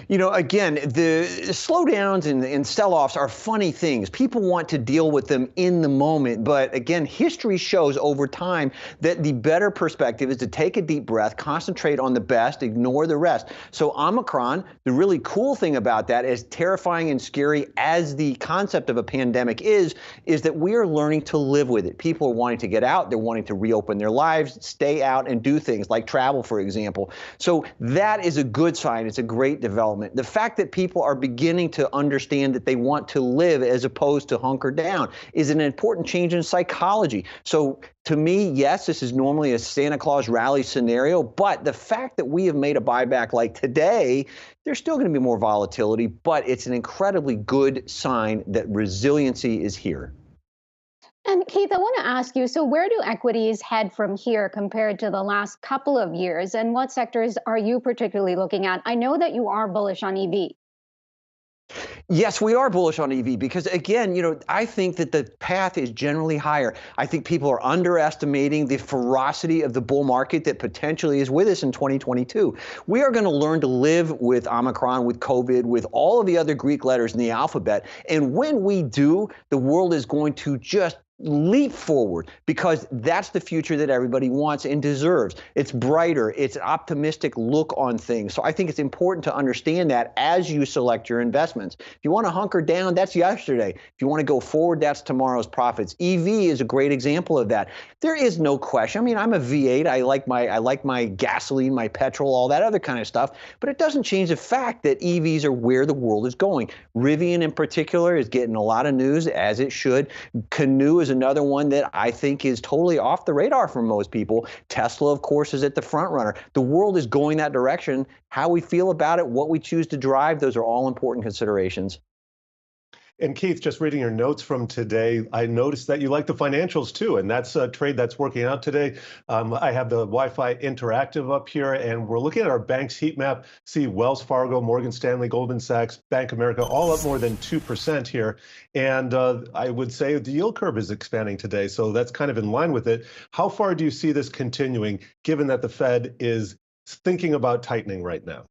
You know, again, the slowdowns and sell-offs are funny things. People want to deal with them in the moment. But again, history shows over time that the better perspective is to take a deep breath, concentrate on the best, ignore the rest. So Omicron, the really cool thing about that, as terrifying and scary as the concept of a pandemic is that we are learning to live with it. People are wanting to get out. They're wanting to reopen their lives, stay out, and do things like travel, for example. So that is a good sign. It's a great development. The fact that people are beginning to understand that they want to live as opposed to hunker down is an important change in psychology. So to me, yes, this is normally a Santa Claus rally scenario, but the fact that we have made a buyback like today, there's still going to be more volatility, but it's an incredibly good sign that resiliency is here. And Keith, I want to ask you, so where do equities head from here compared to the last couple of years? And what sectors are you particularly looking at? I know that you are bullish on EV. Yes, we are bullish on EV because, again, you know, I think that the path is generally higher. I think people are underestimating the ferocity of the bull market that potentially is with us in 2022. We are going to learn to live with Omicron, with COVID, with all of the other Greek letters in the alphabet. And when we do, the world is going to just leap forward because that's the future that everybody wants and deserves. It's brighter. It's an optimistic look on things. So I think it's important to understand that as you select your investments. If you want to hunker down, that's yesterday. If you want to go forward, that's tomorrow's profits. EV is a great example of that. There is no question. I mean, I'm a V8. I like my gasoline, my petrol, all that other kind of stuff. But it doesn't change the fact that EVs are where the world is going. Rivian in particular is getting a lot of news, as it should. Canoo is another one that I think is totally off the radar for most people. Tesla, of course, is at the front runner. The world is going that direction. How we feel about it, what we choose to drive, those are all important considerations. And Keith, just reading your notes from today, I noticed that you like the financials too, and that's a trade that's working out today. I have the Wi-Fi interactive up here, and we're looking at our bank's heat map. See Wells Fargo, Morgan Stanley, Goldman Sachs, Bank of America, all up more than 2% here. And I would say the yield curve is expanding today, so that's kind of in line with it. How far do you see this continuing, given that the Fed is thinking about tightening right now?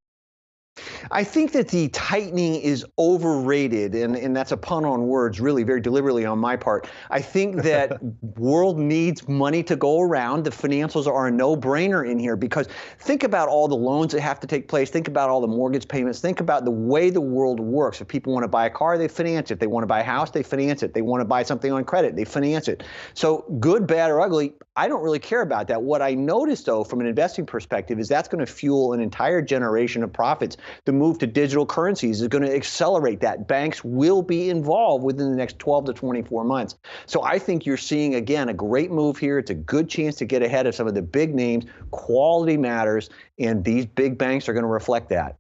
I think that the tightening is overrated, and that's a pun on words, really, very deliberately on my part. I think that world needs money to go around. The financials are a no-brainer in here because think about all the loans that have to take place. Think about all the mortgage payments. Think about the way the world works. If people want to buy a car, they finance it. They want to buy a house, they finance it. They want to buy something on credit, they finance it. So good, bad, or ugly, I don't really care about that. What I noticed, though, from an investing perspective, is that's going to fuel an entire generation of profits. The move to digital currencies is going to accelerate that. Banks will be involved within the next 12 to 24 months. So I think you're seeing, again, a great move here. It's a good chance to get ahead of some of the big names. Quality matters, and these big banks are going to reflect that.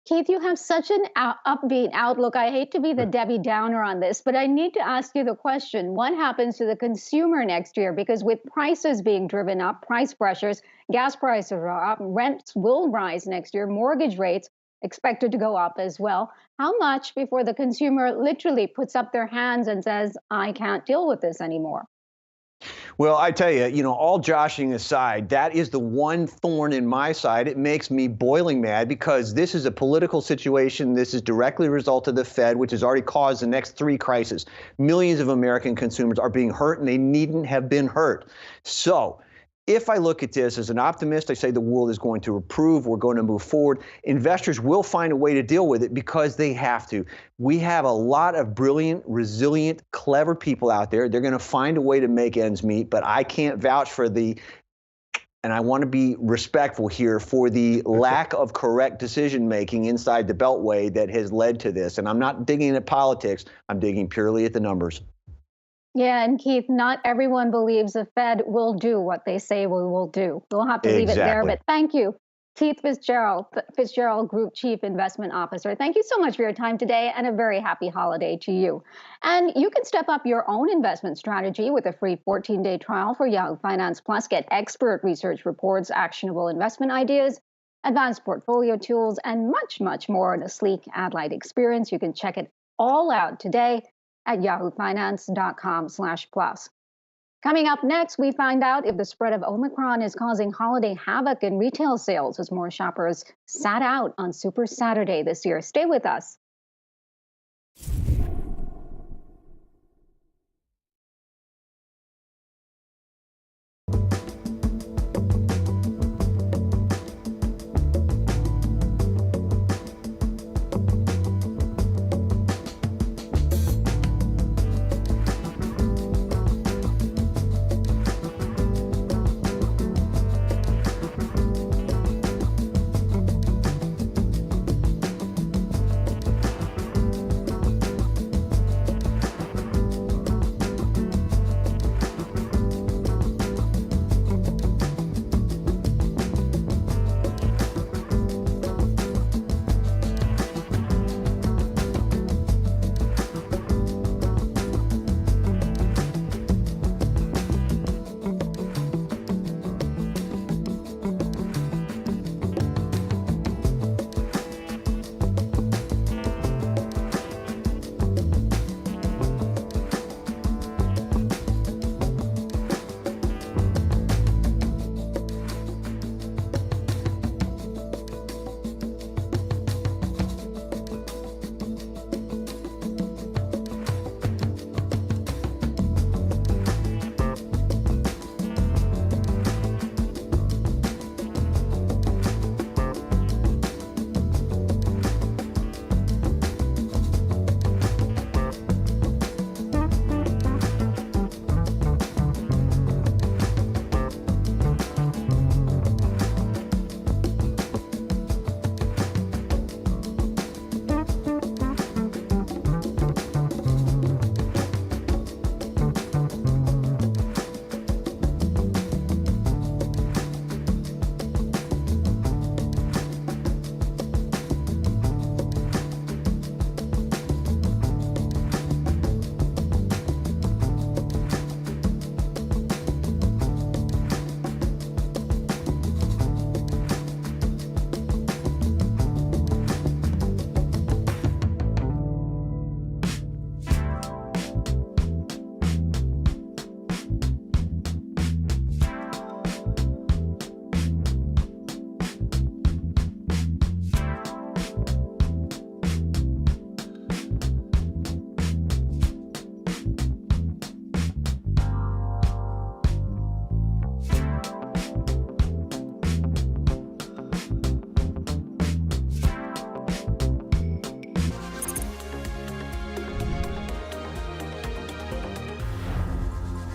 Keith, you have such an upbeat outlook. I hate to be the Debbie Downer on this, but I need to ask you the question, what happens to the consumer next year? Because with prices being driven up, price pressures, gas prices are up, rents will rise next year, mortgage rates expected to go up as well. How much before the consumer literally puts up their hands and says, I can't deal with this anymore? Well, I tell you, all joshing aside, that is the one thorn in my side. It makes me boiling mad because this is a political situation. This is directly a result of the Fed, which has already caused the next three crises. Millions of American consumers are being hurt, and they needn't have been hurt. So if I look at this as an optimist, I say the world is going to improve. We're going to move forward. Investors will find a way to deal with it because they have to. We have a lot of brilliant, resilient, clever people out there. They're going to find a way to make ends meet, but I can't vouch for and I want to be respectful here, for the lack of correct decision making inside the Beltway that has led to this. And I'm not digging at politics. I'm digging purely at the numbers. Yeah, and Keith, not everyone believes the Fed will do what they say we will do. We'll have to leave it there, but thank you. Keith Fitzgerald Group Chief Investment Officer. Thank you so much for your time today, and a very happy holiday to you. And you can step up your own investment strategy with a free 14-day trial for Yahoo Finance Plus. Get expert research reports, actionable investment ideas, advanced portfolio tools, and much, much more in a sleek ad-light experience. You can check it all out today at yahoofinance.com/plus. Coming up next, we find out if the spread of Omicron is causing holiday havoc in retail sales as more shoppers sat out on Super Saturday this year. Stay with us.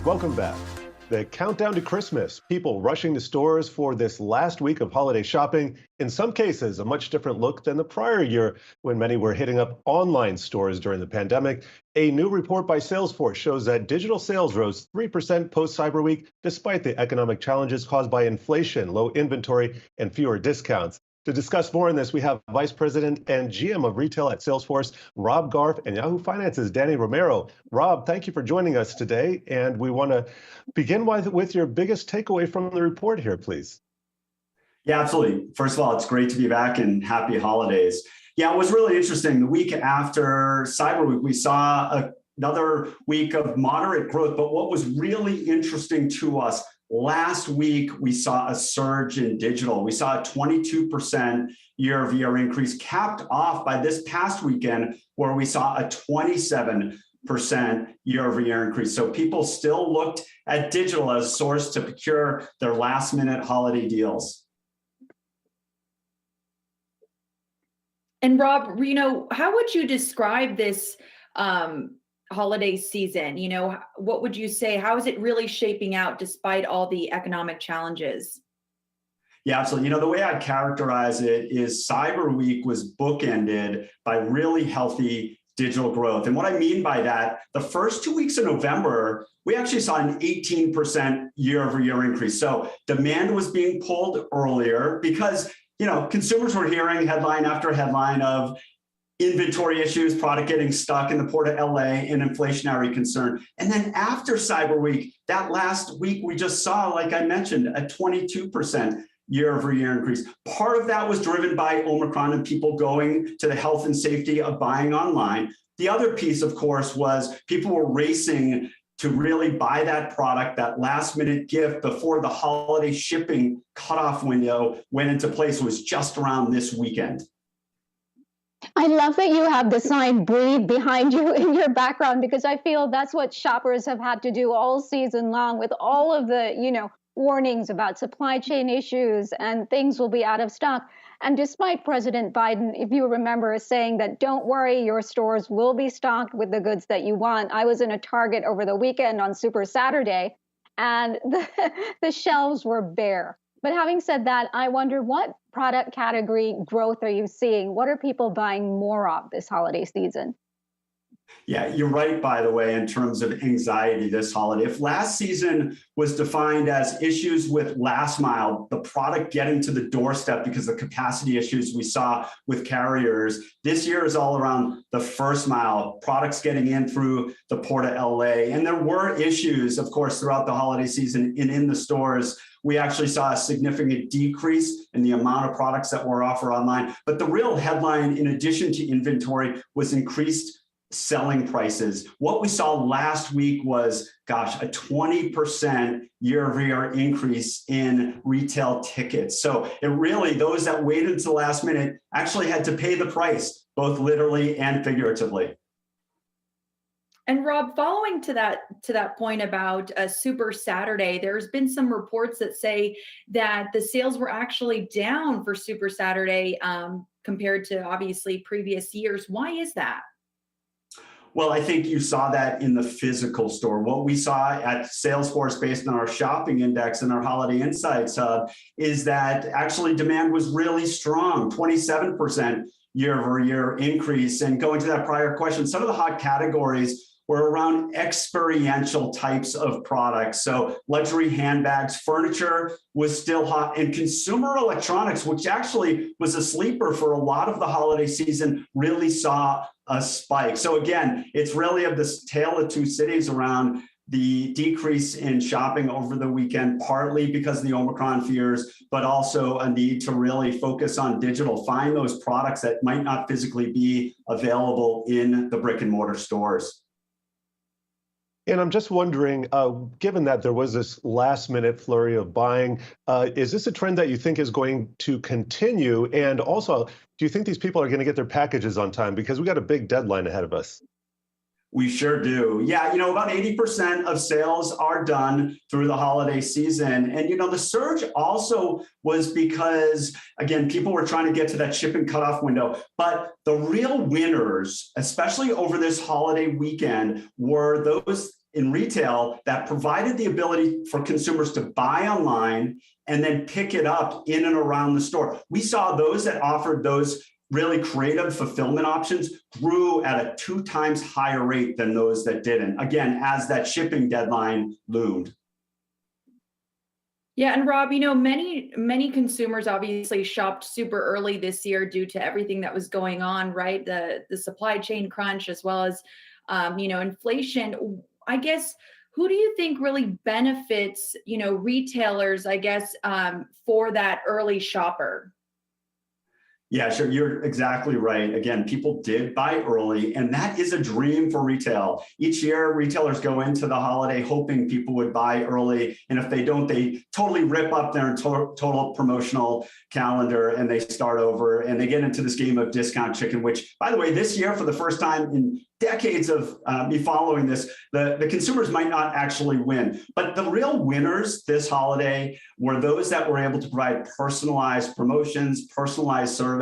Welcome back. The countdown to Christmas, people rushing to stores for this last week of holiday shopping. In some cases, a much different look than the prior year when many were hitting up online stores during the pandemic. A new report by Salesforce shows that digital sales rose 3% post-Cyber Week, despite the economic challenges caused by inflation, low inventory, and fewer discounts. To discuss more on this, we have Vice President and GM of Retail at Salesforce, Rob Garf, and Yahoo Finance's Danny Romero. Rob, thank you for joining us today. And we want to begin with your biggest takeaway from the report here, please. Yeah, absolutely. First of all, it's great to be back and happy holidays. Yeah, it was really interesting. The week after Cyber Week, we saw another week of moderate growth. But what was really interesting to us, last week, we saw a surge in digital. We saw a 22% year-over-year increase, capped off by this past weekend, where we saw a 27% year-over-year increase. So people still looked at digital as a source to procure their last-minute holiday deals. And Rob, how would you describe this holiday season? What would you say? How is it really shaping out despite all the economic challenges? Yeah, absolutely. The way I'd characterize it is Cyber Week was bookended by really healthy digital growth. And what I mean by that, the first 2 weeks of November, we actually saw an 18% year-over-year increase. So demand was being pulled earlier because, consumers were hearing headline after headline of inventory issues, product getting stuck in the port of LA, and inflationary concern. And then after Cyber Week, that last week, we just saw, like I mentioned, a 22% year-over-year increase. Part of that was driven by Omicron and people going to the health and safety of buying online. The other piece, of course, was people were racing to really buy that product, that last-minute gift before the holiday shipping cutoff window went into place. Was just around this weekend. I love that you have the sign "Breathe" behind you in your background, because I feel that's what shoppers have had to do all season long with all of the, warnings about supply chain issues and things will be out of stock. And despite President Biden, if you remember, saying that don't worry, your stores will be stocked with the goods that you want. I was in a Target over the weekend on Super Saturday, and the shelves were bare. But having said that, I wonder, what product category growth are you seeing? What are people buying more of this holiday season? Yeah, you're right, by the way, in terms of anxiety this holiday. If last season was defined as issues with last mile, the product getting to the doorstep because of capacity issues we saw with carriers, this year is all around the first mile, products getting in through the port of LA. And there were issues, of course, throughout the holiday season and in the stores. We actually saw a significant decrease in the amount of products that were offered online. But the real headline, in addition to inventory, was increased selling prices. What we saw last week was, a 20% year-over-year increase in retail tickets. So it really, those that waited to the last minute actually had to pay the price, both literally and figuratively. And Rob, following to that point about Super Saturday, there's been some reports that say that the sales were actually down for Super Saturday compared to obviously previous years. Why is that? Well, I think you saw that in the physical store. What we saw at Salesforce, based on our shopping index and our Holiday Insights Hub, is that actually demand was really strong, 27% year-over-year increase. And going to that prior question, some of the hot categories were around experiential types of products. So luxury handbags, furniture was still hot, and consumer electronics, which actually was a sleeper for a lot of the holiday season, really saw a spike. So again, it's really of this tale of two cities around the decrease in shopping over the weekend, partly because of the Omicron fears, but also a need to really focus on digital, find those products that might not physically be available in the brick and mortar stores. And I'm just wondering, given that there was this last minute flurry of buying, is this a trend that you think is going to continue? And also, do you think these people are going to get their packages on time? Because we got a big deadline ahead of us. We sure do. Yeah, about 80% of sales are done through the holiday season. And, the surge also was because, again, people were trying to get to that shipping cutoff window. But the real winners, especially over this holiday weekend, were those in retail that provided the ability for consumers to buy online and then pick it up in and around the store. We saw those that offered those really creative fulfillment options grew at a 2 times higher rate than those that didn't. Again, as that shipping deadline loomed. Yeah, and Rob, many consumers obviously shopped super early this year due to everything that was going on, right? The supply chain crunch, as well as inflation. I guess, who do you think really benefits retailers, I guess, for that early shopper? Yeah, sure. You're exactly right. Again, people did buy early, and that is a dream for retail. Each year, retailers go into the holiday hoping people would buy early. And if they don't, they totally rip up their total promotional calendar and they start over and they get into this game of discount chicken, which, by the way, this year, for the first time in decades of me following this, the consumers might not actually win. But the real winners this holiday were those that were able to provide personalized promotions, personalized service.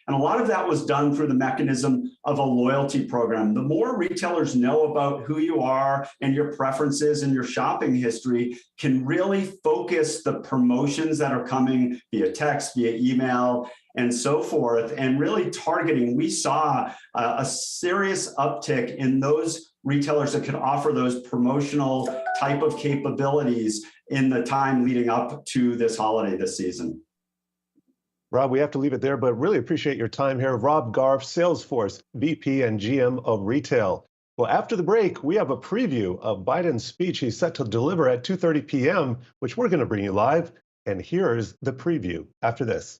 And a lot of that was done through the mechanism of a loyalty program. The more retailers know about who you are and your preferences and your shopping history can really focus the promotions that are coming via text, via email, and so forth, and really targeting. We saw a serious uptick in those retailers that could offer those promotional type of capabilities in the time leading up to this holiday this season. Rob, we have to leave it there, but really appreciate your time here. Rob Garf, Salesforce VP and GM of Retail. Well, after the break, we have a preview of Biden's speech he's set to deliver at 2:30 p.m., which we're going to bring you live. And here's the preview after this.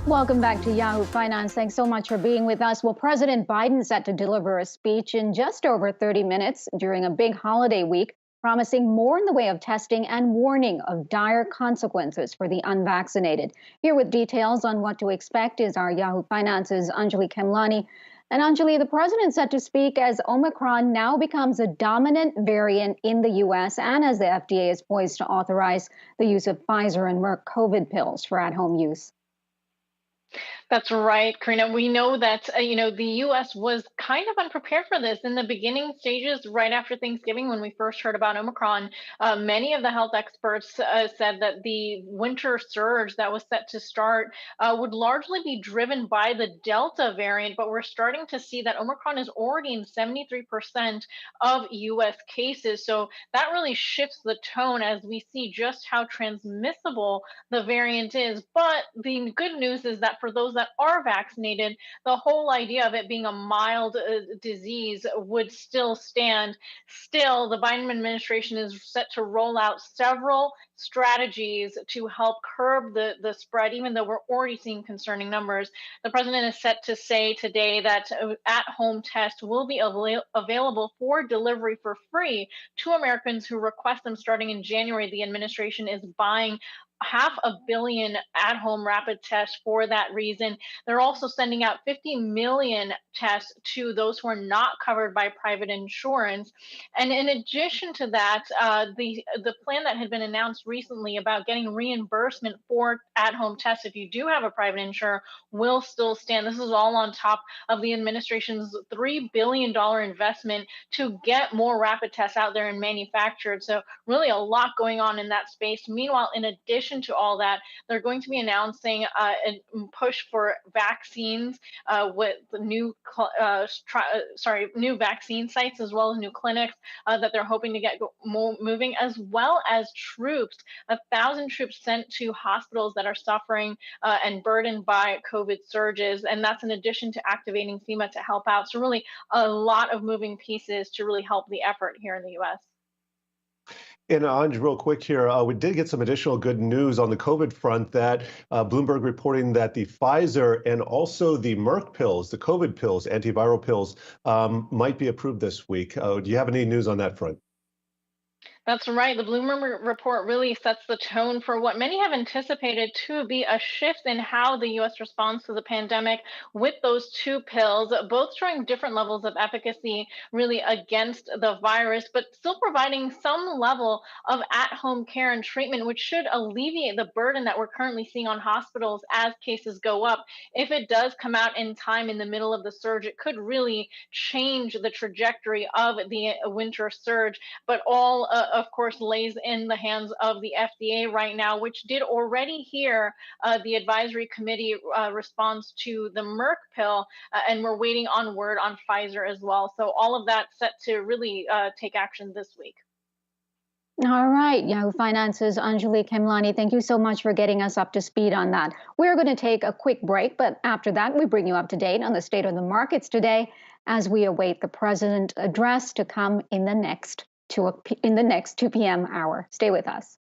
Welcome back to Yahoo Finance. Thanks so much for being with us. Well, President Biden set to deliver a speech in just over 30 minutes during a big holiday week, promising more in the way of testing and warning of dire consequences for the unvaccinated. Here with details on what to expect is our Yahoo Finance's Anjali Kemlani. And Anjali, the president set to speak as Omicron now becomes a dominant variant in the U.S. and as the FDA is poised to authorize the use of Pfizer and Merck COVID pills for at-home use. That's right, Karina. We know that the U.S. was kind of unprepared for this in the beginning stages, right after Thanksgiving, when we first heard about Omicron. Many of the health experts said that the winter surge that was set to start would largely be driven by the Delta variant, but we're starting to see that Omicron is already in 73% of U.S. cases. So that really shifts the tone as we see just how transmissible the variant is. But the good news is that for those that are vaccinated, the whole idea of it being a mild disease would still stand. Still, the Biden administration is set to roll out several strategies to help curb the spread, even though we're already seeing concerning numbers. The president is set to say today that at-home tests will be available for delivery for free to Americans who request them starting in January. The administration is buying 500 million at-home rapid tests for that reason. They're also sending out 50 million tests to those who are not covered by private insurance. And in addition to that, the plan that had been announced recently about getting reimbursement for at-home tests, if you do have a private insurer, will still stand. This is all on top of the administration's $3 billion investment to get more rapid tests out there and manufactured. So really a lot going on in that space. Meanwhile, in addition to all that, they're going to be announcing a push for vaccines with new vaccine sites, as well as new clinics that they're hoping to get moving, as well as troops, 1,000 troops sent to hospitals that are suffering and burdened by COVID surges. And that's in addition to activating FEMA to help out. So really a lot of moving pieces to really help the effort here in the U.S. And Anj, real quick here, we did get some additional good news on the COVID front that Bloomberg reporting that the Pfizer and also the Merck pills, the COVID pills, antiviral pills, might be approved this week. Do you have any news on that front? That's right. The Bloomberg report really sets the tone for what many have anticipated to be a shift in how the U.S. responds to the pandemic with those two pills, both showing different levels of efficacy really against the virus, but still providing some level of at-home care and treatment, which should alleviate the burden that we're currently seeing on hospitals as cases go up. If it does come out in time in the middle of the surge, it could really change the trajectory of the winter surge, but all of course, lays in the hands of the FDA right now, which did already hear the advisory committee response to the Merck pill, and we're waiting on word on Pfizer as well. So all of that set to really take action this week. All right, Yahoo Finance's Anjali Khemlani, thank you so much for getting us up to speed on that. We're going to take a quick break, but after that, we bring you up to date on the state of the markets today as we await the president's address to come in the next 2 p.m. hour. Stay with us.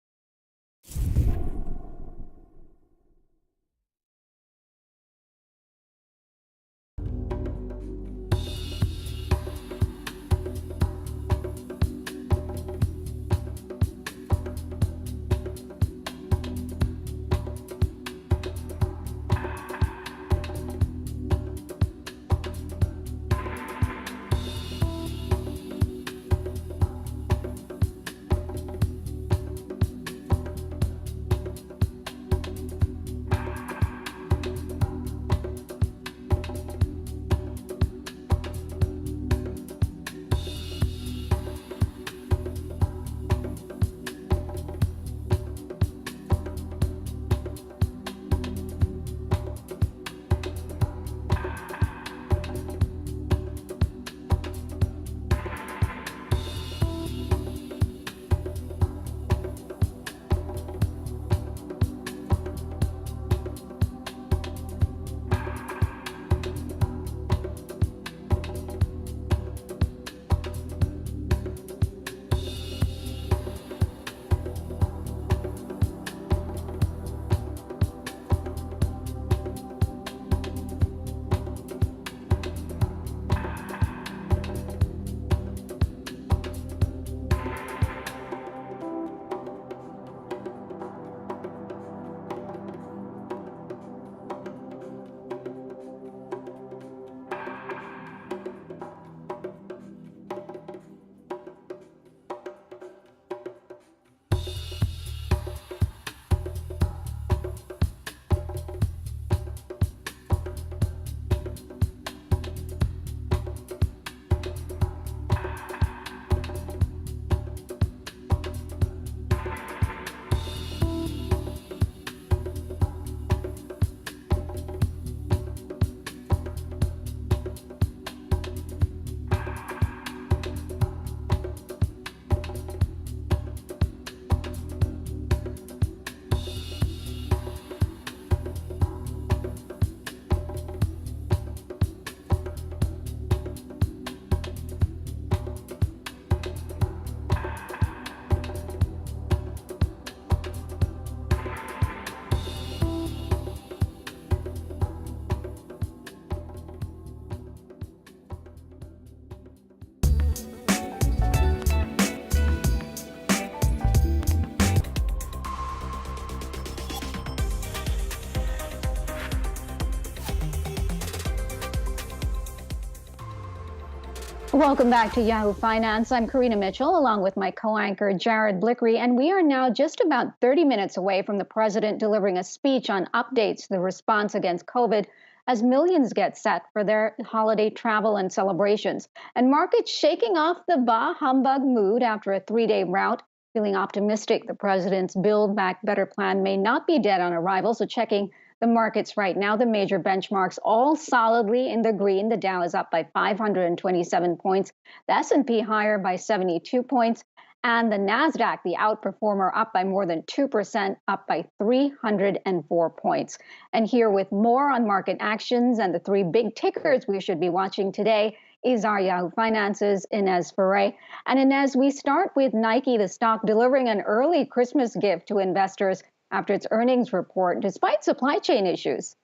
Welcome back to Yahoo Finance. I'm Karina Mitchell, along with my co-anchor Jared Blickery, and we are now just about 30 minutes away from the president delivering a speech on updates to the response against COVID as millions get set for their holiday travel and celebrations. And markets shaking off the bah humbug mood after a 3-day rout, feeling optimistic the president's Build Back Better plan may not be dead on arrival. So checking the markets right now, the major benchmarks all solidly in the green. The Dow is up by 527 points, the S&P higher by 72 points, and the Nasdaq, the outperformer, up by more than 2%, up by 304 points. And here with more on market actions and the 3 big tickers we should be watching today is our Yahoo Finance's Inez Ferre. And Inez, we start with Nike, the stock delivering an early Christmas gift to investors after its earnings report, despite supply chain issues.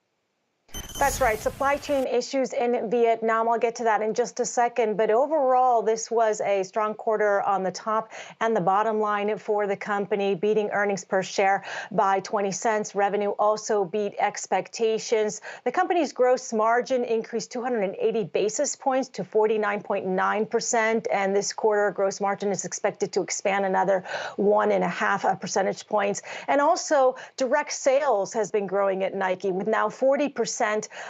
That's right. Supply chain issues in Vietnam. I'll get to that in just a second. But overall, this was a strong quarter on the top and the bottom line for the company, beating earnings per share by 20 cents. Revenue also beat expectations. The company's gross margin increased 280 basis points to 49.9%. And this quarter, gross margin is expected to expand another 1.5 percentage points. And also, direct sales has been growing at Nike, with now 40%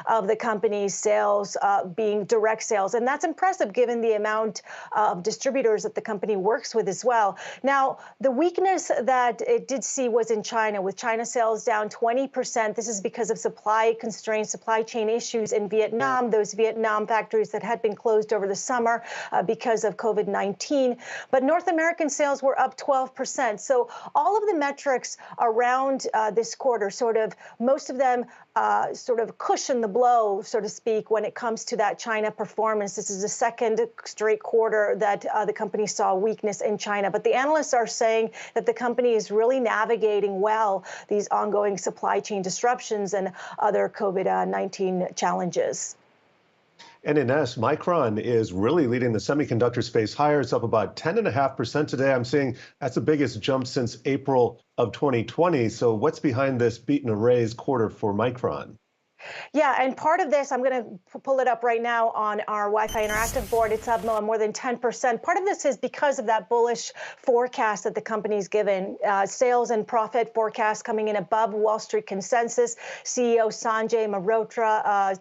of the company's sales being direct sales. And that's impressive given the amount of distributors that the company works with as well. Now, the weakness that it did see was in China, with China sales down 20%. This is because of supply constraints, supply chain issues in Vietnam, those Vietnam factories that had been closed over the summer because of COVID-19. But North American sales were up 12%. So all of the metrics around this quarter, most of them sort of cushion the blow, so to speak, when it comes to that China performance. This is the second straight quarter that the company saw weakness in China. But the analysts are saying that the company is really navigating well these ongoing supply chain disruptions and other COVID-19 challenges. And Ines, Micron is really leading the semiconductor space higher. It's up about 10.5% today. I'm seeing that's the biggest jump since April of 2020. So what's behind this beat and raise quarter for Micron? Yeah, and part of this, I'm going to pull it up right now on our Wi-Fi Interactive board. It's up more than 10%. Part of this is because of that bullish forecast that the company's given. Sales and profit forecast coming in above Wall Street consensus. CEO Sanjay Mehrotra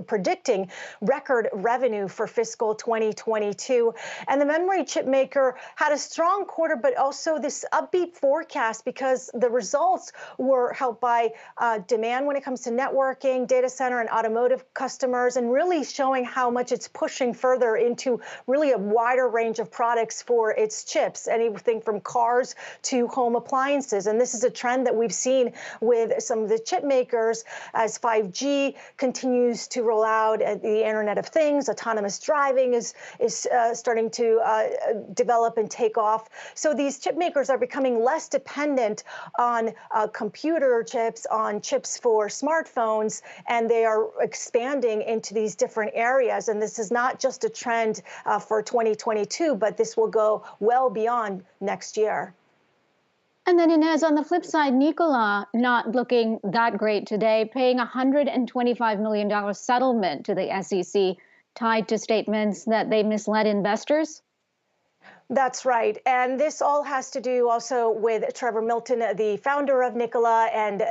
predicting record revenue for fiscal 2022. And the memory chip maker had a strong quarter, but also this upbeat forecast because the results were helped by demand when it comes to networking, data center and automotive customers, and really showing how much it's pushing further into really a wider range of products for its chips, anything from cars to home appliances. And this is a trend that we've seen with some of the chip makers as 5G continues to roll out, the Internet of Things, autonomous driving is starting to develop and take off. So these chip makers are becoming less dependent on computer chips, on chips for smartphones, and they are expanding into these different areas. And this is not just a trend for 2022, but this will go well beyond next year. And then Inez, on the flip side, Nikola not looking that great today, paying $125 million settlement to the SEC tied to statements that they misled investors. That's right. And this all has to do also with Trevor Milton, the founder of Nikola. And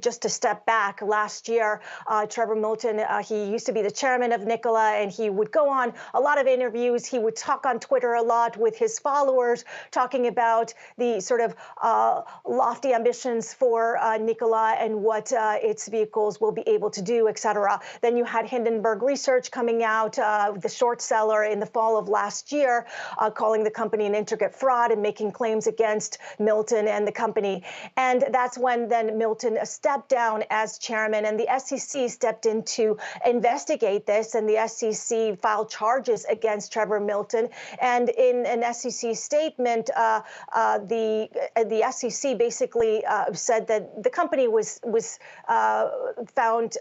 just to step back, last year, Trevor Milton, he used to be the chairman of Nikola, and he would go on a lot of interviews. He would talk on Twitter a lot with his followers, talking about the sort of lofty ambitions for Nikola and what its vehicles will be able to do, et cetera. Then you had Hindenburg Research coming out, the short seller in the fall of last year, calling the company an intricate fraud and making claims against Milton and the company. And that's when then Milton stepped down as chairman, and the SEC stepped in to investigate this, and the SEC filed charges against Trevor Milton. And in an SEC statement, the SEC basically said that the company was found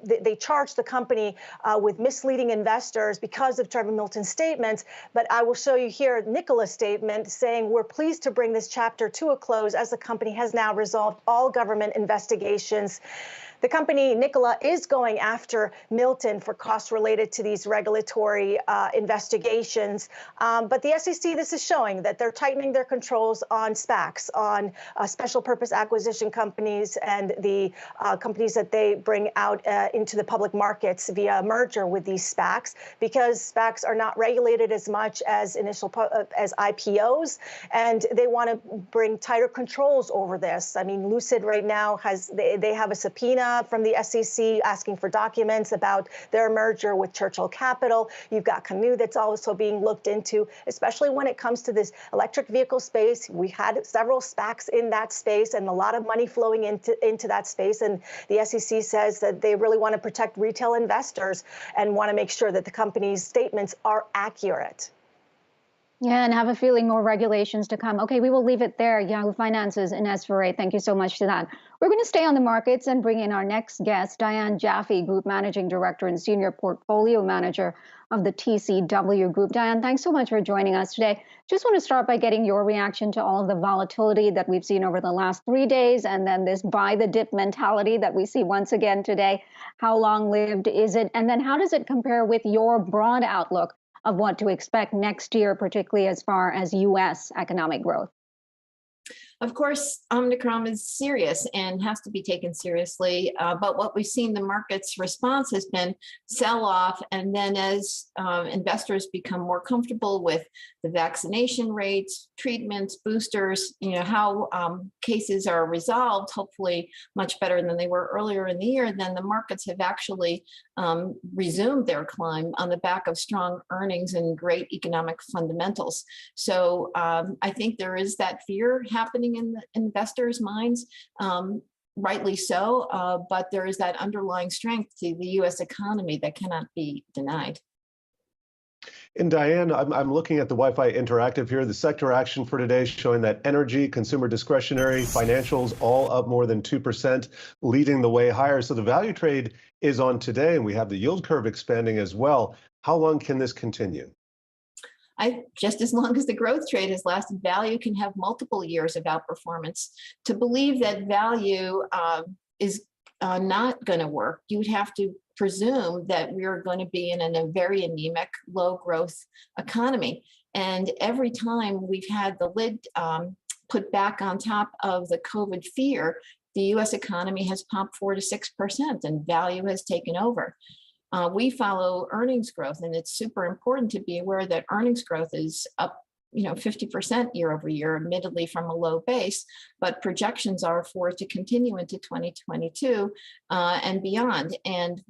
they charged the company with misleading investors because of Trevor Milton's statements. But I will show you here Nikola's statement saying, "We're pleased to bring this chapter to a close as the company has now resolved all government investigations." The company, Nikola, is going after Milton for costs related to these regulatory investigations. But the SEC, this is showing that they're tightening their controls on SPACs, on special purpose acquisition companies, and the companies that they bring out into the public markets via merger with these SPACs, because SPACs are not regulated as much as as IPOs, and they want to bring tighter controls over this. I mean, Lucid right now they have a subpoena from the SEC asking for documents about their merger with Churchill Capital. You've got Canoo that's also being looked into, especially when it comes to this electric vehicle space. We had several SPACs in that space and a lot of money flowing into that space. And the SEC says that they really want to protect retail investors and want to make sure that the company's statements are accurate. Yeah, and have a feeling more regulations to come. Okay, we will leave it there. Yahoo Finance's Ines Ferre, thank you so much for that. We're going to stay on the markets and bring in our next guest, Diane Jaffe, Group Managing Director and Senior Portfolio Manager of the TCW Group. Diane, thanks so much for joining us today. Just want to start by getting your reaction to all of the volatility that we've seen over the last 3 days, and then this buy the dip mentality that we see once again today. How long-lived is it? And then how does it compare with your broad outlook of what to expect next year, particularly as far as U.S. economic growth? Of course, Omicron is serious and has to be taken seriously. But what we've seen, the market's response has been sell-off. And then as investors become more comfortable with the vaccination rates, treatments, boosters, how cases are resolved, hopefully much better than they were earlier in the year, then the markets have actually resumed their climb on the back of strong earnings and great economic fundamentals. So I think there is that fear happening in the investors' minds, rightly so, but there is that underlying strength to the U.S. economy that cannot be denied. And Diane, I'm looking at the Wi-Fi Interactive here, the sector action for today showing that energy, consumer discretionary, financials all up more than 2%, leading the way higher. So the value trade is on today, and we have the yield curve expanding as well. How long can this continue? Just as long as the growth trade has lasted, value can have multiple years of outperformance. To believe that value is not going to work, you would have to presume that we're going to be in a very anemic, low growth economy. And every time we've had the lid put back on top of the COVID fear, the US economy has pumped 4 to 6% and value has taken over. We follow earnings growth, and it's super important to be aware that earnings growth is up 50% year over year, admittedly from a low base, but projections are for it to continue into 2022 and beyond. And,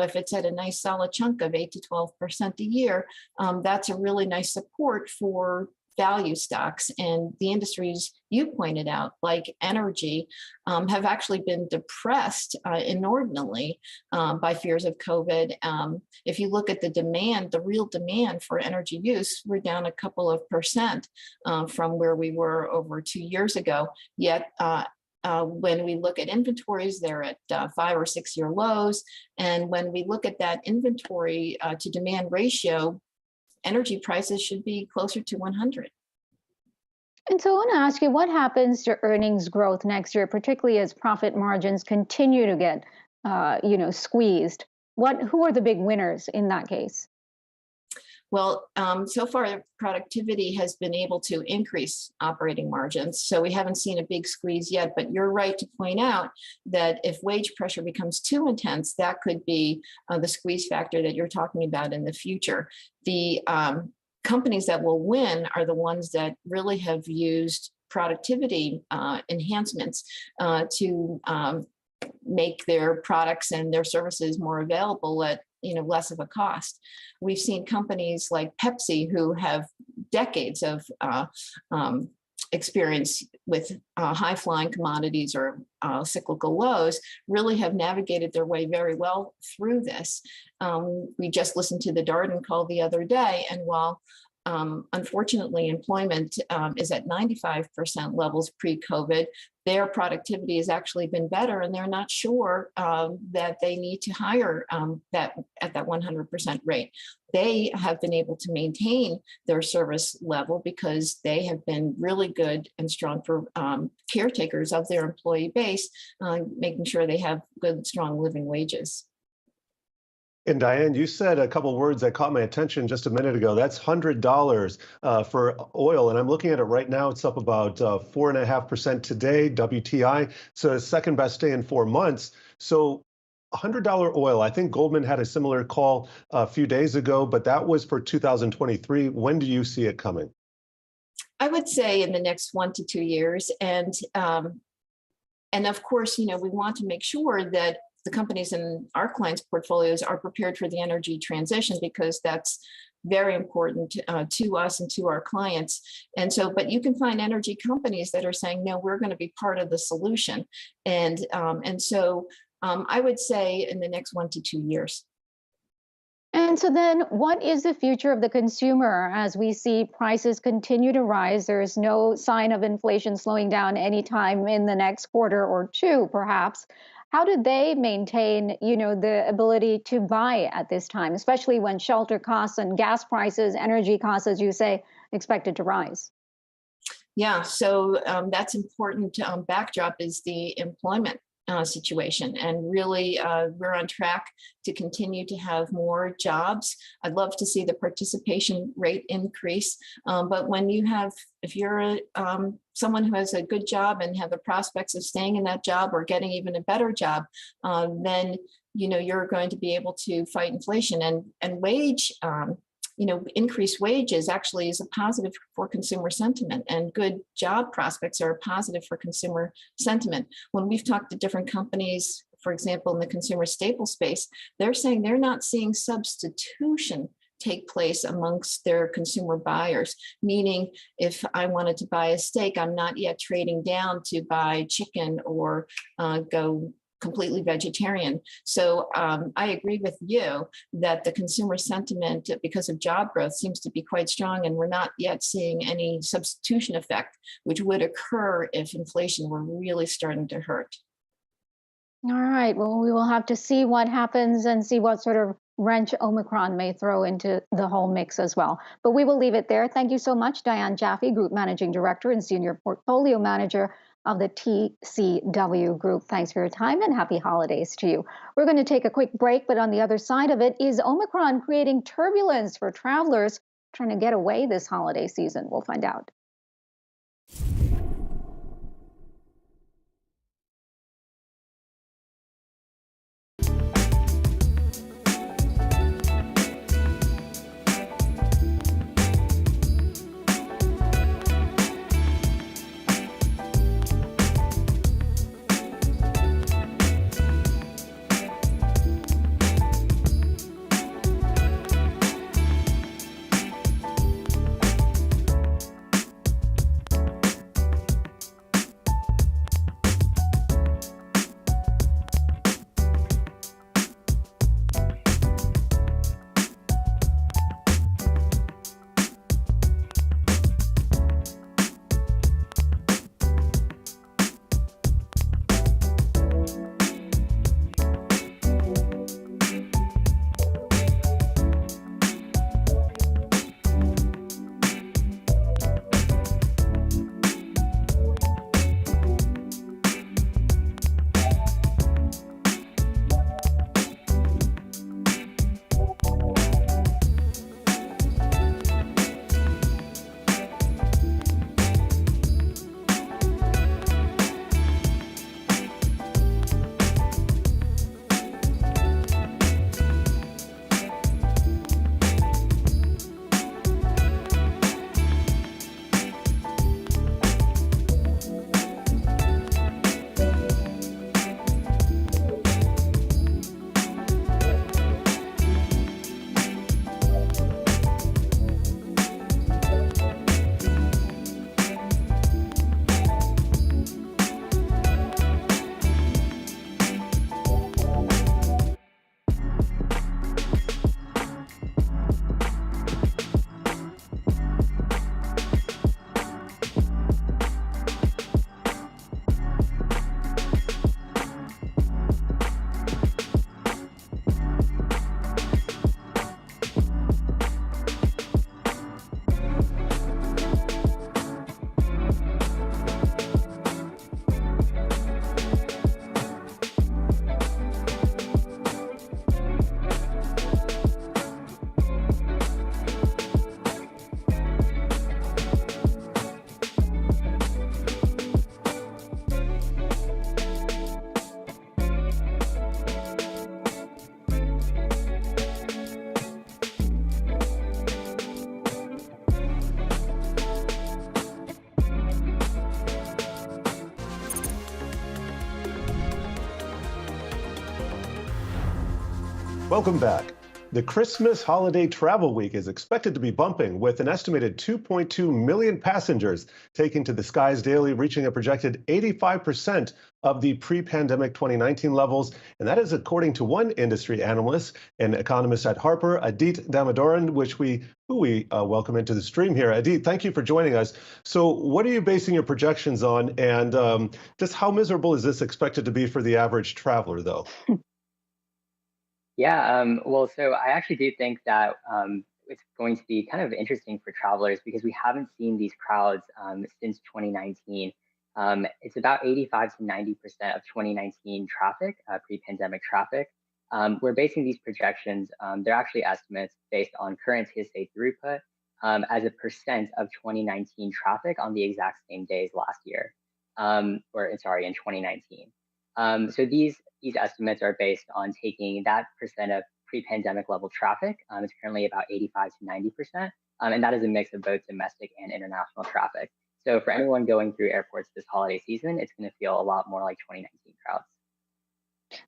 if it's at a nice solid chunk of 8 to 12% a year, that's a really nice support for value stocks. And the industries you pointed out, like energy, have actually been depressed inordinately by fears of COVID. If you look at the demand, the real demand for energy use, we're down a couple of percent from where we were over 2 years ago. Yet when we look at inventories, they're at 5 or 6 year lows. And when we look at that inventory to demand ratio, energy prices should be closer to 100. And so I want to ask you, what happens to earnings growth next year, particularly as profit margins continue to get, squeezed? Who are the big winners in that case? Well, so far, productivity has been able to increase operating margins. So we haven't seen a big squeeze yet, but you're right to point out that if wage pressure becomes too intense, that could be the squeeze factor that you're talking about in the future. The companies that will win are the ones that really have used productivity enhancements to make their products and their services more available at less of a cost. We've seen companies like Pepsi, who have decades of experience with high-flying commodities or cyclical lows, really have navigated their way very well through this. We just listened to the Darden call the other day, and while unfortunately, employment is at 95% levels pre-COVID. Their productivity has actually been better, and they're not sure that they need to hire that at that 100% rate. They have been able to maintain their service level because they have been really good and strong for caretakers of their employee base, making sure they have good, strong living wages. And Diane, you said a couple words that caught my attention just a minute ago. That's $100 for oil. And I'm looking at it right now. It's up about 4.5% today, WTI. So the second best day in 4 months. So $100 oil. I think Goldman had a similar call a few days ago, but that was for 2023. When do you see it coming? I would say in the next 1 to 2 years. And of course, we want to make sure that the companies in our clients' portfolios are prepared for the energy transition, because that's very important to us and to our clients. And so, but you can find energy companies that are saying, no, we're going to be part of the solution. And so I would say in the next 1 to 2 years. And so then what is the future of the consumer as we see prices continue to rise? There is no sign of inflation slowing down anytime in the next quarter or two, perhaps. How do they maintain, the ability to buy at this time, especially when shelter costs and gas prices, energy costs, as you say, expected to rise? Yeah, so that's important. Backdrop is the employment situation. And really, we're on track to continue to have more jobs. I'd love to see the participation rate increase. But when if you're someone who has a good job and have the prospects of staying in that job or getting even a better job, then you're going to be able to fight inflation and wage. Increased wages actually is a positive for consumer sentiment, and good job prospects are a positive for consumer sentiment. When we've talked to different companies, for example, in the consumer staple space, they're saying they're not seeing substitution take place amongst their consumer buyers, meaning if I wanted to buy a steak, I'm not yet trading down to buy chicken or go completely vegetarian. So I agree with you that the consumer sentiment, because of job growth, seems to be quite strong, and we're not yet seeing any substitution effect, which would occur if inflation were really starting to hurt. All right. Well, we will have to see what happens and see what sort of wrench Omicron may throw into the whole mix as well. But we will leave it there. Thank you so much, Diane Jaffe, Group Managing Director and Senior Portfolio Manager of the TCW Group. Thanks for your time and happy holidays to you. We're going to take a quick break, but on the other side of it, is Omicron creating turbulence for travelers trying to get away this holiday season? We'll find out. Welcome back. The Christmas holiday travel week is expected to be bumping, with an estimated 2.2 million passengers taking to the skies daily, reaching a projected 85% of the pre-pandemic 2019 levels. And that is according to one industry analyst and economist at Harper, Adit Damodaran, who we welcome into the stream here. Adit, thank you for joining us. So what are you basing your projections on? And just how miserable is this expected to be for the average traveler, though? Yeah, well, so I actually do think that it's going to be kind of interesting for travelers because we haven't seen these crowds since 2019. It's about 85 to 90% of 2019 traffic, pre-pandemic traffic. We're basing these projections, they're actually estimates based on current TSA throughput as a percent of 2019 traffic on the exact same days last year, in 2019. So these estimates are based on taking that percent of pre-pandemic level traffic. It's currently about 85 to 90%, and that is a mix of both domestic and international traffic. So for anyone going through airports this holiday season, it's going to feel a lot more like 2019 crowds.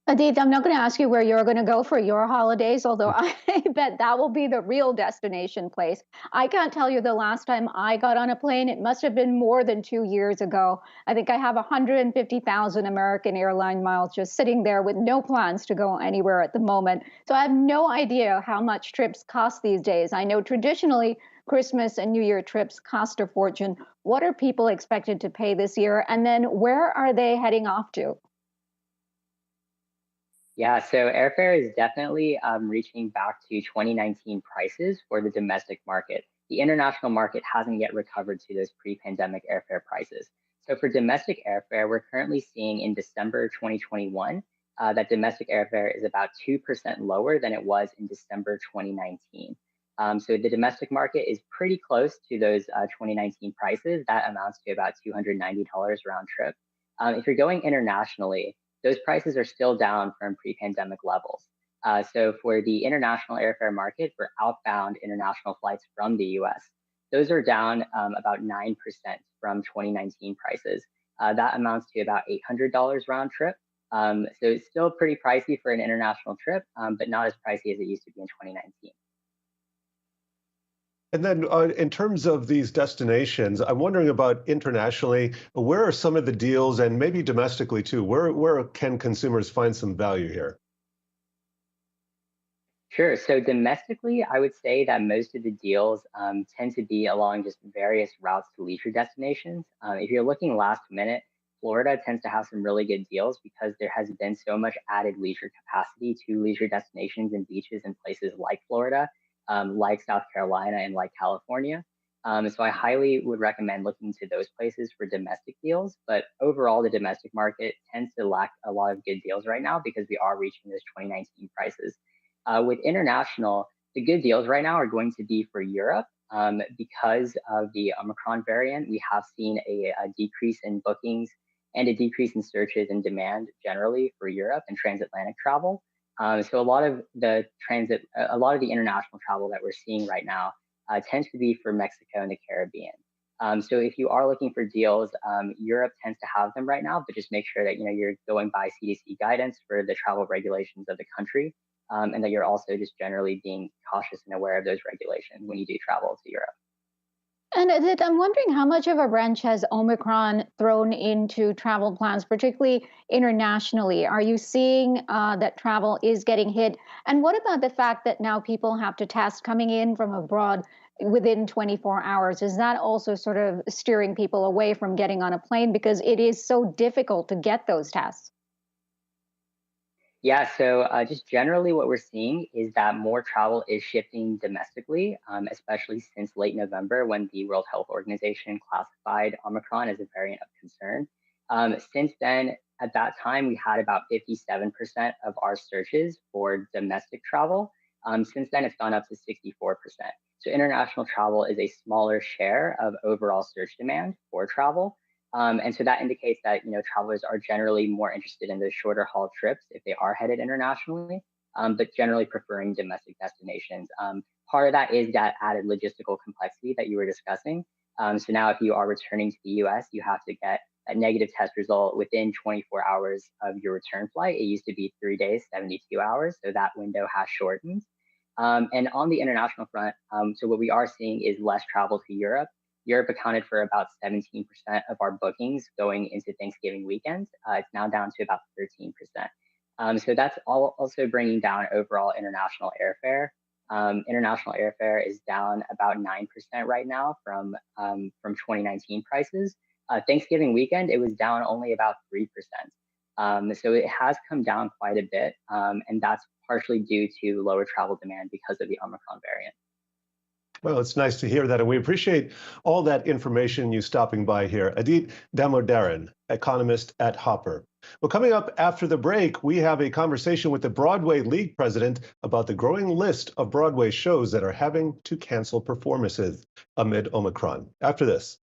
Adit, I'm not going to ask you where you're going to go for your holidays, although I bet that will be the real destination place. I can't tell you the last time I got on a plane. It must have been more than 2 years ago. I think I have 150,000 American airline miles just sitting there with no plans to go anywhere at the moment. So I have no idea how much trips cost these days. I know traditionally Christmas and New Year trips cost a fortune. What are people expected to pay this year? And then where are they heading off to? Yeah, so airfare is definitely reaching back to 2019 prices for the domestic market. The international market hasn't yet recovered to those pre-pandemic airfare prices. So for domestic airfare, we're currently seeing in December 2021 that domestic airfare is about 2% lower than it was in December 2019. So the domestic market is pretty close to those 2019 prices. That amounts to about $290 round trip. If you're going internationally, those prices are still down from pre-pandemic levels. So for the international airfare market, for outbound international flights from the US, those are down about 9% from 2019 prices. That amounts to about $800 round trip. So it's still pretty pricey for an international trip, but not as pricey as it used to be in 2019. And then in terms of these destinations, I'm wondering about internationally, where are some of the deals, and maybe domestically too, where can consumers find some value here? Sure. So domestically, I would say that most of the deals tend to be along just various routes to leisure destinations. If you're looking last minute, Florida tends to have some really good deals because there has been so much added leisure capacity to leisure destinations and beaches in places like Florida, like South Carolina and like California. So I highly would recommend looking to those places for domestic deals. But overall, the domestic market tends to lack a lot of good deals right now because we are reaching those 2019 prices. With international, the good deals right now are going to be for Europe. Because of the Omicron variant, we have seen a decrease in bookings and a decrease in searches and demand generally for Europe and transatlantic travel. So a lot of the international travel that we're seeing right now tends to be for Mexico and the Caribbean. So if you are looking for deals, Europe tends to have them right now, but just make sure that you're going by CDC guidance for the travel regulations of the country, and that you're also just generally being cautious and aware of those regulations when you do travel to Europe. And Adit, I'm wondering how much of a wrench has Omicron thrown into travel plans, particularly internationally? Are you seeing that travel is getting hit? And what about the fact that now people have to test coming in from abroad within 24 hours? Is that also sort of steering people away from getting on a plane because it is so difficult to get those tests? Yeah, so just generally what we're seeing is that more travel is shifting domestically, especially since late November when the World Health Organization classified Omicron as a variant of concern. Since then, at that time, we had about 57% of our searches for domestic travel. Since then, it's gone up to 64%. So international travel is a smaller share of overall search demand for travel. And so that indicates that travelers are generally more interested in those shorter haul trips if they are headed internationally, but generally preferring domestic destinations. Part of that is that added logistical complexity that you were discussing. So now if you are returning to the US, you have to get a negative test result within 24 hours of your return flight. It used to be 3 days, 72 hours. So that window has shortened. And on the international front, so what we are seeing is less travel to Europe. Europe accounted for about 17% of our bookings going into Thanksgiving weekend. It's now down to about 13%. So that's also bringing down overall international airfare. International airfare is down about 9% right now from 2019 prices. Thanksgiving weekend, it was down only about 3%. So it has come down quite a bit, and that's partially due to lower travel demand because of the Omicron variant. Well, it's nice to hear that, and we appreciate all that information you stopping by here. Adit Damodaran, economist at Hopper. Well, coming up after the break, we have a conversation with the Broadway League president about the growing list of Broadway shows that are having to cancel performances amid Omicron. After this.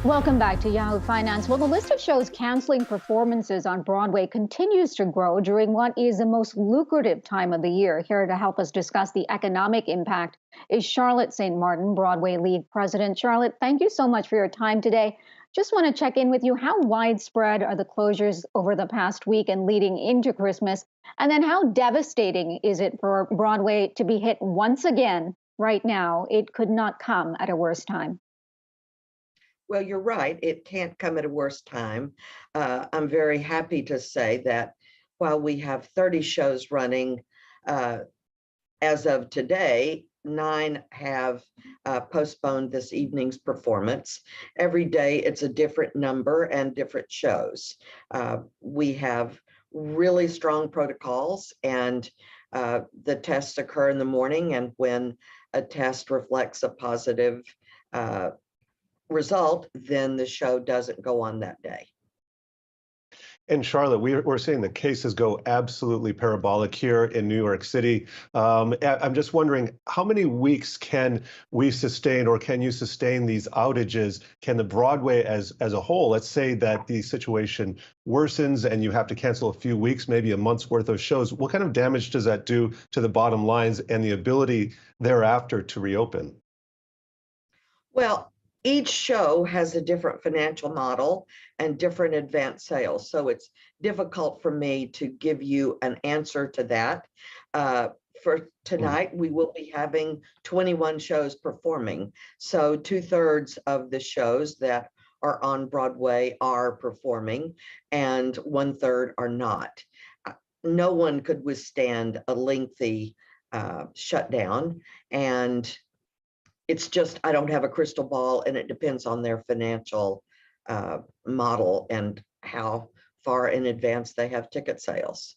Welcome back to Yahoo Finance. Well, the list of shows canceling performances on Broadway continues to grow during what is the most lucrative time of the year. Here to help us discuss the economic impact is Charlotte St. Martin, Broadway League president. Charlotte, thank you so much for your time today. Just want to check in with you. How widespread are the closures over the past week and leading into Christmas? And then how devastating is it for Broadway to be hit once again right now? It could not come at a worse time. Well, you're right. It can't come at a worse time. I'm very happy to say that while we have 30 shows running as of today, 9 have postponed this evening's performance. Every day it's a different number and different shows. We have really strong protocols, and the tests occur in the morning, and when a test reflects a positive result, then the show doesn't go on that day. And Charlotte, we're seeing the cases go absolutely parabolic here in New York City. I'm just wondering, how many weeks can we sustain, or can you sustain these outages? Can the Broadway as a whole, let's say that the situation worsens and you have to cancel a few weeks, maybe a month's worth of shows, what kind of damage does that do to the bottom lines and the ability thereafter to reopen? Well, each show has a different financial model and different advanced sales. So it's difficult for me to give you an answer to that. For tonight, we will be having 21 shows performing. So 2/3 of the shows that are on Broadway are performing and 1/3 are not. No one could withstand a lengthy shutdown, and it's just, I don't have a crystal ball, and it depends on their financial model and how far in advance they have ticket sales.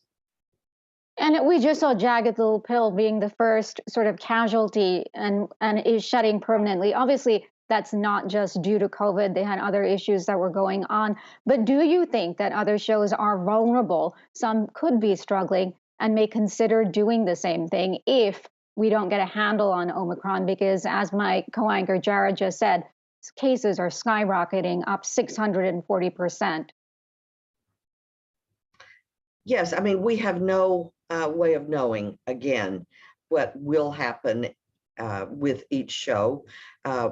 And we just saw Jagged Little Pill being the first sort of casualty and is shutting permanently. Obviously, that's not just due to COVID. They had other issues that were going on. But do you think that other shows are vulnerable? Some could be struggling and may consider doing the same thing if we don't get a handle on Omicron, because as my co-anchor Jared just said, cases are skyrocketing up 640%. Yes, I mean, we have no way of knowing, again, what will happen with each show.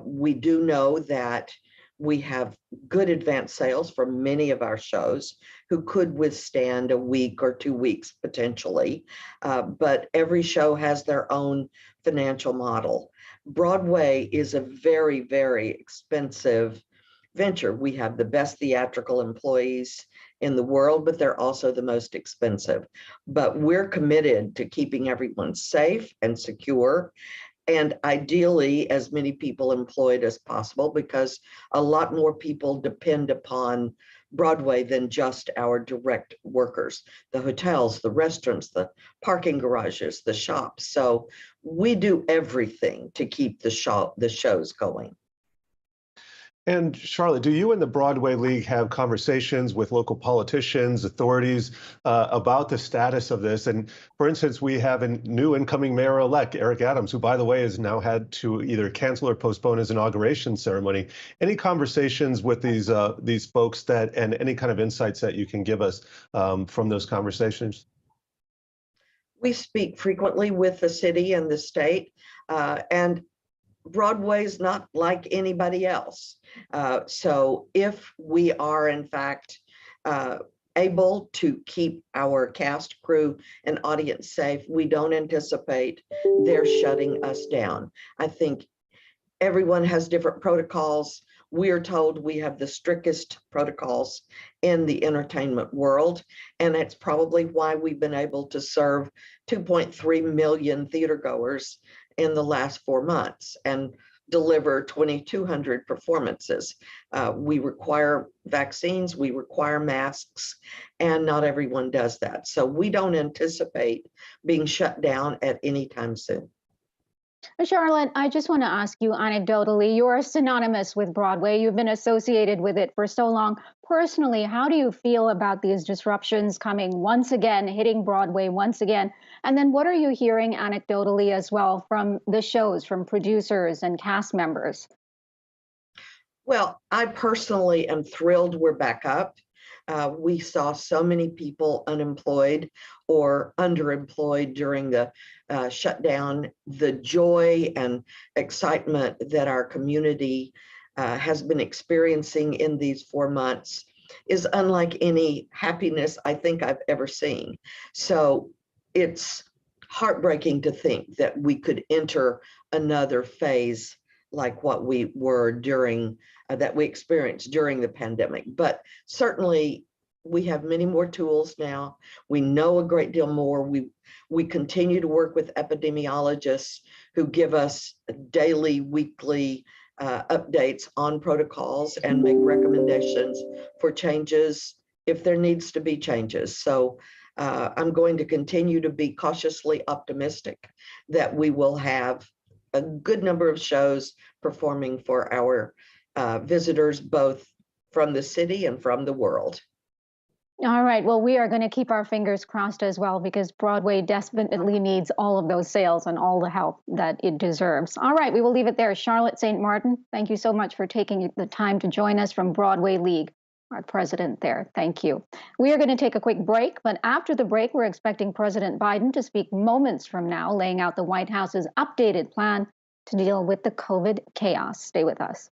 We do know that we have good advance sales for many of our shows who could withstand a week or 2 weeks potentially, but every show has their own financial model. Broadway is a very, very expensive venture. We have the best theatrical employees in the world, but they're also the most expensive. But we're committed to keeping everyone safe and secure, and ideally as many people employed as possible, because a lot more people depend upon Broadway than just our direct workers, the hotels, the restaurants, the parking garages, the shops. So we do everything to keep the shows going. And Charlotte, do you and the Broadway League have conversations with local politicians, authorities about the status of this? And for instance, we have a new incoming mayor-elect, Eric Adams, who, by the way, has now had to either cancel or postpone his inauguration ceremony. Any conversations with these folks and any kind of insights that you can give us from those conversations? We speak frequently with the city and the state, and Broadway's not like anybody else. So if we are in fact able to keep our cast, crew, and audience safe, we don't anticipate they're shutting us down. I think everyone has different protocols. We are told we have the strictest protocols in the entertainment world, and it's probably why we've been able to serve 2.3 million theater goers in the last 4 months and deliver 2,200 performances. We require vaccines, we require masks, and not everyone does that. So we don't anticipate being shut down at any time soon. Charlotte, I just want to ask you anecdotally, you're synonymous with Broadway. You've been associated with it for so long. Personally, how do you feel about these disruptions coming once again, hitting Broadway once again? And then what are you hearing anecdotally as well from the shows, from producers and cast members? Well, I personally am thrilled we're back up. We saw so many people unemployed or underemployed during the shutdown. The joy and excitement that our community has been experiencing in these 4 months is unlike any happiness I think I've ever seen. So it's heartbreaking to think that we could enter another phase like what we were during that we experienced during the pandemic. But certainly we have many more tools now. We know a great deal more. We continue to work with epidemiologists who give us daily, weekly updates on protocols and make recommendations for changes if there needs to be changes. So I'm going to continue to be cautiously optimistic that we will have a good number of shows performing for our visitors, both from the city and from the world. All right. Well, we are going to keep our fingers crossed as well, because Broadway desperately needs all of those sales and all the help that it deserves. All right. We will leave it there. Charlotte St. Martin, thank you so much for taking the time to join us from Broadway League, our president there. Thank you. We are going to take a quick break, but after the break, we're expecting President Biden to speak moments from now, laying out the White House's updated plan to deal with the COVID chaos. Stay with us.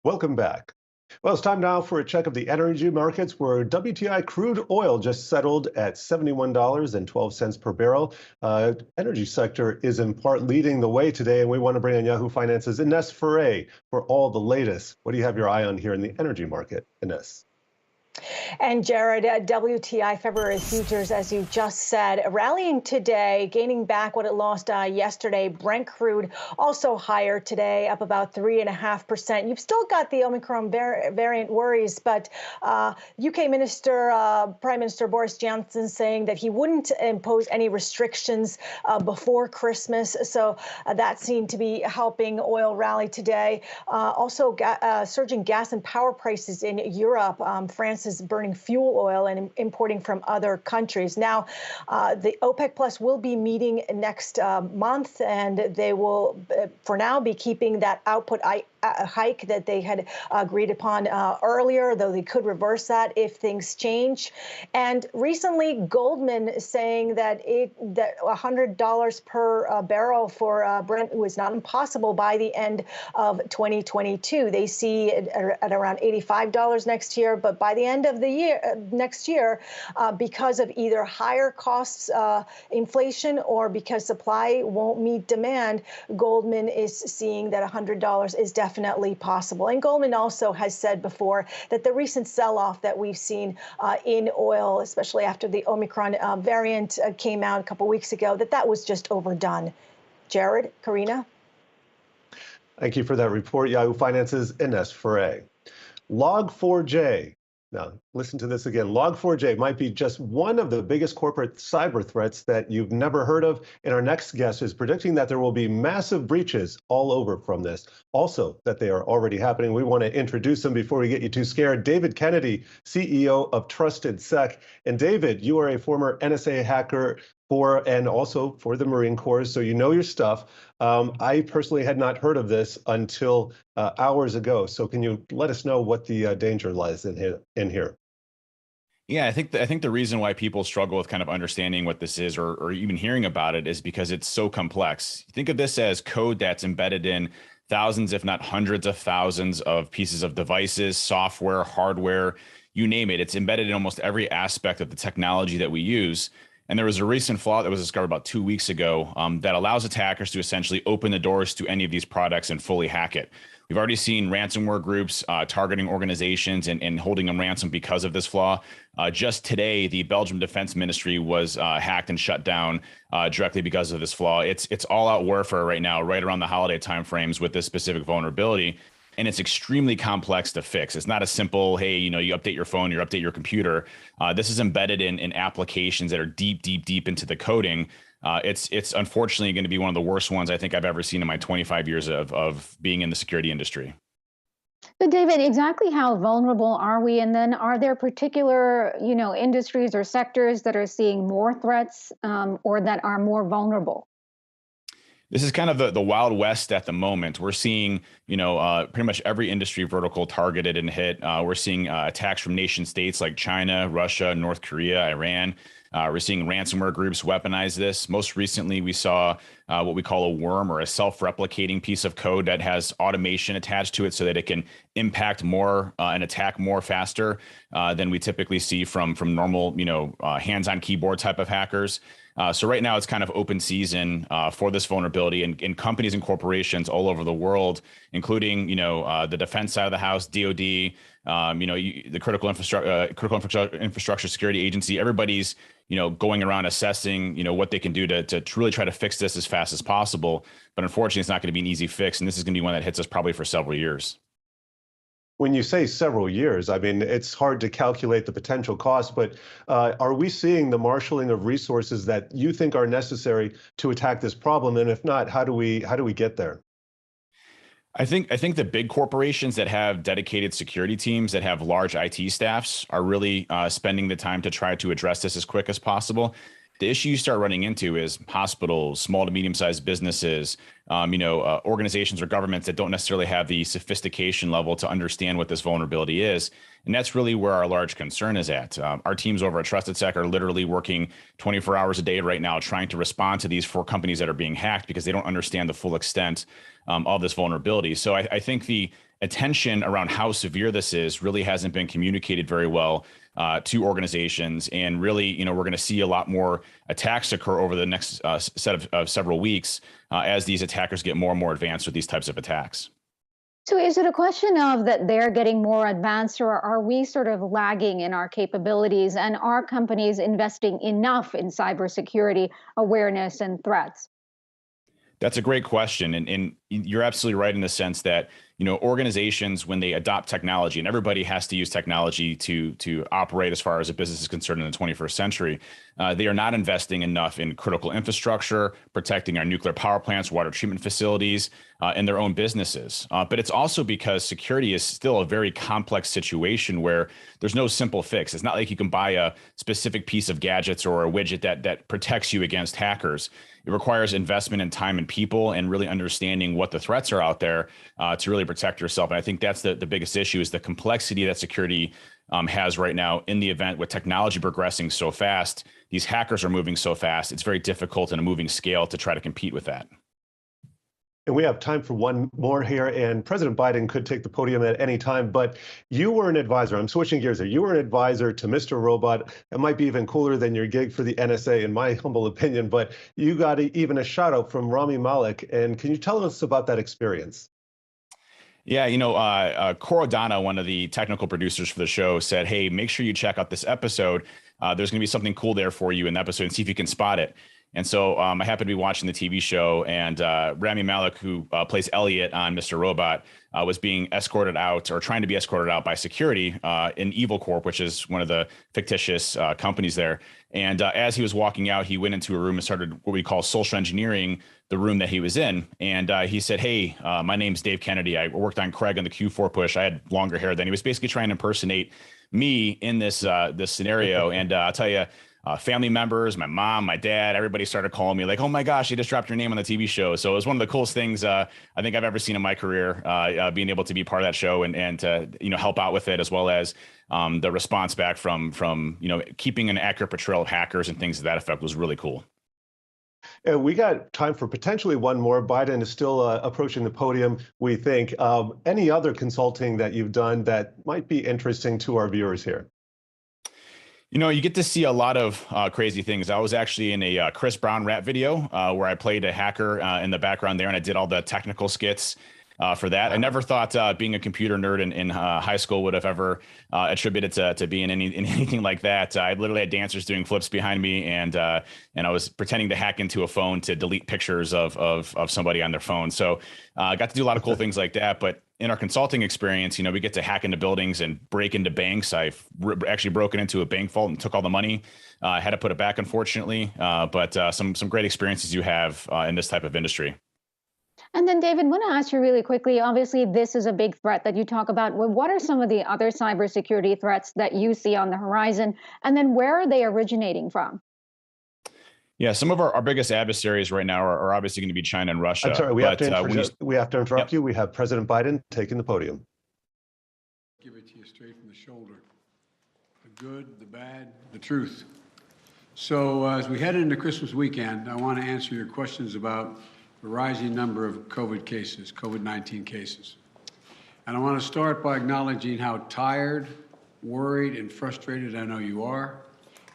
Welcome back. Well, it's time now for a check of the energy markets, where WTI crude oil just settled at $71.12 per barrel. Energy sector is in part leading the way today, and we want to bring on Yahoo Finance's Ines Ferre for all the latest. What do you have your eye on here in the energy market, Ines? And Jared, WTI February futures, as you just said, rallying today, gaining back what it lost yesterday. Brent crude also higher today, up about 3.5%. You've still got the Omicron variant worries, but UK Prime Minister Boris Johnson saying that he wouldn't impose any restrictions before Christmas. So that seemed to be helping oil rally today. Also, surging gas and power prices in Europe. France is burning fuel oil and importing from other countries. Now, the OPEC Plus will be meeting next month, and they will, for now, be keeping that output hike that they had agreed upon earlier, though they could reverse that if things change. And recently, Goldman is saying that $100 per barrel for Brent was not impossible by the end of 2022. They see it at around $85 next year, but by the end of the year, next year, because of either higher costs, inflation, or because supply won't meet demand, Goldman is seeing that $100 is definitely possible. And Goldman also has said before that the recent sell-off that we've seen in oil, especially after the Omicron variant came out a couple weeks ago, that was just overdone. Jared, Karina? Thank you for that report, Yahoo Finance's Ines Ferre. Log4j. Now, listen to this again. Log4j might be just one of the biggest corporate cyber threats that you've never heard of. And our next guest is predicting that there will be massive breaches all over from this. Also, that they are already happening. We want to introduce them before we get you too scared. David Kennedy, CEO of Trusted Sec. And David, you are a former NSA hacker and also for the Marine Corps, so you know your stuff. I personally had not heard of this until hours ago. So can you let us know what the danger lies in here? Yeah, I think the reason why people struggle with kind of understanding what this is or even hearing about it is because it's so complex. Think of this as code that's embedded in thousands, if not hundreds of thousands of pieces of devices, software, hardware, you name it. It's embedded in almost every aspect of the technology that we use. And there was a recent flaw that was discovered about 2 weeks ago that allows attackers to essentially open the doors to any of these products and fully hack it. We've already seen ransomware groups targeting organizations and holding them ransom because of this flaw. Just today, the Belgium Defense Ministry was hacked and shut down directly because of this flaw. It's all out warfare right now, right around the holiday timeframes with this specific vulnerability. And it's extremely complex to fix. It's not a simple, hey, you update your phone, you update your computer. This is embedded in applications that are deep into the coding. It's unfortunately going to be one of the worst ones I think I've ever seen in my 25 years of being in the security industry. So David, exactly how vulnerable are we? And then are there particular, industries or sectors that are seeing more threats or that are more vulnerable? This is kind of the Wild West at the moment. We're seeing, pretty much every industry vertical targeted and hit. We're seeing attacks from nation states like China, Russia, North Korea, Iran. We're seeing ransomware groups weaponize this. Most recently, we saw what we call a worm or a self-replicating piece of code that has automation attached to it so that it can impact more and attack more faster than we typically see from normal, hands-on keyboard type of hackers. So right now it's kind of open season for this vulnerability, and companies and corporations all over the world, including the defense side of the house, DoD, the critical infrastructure security agency. Everybody's going around assessing what they can do to really try to fix this as fast as possible. But unfortunately, it's not going to be an easy fix, and this is going to be one that hits us probably for several years. When you say several years, I mean, it's hard to calculate the potential cost, but are we seeing the marshaling of resources that you think are necessary to attack this problem? And if not, how do we get there? I think the big corporations that have dedicated security teams that have large IT staffs are really spending the time to try to address this as quick as possible. The issue you start running into is hospitals, small to medium-sized businesses, organizations or governments that don't necessarily have the sophistication level to understand what this vulnerability is. And that's really where our large concern is at. Our teams over at Trusted Sec are literally working 24 hours a day right now trying to respond to these 4 companies that are being hacked because they don't understand the full extent of this vulnerability. So I think the attention around how severe this is really hasn't been communicated very well to organizations. And really, we're going to see a lot more attacks occur over the next set of several weeks as these attackers get more and more advanced with these types of attacks. So is it a question of that they're getting more advanced, or are we sort of lagging in our capabilities, and are companies investing enough in cybersecurity awareness and threats? That's a great question. And you're absolutely right in the sense that, organizations, when they adopt technology, and everybody has to use technology to operate as far as a business is concerned in the 21st century, they are not investing enough in critical infrastructure, protecting our nuclear power plants, water treatment facilities, and their own businesses. But it's also because security is still a very complex situation where there's no simple fix. It's not like you can buy a specific piece of gadgets or a widget that protects you against hackers. It requires investment in time and people and really understanding what the threats are out there to really protect yourself. And I think that's the biggest issue is the complexity that security has right now in the event with technology progressing so fast. These hackers are moving so fast. It's very difficult in a moving scale to try to compete with that. And we have time for one more here, and President Biden could take the podium at any time, but you were an advisor. I'm switching gears here. You were an advisor to Mr. Robot. It might be even cooler than your gig for the NSA, in my humble opinion, but you got even a shout out from Rami Malek. And can you tell us about that experience? Yeah, Cora Donna, one of the technical producers for the show, said, hey, make sure you check out this episode. There's going to be something cool there for you in the episode and see if you can spot it. And so I happened to be watching the TV show, and Rami Malek, who plays Elliot on Mr. Robot, was being escorted out, or trying to be escorted out by security in Evil Corp, which is one of the fictitious companies there. And as he was walking out, he went into a room and started what we call social engineering the room that he was in. And he said, "Hey, my name's Dave Kennedy. I worked on Craig on the Q4 push. I had longer hair then." He was basically trying to impersonate me in this this scenario. And I'll tell you, family members, my mom, my dad, everybody started calling me like, "Oh my gosh, you just dropped your name on the TV show." So it was one of the coolest things I think I've ever seen in my career, being able to be part of that show and to, you know, help out with it, as well as the response back from you know, keeping an accurate portrayal of hackers and things to that effect was really cool. And we got time for potentially one more. Biden is still approaching the podium, we think. Any other consulting that you've done that might be interesting to our viewers here? You know, you get to see a lot of crazy things. I was actually in a Chris Brown rap video where I played a hacker in the background there, and I did all the technical skits for that. I never thought being a computer nerd in high school would have ever attributed to being in anything like that. I literally had dancers doing flips behind me, and I was pretending to hack into a phone to delete pictures of somebody on their phone. So I got to do a lot of cool things like that. But in our consulting experience, you know, we get to hack into buildings and break into banks. I've actually broken into a bank vault and took all the money. Had to put it back, unfortunately. But some great experiences you have in this type of industry. And then, David, I want to ask you really quickly. Obviously, this is a big threat that you talk about. What are some of the other cybersecurity threats that you see on the horizon? And then where are they originating from? Yeah, some of our biggest adversaries right now are obviously going to be China and Russia. I'm sorry, we have to interrupt you. We have President Biden taking the podium. Give it to you straight from the shoulder. The good, the bad, the truth. So as we head into Christmas weekend, I want to answer your questions about the rising number of COVID-19 cases. And I want to start by acknowledging how tired, worried, and frustrated I know you are.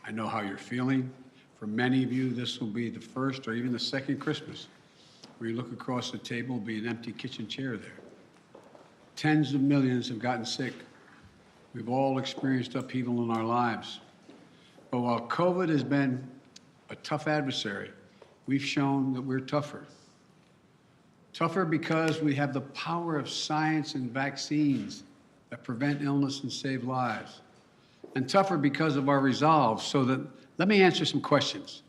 I know how you're feeling. For many of you, this will be the first or even the second Christmas where you look across the table, will be an empty kitchen chair there. Tens of millions have gotten sick. We've all experienced upheaval in our lives. But while COVID has been a tough adversary, we've shown that we're tougher. Tougher because we have the power of science and vaccines that prevent illness and save lives. And tougher because of our resolve. So that, let me answer some questions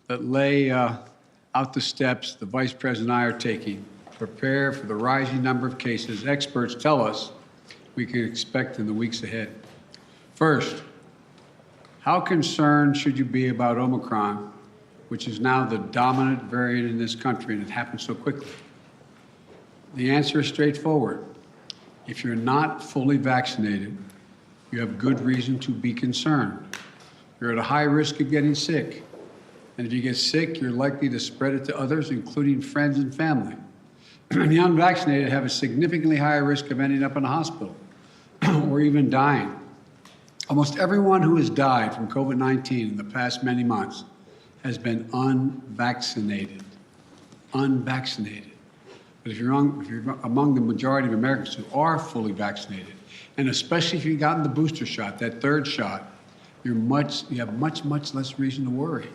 that lay out the steps the Vice President and I are taking to prepare for the rising number of cases experts tell us we can expect in the weeks ahead. First, how concerned should you be about Omicron, which is now the dominant variant in this country, and it happened so quickly? The answer is straightforward. If you're not fully vaccinated, you have good reason to be concerned. You're at a high risk of getting sick. And if you get sick, you're likely to spread it to others, including friends and family. The unvaccinated have a significantly higher risk of ending up in a hospital or even dying. Almost everyone who has died from COVID-19 in the past many months has been unvaccinated. Unvaccinated. But if you're among the majority of Americans who are fully vaccinated, and especially if you've gotten the booster shot, that third shot, you have much less reason to worry.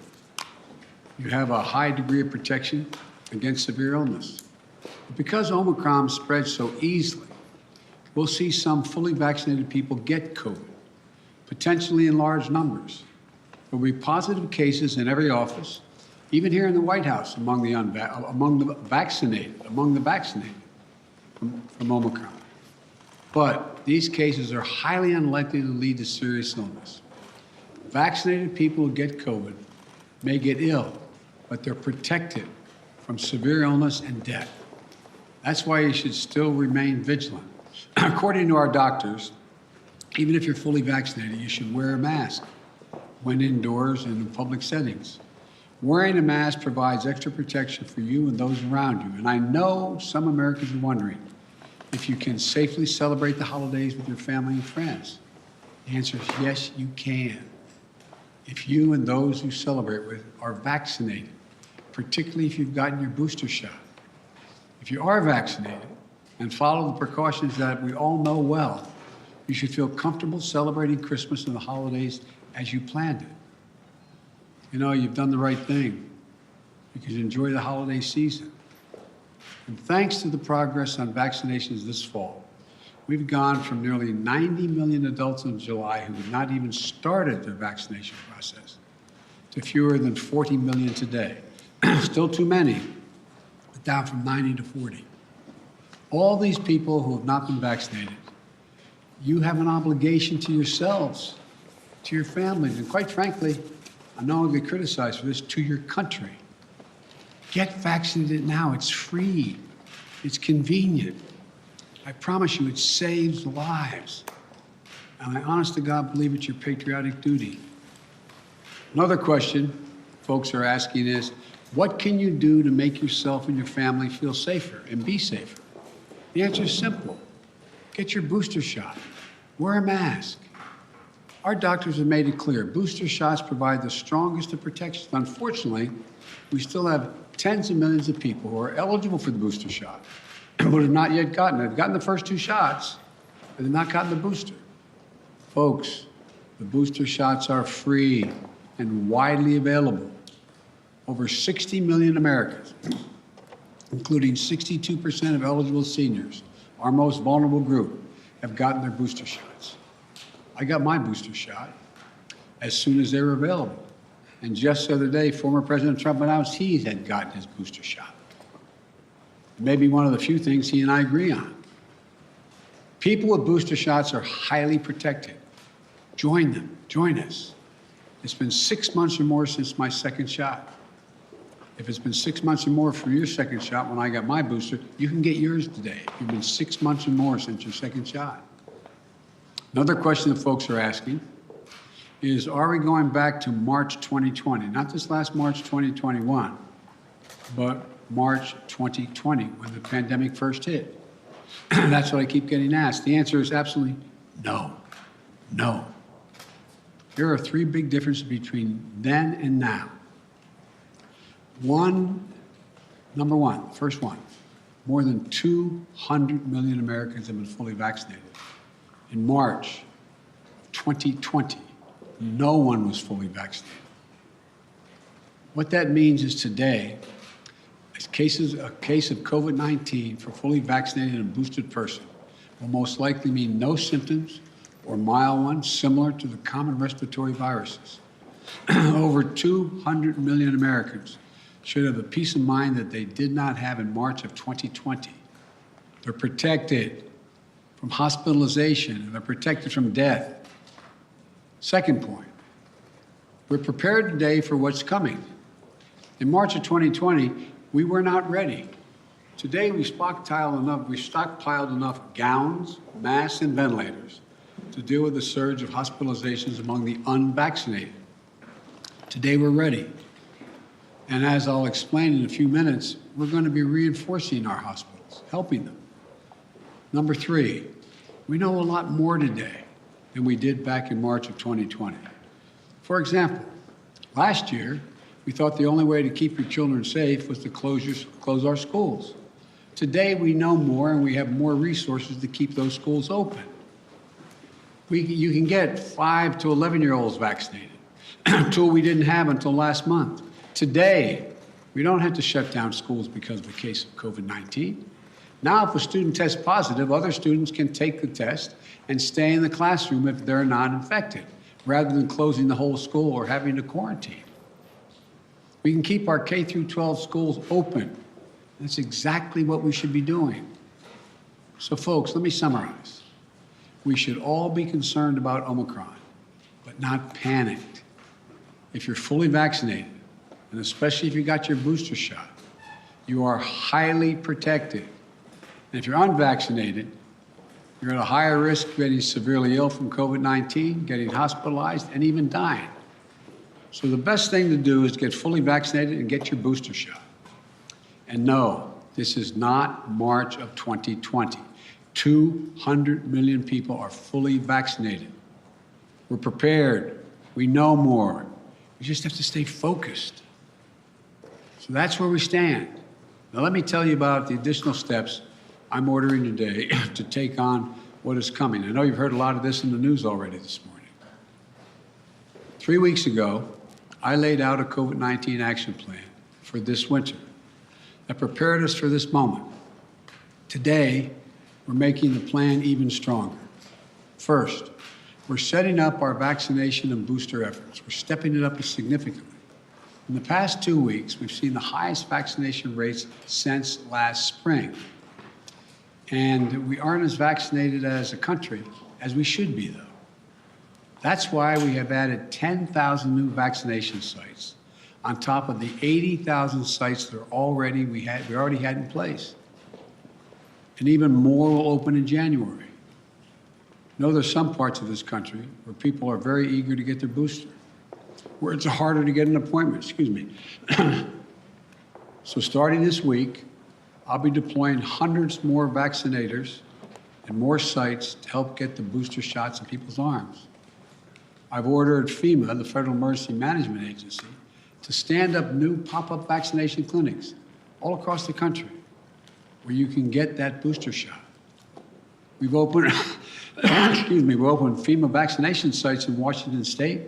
You have a high degree of protection against severe illness. But because Omicron spreads so easily, we'll see some fully vaccinated people get COVID, potentially in large numbers. There will be positive cases in every office, even here in the White House, among the vaccinated from Omicron. But these cases are highly unlikely to lead to serious illness. Vaccinated people who get COVID may get ill, but they're protected from severe illness and death. That's why you should still remain vigilant. According to our doctors, even if you're fully vaccinated, you should wear a mask when indoors and in public settings. Wearing a mask provides extra protection for you and those around you. And I know some Americans are wondering if you can safely celebrate the holidays with your family and friends. The answer is yes, you can. If you and those you celebrate with are vaccinated, particularly if you've gotten your booster shot. If you are vaccinated and follow the precautions that we all know well, you should feel comfortable celebrating Christmas and the holidays as you planned it. You know, you've done the right thing. you can enjoy the holiday season. And thanks to the progress on vaccinations this fall, we've gone from nearly 90 million adults in July who had not even started their vaccination process to fewer than 40 million today. Still too many, but down from 90 to 40. All these people who have not been vaccinated, you have an obligation to yourselves, to your families, and quite frankly, I know I'll get criticized for this, to your country. Get vaccinated now. It's free. It's convenient. I promise you, it saves lives. And I honest to God believe it's your patriotic duty. Another question folks are asking is, what can you do to make yourself and your family feel safer and be safer? The answer is simple. Get your booster shot. Wear a mask. Our doctors have made it clear, booster shots provide the strongest of protections. Unfortunately, we still have tens of millions of people who are eligible for the booster shot, but have not yet gotten it. They've gotten the first 2 shots, but they've not gotten the booster. Folks, the booster shots are free and widely available. Over 60 million Americans, including 62% of eligible seniors, our most vulnerable group, have gotten their booster shots. I got my booster shot as soon as they were available. And just the other day, former President Trump announced he had gotten his booster shot. Maybe one of the few things he and I agree on. People with booster shots are highly protected. Join them, join us. It's been 6 months or more since my second shot. If it's been 6 months or more for your second shot when I got my booster, you can get yours today. It's been 6 months or more since your second shot. Another question that folks are asking is, are we going back to March 2020? Not this last March 2021, but March 2020, when the pandemic first hit. That's what I keep getting asked. The answer is absolutely no, no. There are 3 big differences between then and now. Number one, first one, more than 200 million Americans have been fully vaccinated. In March 2020, no one was fully vaccinated. What that means is today, a case of COVID-19 for fully vaccinated and boosted person will most likely mean no symptoms or mild ones similar to the common respiratory viruses. Over 200 million Americans should have the peace of mind that they did not have in March of 2020. They're protected from hospitalization, and they're protected from death. Second point, we're prepared today for what's coming. In March of 2020, we were not ready. Today, we stockpiled enough gowns, masks, and ventilators to deal with the surge of hospitalizations among the unvaccinated. Today, we're ready. And as I'll explain in a few minutes, we're going to be reinforcing our hospitals, helping them. Number 3, we know a lot more today than we did back in March of 2020. For example, last year, we thought the only way to keep your children safe was to close our schools. Today, we know more and we have more resources to keep those schools open. You can get 5 to 11-year-olds vaccinated, a tool we didn't have until last month. Today, we don't have to shut down schools because of a case of COVID-19. Now, if a student tests positive, other students can take the test and stay in the classroom if they're not infected, rather than closing the whole school or having to quarantine. We can keep our K through 12 schools open. That's exactly what we should be doing. So folks, let me summarize. We should all be concerned about Omicron, but not panicked. If you're fully vaccinated, and especially if you got your booster shot, you are highly protected. And if you're unvaccinated, you're at a higher risk of getting severely ill from COVID-19, getting hospitalized, and even dying. So the best thing to do is get fully vaccinated and get your booster shot. And no, this is not March of 2020. 200 million people are fully vaccinated. We're prepared. We know more. We just have to stay focused. So that's where we stand. Now let me tell you about the additional steps I'm ordering today to take on what is coming. I know you've heard a lot of this in the news already this morning. 3 weeks ago, I laid out a COVID-19 action plan for this winter, that prepared us for this moment. Today, we're making the plan even stronger. First, we're setting up our vaccination and booster efforts. We're stepping it up significantly. In the past 2 weeks, we've seen the highest vaccination rates since last spring. And we aren't as vaccinated as a country as we should be, though. That's why we have added 10,000 new vaccination sites on top of the 80,000 sites that we already had in place. And even more will open in January. I know there's some parts of this country where people are very eager to get their booster, where it's harder to get an appointment, So starting this week, I'll be deploying hundreds more vaccinators and more sites to help get the booster shots in people's arms. I've ordered FEMA, the Federal Emergency Management Agency, to stand up new pop-up vaccination clinics all across the country where you can get that booster shot. We've opened, we've opened FEMA vaccination sites in Washington State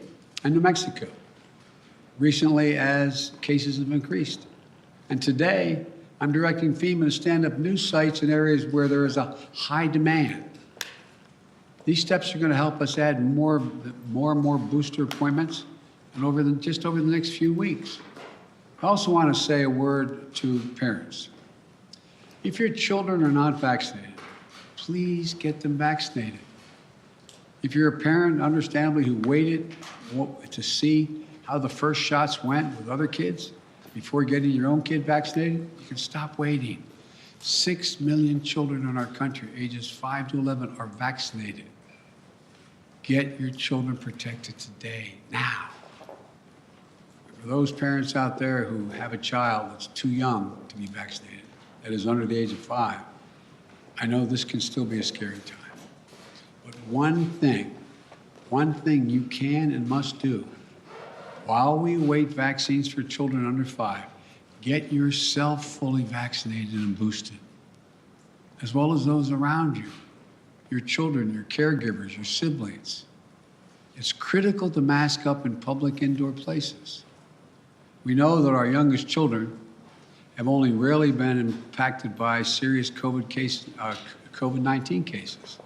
and New Mexico recently as cases have increased. And today, I'm directing FEMA to stand up new sites in areas where there is a high demand. These steps are going to help us add more and more booster appointments and just over the next few weeks. I also want to say a word to parents. If your children are not vaccinated, please get them vaccinated. If you're a parent, understandably, who waited to see how the first shots went with other kids before getting your own kid vaccinated, you can stop waiting. 6 million children in our country, ages 5 to 11, are vaccinated. Get your children protected today, now. For those parents out there who have a child that's too young to be vaccinated, that is under the age of 5, I know this can still be a scary time. But one thing you can and must do while we await vaccines for children under 5, get yourself fully vaccinated and boosted, as well as those around you, your children, your caregivers, your siblings. It's critical to mask up in public indoor places. We know that our youngest children have only rarely been impacted by serious COVID-19 cases.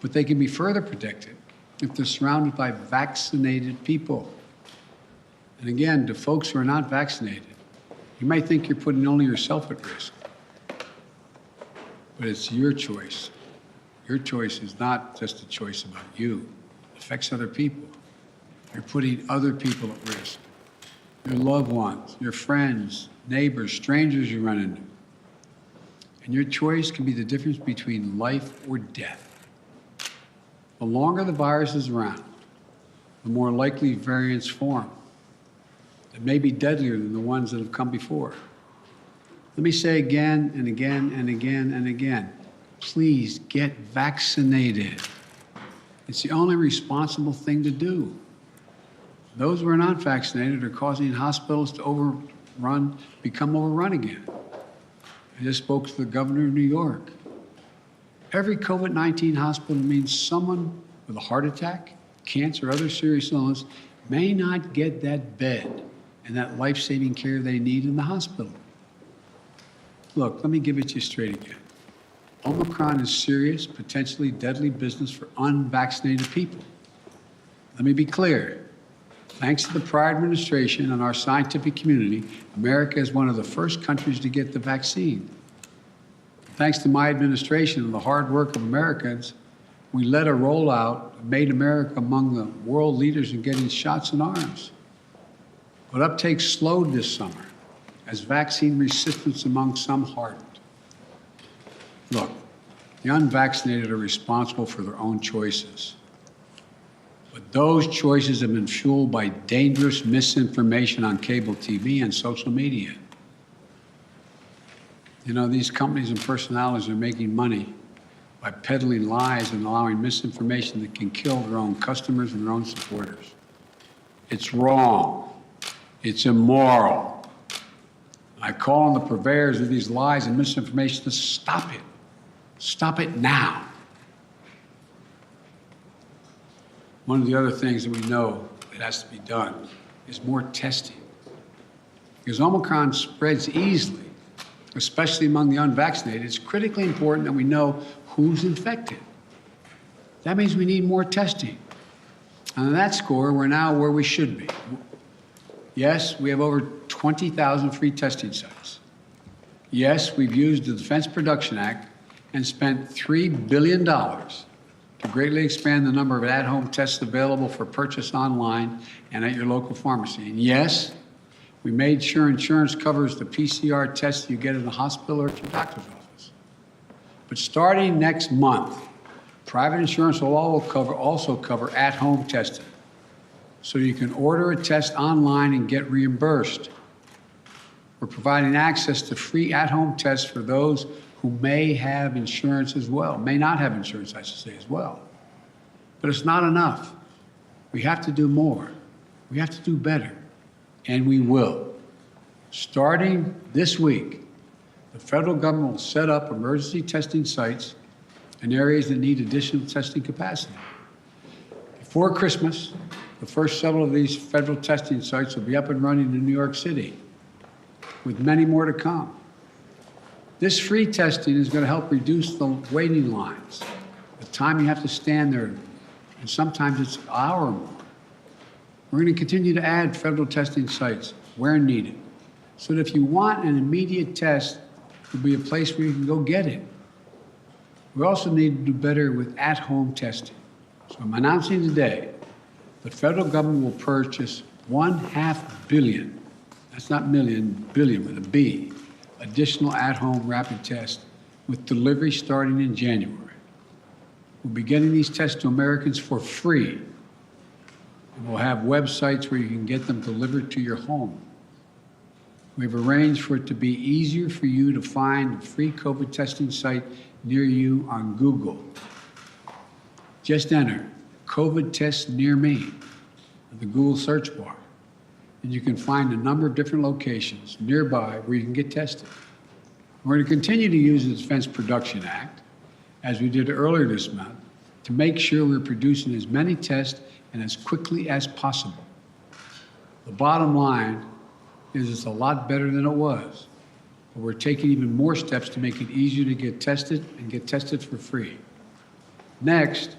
But they can be further protected if they're surrounded by vaccinated people. And again, to folks who are not vaccinated, you might think you're putting only yourself at risk, but it's your choice. Your choice is not just a choice about you. It affects other people. You're putting other people at risk. Your loved ones, your friends, neighbors, strangers you run into. And your choice can be the difference between life or death. The longer the virus is around, the more likely variants form. It may be deadlier than the ones that have come before. Let me say again and again and again and again, please get vaccinated. It's the only responsible thing to do. Those who are not vaccinated are causing hospitals to become overrun again. I just spoke to the governor of New York. Every COVID-19 hospital means someone with a heart attack, cancer, or other serious illness may not get that bed and that life-saving care they need in the hospital. Look, let me give it to you straight again. Omicron is serious, potentially deadly business for unvaccinated people. Let me be clear. Thanks to the prior administration and our scientific community, America is one of the first countries to get the vaccine. Thanks to my administration and the hard work of Americans, we led a rollout that made America among the world leaders in getting shots in arms. But uptake slowed this summer as vaccine resistance among some hardened. Look, the unvaccinated are responsible for their own choices. But those choices have been fueled by dangerous misinformation on cable TV and social media. You know, these companies and personalities are making money by peddling lies and allowing misinformation that can kill their own customers and their own supporters. It's wrong. It's immoral. I call on the purveyors of these lies and misinformation to stop it. Stop it now. One of the other things that we know that has to be done is more testing. Because Omicron spreads easily, especially among the unvaccinated, it's critically important that we know who's infected. That means we need more testing. And on that score, we're now where we should be. Yes, we have over 20,000 free testing sites. Yes, we've used the Defense Production Act and spent $3 billion to greatly expand the number of at-home tests available for purchase online and at your local pharmacy. And yes, we made sure insurance covers the PCR tests you get in the hospital or at your doctor's office. But starting next month, private insurance will also cover at-home testing. So you can order a test online and get reimbursed. We're providing access to free at-home tests for those who may have insurance as well, may not have insurance, I should say, as well. But it's not enough. We have to do more. We have to do better, and we will. Starting this week, the federal government will set up emergency testing sites in areas that need additional testing capacity. Before Christmas, the first several of these federal testing sites will be up and running in New York City, with many more to come. This free testing is going to help reduce the waiting lines, the time you have to stand there, and sometimes it's an hour or more. We're going to continue to add federal testing sites where needed, so that if you want an immediate test, there'll be a place where you can go get it. We also need to do better with at-home testing. So I'm announcing today the federal government will purchase $1.5 billion, that's not million, billion with a B, additional at-home rapid tests with delivery starting in January. We'll be getting these tests to Americans for free. And we'll have websites where you can get them delivered to your home. We've arranged for it to be easier for you to find a free COVID testing site near you on Google. Just enter COVID test near me in the Google search bar, and you can find a number of different locations nearby where you can get tested. We're going to continue to use the Defense Production Act, as we did earlier this month, to make sure we're producing as many tests and as quickly as possible. The bottom line is it's a lot better than it was, but we're taking even more steps to make it easier to get tested and get tested for free. Next,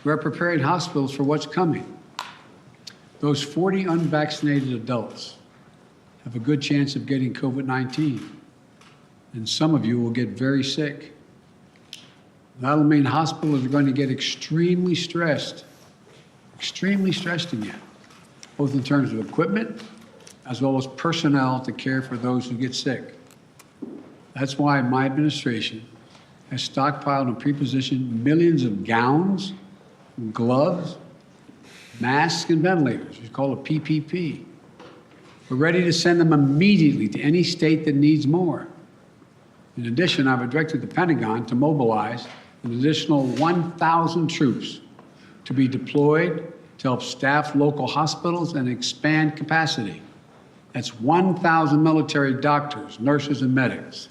we're preparing hospitals for what's coming. Those 40 unvaccinated adults have a good chance of getting COVID-19, and some of you will get very sick. That'll mean hospitals are going to get extremely stressed again, both in terms of equipment as well as personnel to care for those who get sick. That's why my administration has stockpiled and pre-positioned millions of gowns, gloves, masks, and ventilators. We call it PPP. We're ready to send them immediately to any state that needs more. In addition, I've directed the Pentagon to mobilize an additional 1,000 troops to be deployed to help staff local hospitals and expand capacity. That's 1,000 military doctors, nurses, and medics.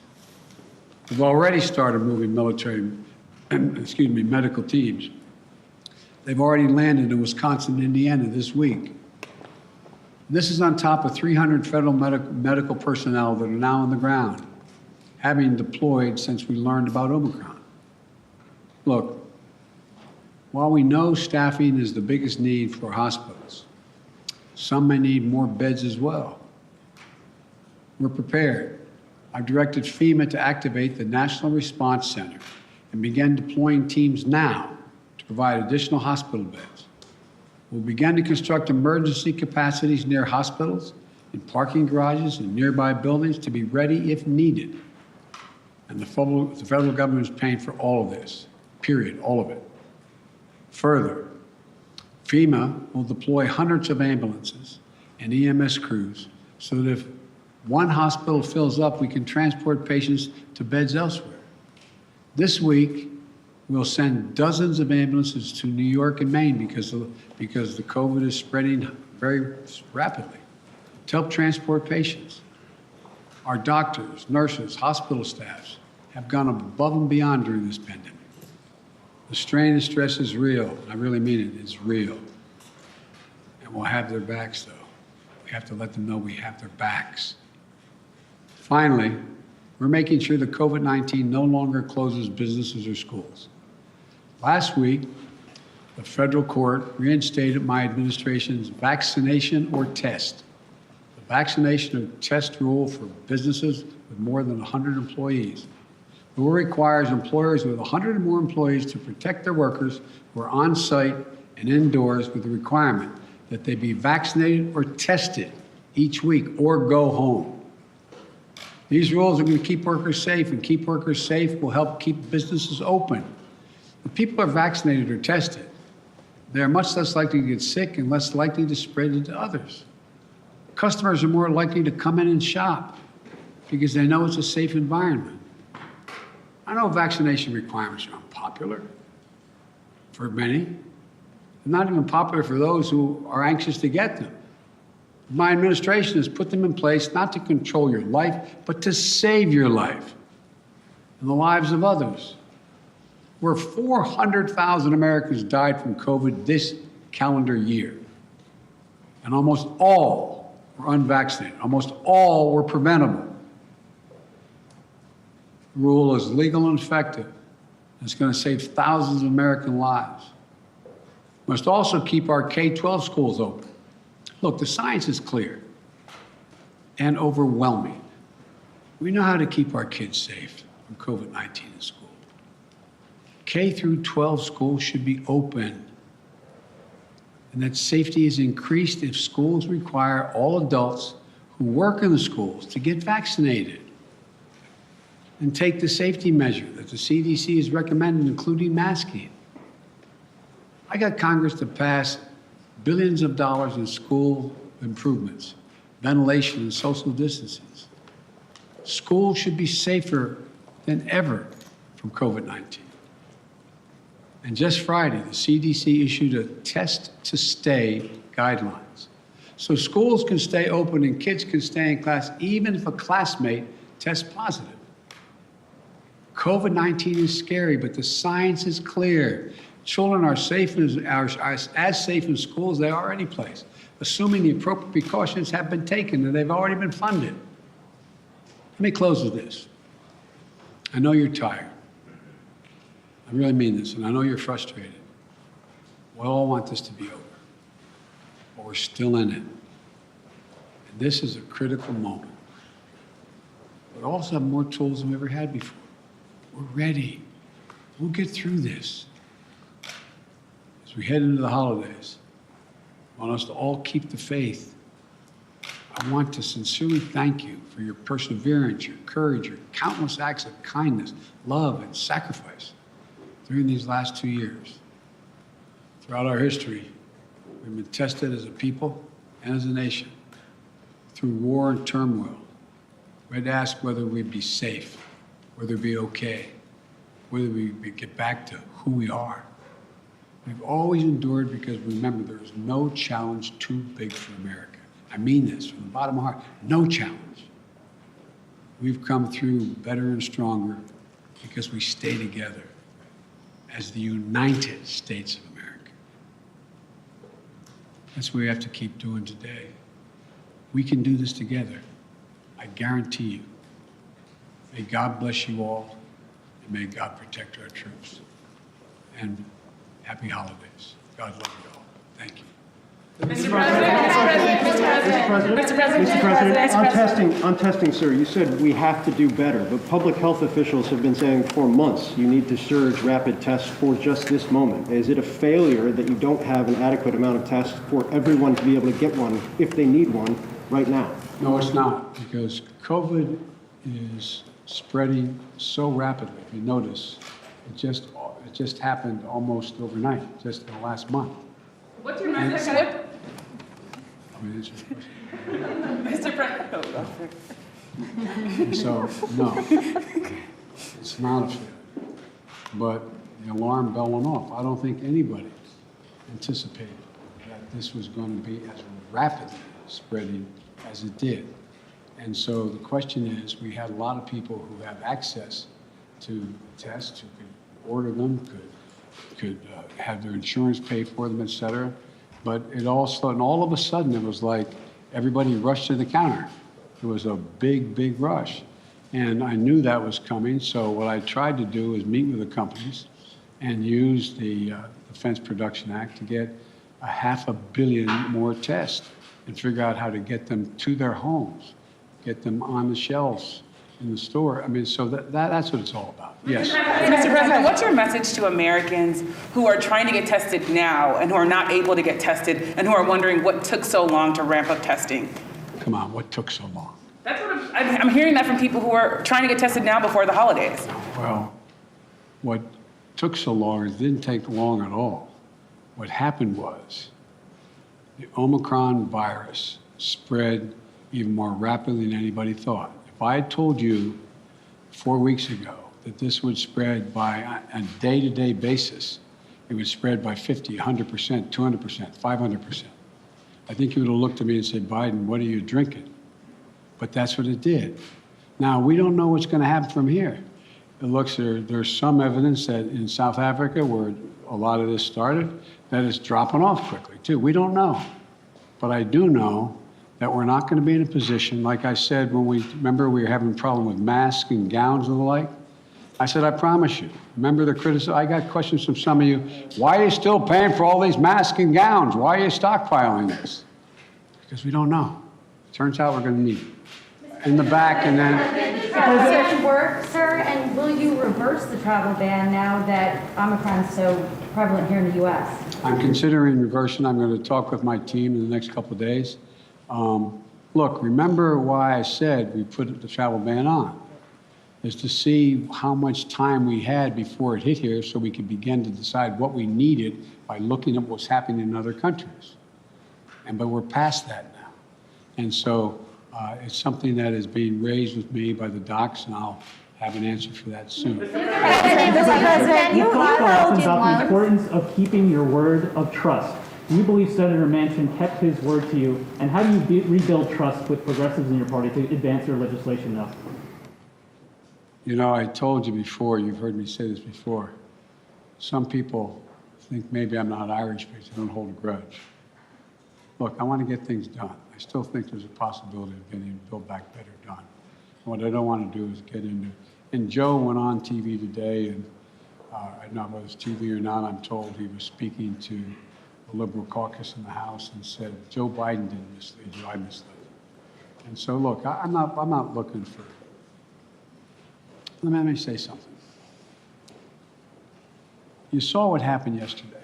We've already started moving medical teams. They've already landed in Wisconsin and Indiana this week. This is on top of 300 federal medical personnel that are now on the ground, having deployed since we learned about Omicron. Look, while we know staffing is the biggest need for hospitals, some may need more beds as well. We're prepared. I've directed FEMA to activate the National Response Center and begin deploying teams now to provide additional hospital beds. We'll begin to construct emergency capacities near hospitals, in parking garages, and nearby buildings to be ready if needed. And the federal government is paying for all of this, period, all of it. Further, FEMA will deploy hundreds of ambulances and EMS crews so that if one hospital fills up, we can transport patients to beds elsewhere. This week, we'll send dozens of ambulances to New York and Maine because the COVID is spreading very rapidly to help transport patients. Our doctors, nurses, hospital staffs have gone above and beyond during this pandemic. The strain and stress is real. I really mean it, it's real. And we'll have their backs, though. We have to let them know we have their backs Finally, we're making sure that COVID-19 no longer closes businesses or schools. Last week, the federal court reinstated my administration's vaccination or test. The vaccination or test rule for businesses with more than 100 employees. The rule requires employers with 100 or more employees to protect their workers who are on site and indoors with the requirement that they be vaccinated or tested each week or go home. These rules are going to keep workers safe, and keep workers safe will help keep businesses open. If people are vaccinated or tested, they are much less likely to get sick and less likely to spread it to others. Customers are more likely to come in and shop because they know it's a safe environment. I know vaccination requirements are unpopular for many. They're not even popular for those who are anxious to get them. My administration has put them in place not to control your life, but to save your life and the lives of others. Where 400,000 Americans died from COVID this calendar year, and almost all were unvaccinated. Almost all were preventable. The rule is legal and effective. It's going to save thousands of American lives. We must also keep our K-12 schools open. Look, the science is clear and overwhelming. We know how to keep our kids safe from COVID-19 in school. K through 12 schools should be open, and that safety is increased if schools require all adults who work in the schools to get vaccinated and take the safety measure that the CDC has recommended, including masking. I got Congress to pass billions of dollars in school improvements, ventilation and social distancing. Schools should be safer than ever from COVID-19. And just Friday, the CDC issued a test to stay guidelines. So schools can stay open and kids can stay in class even if a classmate tests positive. COVID-19 is scary, but the science is clear. Children are safe as safe in school as they are any place, assuming the appropriate precautions have been taken and they've already been funded. Let me close with this. I know you're tired. I really mean this, and I know you're frustrated. We all want this to be over, but we're still in it. And this is a critical moment. We also have more tools than we ever had before. We're ready. We'll get through this. As we head into the holidays, I want us to all keep the faith. I want to sincerely thank you for your perseverance, your courage, your countless acts of kindness, love, and sacrifice during these last 2 years. Throughout our history, we've been tested as a people and as a nation through war and turmoil. We had to ask whether we'd be safe, whether we'd be okay, whether we'd get back to who we are. We've always endured because remember, there is no challenge too big for America. I mean this from the bottom of my heart, no challenge. We've come through better and stronger because we stay together as the United States of America. That's what we have to keep doing today. We can do this together. I guarantee you. May God bless you all, and may God protect our troops. And happy holidays. God love you all. Thank you. Mr. President, on testing, sir, you said we have to do better, but public health officials have been saying for months you need to surge rapid tests for just this moment. Is it a failure that you don't have an adequate amount of tests for everyone to be able to get one if they need one right now? No, it's not, because COVID is spreading so rapidly. If you notice, it just happened almost overnight, just in the last month. What's your message? Mr. President. So, no, it's not a failure. But the alarm bell went off. I don't think anybody anticipated that this was going to be as rapidly spreading as it did. And so the question is, we had a lot of people who have access to tests, who could order them, could have their insurance pay for them, et cetera. But it also, and all of a sudden, it was like everybody rushed to the counter. It was a big, big rush. And I knew that was coming. So what I tried to do is meet with the companies and use the Defense Production Act to get 500 million more tests and figure out how to get them to their homes, get them on the shelves in the store. I mean, so that's what it's all about. Yes. Mr. President, what's your message to Americans who are trying to get tested now and who are not able to get tested and who are wondering what took so long to ramp up testing? Come on, what took so long? That's what I'm hearing that from people who are trying to get tested now before the holidays. Well, what took so long, it didn't take long at all. What happened was the Omicron virus spread even more rapidly than anybody thought. If I had told you 4 weeks ago that this would spread by a day-to-day basis, it would spread by 50, 100%, 200%, 500%. I think you would have looked at me and said, Biden, what are you drinking? But that's what it did. Now, we don't know what's going to happen from here. It looks there's some evidence that in South Africa, where a lot of this started, that it's dropping off quickly, too. We don't know. But I do know that we're not going to be in a position, like I said, when we were having a problem with masks and gowns and the like. I said, I promise you. Remember the criticism? I got questions from some of you. Why are you still paying for all these masks and gowns? Why are you stockpiling this? Because we don't know. Turns out we're going to need it. In the back, and then. Does it work, sir? And will you reverse the travel ban now that Omicron is so prevalent here in the U.S.? I'm considering reversing. I'm going to talk with my team in the next couple of days. Look, remember why I said we put the travel ban on, is to see how much time we had before it hit here so we could begin to decide what we needed by looking at what's happening in other countries. But we're past that now. And so it's something that is being raised with me by the docs, and I'll have an answer for that soon. Mr. President, you talk often about the importance of keeping your word of trust. Do you believe Senator Manchin kept his word to you? And how do you rebuild trust with progressives in your party to advance your legislation now? You know, I told you before, you've heard me say this before, some people think maybe I'm not Irish because I don't hold a grudge. Look, I want to get things done. I still think there's a possibility of getting Build Back Better done. And what I don't want to do is get into, and Joe went on TV today, and I don't know whether it's TV or not, I'm told he was speaking to the Liberal caucus in the House and said, Joe Biden didn't mislead you, I misled you. And so look, I'm not looking for, let me say something. You saw what happened yesterday.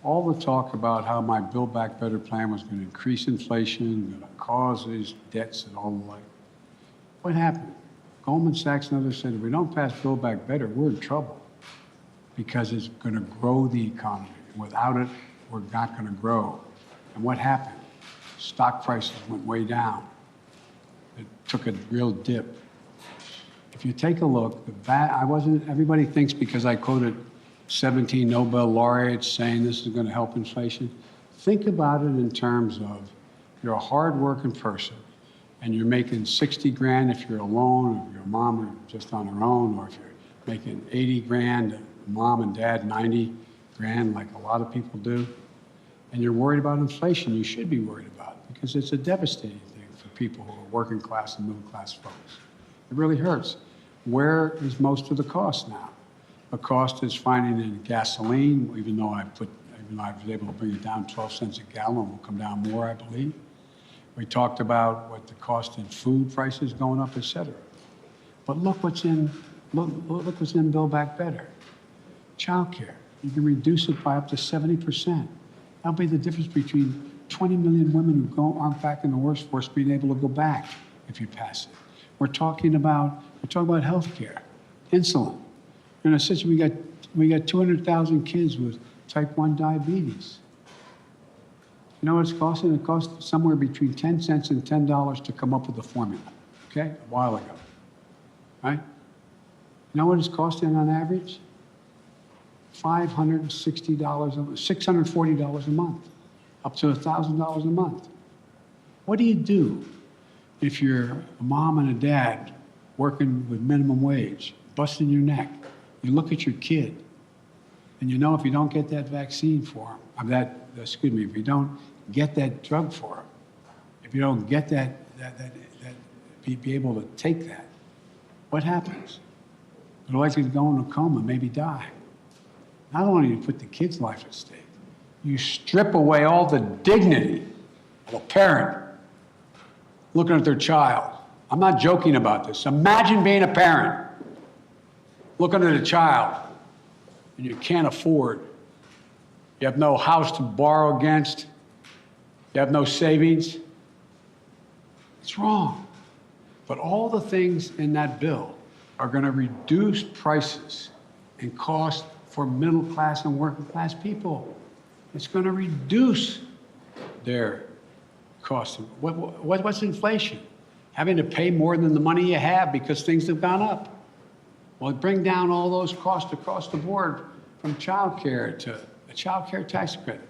All the talk about how my Build Back Better plan was going to increase inflation, going to cause these debts and all the like. What happened? Goldman Sachs and others said, if we don't pass Build Back Better, we're in trouble because it's going to grow the economy. Without it, we're not going to grow. And what happened? Stock prices went way down. It took a real dip. If you take a look, everybody thinks because I quoted 17 Nobel laureates saying this is going to help inflation. Think about it in terms of you're a hardworking person and you're making 60 grand if you're alone, or if your mom are just on her own, or if you're making 80 grand, mom and dad 90 grand like a lot of people do, and you're worried about inflation, you should be worried about it because it's a devastating thing for people who are working class and middle class folks. It really hurts. Where is most of the cost now? The cost is finding in gasoline, even though I was able to bring it down 12 cents a gallon, will come down more, I believe. We talked about what the cost in food prices going up, et cetera. But look what's in Build Back Better. Childcare. You can reduce it by up to 70%. That'll be the difference between 20 million women who aren't back in the workforce being able to go back if you pass it. We're talking about health care, insulin. In a situation, we got 200,000 kids with type 1 diabetes. You know what it's costing? It cost somewhere between 10 cents and $10 to come up with the formula, okay? A while ago, right? You know what it's costing on average? $560, $640 a month, up to $1,000 a month. What do you do if you're a mom and a dad working with minimum wage, busting your neck? You look at your kid, and you know if you don't get that vaccine for him, if you don't get that drug for him, if you don't get that be able to take that. What happens? They're likely to go into a coma, maybe die. Not only do you put the kid's life at stake, you strip away all the dignity of a parent looking at their child. I'm not joking about this. Imagine being a parent looking at a child and you can't afford. You have no house to borrow against. You have no savings. It's wrong. But all the things in that bill are going to reduce prices and cost for middle class and working class people. It's going to reduce their cost. What's inflation? Having to pay more than the money you have because things have gone up. Well, bring down all those costs across the board from child care to a child care tax credit.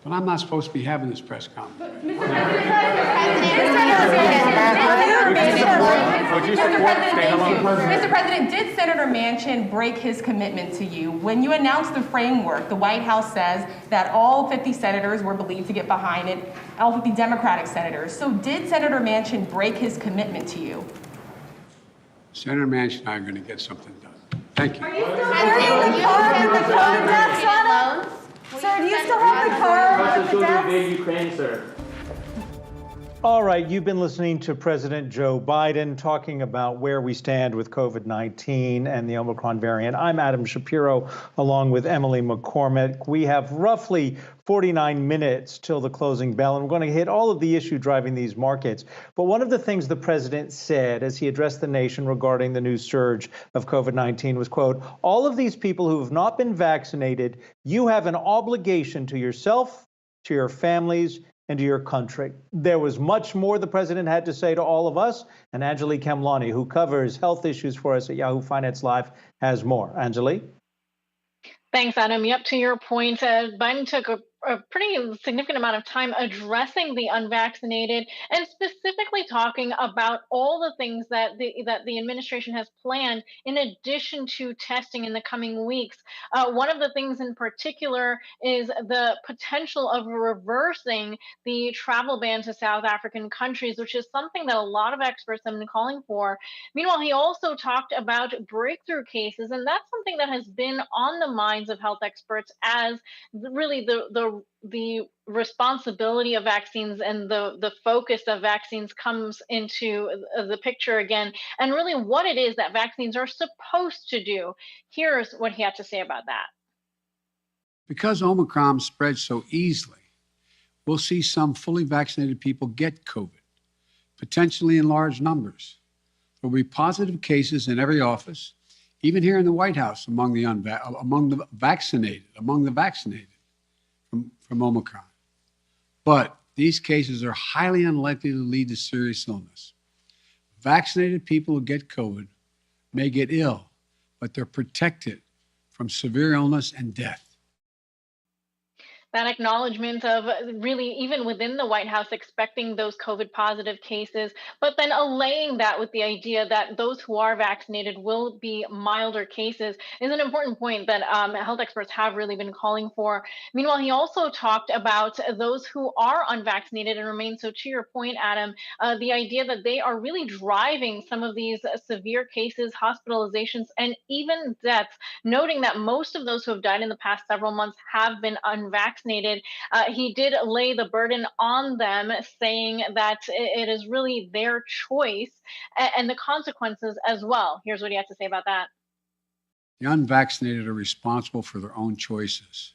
But I'm not supposed to be having this press conference. Mr. President, did Senator Manchin break his commitment to you? When you announced the framework, the White House says that all 50 senators were believed to get behind it, all 50 Democratic senators. So did Senator Manchin break his commitment to you? Senator Manchin and I are going to get something done. Thank you. Are you still having the car with the deaths on it? Sir, do you still have the car with the deaths? Ukraine, sir. All right, you've been listening to President Joe Biden talking about where we stand with COVID-19 and the Omicron variant. I'm Adam Shapiro, along with Emily McCormick. We have roughly 49 minutes till the closing bell, and we're going to hit all of the issue driving these markets. But one of the things the president said as he addressed the nation regarding the new surge of COVID-19 was, quote, all of these people who have not been vaccinated, you have an obligation to yourself, to your families, and to your country. There was much more the president had to say to all of us, and Angelique Kamlani, who covers health issues for us at Yahoo Finance Live, has more. Angelique? Thanks, Adam. Yep, to your point, Biden took a pretty significant amount of time addressing the unvaccinated and specifically talking about all the things that the administration has planned in addition to testing in the coming weeks. One of the things in particular is the potential of reversing the travel ban to South African countries, which is something that a lot of experts have been calling for. Meanwhile, he also talked about breakthrough cases, and that's something that has been on the minds of health experts as really the responsibility of vaccines and the focus of vaccines comes into the picture again, and really what it is that vaccines are supposed to do. Here's what he had to say about that. Because Omicron spreads so easily, we'll see some fully vaccinated people get COVID, potentially in large numbers. There will be positive cases in every office, even here in the White House among the vaccinated from Omicron. But these cases are highly unlikely to lead to serious illness. Vaccinated people who get COVID may get ill, but they're protected from severe illness and death. That acknowledgement of really, even within the White House, expecting those COVID positive cases, but then allaying that with the idea that those who are vaccinated will be milder cases is an important point that health experts have really been calling for. Meanwhile, he also talked about those who are unvaccinated and remain. So to your point, Adam, the idea that they are really driving some of these severe cases, hospitalizations, and even deaths, noting that most of those who have died in the past several months have been unvaccinated. He did lay the burden on them, saying that it is really their choice and the consequences as well. Here's what he had to say about that. The unvaccinated are responsible for their own choices.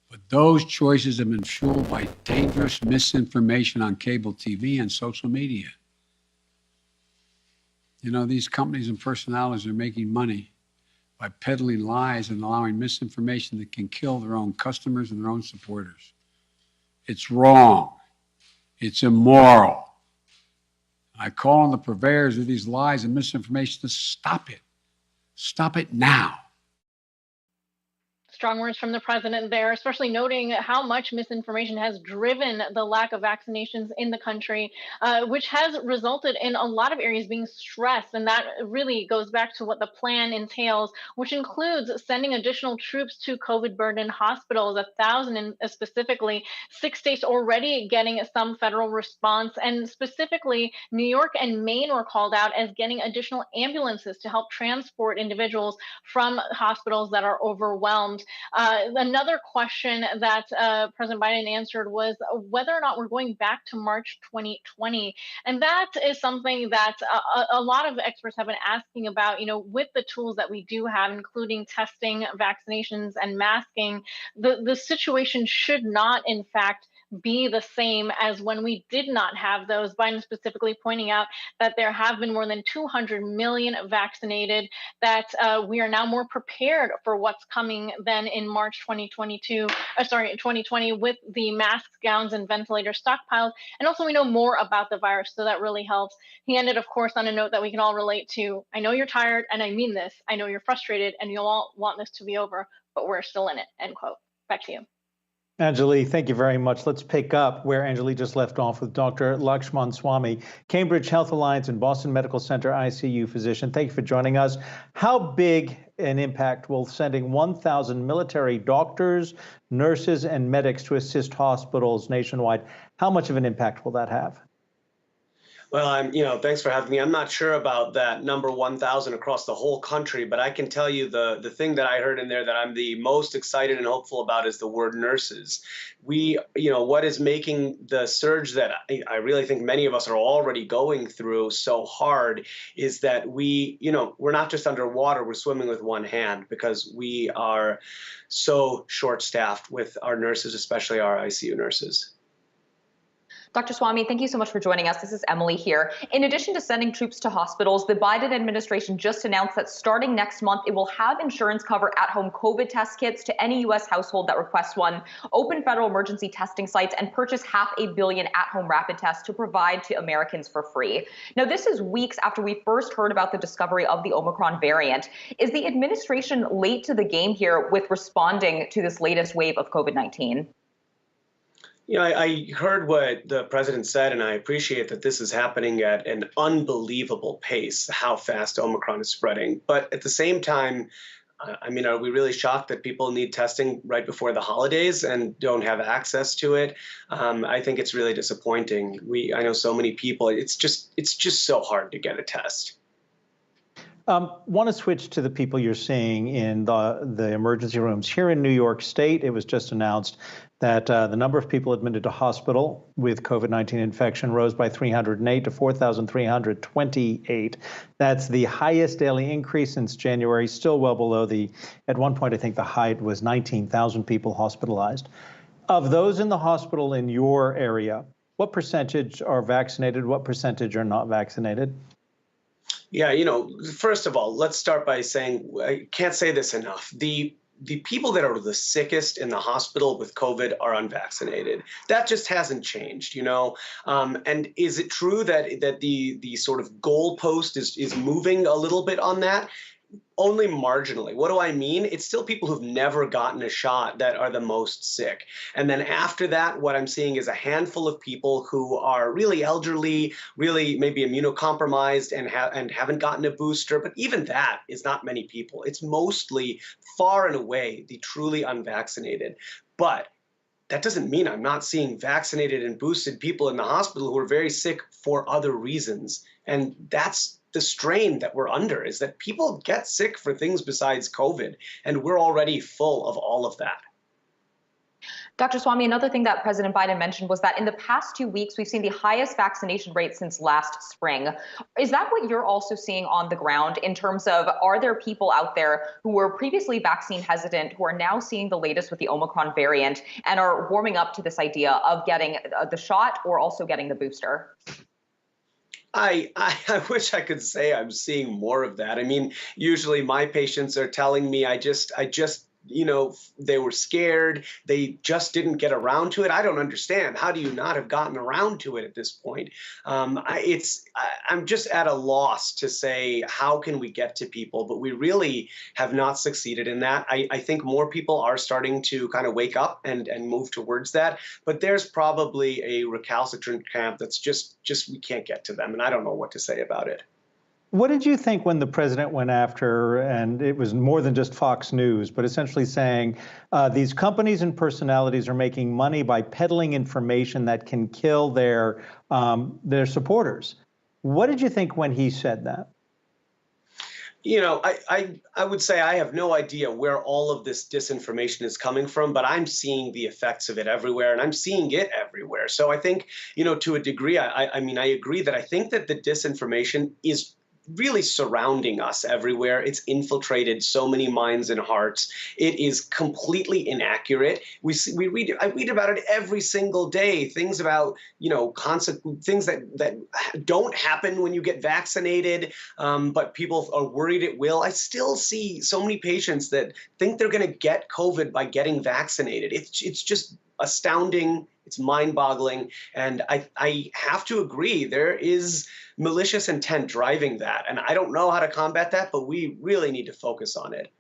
But those choices have been fueled by dangerous misinformation on cable TV and social media. You know, these companies and personalities are making money by peddling lies and allowing misinformation that can kill their own customers and their own supporters. It's wrong. It's immoral. I call on the purveyors of these lies and misinformation to stop it. Stop it now. Strong words from the president there, especially noting how much misinformation has driven the lack of vaccinations in the country, which has resulted in a lot of areas being stressed. And that really goes back to what the plan entails, which includes sending additional troops to COVID-burdened hospitals, 1,000 specifically, 6 states already getting some federal response. And specifically, New York and Maine were called out as getting additional ambulances to help transport individuals from hospitals that are overwhelmed. Another question that President Biden answered was whether or not we're going back to March 2020. And that is something that a lot of experts have been asking about, with the tools that we do have, including testing, vaccinations, and masking. The situation should not, in fact, be the same as when we did not have those. Biden specifically pointing out that there have been more than 200 million vaccinated, that we are now more prepared for what's coming than in March 2020 with the masks, gowns, and ventilator stockpiles. And also we know more about the virus, so that really helps. He ended, of course, on a note that we can all relate to. I know you're tired, and I mean this. I know you're frustrated, and you'll all want this to be over, but we're still in it, end quote. Back to you. Anjali, thank you very much. Let's pick up where Anjali just left off with Dr. Lakshman Swamy, Cambridge Health Alliance and Boston Medical Center ICU physician. Thank you for joining us. How big an impact will sending 1,000 military doctors, nurses, and medics to assist hospitals nationwide, how much of an impact will that have? Well, thanks for having me. I'm not sure about that number 1,000 across the whole country, but I can tell you the thing that I heard in there that I'm the most excited and hopeful about is the word nurses. What is making the surge that I really think many of us are already going through so hard is that we're not just underwater, we're swimming with one hand because we are so short-staffed with our nurses, especially our ICU nurses. Dr. Swamy, thank you so much for joining us. This is Emily here. In addition to sending troops to hospitals, the Biden administration just announced that starting next month, it will have insurance cover at-home COVID test kits to any U.S. household that requests one, open federal emergency testing sites, and purchase 500 million at-home rapid tests to provide to Americans for free. Now, this is weeks after we first heard about the discovery of the Omicron variant. Is the administration late to the game here with responding to this latest wave of COVID-19? I heard what the president said, and I appreciate that this is happening at an unbelievable pace, how fast Omicron is spreading. But at the same time, are we really shocked that people need testing right before the holidays and don't have access to it? I think it's really disappointing. I know so many people, it's just so hard to get a test. Want to switch to the people you're seeing in the emergency rooms. Here in New York State, it was just announced that the number of people admitted to hospital with COVID-19 infection rose by 308 to 4,328. That's the highest daily increase since January, still well below at one point, I think the height was 19,000 people hospitalized. Of those in the hospital in your area, what percentage are vaccinated? What percentage are not vaccinated? Yeah, first of all, let's start by saying, I can't say this enough. The people that are the sickest in the hospital with COVID are unvaccinated. That just hasn't changed, And is it true that the sort of goalpost is moving a little bit on that? Only marginally. What do I mean? It's still people who've never gotten a shot that are the most sick. And then after that, what I'm seeing is a handful of people who are really elderly, really maybe immunocompromised and haven't gotten a booster. But even that is not many people. It's mostly far and away the truly unvaccinated. But that doesn't mean I'm not seeing vaccinated and boosted people in the hospital who are very sick for other reasons. And that's the strain that we're under, is that people get sick for things besides COVID, and we're already full of all of that. Dr. Swamy, another thing that President Biden mentioned was that in the past 2 weeks, we've seen the highest vaccination rate since last spring. Is that what you're also seeing on the ground in terms of, are there people out there who were previously vaccine hesitant who are now seeing the latest with the Omicron variant and are warming up to this idea of getting the shot or also getting the booster? I wish I could say I'm seeing more of that. Usually my patients are telling me I just they were scared. They just didn't get around to it. I don't understand. How do you not have gotten around to it at this point? I'm just at a loss to say, how can we get to people? But we really have not succeeded in that. I think more people are starting to kind of wake up and move towards that. But there's probably a recalcitrant camp that's just we can't get to them. And I don't know what to say about it. What did you think when the president went after, and it was more than just Fox News, but essentially saying these companies and personalities are making money by peddling information that can kill their supporters? What did you think when he said that? I would say I have no idea where all of this disinformation is coming from, but I'm seeing the effects of it everywhere, and I'm seeing it everywhere. So I think, to a degree, I agree that I think that the disinformation is really surrounding us everywhere. It's infiltrated so many minds and hearts. It is completely inaccurate. I read about it every single day. Things about things that don't happen when you get vaccinated, but people are worried it will. I still see so many patients that think they're going to get COVID by getting vaccinated. It's just astounding. It's mind-boggling, and I have to agree there is malicious intent driving that, and I don't know how to combat that, but we really need to focus on it.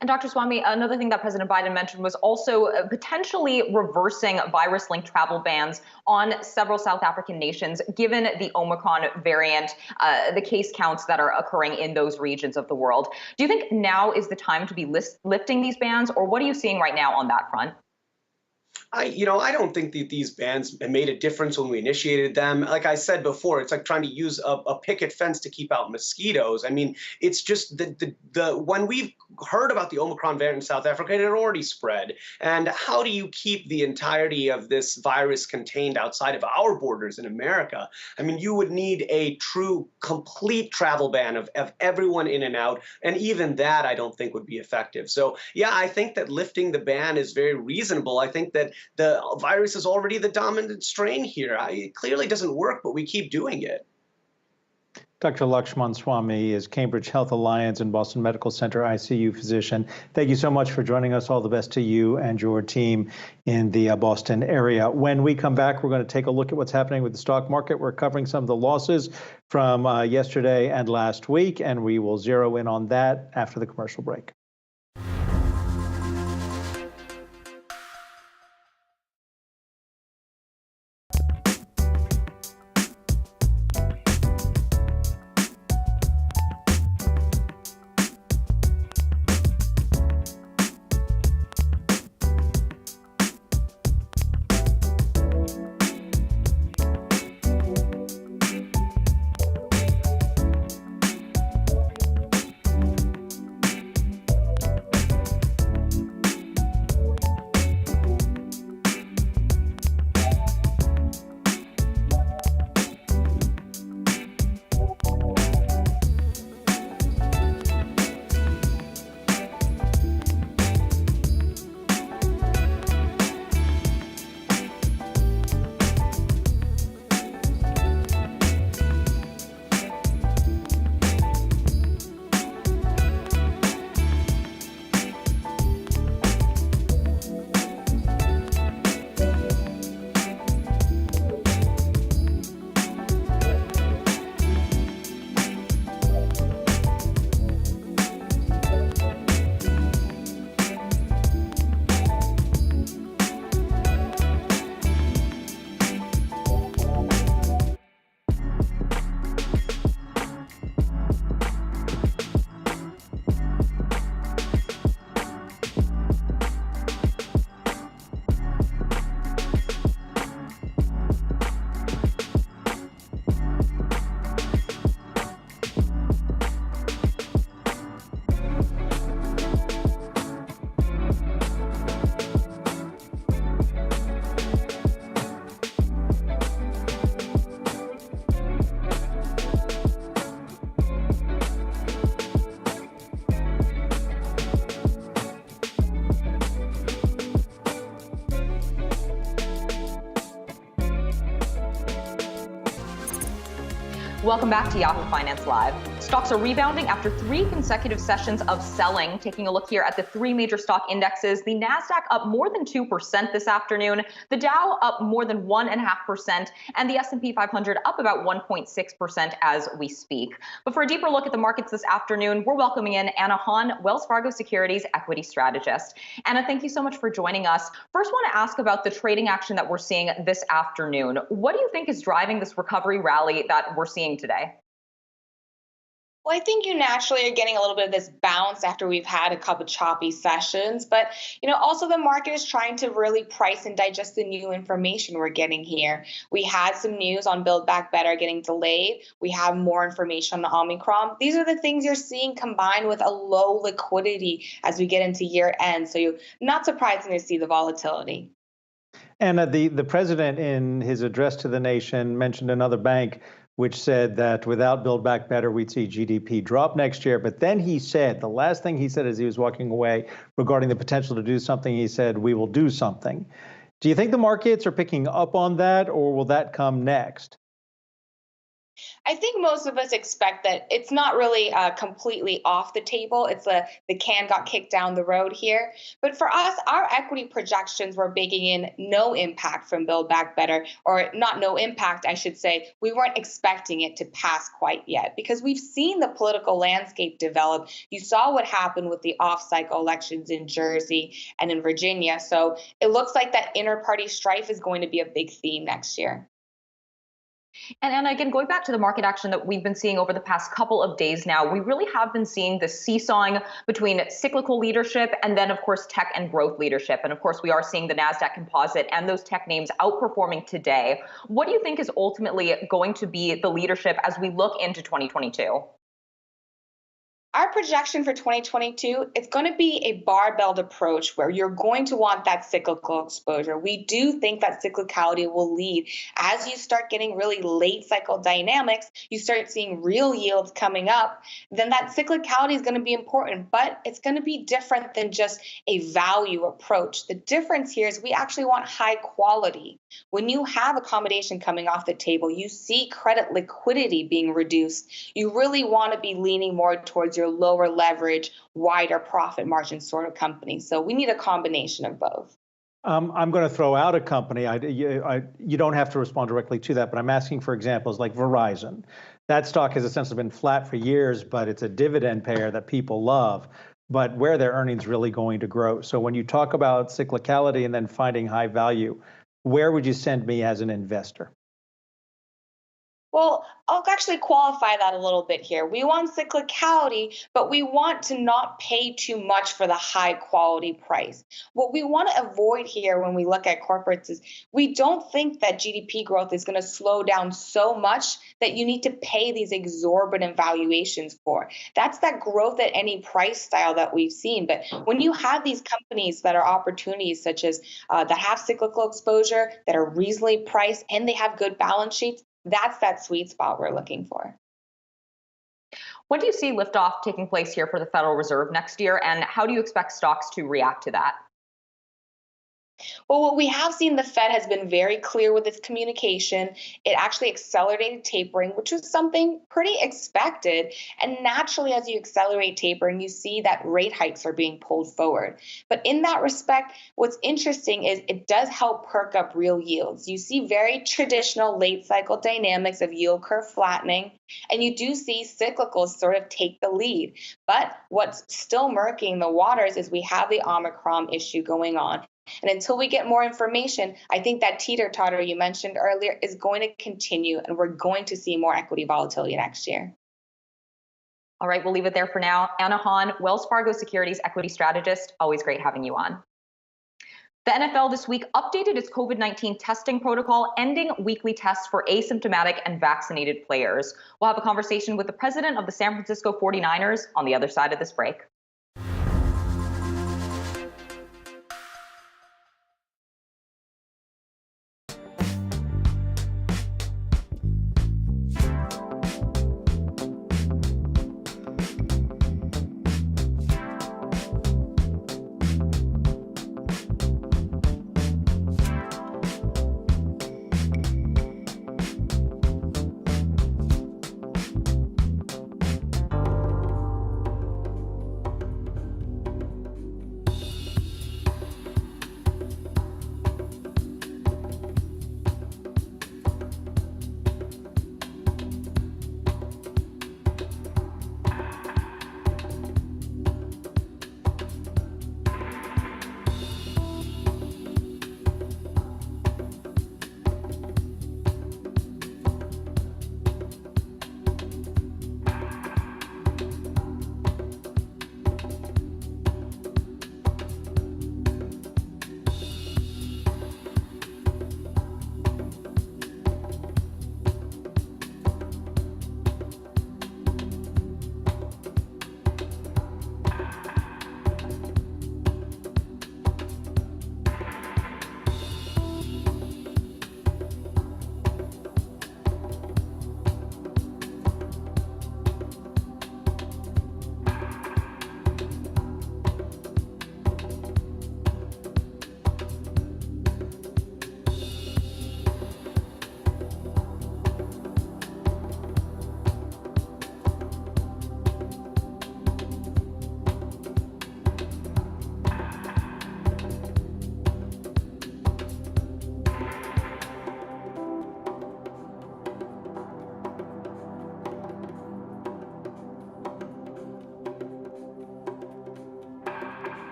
And Dr. Swamy, another thing that President Biden mentioned was also potentially reversing virus-linked travel bans on several South African nations, given the Omicron variant, the case counts that are occurring in those regions of the world. Do you think now is the time to be lifting these bans, or what are you seeing right now on that front? I don't think that these bans made a difference when we initiated them. Like I said before, it's like trying to use a picket fence to keep out mosquitoes. I mean, it's just when we've heard about the Omicron variant in South Africa, it had already spread. And how do you keep the entirety of this virus contained outside of our borders in America? I mean, you would need a true, complete travel ban of everyone in and out. And even that, I don't think would be effective. So, yeah, I think that lifting the ban is very reasonable. I think that the virus is already the dominant strain here. It clearly doesn't work, but we keep doing it. Dr. Lakshman Swamy is Cambridge Health Alliance and Boston Medical Center ICU physician. Thank you so much for joining us. All the best to you and your team in the Boston area. When we come back, we're going to take a look at what's happening with the stock market. We're covering some of the losses from yesterday and last week, and we will zero in on that after the commercial break. Welcome back to Yahoo Finance Live. Stocks are rebounding after 3 consecutive sessions of selling. Taking a look here at the 3 major stock indexes, the Nasdaq up more than 2% this afternoon, the Dow up more than 1.5%, and the S&P 500 up about 1.6% as we speak. But for a deeper look at the markets this afternoon, we're welcoming in Anna Hahn, Wells Fargo Securities equity strategist. Anna, thank you so much for joining us. First, want to ask about the trading action that we're seeing this afternoon. What do you think is driving this recovery rally that we're seeing today? Well, I think you naturally are getting a little bit of this bounce after we've had a couple choppy sessions, but also the market is trying to really price and digest the new information we're getting here. We had some news on Build Back Better getting delayed. We have more information on Omicron. These are the things you're seeing combined with a low liquidity as we get into year end. So you're not surprising to see the volatility. And the president, in his address to the nation, mentioned another bank which said that without Build Back Better, we'd see GDP drop next year. But then he said, the last thing he said as he was walking away regarding the potential to do something, he said, we will do something. Do you think the markets are picking up on that, or will that come next? I think most of us expect that it's not really completely off the table. It's the can got kicked down the road here. But for us, our equity projections were baking in no impact from Build Back Better, or not no impact, I should say. We weren't expecting it to pass quite yet because we've seen the political landscape develop. You saw what happened with the off-cycle elections in Jersey and in Virginia. So it looks like that inter-party strife is going to be a big theme next year. And Anna, again, going back to the market action that we've been seeing over the past couple of days now, we really have been seeing the seesawing between cyclical leadership and then, of course, tech and growth leadership. And of course, we are seeing the Nasdaq Composite and those tech names outperforming today. What do you think is ultimately going to be the leadership as we look into 2022? Our projection for 2022, it's going to be a barbelled approach where you're going to want that cyclical exposure. We do think that cyclicality will lead. As you start getting really late cycle dynamics, you start seeing real yields coming up, then that cyclicality is going to be important, but it's going to be different than just a value approach. The difference here is we actually want high quality. When you have accommodation coming off the table, you see credit liquidity being reduced, you really want to be leaning more towards your lower leverage, wider profit margin sort of company. So we need a combination of both. I'm going to throw out a company. You don't have to respond directly to that, but I'm asking for examples like Verizon. That stock has essentially been flat for years, but it's a dividend payer that people love. But where are their earnings really going to grow? So when you talk about cyclicality and then finding high value, where would you send me as an investor? Well, I'll actually qualify that a little bit here. We want cyclicality, but we want to not pay too much for the high quality price. What we want to avoid here when we look at corporates is we don't think that GDP growth is going to slow down so much that you need to pay these exorbitant valuations for. That's that growth at any price style that we've seen. But when you have these companies that are opportunities such as that have cyclical exposure, that are reasonably priced, and they have good balance sheets, that's that sweet spot we're looking for. When do you see liftoff taking place here for the Federal Reserve next year, and how do you expect stocks to react to that? Well, what we have seen, the Fed has been very clear with its communication. It actually accelerated tapering, which was something pretty expected. And naturally, as you accelerate tapering, you see that rate hikes are being pulled forward. But in that respect, what's interesting is it does help perk up real yields. You see very traditional late cycle dynamics of yield curve flattening, and you do see cyclicals sort of take the lead. But what's still murking the waters is we have the Omicron issue going on. And until we get more information, I think that teeter-totter you mentioned earlier is going to continue, and we're going to see more equity volatility next year. All right, we'll leave it there for now. Anna Hahn, Wells Fargo Securities equity strategist. Always great having you on. The NFL this week updated its COVID-19 testing protocol, ending weekly tests for asymptomatic and vaccinated players. We'll have a conversation with the president of the San Francisco 49ers on the other side of this break.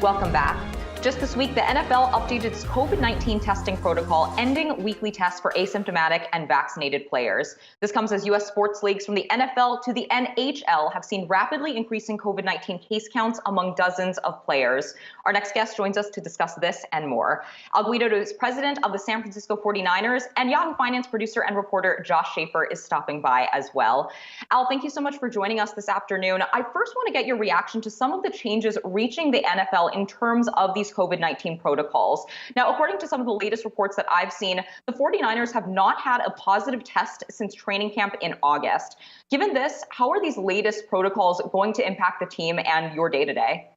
Welcome back. Just this week, the NFL updated its COVID-19 testing protocol, ending weekly tests for asymptomatic and vaccinated players. This comes as U.S. sports leagues from the NFL to the NHL have seen rapidly increasing COVID-19 case counts among dozens of players. Our next guest joins us to discuss this and more. Al Guido is president of the San Francisco 49ers, and Yahoo Finance producer and reporter Josh Schaefer is stopping by as well. Al, thank you so much for joining us this afternoon. I first want to get your reaction to some of the changes reaching the NFL in terms of these COVID-19 protocols. Now, according to some of the latest reports that I've seen, the 49ers have not had a positive test since training camp in August. Given this, how are these latest protocols going to impact the team and your day-to-day?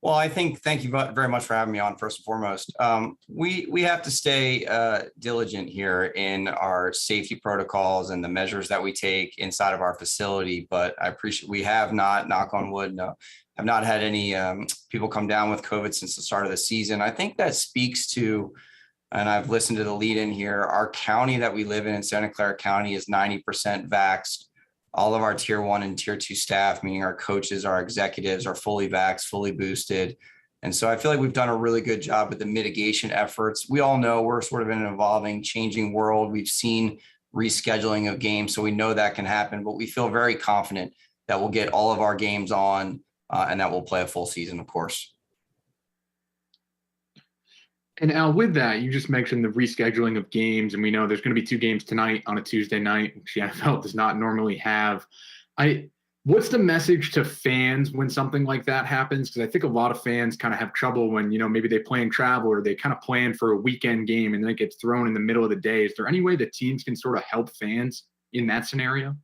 Well, I think, thank you very much for having me on, first and foremost. We have to stay diligent here in our safety protocols and the measures that we take inside of our facility. But I appreciate, we have not, knock on wood, no, have not had any people come down with COVID since the start of the season. I think that speaks to, and I've listened to the lead in here, our county that we live in Santa Clara County is 90% vaxxed. All of our tier 1 and tier 2 staff, meaning our coaches, our executives, are fully vaxxed, fully boosted. And so I feel like we've done a really good job with the mitigation efforts. We all know we're sort of in an evolving, changing world. We've seen rescheduling of games, so we know that can happen, but we feel very confident that we'll get all of our games on and that we'll play a full season, of course. And Al, with that, you just mentioned the rescheduling of games, and we know there's going to be 2 games tonight on a Tuesday night, which the NFL does not normally have. What's the message to fans when something like that happens? Because I think a lot of fans kind of have trouble when, maybe they plan travel or they kind of plan for a weekend game and then it gets thrown in the middle of the day. Is there any way that teams can sort of help fans in that scenario?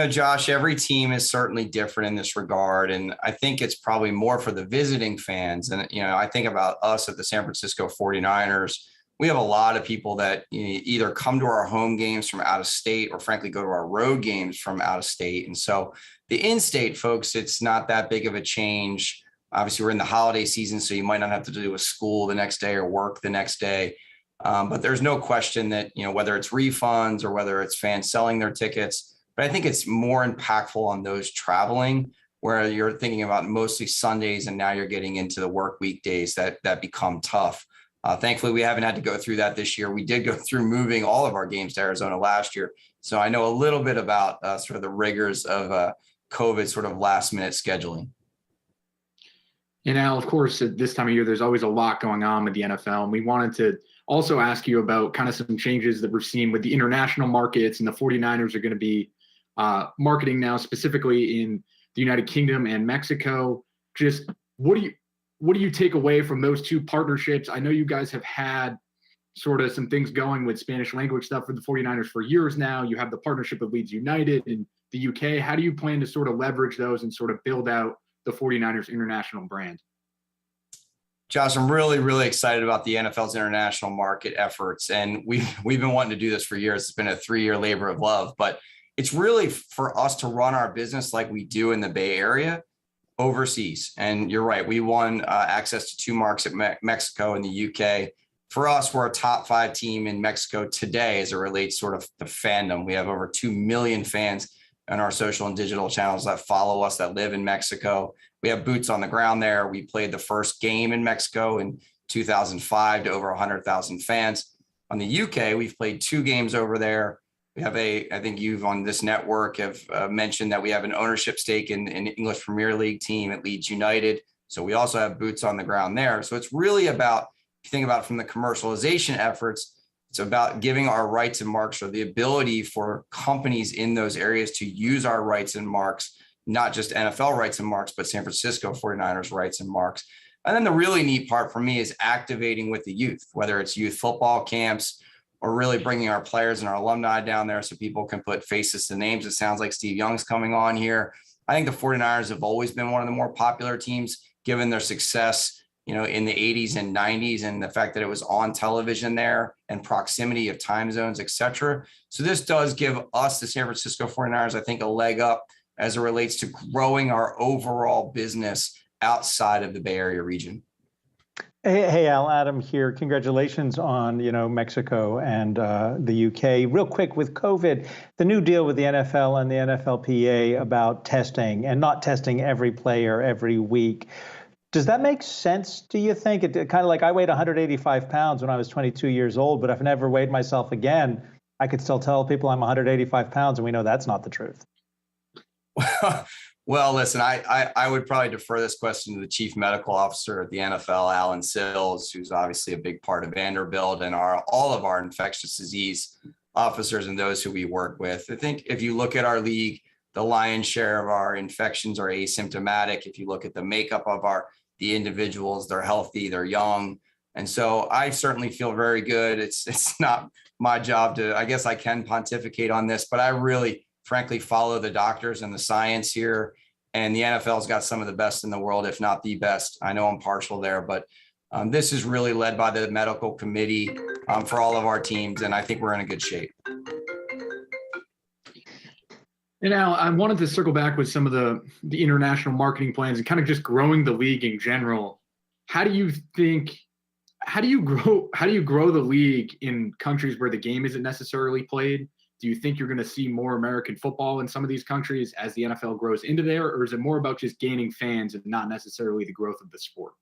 Josh, every team is certainly different in this regard. And I think it's probably more for the visiting fans. And, I think about us at the San Francisco 49ers. We have a lot of people that either come to our home games from out of state or frankly go to our road games from out of state. And so the in-state folks, it's not that big of a change. Obviously, we're in the holiday season, so you might not have to do a school the next day or work the next day. But there's no question that, whether it's refunds or whether it's fans selling their tickets, but I think it's more impactful on those traveling where you're thinking about mostly Sundays and now you're getting into the work weekdays that become tough. Thankfully, we haven't had to go through that this year. We did go through moving all of our games to Arizona last year. So I know a little bit about sort of the rigors of COVID sort of last minute scheduling. And Al, of course, at this time of year, there's always a lot going on with the NFL. And we wanted to also ask you about kind of some changes that we're seeing with the international markets, and the 49ers are going to be marketing now specifically in the United Kingdom and Mexico. Just what do you take away from those 2 partnerships? I know you guys have had sort of some things going with Spanish language stuff for the 49ers for years now. You have the partnership with Leeds United in the UK. How do you plan to sort of leverage those and sort of build out the 49ers international brand? Josh, I'm really, really excited about the NFL's international market efforts. And we've been wanting to do this for years. It's been a 3-year labor of love, but it's really for us to run our business like we do in the Bay Area overseas. And you're right, we won access to 2 markets at Mexico and the UK. For us, we're a top 5 team in Mexico today as it relates sort of to fandom. We have over 2 million fans on our social and digital channels that follow us that live in Mexico. We have boots on the ground there. We played the first game in Mexico in 2005 to over 100,000 fans. On the UK, we've played 2 games over there. We have I think you've on this network have mentioned that we have an ownership stake in an English Premier League team at Leeds United. So we also have boots on the ground there. So it's really about, if you think about it from the commercialization efforts, it's about giving our rights and marks, or the ability for companies in those areas to use our rights and marks, not just NFL rights and marks, but San Francisco 49ers rights and marks. And then the really neat part for me is activating with the youth, whether it's youth football camps or really bringing our players and our alumni down there so people can put faces to names. It sounds like Steve Young's coming on here. I think the 49ers have always been one of the more popular teams, given their success, in the 80s and 90s, and the fact that it was on television there and proximity of time zones, et cetera. So this does give us, the San Francisco 49ers, I think, a leg up as it relates to growing our overall business outside of the Bay Area region. Hey, Al, Adam here. Congratulations on, Mexico and the UK. Real quick, with COVID, the new deal with the NFL and the NFLPA about testing and not testing every player every week. Does that make sense, do you think? It kind of like I weighed 185 pounds when I was 22 years old, but if I never weighed myself again, I could still tell people I'm 185 pounds, and we know that's not the truth. Well, listen, I would probably defer this question to the chief medical officer at the NFL, Alan Sills, who's obviously a big part of Vanderbilt and all of our infectious disease officers and those who we work with. I think if you look at our league, the lion's share of our infections are asymptomatic. If you look at the makeup of the individuals, they're healthy, they're young. And so I certainly feel very good. It's not my job to, I guess I can pontificate on this, but I really, frankly, follow the doctors and the science here. And the NFL's got some of the best in the world, if not the best. I know I'm partial there, but this is really led by the medical committee for all of our teams. And I think we're in a good shape. And Al, I wanted to circle back with some of the international marketing plans and kind of just growing the league in general. How do you grow the league in countries where the game isn't necessarily played? Do you think you're going to see more American football in some of these countries as the NFL grows into there, or is it more about just gaining fans and not necessarily the growth of the sport?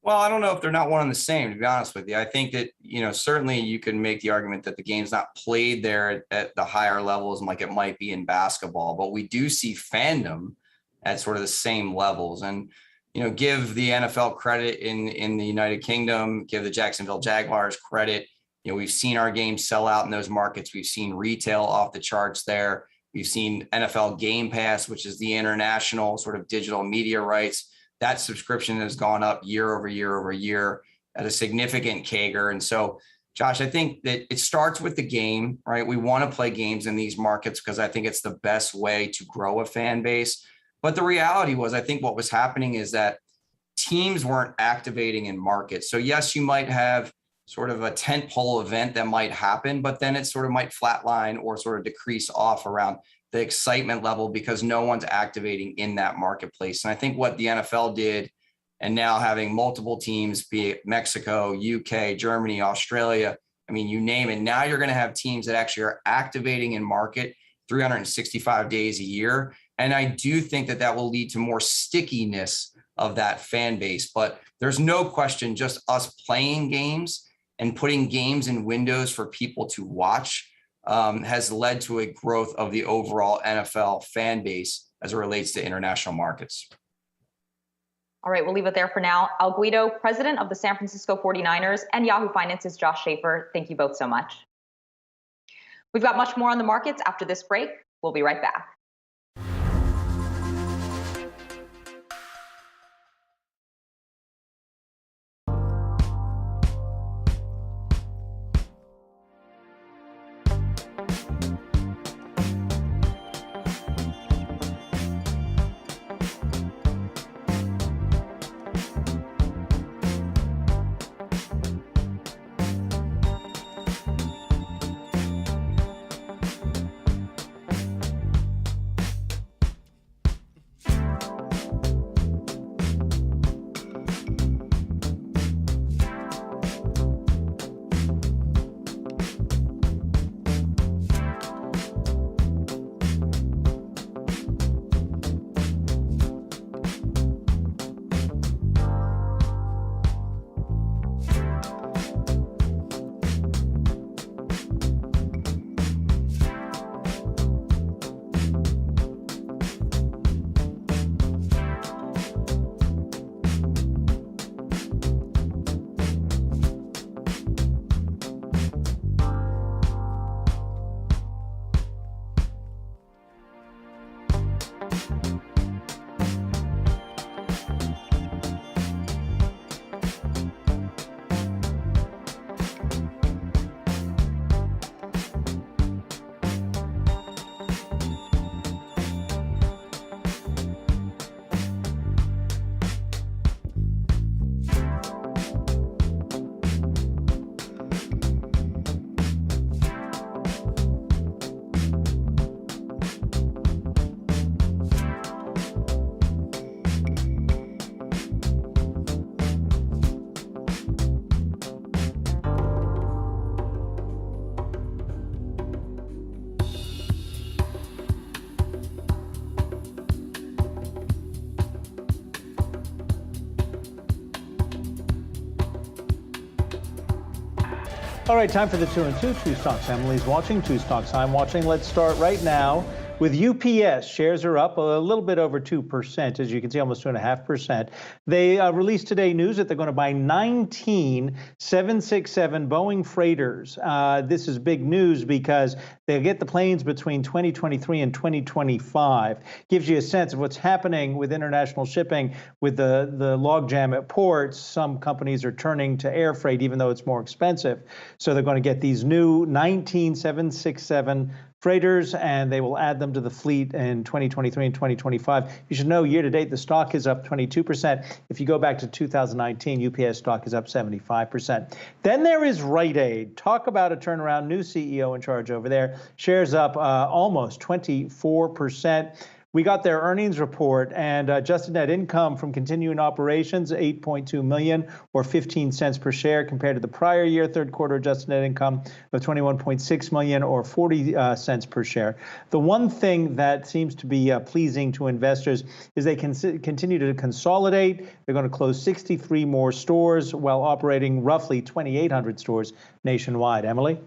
Well, I don't know if they're not one and the same, to be honest with you. I think that, certainly you can make the argument that the game's not played there at the higher levels like it might be in basketball, but we do see fandom at sort of the same levels. And, give the NFL credit in the United Kingdom, give the Jacksonville Jaguars credit. We've seen our games sell out in those markets. We've seen retail off the charts there. We've seen NFL Game Pass, which is the international sort of digital media rights. That subscription has gone up year over year over year at a significant CAGR. And so, Josh, I think that it starts with the game, right? We want to play games in these markets because I think it's the best way to grow a fan base. But the reality was, I think what was happening is that teams weren't activating in markets. So yes, you might have sort of a tentpole event that might happen, but then it sort of might flatline or sort of decrease off around the excitement level because no one's activating in that marketplace. And I think what the NFL did, and now having multiple teams, be it Mexico, UK, Germany, Australia, I mean, you name it, now you're going to have teams that actually are activating in market 365 days a year. And I do think that that will lead to more stickiness of that fan base. But there's no question, just us playing games and putting games in windows for people to watch has led to a growth of the overall NFL fan base as it relates to international markets. All right, we'll leave it there for now. Al Guido, president of the San Francisco 49ers, and Yahoo Finance's Josh Schaefer, thank you both so much. We've got much more on the markets after this break. We'll be right back. All right, time for the 2 and 2. Two stocks Emily's watching, two stocks I'm watching. Let's start right now with UPS. Shares are up a little bit over 2%, as you can see, almost 2.5%. They released today news that they're going to buy 19 767 Boeing freighters. This is big news because they'll get the planes between 2023 and 2025. Gives you a sense of what's happening with international shipping with the logjam at ports. Some companies are turning to air freight, even though it's more expensive. So they're going to get these new 19 767 freighters, and they will add them to the fleet in 2023 and 2025. You should know year to date, the stock is up 22%. If you go back to 2019, UPS stock is up 75%. Then there is Rite Aid. Talk about a turnaround, new CEO in charge over there. Shares up almost 24%. We got their earnings report, and adjusted net income from continuing operations, $8.2 million or 15 cents per share, compared to the prior year third quarter adjusted net income of $21.6 million or 40 cents per share. The one thing that seems to be pleasing to investors is they can continue to consolidate. They're going to close 63 more stores while operating roughly 2,800 stores nationwide. Emily?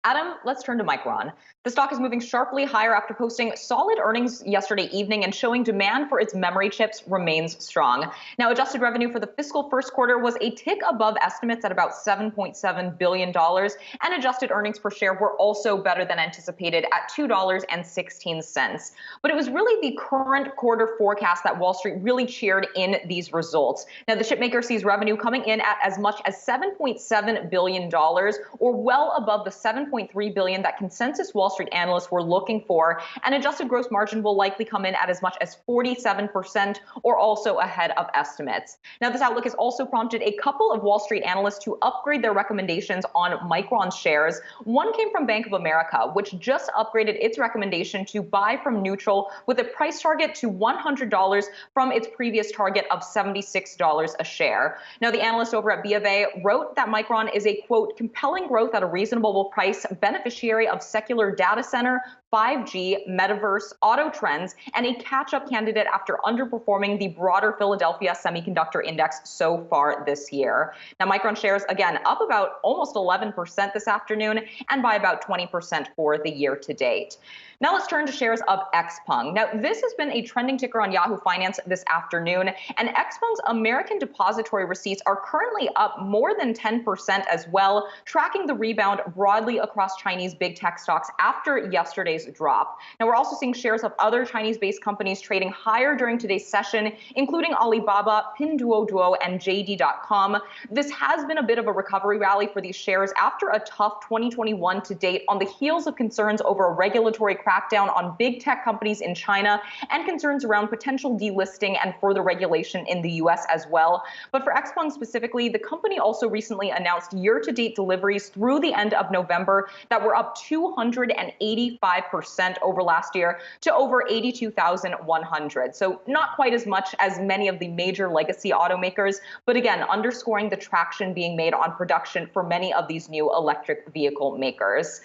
Adam, let's turn to Micron. The stock is moving sharply higher after posting solid earnings yesterday evening and showing demand for its memory chips remains strong. Now, adjusted revenue for the fiscal first quarter was a tick above estimates at about $7.7 billion, and adjusted earnings per share were also better than anticipated at $2.16. But it was really the current quarter forecast that Wall Street really cheered in these results. Now, the chipmaker sees revenue coming in at as much as $7.7 billion, or well above the $7.3 billion that consensus Wall Street analysts were looking for, and adjusted gross margin will likely come in at as much as 47%, or also ahead of estimates. Now, this outlook has also prompted a couple of Wall Street analysts to upgrade their recommendations on Micron shares. One came from Bank of America, which just upgraded its recommendation to buy from neutral with a price target to $100 from its previous target of $76 a share. Now, the analyst over at BofA wrote that Micron is a, quote, compelling growth at a reasonable price beneficiary of secular data center, 5G, metaverse, auto trends, and a catch-up candidate after underperforming the broader Philadelphia Semiconductor Index so far this year. Now, Micron shares, again, up about almost 11% this afternoon and by about 20% for the year to date. Now let's turn to shares of XPeng. Now, this has been a trending ticker on Yahoo Finance this afternoon, and XPeng's American depository receipts are currently up more than 10% as well, tracking the rebound broadly across Chinese big tech stocks after yesterday's drop. Now, we're also seeing shares of other Chinese-based companies trading higher during today's session, including Alibaba, Pinduoduo, and JD.com. This has been a bit of a recovery rally for these shares after a tough 2021 to date on the heels of concerns over a regulatory crackdown on big tech companies in China and concerns around potential delisting and further regulation in the US as well. But for XPeng specifically, the company also recently announced year-to-date deliveries through the end of November that were up 285% over last year to over 82,100. So not quite as much as many of the major legacy automakers, but again, underscoring the traction being made on production for many of these new electric vehicle makers.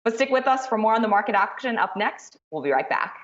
But stick with us for more on the market action. Up next, we'll be right back.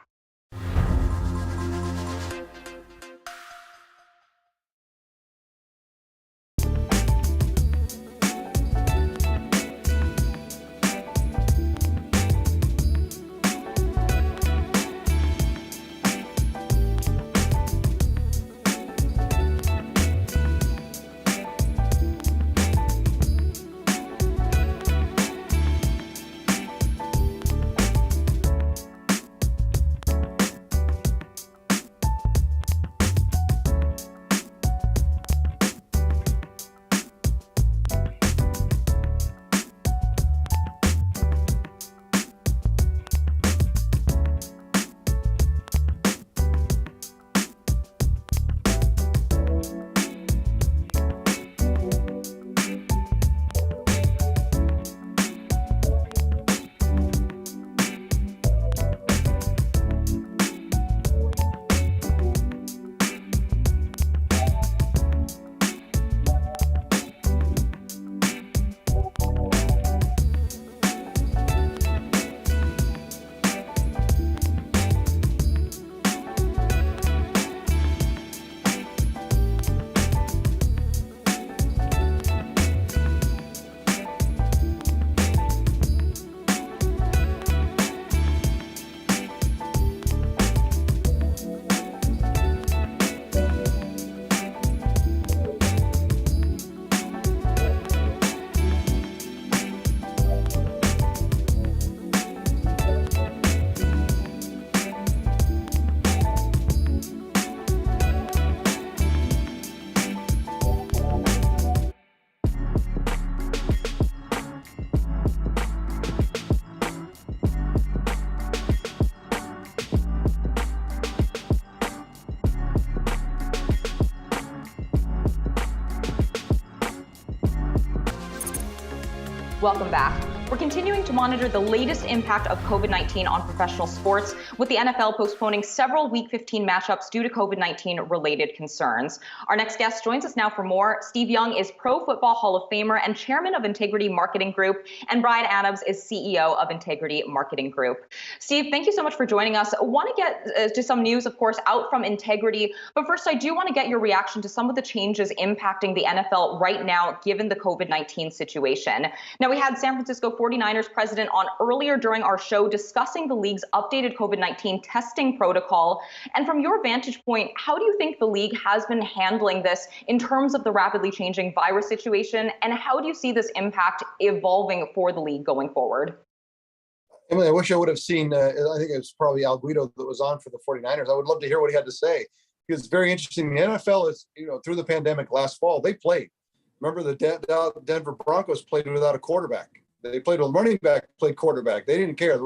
Welcome back. We're continuing to monitor the latest impact of COVID-19 on professional sports, with the NFL postponing several Week 15 matchups due to COVID-19 related concerns. Our next guest joins us now for more. Steve Young is Pro Football Hall of Famer and Chairman of Integrity Marketing Group, and Brian Adams is CEO of Integrity Marketing Group. Steve, thank you so much for joining us. I want to get to some news, of course, out from Integrity, but first I do want to get your reaction to some of the changes impacting the NFL right now, given the COVID-19 situation. Now, we had San Francisco 49ers president on earlier during our show discussing the league's updated COVID-19 testing protocol. And from your vantage point, how do you think the league has been handling this in terms of the rapidly changing virus situation? And how do you see this impact evolving for the league going forward? Emily, I wish I would have seen, I think it was probably Al Guido that was on for the 49ers. I would love to hear what he had to say, because it's very interesting. The NFL is, through the pandemic last fall, they played. Remember the Denver Broncos played without a quarterback. They played with running back, played quarterback. They didn't care.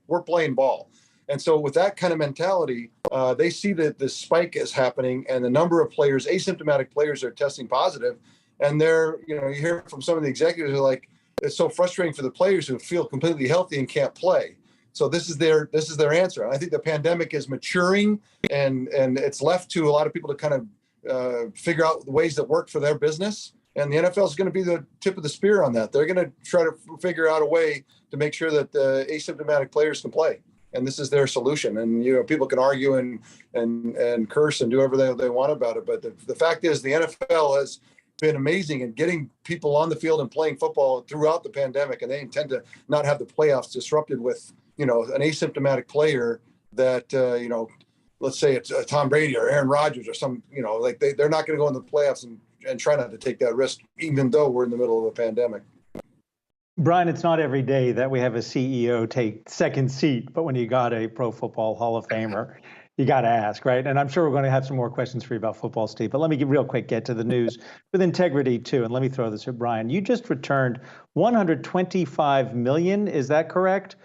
We're playing ball. And so with that kind of mentality, they see that the spike is happening and the number of players, asymptomatic players, are testing positive. And you hear from some of the executives who are like, it's so frustrating for the players who feel completely healthy and can't play. So this is their answer. And I think the pandemic is maturing, and it's left to a lot of people to kind of figure out the ways that work for their business. And the NFL is going to be the tip of the spear on that. They're going to try to figure out a way to make sure that the asymptomatic players can play. And this is their solution. And, people can argue and curse and do whatever they want about it. But the fact is, the NFL has been amazing in getting people on the field and playing football throughout the pandemic. And they intend to not have the playoffs disrupted with, an asymptomatic player that, let's say it's Tom Brady or Aaron Rodgers or some, they're not going to go in the playoffs and try not to take that risk, even though we're in the middle of a pandemic. Brian, it's not every day that we have a CEO take second seat, but when you got a Pro Football Hall of Famer, you got to ask, right? And I'm sure we're going to have some more questions for you about football, Steve, but let me get to the news with Integrity too. And let me throw this at Brian. You just returned $125 million, is that correct?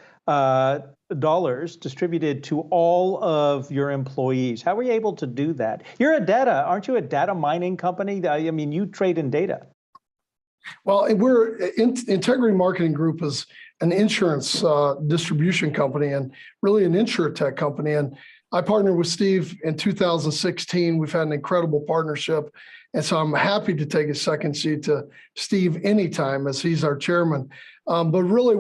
Dollars distributed to all of your employees. How were you able to do that? Aren't you a data mining company? I mean, you trade in data. Well, Integrity Marketing Group is an insurance distribution company and really an insurtech company. And I partnered with Steve in 2016. We've had an incredible partnership. And so I'm happy to take a second seat to Steve anytime, as he's our chairman. But really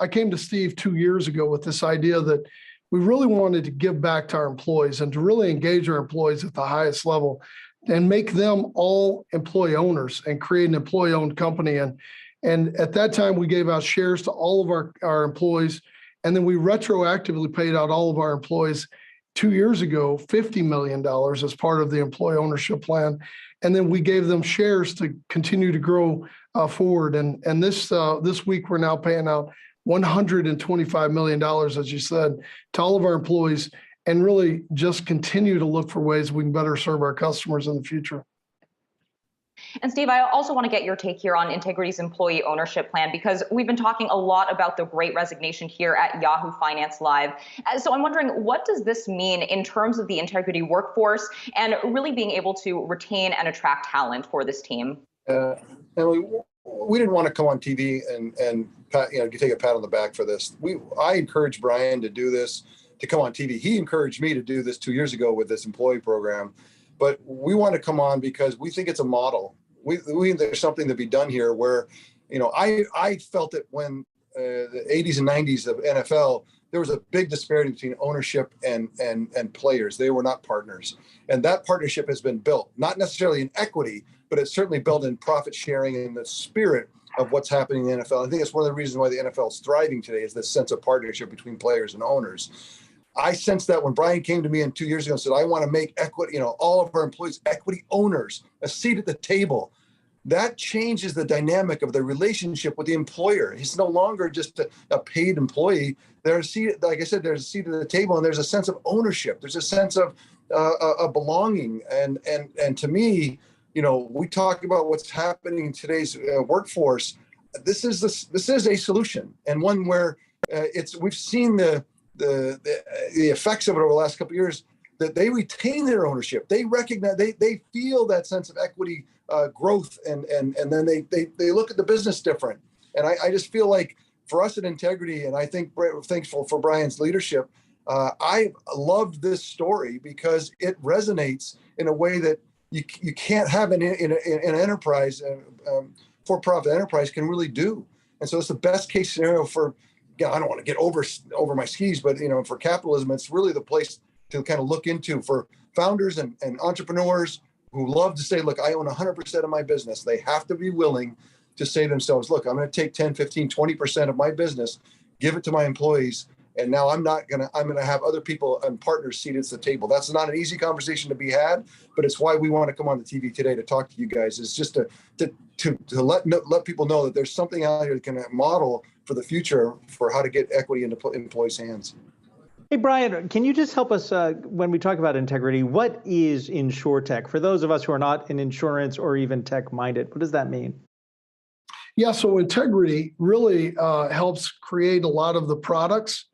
I came to Steve 2 years ago with this idea that we really wanted to give back to our employees and to really engage our employees at the highest level and make them all employee owners and create an employee owned company. And at that time, we gave out shares to all of our employees. And then we retroactively paid out all of our employees 2 years ago, $50 million as part of the employee ownership plan. And then we gave them shares to continue to grow forward. And this week, we're now paying out $125 million, as you said, to all of our employees, and really just continue to look for ways we can better serve our customers in the future. And Steve, I also want to get your take here on Integrity's employee ownership plan, because we've been talking a lot about the Great Resignation here at Yahoo Finance Live. So I'm wondering, what does this mean in terms of the Integrity workforce and really being able to retain and attract talent for this team? Emily, we didn't want to come on TV and take a pat on the back for this. I encouraged Brian to do this, to come on TV. He encouraged me to do this 2 years ago with this employee program. But we want to come on because we think it's a model. We there's something to be done here where, I felt it when the 80s and 90s of NFL, there was a big disparity between ownership and players. They were not partners. And that partnership has been built, not necessarily in equity, but it's certainly built in profit sharing and the spirit of what's happening in the NFL. I think it's one of the reasons why the NFL is thriving today, is this sense of partnership between players and owners. I sensed that when Brian came to me 2 years ago and said, I want to make equity, all of our employees equity owners, a seat at the table. That changes the dynamic of the relationship with the employer. He's no longer just a paid employee. There's a seat, like I said, there's a seat at the table, and there's a sense of ownership. There's a sense of a belonging. And to me, we talk about what's happening in today's workforce. This is a solution, and one where we've seen the effects of it over the last couple of years, that they retain their ownership. They recognize, they feel that sense of equity growth, and then they look at the business different. And I just feel like for us at Integrity, and I think thankful for Brian's leadership, I loved this story because it resonates in a way that you can't have in an enterprise, for-profit enterprise can really do. And so it's the best case scenario for, I don't want to get over my skis, but for capitalism, it's really the place to kind of look into for founders and entrepreneurs who love to say, look, I own 100% of my business. They have to be willing to say to themselves, look, I'm going to take 10, 15, 20% of my business, give it to my employees. And now I'm going to have other people and partners seated at the table. That's not an easy conversation to be had, but it's why we want to come on the TV today to talk to you guys. It's just to let people know that there's something out here that can model for the future for how to get equity into employees' hands. Hey, Brian, can you just help us when we talk about integrity? What is InsurTech? For those of us who are not in insurance or even tech-minded, what does that mean? Yeah, so integrity really helps create a lot of the products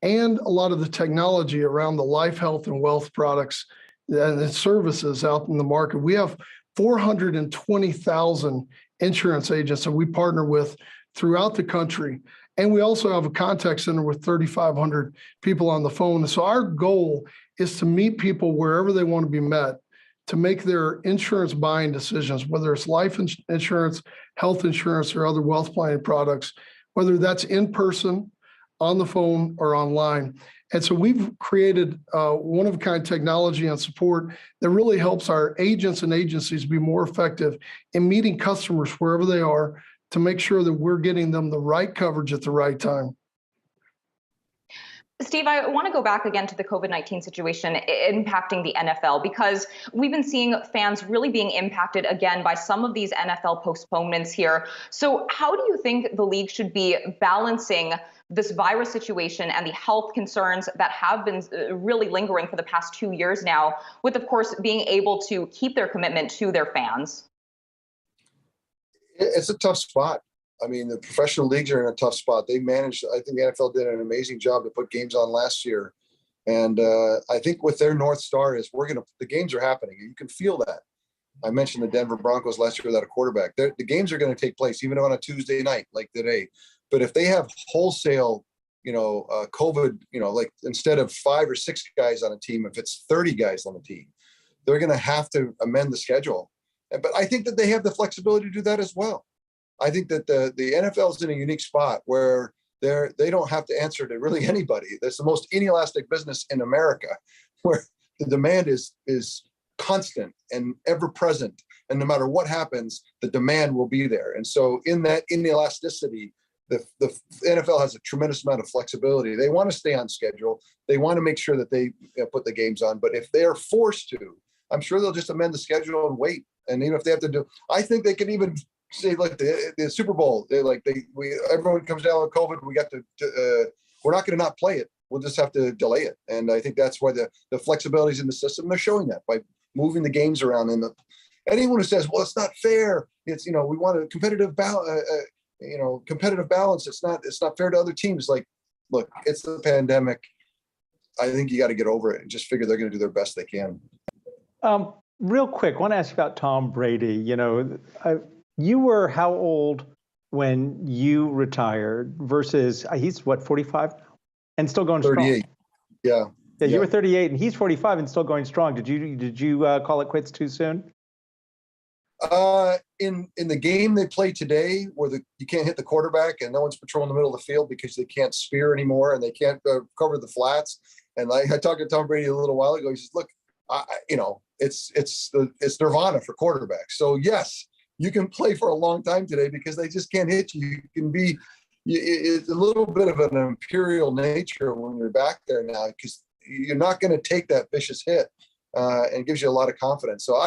and a lot of the technology around the life, health, and wealth products and the services out in the market. We have 420,000 insurance agents that we partner with throughout the country. And we also have a contact center with 3,500 people on the phone. So our goal is to meet people wherever they want to be met, to make their insurance buying decisions, whether it's life insurance, health insurance, or other wealth planning products, whether that's in person, on the phone, or online. And so we've created one-of-a-kind technology and support that really helps our agents and agencies be more effective in meeting customers wherever they are, to make sure that we're getting them the right coverage at the right time. Steve, I want to go back again to the COVID-19 situation impacting the NFL, because we've been seeing fans really being impacted again by some of these NFL postponements here. So how do you think the league should be balancing this virus situation and the health concerns that have been really lingering for the past 2 years now, with, of course, being able to keep their commitment to their fans? It's a tough spot. I mean, the professional leagues are in a tough spot. They managed, I think the NFL did an amazing job to put games on last year. And I think with their North Star is the games are happening. You can feel that. I mentioned the Denver Broncos last year without a quarterback. The games are going to take place even on a Tuesday night like today. But if they have wholesale, COVID, like instead of 5 or 6 guys on a team, if it's 30 guys on a team, they're going to have to amend the schedule. But I think that they have the flexibility to do that as well. I think that the NFL is in a unique spot where they don't have to answer to really anybody. That's the most inelastic business in America, where the demand is constant and ever present. And no matter what happens, the demand will be there. And so in that inelasticity, the NFL has a tremendous amount of flexibility. They want to stay on schedule. They want to make sure that they put the games on. But if they are forced to, I'm sure they'll just amend the schedule and wait. And even if they have to I think they can even say like the Super Bowl. Everyone comes down with COVID. We got we're not going to not play it. We'll just have to delay it. And I think that's why the flexibility is in the system. They're showing that by moving the games around. And anyone who says, well, it's not fair. It's we want a competitive balance. Competitive balance. It's not fair to other teams. Like, look, it's the pandemic. I think you got to get over it and just figure they're going to do their best they can. Real quick, I want to ask you about Tom Brady. You were how old when you retired versus he's what, 45 and still going 38. Strong? Yeah. You were 38 and he's 45 and still going strong. Did you call it quits too soon? In the game they play today, where you can't hit the quarterback and no one's patrolling the middle of the field because they can't spear anymore and they can't cover the flats. And I talked to Tom Brady a little while ago. He says, "Look, it's nirvana for quarterbacks. So yes, you can play for a long time today because they just can't hit you. You can be. It's a little bit of an imperial nature when you're back there now because you're not going to take that vicious hit." And it gives you a lot of confidence. So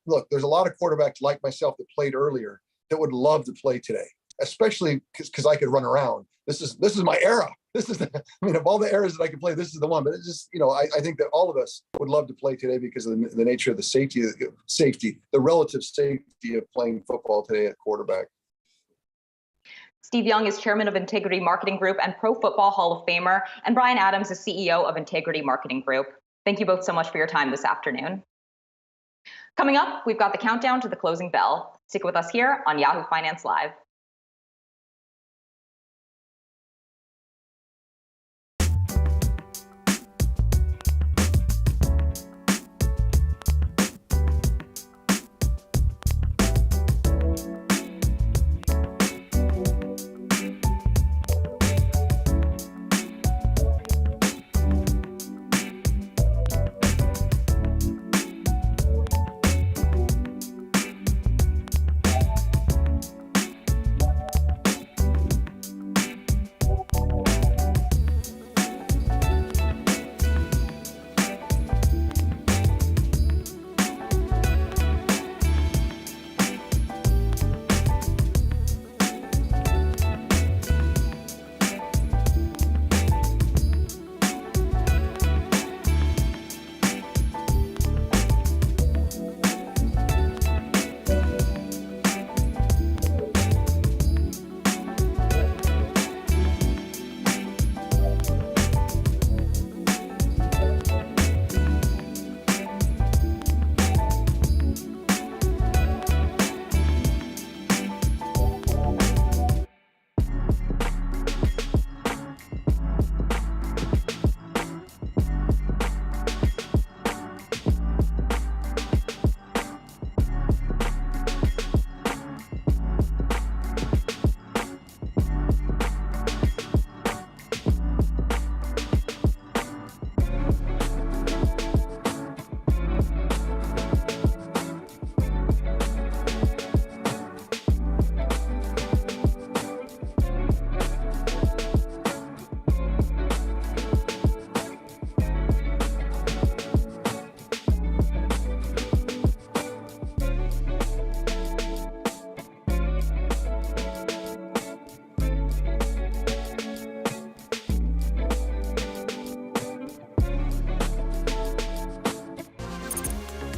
look, there's a lot of quarterbacks like myself that played earlier that would love to play today, especially because I could run around. This is my era. Of all the eras that I could play, this is the one. But it's just, I think that all of us would love to play today because of the nature of the safety, the relative safety of playing football today at quarterback. Steve Young is chairman of Integrity Marketing Group and Pro Football Hall of Famer, and Brian Adams is CEO of Integrity Marketing Group. Thank you both so much for your time this afternoon. Coming up, we've got the countdown to the closing bell. Stick with us here on Yahoo Finance Live.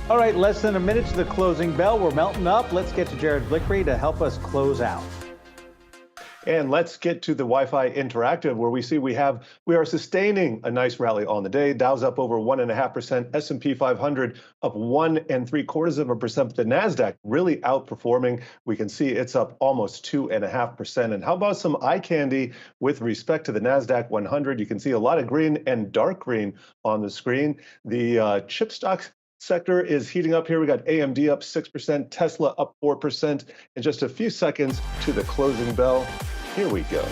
All right, less than a minute to the closing bell. We're melting up. Let's get to Jared Blickery to help us close out. And let's get to the Wi-Fi Interactive, where we are sustaining a nice rally on the day. Dow's up over 1.5%, S&P 500 up 1.75%. The Nasdaq really outperforming. We can see it's up almost 2.5%. And how about some eye candy with respect to the Nasdaq 100? You can see a lot of green and dark green on the screen. The chip stocks sector is heating up here. We got AMD up 6%, Tesla up 4%. In just a few seconds to the closing bell. Here we go.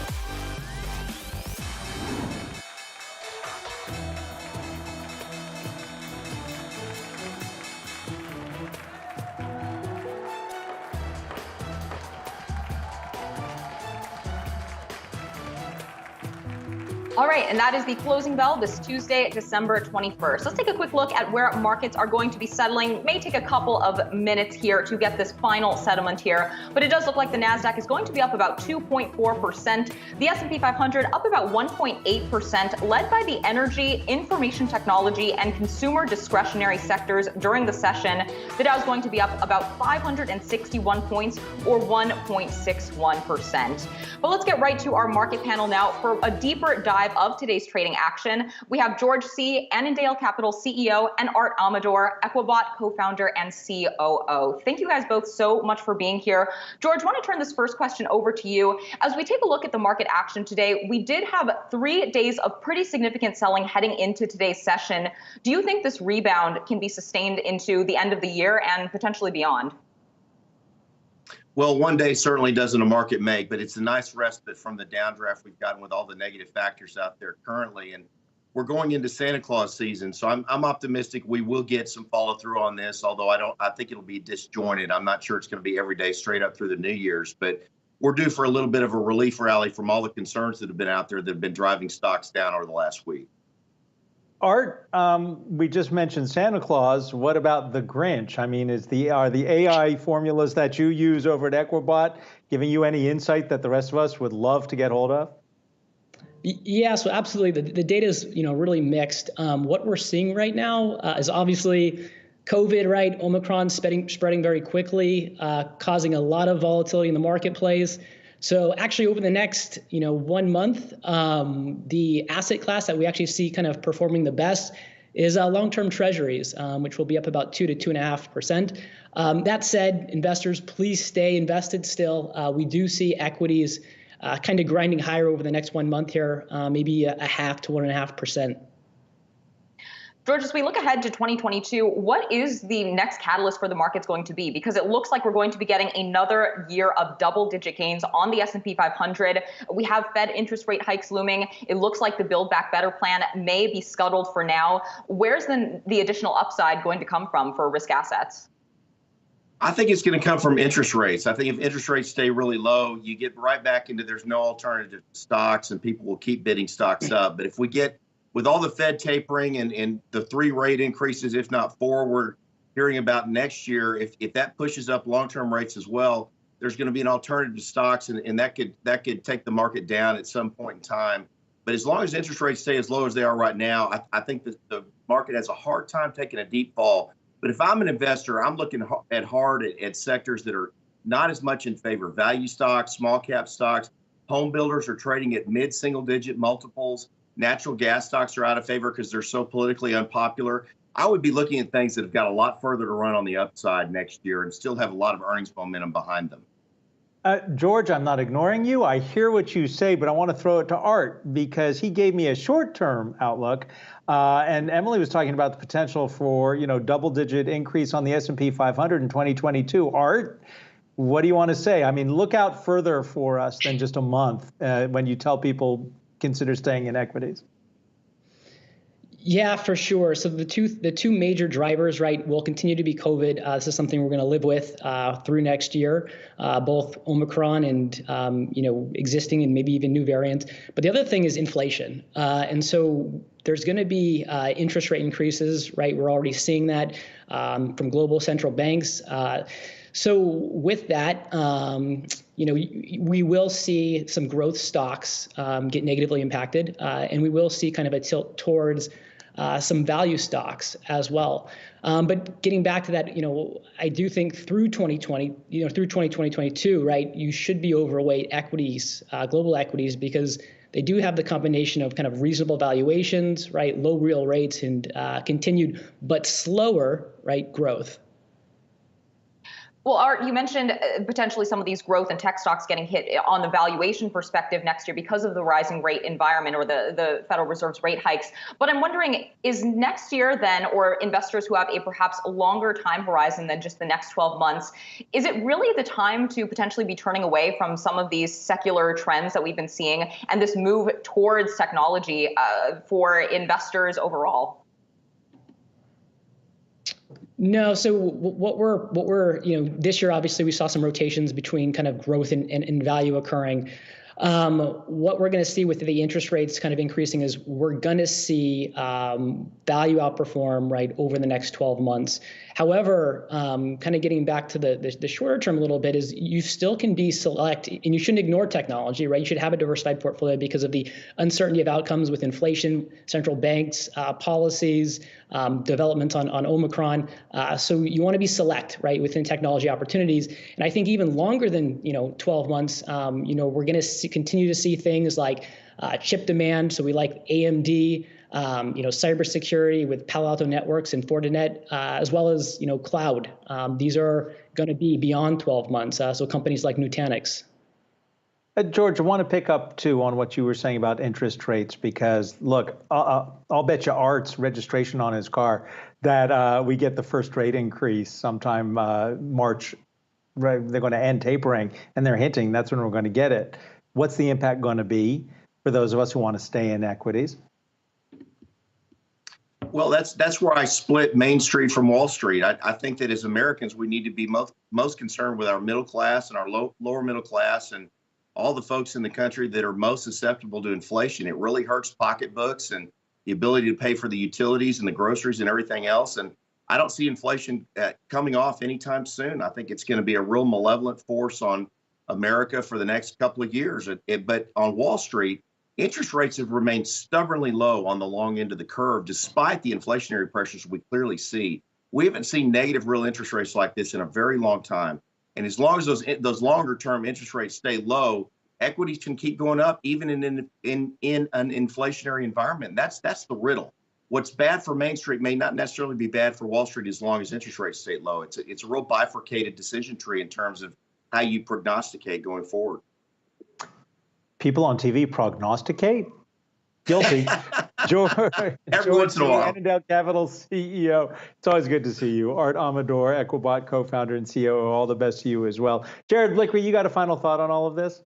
All right, and that is the closing bell this Tuesday, December 21st. Let's take a quick look at where markets are going to be settling. May take a couple of minutes here to get this final settlement here, but it does look like the Nasdaq is going to be up about 2.4%. The S&P 500 up about 1.8%, led by the energy, information technology, and consumer discretionary sectors during the session. The Dow is going to be up about 561 points, or 1.61%. But let's get right to our market panel now for a deeper dive of today's trading action. We have George C., Annandale Capital CEO, and Art Amador, Equibot co-founder and COO. Thank you guys both so much for being here. George, I want to turn this first question over to you. As we take a look at the market action today, we did have 3 days of pretty significant selling heading into today's session. Do you think this rebound can be sustained into the end of the year and potentially beyond? Well, one day certainly doesn't a market make, but it's a nice respite from the downdraft we've gotten with all the negative factors out there currently. And we're going into Santa Claus season, so I'm optimistic we will get some follow through on this, although I think it'll be disjointed. I'm not sure it's going to be every day straight up through the New Year's, but we're due for a little bit of a relief rally from all the concerns that have been out there that have been driving stocks down over the last week. Art, we just mentioned Santa Claus. What about the Grinch? I mean, are the AI formulas that you use over at Equibot giving you any insight that the rest of us would love to get hold of? Yeah, so absolutely. The data is really mixed. What we're seeing right now is obviously COVID, right? Omicron spreading very quickly, causing a lot of volatility in the marketplace. So actually over the next, 1 month, the asset class that we actually see kind of performing the best is long-term treasuries, which will be up about 2 to 2.5%. That said, investors, please stay invested still. We do see equities kind of grinding higher over the next 1 month here, maybe a 0.5 to 1.5%. George, as we look ahead to 2022, what is the next catalyst for the markets going to be? Because it looks like we're going to be getting another year of double-digit gains on the S&P 500. We have Fed interest rate hikes looming. It looks like the Build Back Better plan may be scuttled for now. Where's the additional upside going to come from for risk assets? I think it's going to come from interest rates. I think if interest rates stay really low, you get right back into there's no alternative to stocks and people will keep bidding stocks up. But if we get with all the Fed tapering and the 3 rate increases, if not 4, we're hearing about next year, if that pushes up long-term rates as well, there's going to be an alternative to stocks, and that could take the market down at some point in time. But as long as interest rates stay as low as they are right now, I think that the market has a hard time taking a deep fall. But if I'm an investor, I'm looking hard at sectors that are not as much in favor. Value stocks, small cap stocks, home builders are trading at mid-single digit multiples. Natural gas stocks are out of favor because they're so politically unpopular. I would be looking at things that have got a lot further to run on the upside next year and still have a lot of earnings momentum behind them. George, I'm not ignoring you. I hear what you say, but I want to throw it to Art because he gave me a short-term outlook. And Emily was talking about the potential for, double-digit increase on the S&P 500 in 2022. Art, what do you want to say? I mean, look out further for us than just a month when you tell people consider staying in equities. Yeah, for sure. So the two major drivers, right, will continue to be COVID. This is something we're going to live with through next year, both Omicron and existing and maybe even new variants. But the other thing is inflation, and so there's going to be interest rate increases, right? We're already seeing that. from global central banks. So with that, we will see some growth stocks get negatively impacted, and we will see kind of a tilt towards some value stocks as well. But getting back to that, I do think through 2020, through 2022, right, you should be overweight equities, global equities, because they do have the combination of kind of reasonable valuations, right, low real rates, and continued but slower, right, growth. Well, Art, you mentioned potentially some of these growth and tech stocks getting hit on the valuation perspective next year because of the rising rate environment or the Federal Reserve's rate hikes. But I'm wondering, is next year then, or investors who have a perhaps longer time horizon than just the next 12 months, is it really the time to potentially be turning away from some of these secular trends that we've been seeing and this move towards technology for investors overall? No, so what we're this year, obviously we saw some rotations between kind of growth and value occurring. What we're going to see with the interest rates kind of increasing is we're going to see value outperform right over the next 12 months. However, kind of getting back to the shorter term a little bit is you still can be select, and you shouldn't ignore technology, right? You should have a diversified portfolio because of the uncertainty of outcomes with inflation, central banks, policies, developments on Omicron. So you want to be select, right, within technology opportunities. And I think even longer than 12 months, we're going to continue to see things like chip demand. So we like AMD. Cybersecurity with Palo Alto Networks and Fortinet, as well as, cloud. These are going to be beyond 12 months. So companies like Nutanix. George, I want to pick up too on what you were saying about interest rates, because look, I'll bet you Art's registration on his car that we get the first rate increase sometime March. Right, they're going to end tapering, and they're hinting that's when we're going to get it. What's the impact going to be for those of us who want to stay in equities? Well, that's where I split Main Street from Wall Street. I think that as Americans, we need to be most concerned with our middle class and our lower middle class and all the folks in the country that are most susceptible to inflation. It really hurts pocketbooks and the ability to pay for the utilities and the groceries and everything else. And I don't see inflation coming off anytime soon. I think it's going to be a real malevolent force on America for the next couple of years. But on Wall Street, interest rates have remained stubbornly low on the long end of the curve, despite the inflationary pressures we clearly see. We haven't seen negative real interest rates like this in a very long time. And as long as those longer term interest rates stay low, equities can keep going up, even in an inflationary environment. That's the riddle. What's bad for Main Street may not necessarily be bad for Wall Street as long as interest rates stay low. It's a real bifurcated decision tree in terms of how you prognosticate going forward. People on TV prognosticate? Guilty. George, Every once in a while. Annandale Capital CEO. It's always good to see you. Art Amador, Equibot co-founder and COO. All the best to you as well. Jared Blickery, you got a final thought on all of this?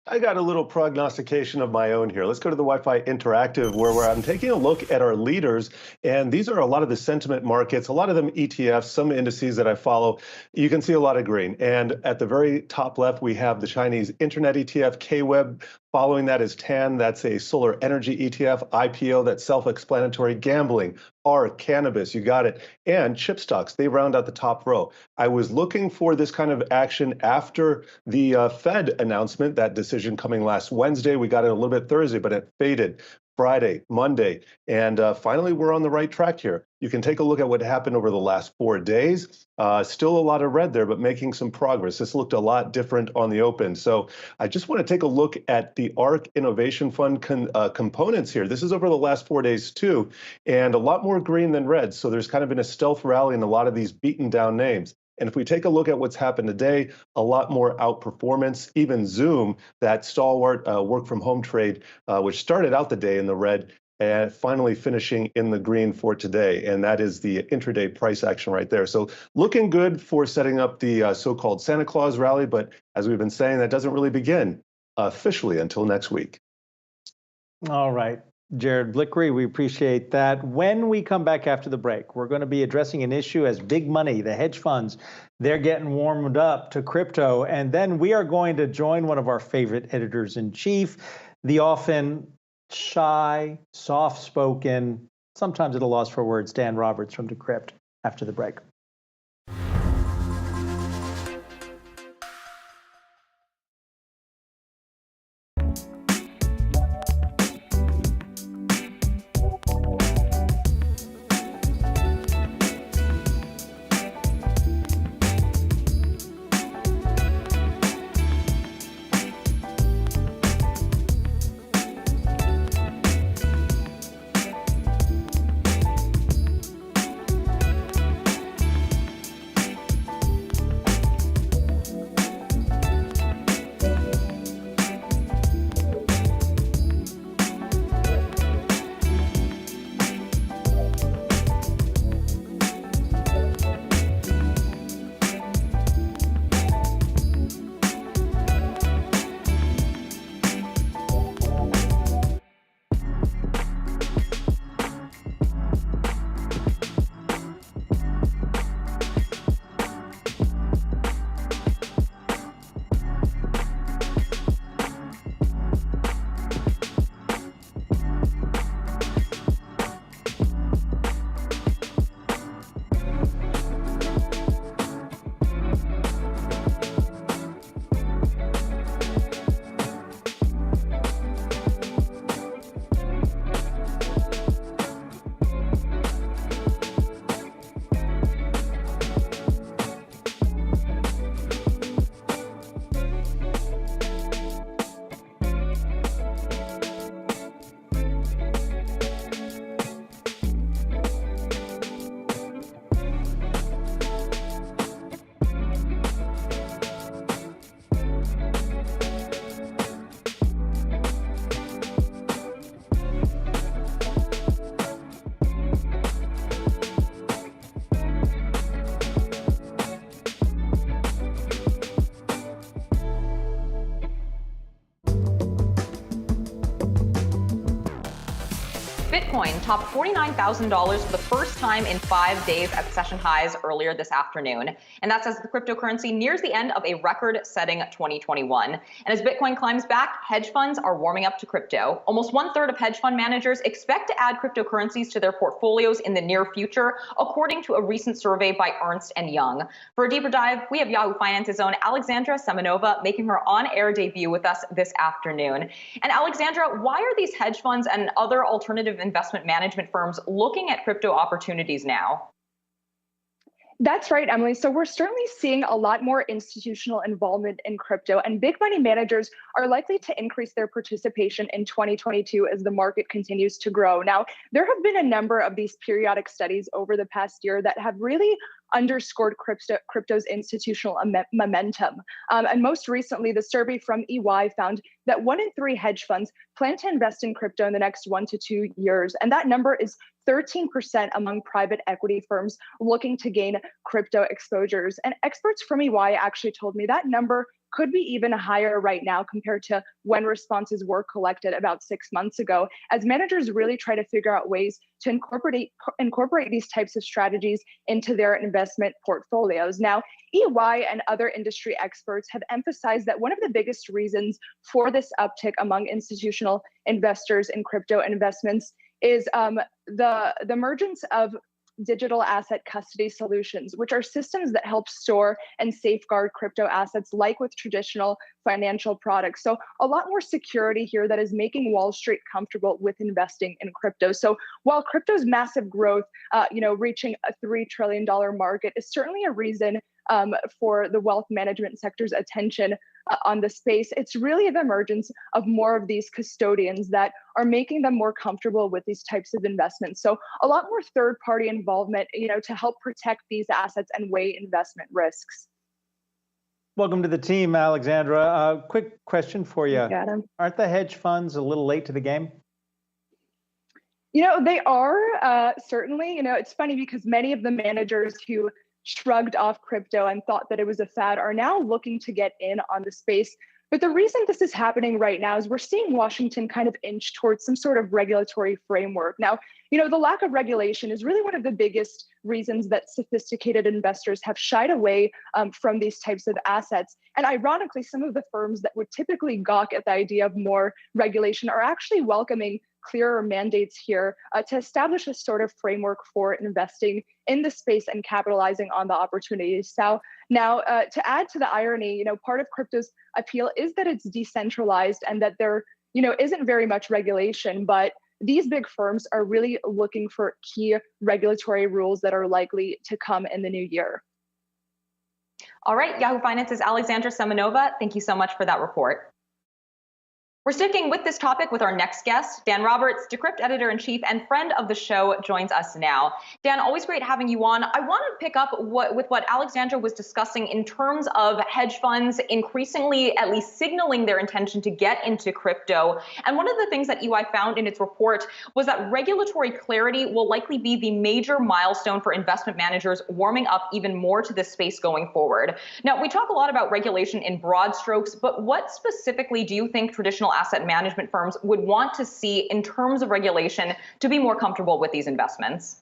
I got a little prognostication of my own here. Let's go to the Wi-Fi Interactive, where I'm taking a look at our leaders. And these are a lot of the sentiment markets, a lot of them ETFs, some indices that I follow. You can see a lot of green. And at the very top left, we have the Chinese Internet ETF, KWEB. Following that is TAN, that's a solar energy ETF, IPO, that's self-explanatory, gambling, ARK, cannabis, you got it, and chip stocks, they round out the top row. I was looking for this kind of action after the Fed announcement, that decision coming last Wednesday. We got it a little bit Thursday, but it faded. Friday, Monday, and finally, we're on the right track here. You can take a look at what happened over the last 4 days. Still a lot of red there, but making some progress. This looked a lot different on the open. So I just want to take a look at the ARK Innovation Fund components here. This is over the last 4 days too, and a lot more green than red. So there's kind of been a stealth rally in a lot of these beaten down names. And if we take a look at what's happened today, a lot more outperformance. Even Zoom, that stalwart work from home trade, which started out the day in the red, and finally finishing in the green for today. And that is the intraday price action right there. So looking good for setting up the so-called Santa Claus rally. But as we've been saying, that doesn't really begin officially until next week. All right. Jared Blickery, we appreciate that. When we come back after the break, we're going to be addressing an issue as big money, the hedge funds, they're getting warmed up to crypto. And then we are going to join one of our favorite editors-in-chief, the often shy, soft-spoken, sometimes at a loss for words, Dan Roberts from Decrypt. after the break. Bitcoin topped $49,000 for the first time in 5 days at session highs earlier this afternoon. And that's as the cryptocurrency nears the end of a record-setting 2021. And as Bitcoin climbs back, hedge funds are warming up to crypto. Almost 1/3 of hedge fund managers expect to add cryptocurrencies to their portfolios in the near future, according to a recent survey by Ernst & Young. For a deeper dive, we have Yahoo Finance's own Alexandra Semenova making her on-air debut with us this afternoon. And Alexandra, why are these hedge funds and other alternative investment management firms looking at crypto opportunities now? That's right, Emily. So we're certainly seeing a lot more institutional involvement in crypto, and big money managers are likely to increase their participation in 2022 as the market continues to grow. Now, there have been a number of these periodic studies over the past year that have really underscored crypto's institutional momentum. And most recently, the survey from EY found that 1 in 3 hedge funds plan to invest in crypto in the next 1 to 2 years. And that number is 13% among private equity firms looking to gain crypto exposures. And experts from EY actually told me that number could be even higher right now compared to when responses were collected about 6 months ago, as managers really try to figure out ways to incorporate these types of strategies into their investment portfolios. Now, EY and other industry experts have emphasized that one of the biggest reasons for this uptick among institutional investors in crypto investments is the emergence of digital asset custody solutions, which are systems that help store and safeguard crypto assets like with traditional financial products. So a lot more security here that is making Wall Street comfortable with investing in crypto. So while crypto's massive growth, reaching a $3 trillion market is certainly a reason for the wealth management sector's attention on the space, it's really the emergence of more of these custodians that are making them more comfortable with these types of investments. So a lot more third-party involvement, to help protect these assets and weigh investment risks. Welcome to the team, Alexandra. Quick question for you. Aren't the hedge funds a little late to the game? They are certainly. It's funny because many of the managers who shrugged off crypto and thought that it was a fad are now looking to get in on the space. But the reason this is happening right now is we're seeing Washington kind of inch towards some sort of regulatory framework. Now, the lack of regulation is really one of the biggest reasons that sophisticated investors have shied away from these types of assets. And ironically, some of the firms that would typically gawk at the idea of more regulation are actually welcoming clearer mandates here to establish a sort of framework for investing in the space and capitalizing on the opportunities. So now, to add to the irony, part of crypto's appeal is that it's decentralized and that there, isn't very much regulation, but these big firms are really looking for key regulatory rules that are likely to come in the new year. All right, Yahoo Finance's Alexandra Semenova, thank you so much for that report. We're sticking with this topic with our next guest. Dan Roberts, Decrypt editor-in-chief and friend of the show, joins us now. Dan, always great having you on. I want to pick up with what Alexandra was discussing in terms of hedge funds increasingly at least signaling their intention to get into crypto. And one of the things that EY found in its report was that regulatory clarity will likely be the major milestone for investment managers warming up even more to this space going forward. Now, we talk a lot about regulation in broad strokes, but what specifically do you think traditional asset management firms would want to see in terms of regulation to be more comfortable with these investments?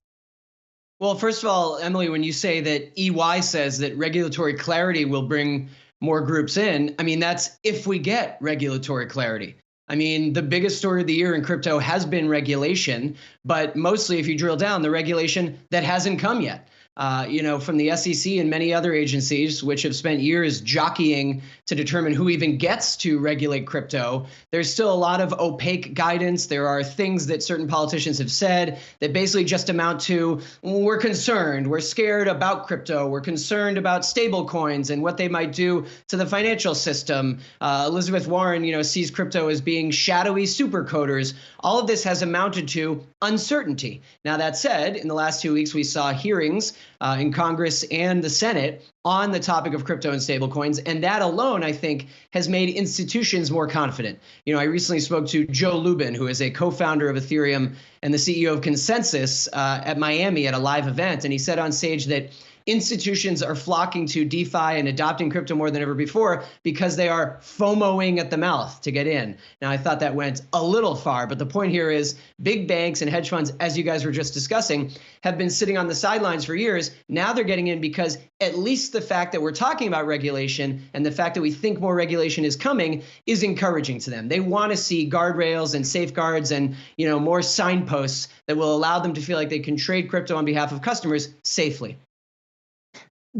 Well, first of all, Emily, when you say that EY says that regulatory clarity will bring more groups in, I mean, that's if we get regulatory clarity. I mean, the biggest story of the year in crypto has been regulation, but mostly if you drill down, the regulation that hasn't come yet. From the SEC and many other agencies, which have spent years jockeying to determine who even gets to regulate crypto, there's still a lot of opaque guidance. There are things that certain politicians have said that basically just amount to, we're concerned, we're scared about crypto, we're concerned about stable coins and what they might do to the financial system. Elizabeth Warren, sees crypto as being shadowy supercoders. All of this has amounted to uncertainty. Now, that said, in the last 2 weeks, we saw hearings in Congress and the Senate on the topic of crypto and stablecoins. And that alone, I think, has made institutions more confident. I recently spoke to Joe Lubin, who is a co-founder of Ethereum and the CEO of Consensus at Miami at a live event. And he said on stage that institutions are flocking to DeFi and adopting crypto more than ever before because they are FOMOing at the mouth to get in. Now, I thought that went a little far, but the point here is big banks and hedge funds, as you guys were just discussing, have been sitting on the sidelines for years. Now they're getting in because at least the fact that we're talking about regulation and the fact that we think more regulation is coming is encouraging to them. They want to see guardrails and safeguards and, more signposts that will allow them to feel like they can trade crypto on behalf of customers safely.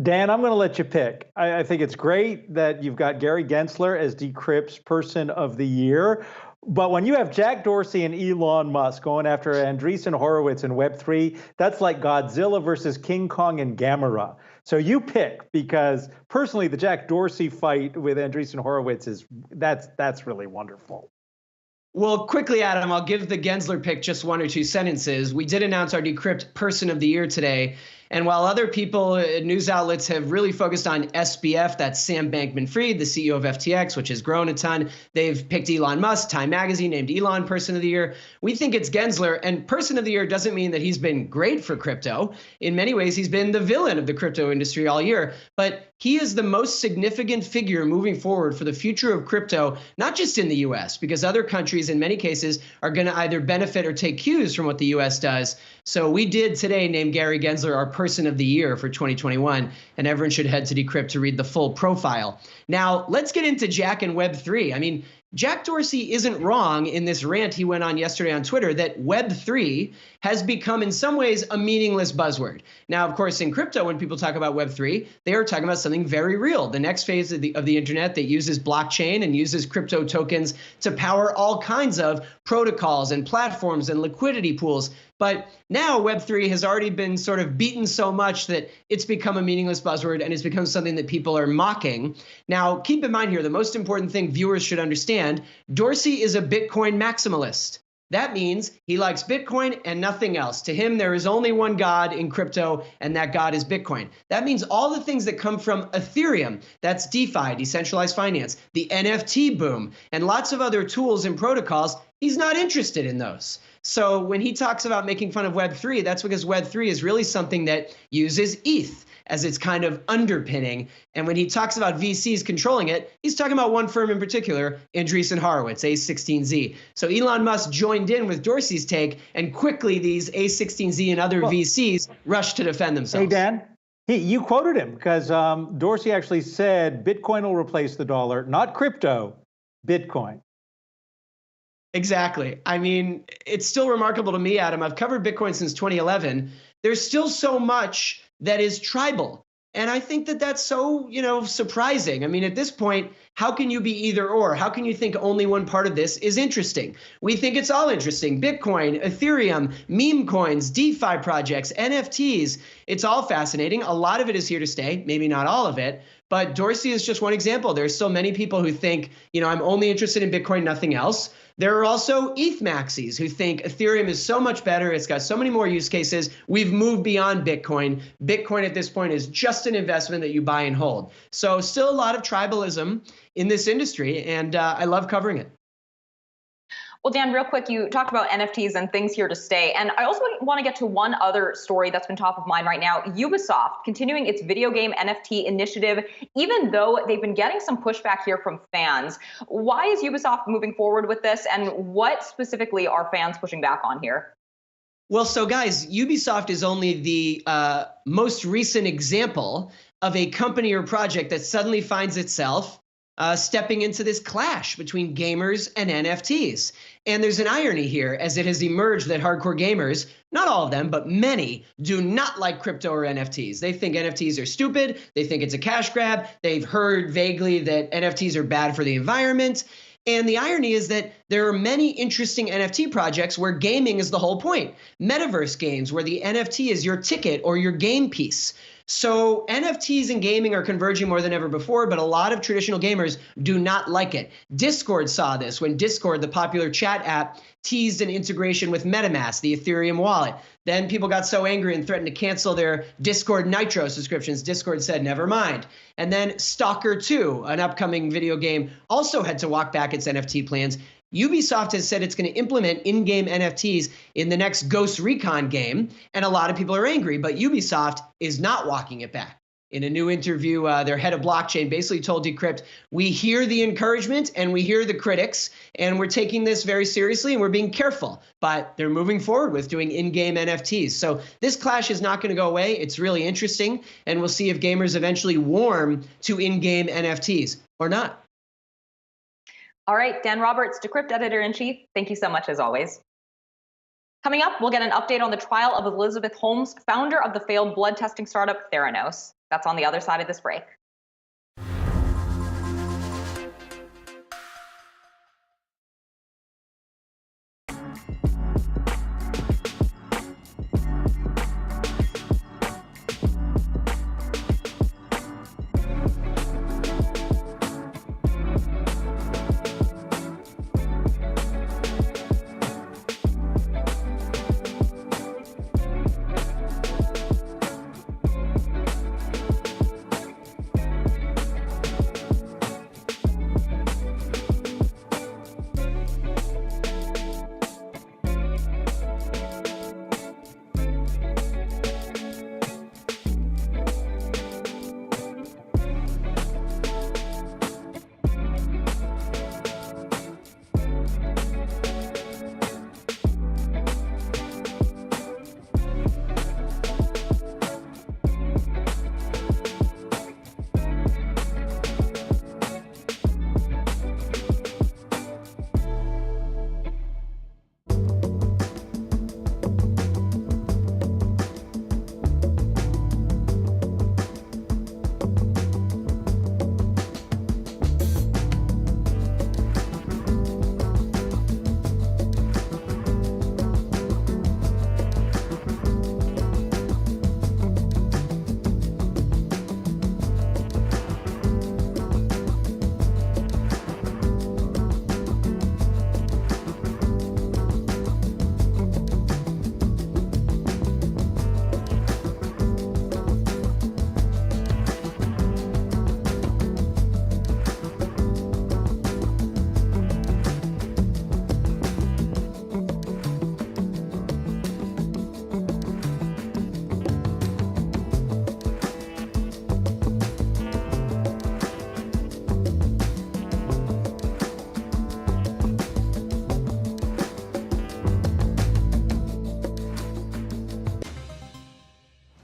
Dan, I'm going to let you pick. I think it's great that you've got Gary Gensler as Decrypt's Person of the Year. But when you have Jack Dorsey and Elon Musk going after Andreessen Horowitz and Web3, that's like Godzilla versus King Kong and Gamera. So you pick, because personally, the Jack Dorsey fight with Andreessen Horowitz that's really wonderful. Well, quickly, Adam, I'll give the Gensler pick just one or two sentences. We did announce our Decrypt Person of the Year today. And while other people, news outlets have really focused on SBF, that's Sam Bankman-Fried, the CEO of FTX, which has grown a ton. They've picked Elon Musk. Time Magazine named Elon Person of the Year. We think it's Gensler. And Person of the Year doesn't mean that he's been great for crypto. In many ways, he's been the villain of the crypto industry all year. But he is the most significant figure moving forward for the future of crypto, not just in the US, because other countries in many cases are going to either benefit or take cues from what the US does. So we did today name Gary Gensler our Person of the Year for 2021, and everyone should head to Decrypt to read the full profile. Now, let's get into Jack and Web3. I mean, Jack Dorsey isn't wrong in this rant he went on yesterday on Twitter that Web3 has become in some ways a meaningless buzzword. Now, of course, in crypto, when people talk about Web3, they are talking about something very real. The next phase of the internet that uses blockchain and uses crypto tokens to power all kinds of protocols and platforms and liquidity pools. But now Web3 has already been sort of beaten so much that it's become a meaningless buzzword and it's become something that people are mocking. Now, keep in mind here, the most important thing viewers should understand, Dorsey is a Bitcoin maximalist. That means he likes Bitcoin and nothing else. To him, there is only one God in crypto, and that God is Bitcoin. That means all the things that come from Ethereum, that's DeFi, decentralized finance, the NFT boom, and lots of other tools and protocols, he's not interested in those. So when he talks about making fun of Web3, that's because Web3 is really something that uses ETH as its kind of underpinning. And when he talks about VCs controlling it, he's talking about one firm in particular, Andreessen Horowitz, A16Z. So Elon Musk joined in with Dorsey's take, and quickly these A16Z and other VCs rushed to defend themselves. Hey, Dan, you quoted him because Dorsey actually said Bitcoin will replace the dollar, not crypto, Bitcoin. Exactly. I mean, it's still remarkable to me, Adam. I've covered Bitcoin since 2011. there's still so much that is tribal. And I think that that's so, surprising. I mean, at this point, how can you be either or? How can you think only one part of this is interesting? We think it's all interesting. Bitcoin, Ethereum, meme coins, DeFi projects, NFTs. It's all fascinating. A lot of it is here to stay, maybe not all of it. But Dorsey is just one example. There's so many people who think, I'm only interested in Bitcoin, nothing else. There are also ETH maxis who think Ethereum is so much better. It's got so many more use cases. We've moved beyond Bitcoin. Bitcoin at this point is just an investment that you buy and hold. So still a lot of tribalism in this industry, and I love covering it. Well, Dan, real quick, you talked about NFTs and things here to stay. And I also want to get to one other story that's been top of mind right now. Ubisoft continuing its video game NFT initiative, even though they've been getting some pushback here from fans. Why is Ubisoft moving forward with this? And what specifically are fans pushing back on here? Well, so guys, Ubisoft is only the most recent example of a company or project that suddenly finds itself stepping into this clash between gamers and NFTs. And there's an irony here, as it has emerged that hardcore gamers, not all of them, but many, do not like crypto or NFTs. They think NFTs are stupid. They think it's a cash grab. They've heard vaguely that NFTs are bad for the environment. And the irony is that there are many interesting NFT projects where gaming is the whole point. Metaverse games where the NFT is your ticket or your game piece. So NFTs and gaming are converging more than ever before, but a lot of traditional gamers do not like it. Discord saw this when Discord, the popular chat app, teased an integration with MetaMask, the Ethereum wallet. Then people got so angry and threatened to cancel their Discord Nitro subscriptions. Discord said, never mind. And then Stalker 2, an upcoming video game, also had to walk back its NFT plans. Ubisoft has said it's going to implement in-game NFTs in the next Ghost Recon game, and a lot of people are angry, but Ubisoft is not walking it back. In a new interview, their head of blockchain basically told Decrypt, we hear the encouragement and we hear the critics, and we're taking this very seriously and we're being careful, but they're moving forward with doing in-game NFTs. So this clash is not going to go away. It's really interesting, and we'll see if gamers eventually warm to in-game NFTs or not. All right, Dan Roberts, Decrypt Editor-in-Chief, thank you so much as always. Coming up, we'll get an update on the trial of Elizabeth Holmes, founder of the failed blood testing startup Theranos. That's on the other side of this break.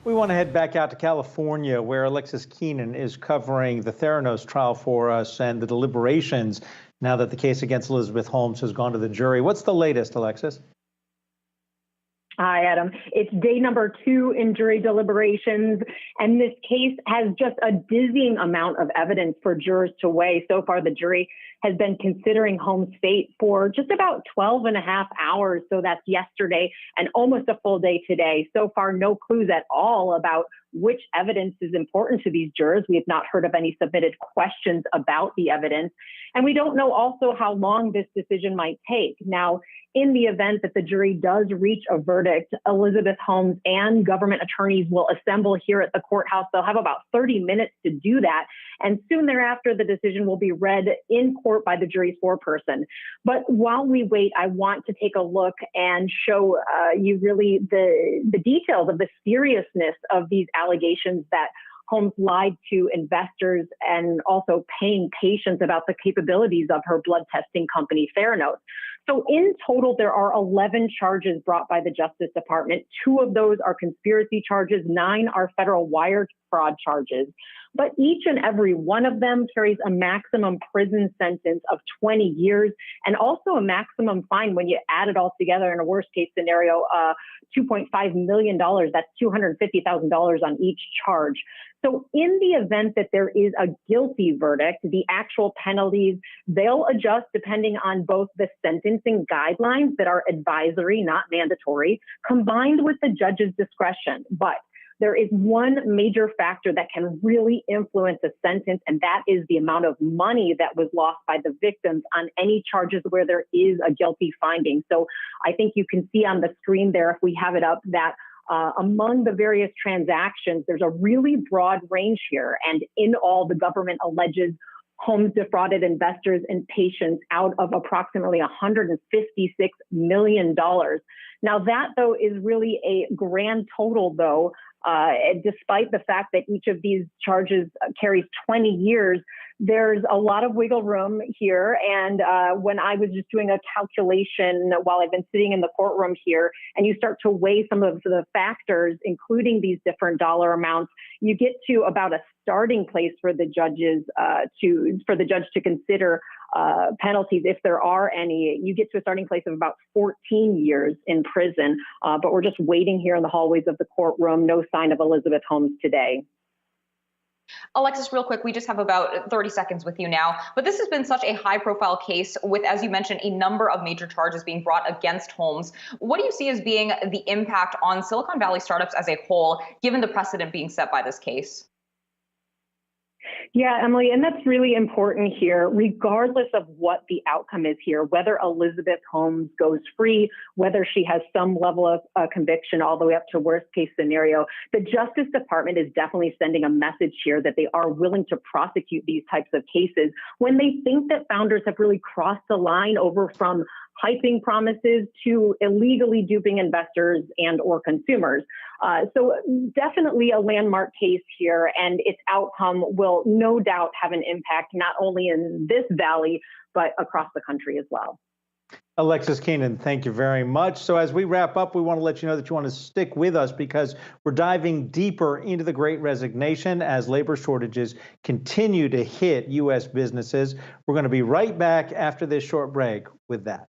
We want to head back out to California, where Alexis Keenan is covering the Theranos trial for us and the deliberations now that the case against Elizabeth Holmes has gone to the jury. What's the latest, Alexis? Hi, Hi, Adam. It's day number 2 in jury deliberations, and this case has just a dizzying amount of evidence for jurors to weigh. So far, the jury has been considering Holmes' fate for just about 12 and a half hours. So that's yesterday and almost a full day today. So far, no clues at all about which evidence is important to these jurors. We have not heard of any submitted questions about the evidence. And we don't know also how long this decision might take. Now, in the event that the jury does reach a verdict, Elizabeth Holmes and government attorneys will assemble here at the courthouse. They'll have about 30 minutes to do that. And soon thereafter, the decision will be read in court by the jury's foreperson. But while we wait, I want to take a look and show you really the details of the seriousness of these allegations that Holmes lied to investors and also paying patients about the capabilities of her blood testing company, Theranos. So in total, there are 11 charges brought by the Justice Department. 2 of those are conspiracy charges, 9 are federal wire fraud charges. But each and every one of them carries a maximum prison sentence of 20 years and also a maximum fine when you add it all together in a worst case scenario, $2.5 million. That's $250,000 on each charge. So in the event that there is a guilty verdict, the actual penalties, they'll adjust depending on both the sentencing guidelines that are advisory, not mandatory, combined with the judge's discretion. But there is one major factor that can really influence a sentence, and that is the amount of money that was lost by the victims on any charges where there is a guilty finding. So I think you can see on the screen there, if we have it up, that among the various transactions, there's a really broad range here. And in all, the government alleges Holmes defrauded investors and patients out of approximately $156 million. Now that, though, is really a grand total, though, despite the fact that each of these charges carries 20 years, there's a lot of wiggle room here. And when I was just doing a calculation while I've been sitting in the courtroom here, and you start to weigh some of the factors, including these different dollar amounts, you get to about a starting place for the judges for the judge to consider penalties, if there are any. You get to a starting place of about 14 years in prison, but we're just waiting here in the hallways of the courtroom. No sign of Elizabeth Holmes today. Alexis, real quick, we just have about 30 seconds with you now, but this has been such a high-profile case with, as you mentioned, a number of major charges being brought against Holmes. What do you see as being the impact on Silicon Valley startups as a whole, given the precedent being set by this case? Yeah, Emily, and that's really important here, regardless of what the outcome is here, whether Elizabeth Holmes goes free, whether she has some level of conviction all the way up to worst case scenario. The Justice Department is definitely sending a message here that they are willing to prosecute these types of cases when they think that founders have really crossed the line over from hyping promises to illegally duping investors and or consumers. So definitely a landmark case here, and its outcome will no doubt have an impact not only in this valley, but across the country as well. Alexis Keenan, thank you very much. So as we wrap up, we want to let you know that you want to stick with us because we're diving deeper into the Great Resignation as labor shortages continue to hit U.S. businesses. We're going to be right back after this short break with that.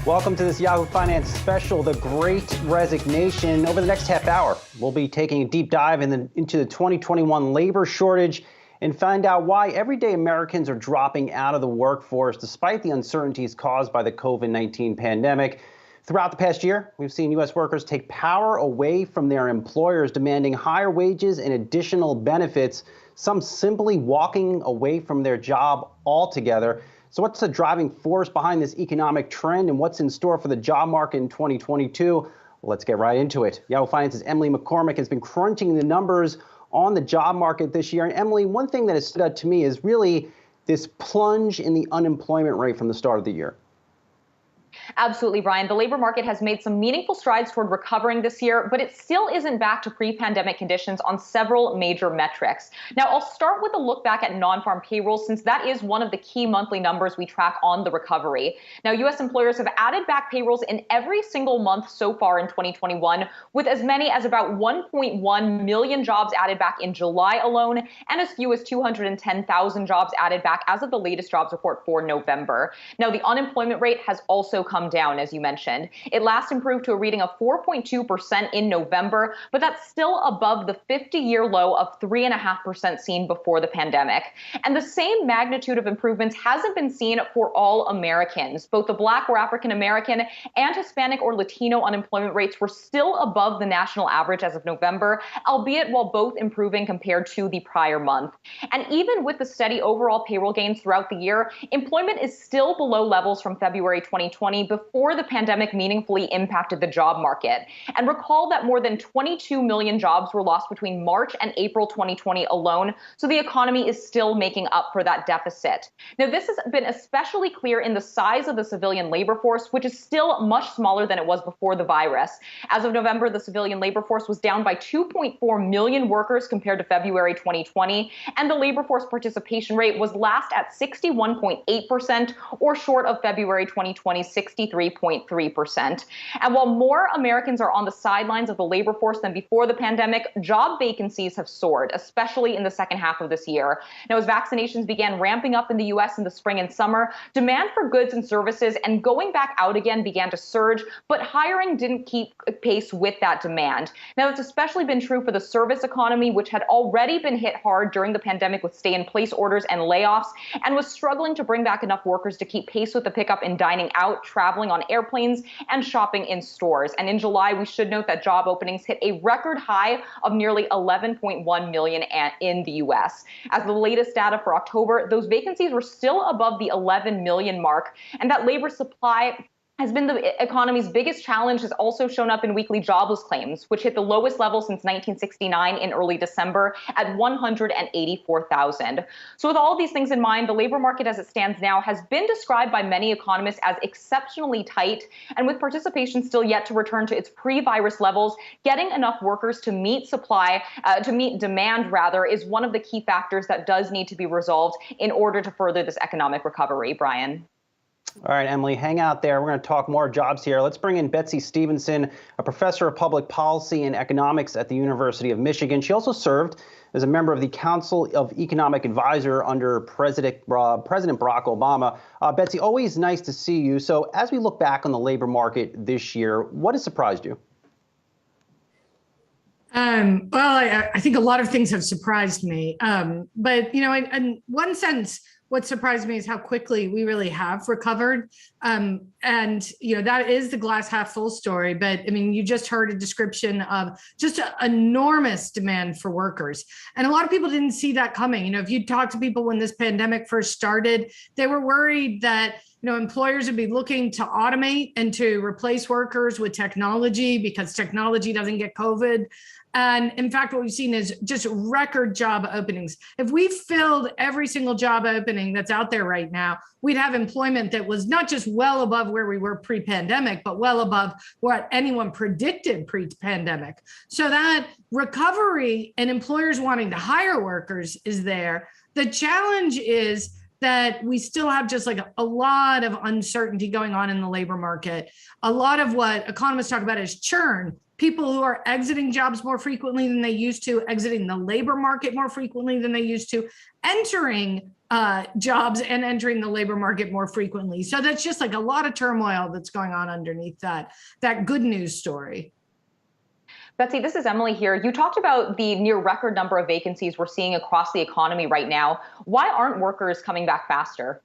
Welcome to this Yahoo Finance special, The Great Resignation. Over the next half hour, we'll be taking a deep dive into the 2021 labor shortage and find out why everyday Americans are dropping out of the workforce despite the uncertainties caused by the COVID-19 pandemic. Throughout the past year, we've seen U.S. workers take power away from their employers, demanding higher wages and additional benefits, some simply walking away from their job altogether. So what's the driving force behind this economic trend, and what's in store for the job market in 2022? Well, let's get right into it. Yahoo Finance's Emily McCormick has been crunching the numbers on the job market this year. And Emily, one thing that has stood out to me is really this plunge in the unemployment rate from the start of the year. Absolutely, Brian. The labor market has made some meaningful strides toward recovering this year, but it still isn't back to pre-pandemic conditions on several major metrics. Now, I'll start with a look back at non-farm payrolls, since that is one of the key monthly numbers we track on the recovery. Now, U.S. employers have added back payrolls in every single month so far in 2021, with as many as about 1.1 million jobs added back in July alone, and as few as 210,000 jobs added back as of the latest jobs report for November. Now, the unemployment rate has also come down, as you mentioned. It last improved to a reading of 4.2% in November, but that's still above the 50-year low of 3.5% seen before the pandemic. And the same magnitude of improvements hasn't been seen for all Americans. Both the Black or African American and Hispanic or Latino unemployment rates were still above the national average as of November, albeit while both improving compared to the prior month. And even with the steady overall payroll gains throughout the year, employment is still below levels from February 2020, before the pandemic meaningfully impacted the job market. And recall that more than 22 million jobs were lost between March and April 2020 alone, so the economy is still making up for that deficit. Now, this has been especially clear in the size of the civilian labor force, which is still much smaller than it was before the virus. As of November, the civilian labor force was down by 2.4 million workers compared to February 2020, and the labor force participation rate was last at 61.8%, or short of February 2020's 63.3%. And while more Americans are on the sidelines of the labor force than before the pandemic, job vacancies have soared, especially in the second half of this year. Now, as vaccinations began ramping up in the U.S. in the spring and summer, demand for goods and services and going back out again began to surge, but hiring didn't keep pace with that demand. Now, it's especially been true for the service economy, which had already been hit hard during the pandemic with stay-in-place orders and layoffs, and was struggling to bring back enough workers to keep pace with the pickup in dining out, traveling on airplanes, and shopping in stores. And in July, we should note that job openings hit a record high of nearly 11.1 million in the U.S. As the latest data for October, those vacancies were still above the 11 million mark, and that labor supply has been the economy's biggest challenge, has also shown up in weekly jobless claims, which hit the lowest level since 1969 in early December at 184,000. So with all of these things in mind, the labor market as it stands now has been described by many economists as exceptionally tight, and with participation still yet to return to its pre-virus levels, getting enough workers to meet demand rather, is one of the key factors that does need to be resolved in order to further this economic recovery. Brian. All right, Emily, hang out there. We're going to talk more jobs here. Let's bring in Betsy Stevenson, a professor of public policy and economics at the University of Michigan. She also served as a member of the Council of Economic Advisor under President Barack Obama. Betsy, always nice to see you. So as we look back on the labor market this year, what has surprised you? Well, I think a lot of things have surprised me. But, you know, in one sense, what surprised me is how quickly we really have recovered. And, you know, that is the glass half full story. But I mean, you just heard a description of just an enormous demand for workers. And a lot of people didn't see that coming. You know, if you talk to people when this pandemic first started, they were worried that, you know, employers would be looking to automate and to replace workers with technology because technology doesn't get COVID. And in fact, what we've seen is just record job openings. If we filled every single job opening that's out there right now, we'd have employment that was not just well above where we were pre-pandemic, but well above what anyone predicted pre-pandemic. So that recovery and employers wanting to hire workers is there. The challenge is that we still have just like a lot of uncertainty going on in the labor market. A lot of what economists talk about is churn. People who are exiting jobs more frequently than they used to, exiting the labor market more frequently than they used to, entering jobs and entering the labor market more frequently. So that's just like a lot of turmoil that's going on underneath that good news story. Betsy, this is Emily here. You talked about the near record number of vacancies we're seeing across the economy right now. Why aren't workers coming back faster?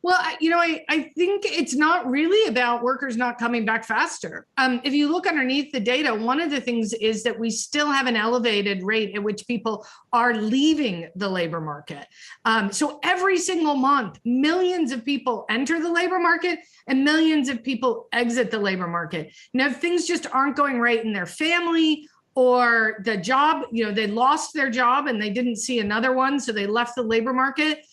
Well, I think it's not really about workers not coming back faster. If you look underneath the data, one of the things is that we still have an elevated rate at which people are leaving the labor market. So every single month, millions of people enter the labor market and millions of people exit the labor market. Now, if things just aren't going right in their family, or the job, they lost their job and they didn't see another one, so they left the labor market.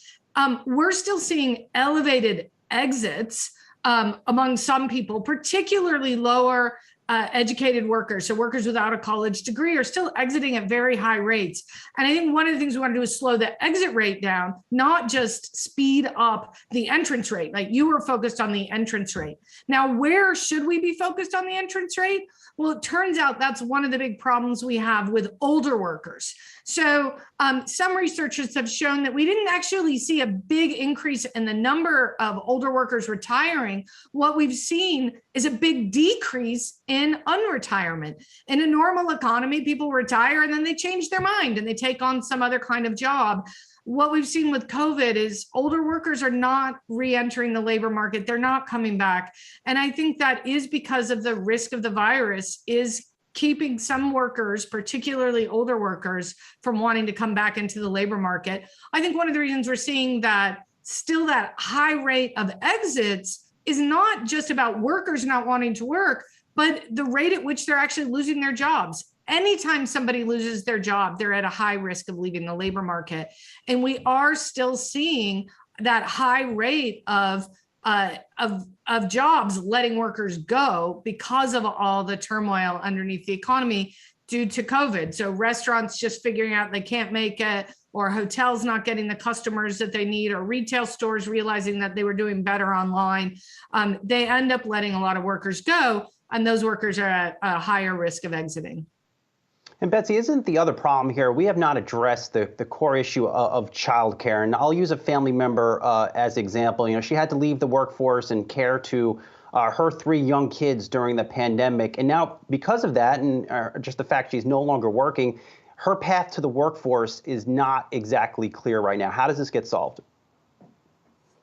We're still seeing elevated exits among some people, particularly lower educated workers. So workers without a college degree are still exiting at very high rates. And I think one of the things we want to do is slow the exit rate down, not just speed up the entrance rate. Like you were focused on the entrance rate. Now, where should we be focused on the entrance rate? Well, it turns out that's one of the big problems we have with older workers. So some researchers have shown that we didn't actually see a big increase in the number of older workers retiring. What we've seen is a big decrease in unretirement. In a normal economy, people retire and then they change their mind and they take on some other kind of job. What we've seen with COVID is older workers are not re-entering the labor market. They're not coming back. And I think that is because of the risk of the virus is keeping some workers, particularly older workers, from wanting to come back into the labor market. I think one of the reasons we're seeing that still that high rate of exits is not just about workers not wanting to work, but the rate at which they're actually losing their jobs. Anytime somebody loses their job, they're at a high risk of leaving the labor market. And we are still seeing that high rate of jobs letting workers go because of all the turmoil underneath the economy due to COVID. So restaurants just figuring out they can't make it, or hotels not getting the customers that they need, or retail stores realizing that they were doing better online. They end up letting a lot of workers go, and those workers are at a higher risk of exiting. And Betsy, isn't the other problem here, we have not addressed the core issue of childcare. And I'll use a family member as example. She had to leave the workforce and care to her 3 young kids during the pandemic. And now because of that, and just the fact she's no longer working, her path to the workforce is not exactly clear right now. How does this get solved?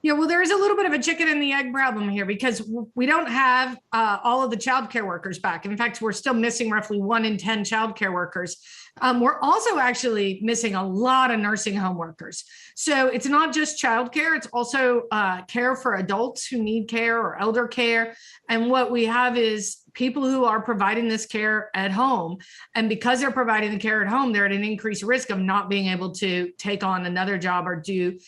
Yeah, well, there is a little bit of a chicken and the egg problem here because we don't have all of the childcare workers back. In fact, we're still missing roughly 1 in 10 childcare workers. We're also actually missing a lot of nursing home workers. So it's not just childcare, it's also care for adults who need care or elder care. And what we have is people who are providing this care at home. And because they're providing the care at home, they're at an increased risk of not being able to take on another job or do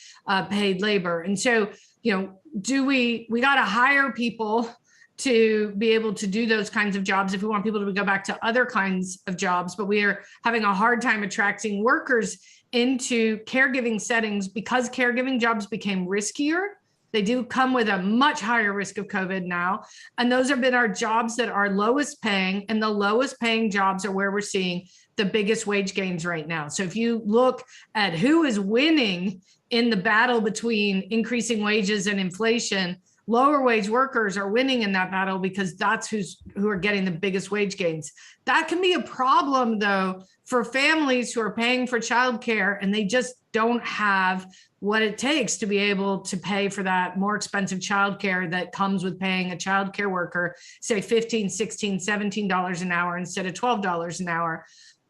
paid labor. And so, we got to hire people to be able to do those kinds of jobs if we want people to go back to other kinds of jobs, but we are having a hard time attracting workers into caregiving settings because caregiving jobs became riskier. They do come with a much higher risk of COVID now. And those have been our jobs that are lowest paying, and the lowest paying jobs are where we're seeing the biggest wage gains right now. So if you look at who is winning in the battle between increasing wages and inflation, lower wage workers are winning in that battle because that's who are getting the biggest wage gains. That can be a problem though for families who are paying for childcare and they just don't have what it takes to be able to pay for that more expensive childcare that comes with paying a childcare worker, say $15, $16, $17 an hour instead of $12 an hour.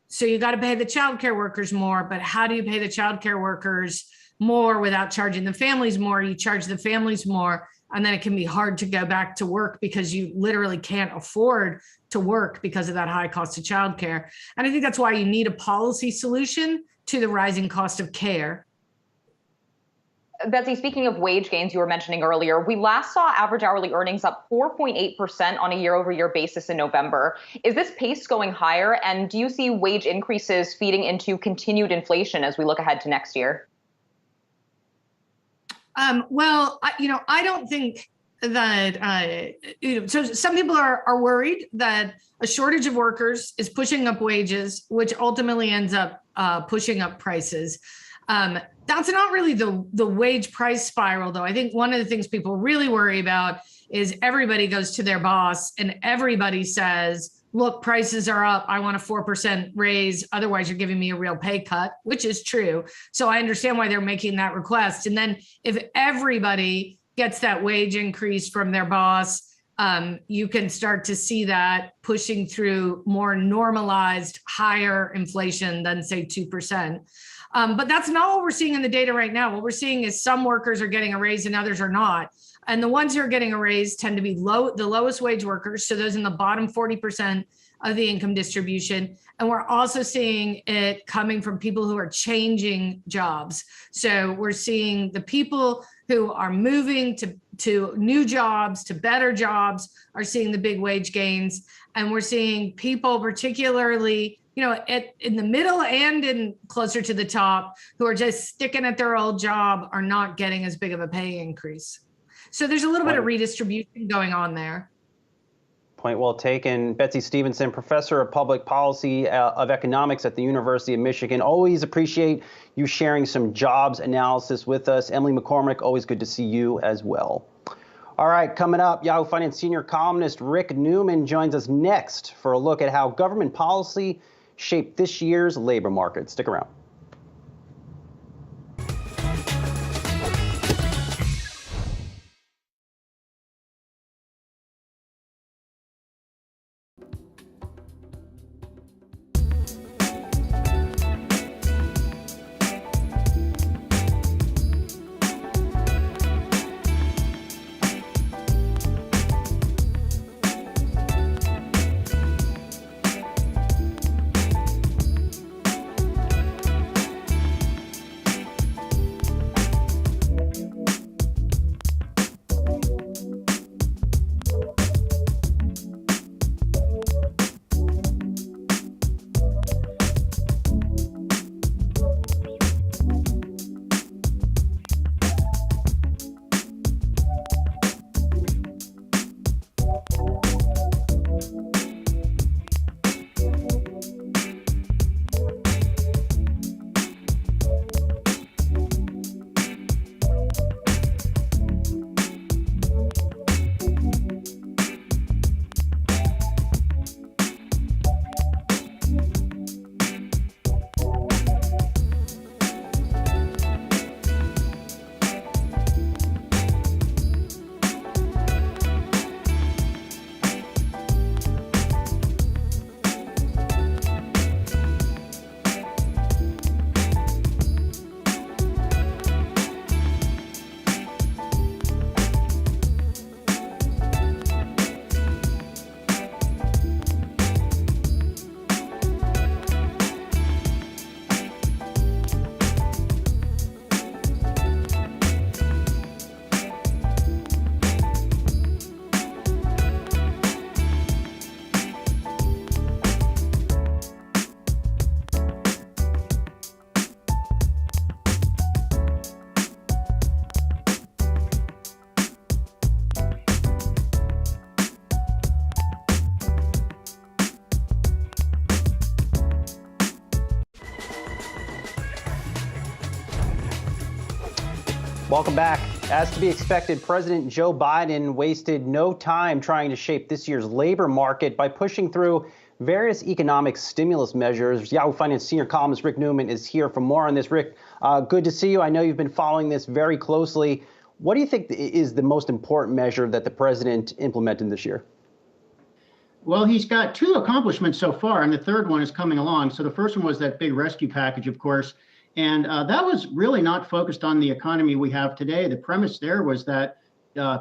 So you got to pay the childcare workers more, but how do you pay the childcare workers more without charging the families more? You charge the families more, and then it can be hard to go back to work because you literally can't afford to work because of that high cost of childcare. And I think that's why you need a policy solution to the rising cost of care. Betsy, speaking of wage gains you were mentioning earlier, we last saw average hourly earnings up 4.8% on a year-over-year basis in November. Is this pace going higher? And do you see wage increases feeding into continued inflation as we look ahead to next year? Well, I don't think that, so some people are worried that a shortage of workers is pushing up wages, which ultimately ends up pushing up prices. That's not really the wage price spiral, though. I think one of the things people really worry about is everybody goes to their boss and everybody says, look, prices are up. I want a 4% raise. Otherwise, you're giving me a real pay cut, which is true. So I understand why they're making that request. And then if everybody gets that wage increase from their boss, you can start to see that pushing through more normalized, higher inflation than, say, 2%. But that's not what we're seeing in the data right now. What we're seeing is some workers are getting a raise and others are not. And the ones who are getting a raise tend to be the lowest wage workers, so those in the bottom 40% of the income distribution. And we're also seeing it coming from people who are changing jobs. So we're seeing the people who are moving to new jobs, to better jobs, are seeing the big wage gains. And we're seeing people particularly, in the middle and in closer to the top, who are just sticking at their old job, are not getting as big of a pay increase. So there's a little bit of redistribution going on there. Point well taken. Betsy Stevenson, professor of public policy of economics at the University of Michigan. Always appreciate you sharing some jobs analysis with us. Emily McCormick, always good to see you as well. All right, coming up, Yahoo Finance senior columnist Rick Newman joins us next for a look at how government policy shaped this year's labor market. Stick around. Welcome back. As to be expected, President Joe Biden wasted no time trying to shape this year's labor market by pushing through various economic stimulus measures. Yahoo Finance senior columnist Rick Newman is here for more on this. Rick, good to see you. I know you've been following this very closely. What do you think is the most important measure that the president implemented this year? Well, he's got two accomplishments so far, and the third one is coming along. So the first one was that big rescue package, of course. And that was really not focused on the economy we have today. The premise there was that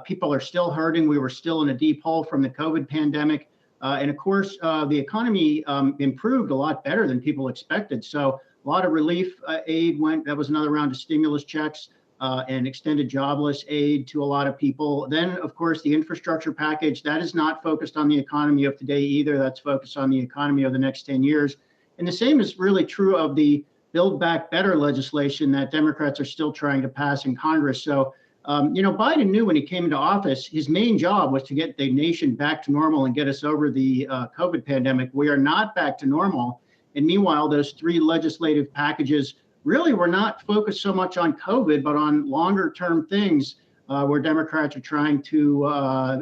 people are still hurting. We were still in a deep hole from the COVID pandemic. And of course, the economy improved a lot better than people expected. So a lot of relief aid went. That was another round of stimulus checks and extended jobless aid to a lot of people. Then, of course, the infrastructure package, that is not focused on the economy of today either. That's focused on the economy of the next 10 years. And the same is really true of the Build Back Better legislation that Democrats are still trying to pass in Congress. So, Biden knew when he came into office, his main job was to get the nation back to normal and get us over the COVID pandemic. We are not back to normal. And meanwhile, those three legislative packages really we're not focused so much on COVID, but on longer term things where Democrats are trying to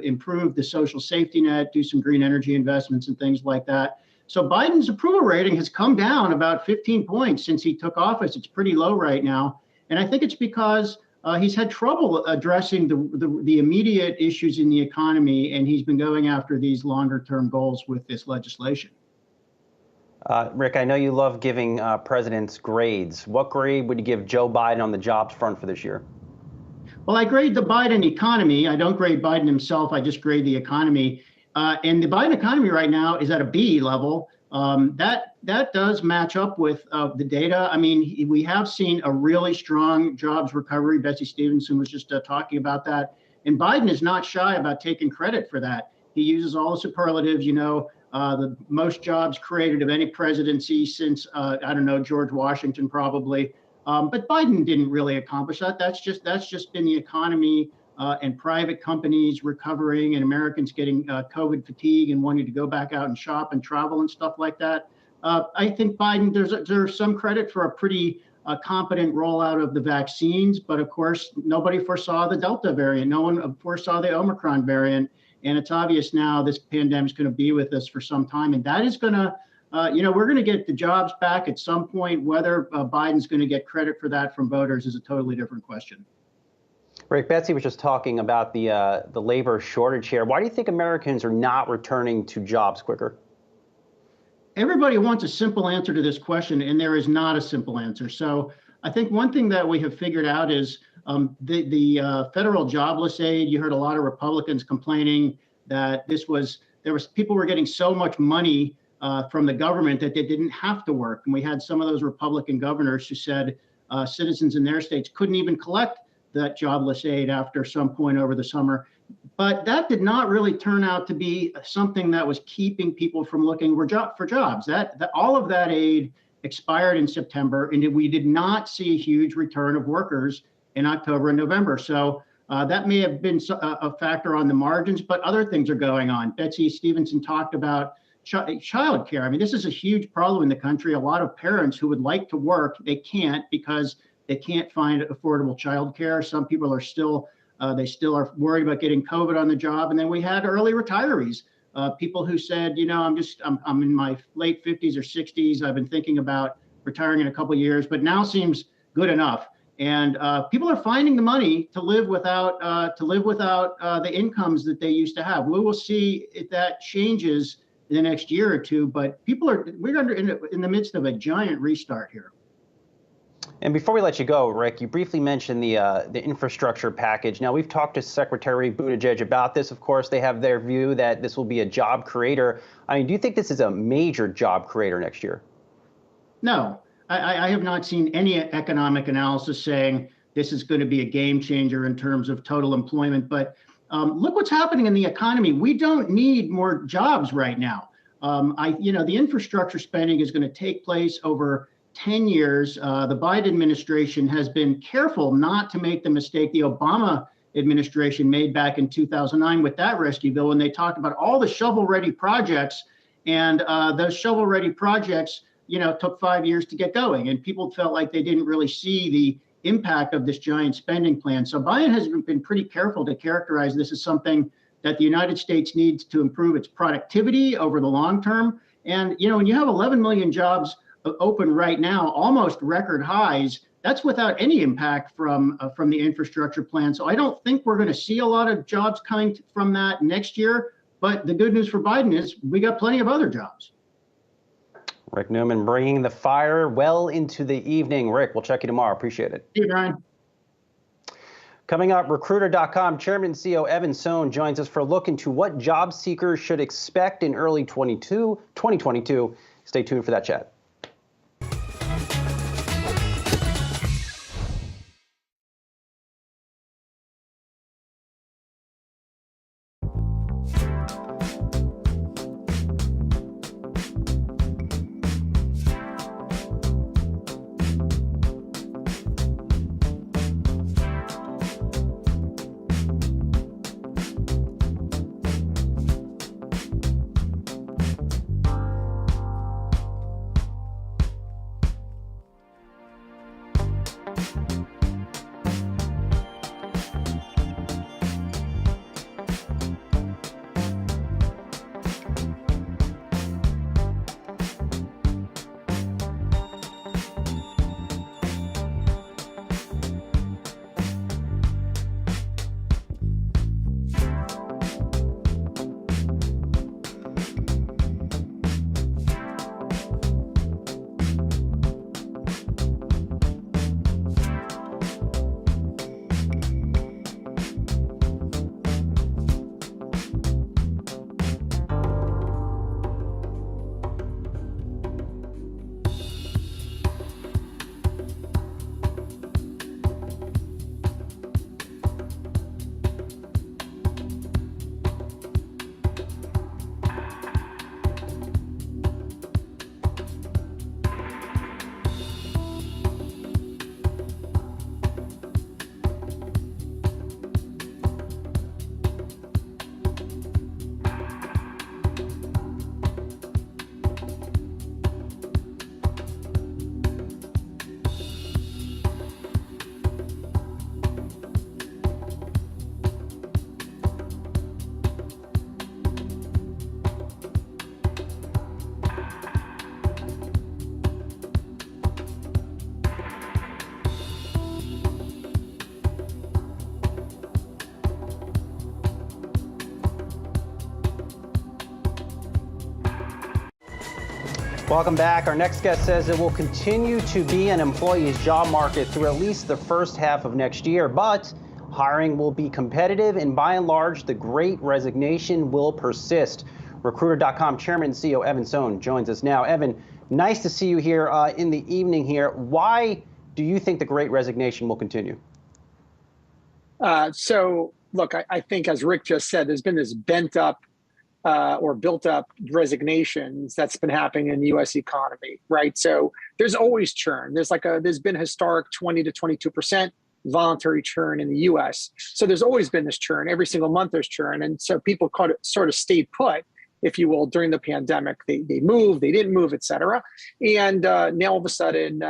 improve the social safety net, do some green energy investments and things like that. So Biden's approval rating has come down about 15 points since he took office. It's pretty low right now. And I think it's because he's had trouble addressing the immediate issues in the economy, and he's been going after these longer term goals with this legislation. Rick, I know you love giving presidents grades. What grade would you give Joe Biden on the jobs front for this year? Well, I grade the Biden economy. I don't grade Biden himself. I just grade the economy. And the Biden economy right now is at a B level. That does match up with the data. I mean, we have seen a really strong jobs recovery. Betsy Stevenson was just talking about that. And Biden is not shy about taking credit for that. He uses all the superlatives, the most jobs created of any presidency since, I don't know, George Washington probably. But Biden didn't really accomplish that. That's just been the economy and private companies recovering and Americans getting COVID fatigue and wanting to go back out and shop and travel and stuff like that. I think Biden, there's some credit for a pretty competent rollout of the vaccines, but of course, nobody foresaw the Delta variant. No one foresaw the Omicron variant. And it's obvious now this pandemic is going to be with us for some time. And that is going to, we're going to get the jobs back at some point. Whether Biden's going to get credit for that from voters is a totally different question. Rick, Betsy was just talking about the labor shortage here. Why do you think Americans are not returning to jobs quicker? Everybody wants a simple answer to this question, and there is not a simple answer. So I think one thing that we have figured out is the federal jobless aid. You heard a lot of Republicans complaining that people were getting so much money from the government that they didn't have to work. And we had some of those Republican governors who said citizens in their states couldn't even collect that jobless aid after some point over the summer. But that did not really turn out to be something that was keeping people from looking for jobs. All of that aid expired in September, and we did not see a huge return of workers in October and November. So that may have been a factor on the margins, but other things are going on. Betsy Stevenson talked about child care. I mean, this is a huge problem in the country. A lot of parents who would like to work, they can't because they can't find affordable child care. Some people are still worried about getting COVID on the job. And then we had early retirees, people who said, I'm in my late 50s or 60s. I've been thinking about retiring in a couple of years, but now seems good enough. And people are finding the money to live without the incomes that they used to have. We will see if that changes in the next year or two. But we're in the midst of a giant restart here. And before we let you go, Rick, you briefly mentioned the infrastructure package. Now, we've talked to Secretary Buttigieg about this. Of course, they have their view that this will be a job creator. I mean, do you think this is a major job creator next year? No, I have not seen any economic analysis saying this is going to be a game changer in terms of total employment. But look what's happening in the economy. We don't need more jobs right now. The infrastructure spending is going to take place over 10 years. The Biden administration has been careful not to make the mistake the Obama administration made back in 2009 with that rescue bill, when they talked about all the shovel-ready projects, and those shovel-ready projects, took 5 years to get going, and people felt like they didn't really see the impact of this giant spending plan. So Biden has been pretty careful to characterize this as something that the United States needs to improve its productivity over the long term. And when you have 11 million jobs open right now, almost record highs, that's without any impact from the infrastructure plan. So I don't think we're going to see a lot of jobs coming from that next year. But the good news for Biden is we got plenty of other jobs. Rick Newman bringing the fire well into the evening. Rick, we'll check you tomorrow. Appreciate it. See you, Brian. Coming up, Recruiter.com Chairman and CEO Evan Sohn joins us for a look into what job seekers should expect in early 2022. Stay tuned for that chat. Welcome back. Our next guest says it will continue to be an employee's job market through at least the first half of next year, but hiring will be competitive, and by and large, the Great Resignation will persist. Recruiter.com Chairman and CEO Evan Sohn joins us now. Evan, nice to see you here in the evening here. Why do you think the Great Resignation will continue? So, look, I think, as Rick just said, there's been this built up resignations that's been happening in the U.S. economy, right? So there's always churn. There's been historic 20 to 22% voluntary churn in the U.S. So there's always been this churn. Every single month there's churn, and so people sort of stayed put, if you will, during the pandemic. They moved, they didn't move, et cetera. And now all of a sudden,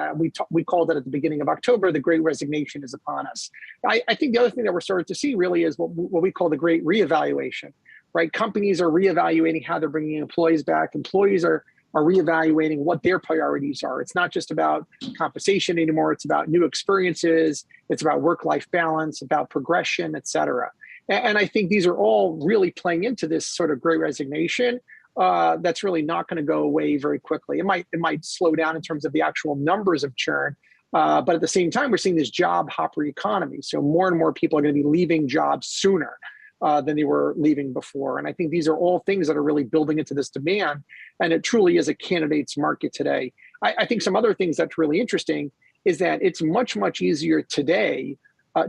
we called it at the beginning of October, the Great Resignation is upon us. I think the other thing that we're starting to see really is what we call the Great Reevaluation, right? Companies are reevaluating how they're bringing employees back. Employees are reevaluating what their priorities are. It's not just about compensation anymore. It's about new experiences. It's about work-life balance, about progression, et cetera. And I think these are all really playing into this sort of Great Resignation that's really not going to go away very quickly. It might slow down in terms of the actual numbers of churn, but at the same time, we're seeing this job hopper economy. So more and more people are going to be leaving jobs sooner than they were leaving before. And I think these are all things that are really building into this demand. And it truly is a candidates market today. I think some other things that's really interesting is that it's much, much easier today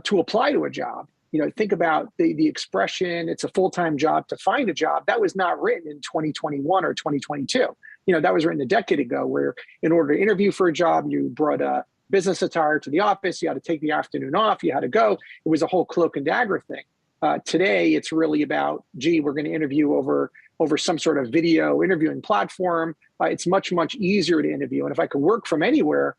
to apply to a job. You know, think about the expression, it's a full-time job to find a job. That was not written in 2021 or 2022. You know, that was written a decade ago, where in order to interview for a job, you brought a business attire to the office, you had to take the afternoon off, you had to go. It was a whole cloak and dagger thing. Today, it's really about, gee, we're going to interview over some sort of video interviewing platform. It's much, much easier to interview. And if I could work from anywhere,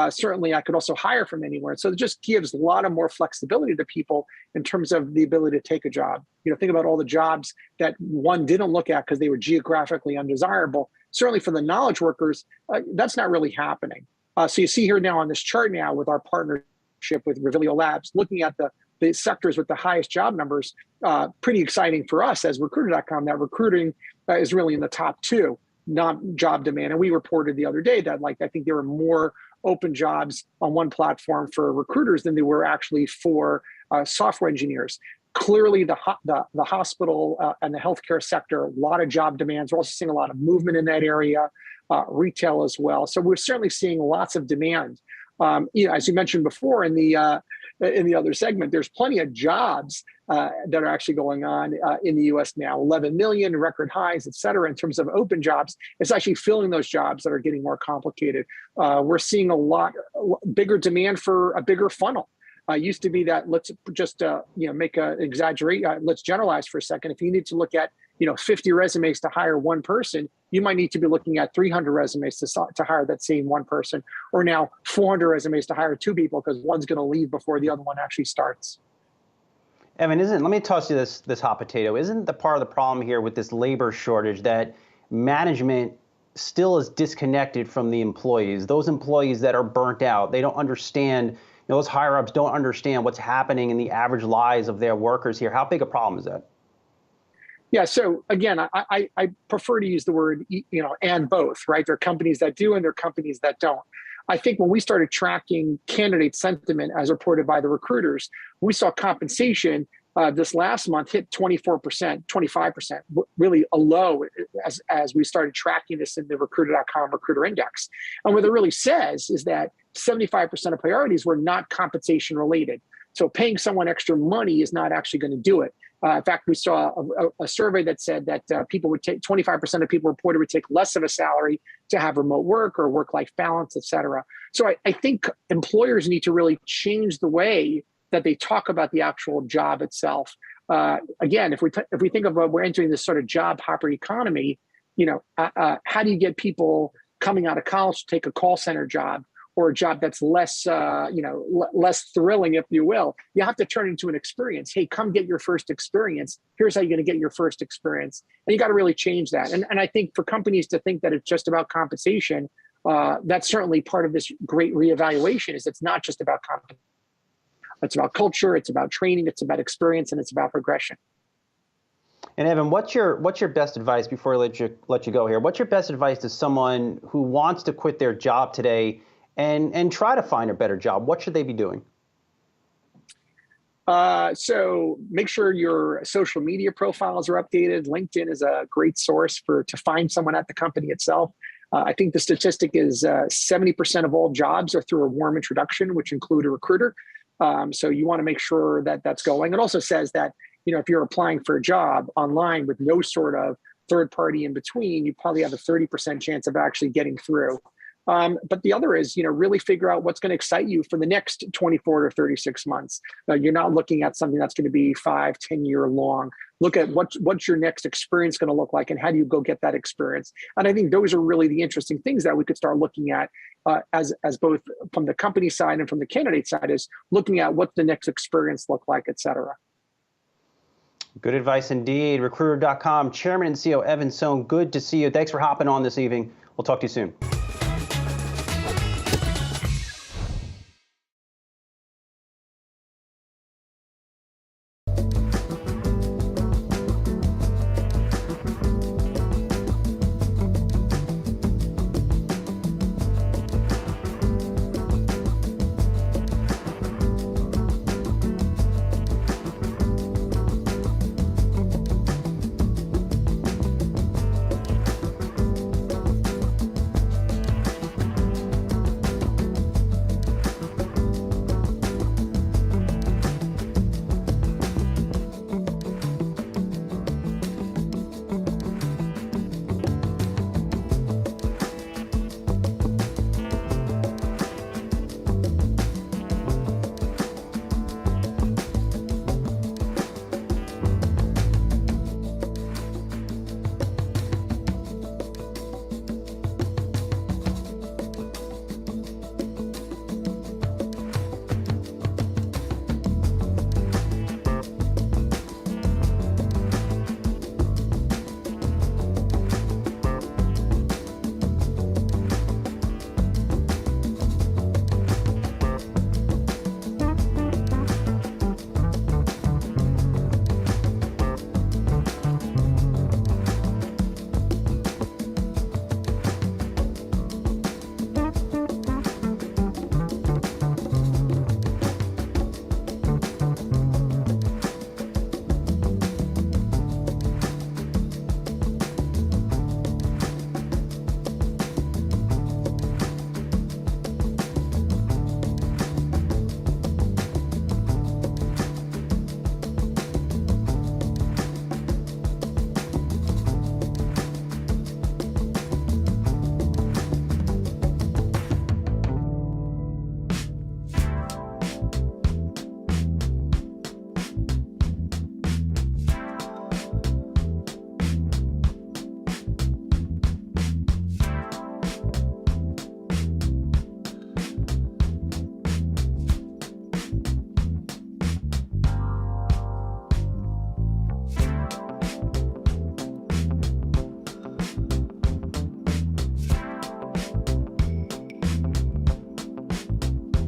certainly I could also hire from anywhere. So it just gives a lot of more flexibility to people in terms of the ability to take a job. You know, think about all the jobs that one didn't look at because they were geographically undesirable. Certainly for the knowledge workers, that's not really happening. So you see here now on this chart now with our partnership with Revilio Labs, looking at the sectors with the highest job numbers, pretty exciting for us as Recruiter.com, that recruiting is really in the top two, not job demand. And we reported the other day that I think there were more open jobs on one platform for recruiters than there were actually for software engineers. Clearly, the hospital and the healthcare sector, a lot of job demands. We're also seeing a lot of movement in that area, retail as well. So we're certainly seeing lots of demand. As you mentioned before in the other segment, there's plenty of jobs that are actually going on in the U.S. now, 11 million record highs, et cetera, in terms of open jobs. It's actually filling those jobs that are getting more complicated. We're seeing a lot bigger demand for a bigger funnel. Used to be that let's just let's generalize for a second. If you need to look at 50 resumes to hire one person, you might need to be looking at 300 resumes to hire that same one person, or now 400 resumes to hire two people because one's going to leave before the other one actually starts. Evan, let me toss you this hot potato. Isn't the part of the problem here with this labor shortage that management still is disconnected from the employees? Those employees that are burnt out, they don't understand. Those higher-ups don't understand what's happening in the average lives of their workers here. How big a problem is that? Yeah. So again, I prefer to use the word, and both, right? There are companies that do and there are companies that don't. I think when we started tracking candidate sentiment as reported by the recruiters, we saw compensation this last month hit 24%, 25%, really a low as we started tracking this in the Recruiter.com Recruiter Index. And what it really says is that 75% of priorities were not compensation related. So paying someone extra money is not actually going to do it. In fact, we saw a survey that said that people would take 25% of people reported would take less of a salary to have remote work or work-life balance, et cetera. So I think employers need to really change the way that they talk about the actual job itself. Again, if we think about we're entering this sort of job hopper economy, how do you get people coming out of college to take a call center job or a job that's less, less thrilling, if you will? You have to turn it into an experience. Hey, come get your first experience. Here's how you're going to get your first experience. And you got to really change that. And I think for companies to think that it's just about compensation, that's certainly part of this great reevaluation. Is it's not just about compensation. It's about culture. It's about training. It's about experience, and it's about progression. And Evan, what's your best advice before I let you go here? What's your best advice to someone who wants to quit their job today and try to find a better job? What should they be doing? So make sure your social media profiles are updated. LinkedIn is a great source to find someone at the company itself. I think the statistic is 70% of all jobs are through a warm introduction, which include a recruiter. So you want to make sure that that's going. It also says that, if you're applying for a job online with no sort of third party in between, you probably have a 30% chance of actually getting through. But the other is, really figure out what's going to excite you for the next 24 to 36 months. You're not looking at something that's going to be 5-10 year long. Look at what's your next experience going to look like, and how do you go get that experience? And I think those are really the interesting things that we could start looking at as both from the company side and from the candidate side, is looking at what the next experience look like, et cetera. Good advice indeed. Recruiter.com Chairman and CEO Evan Sohn, good to see you. Thanks for hopping on this evening. We'll talk to you soon.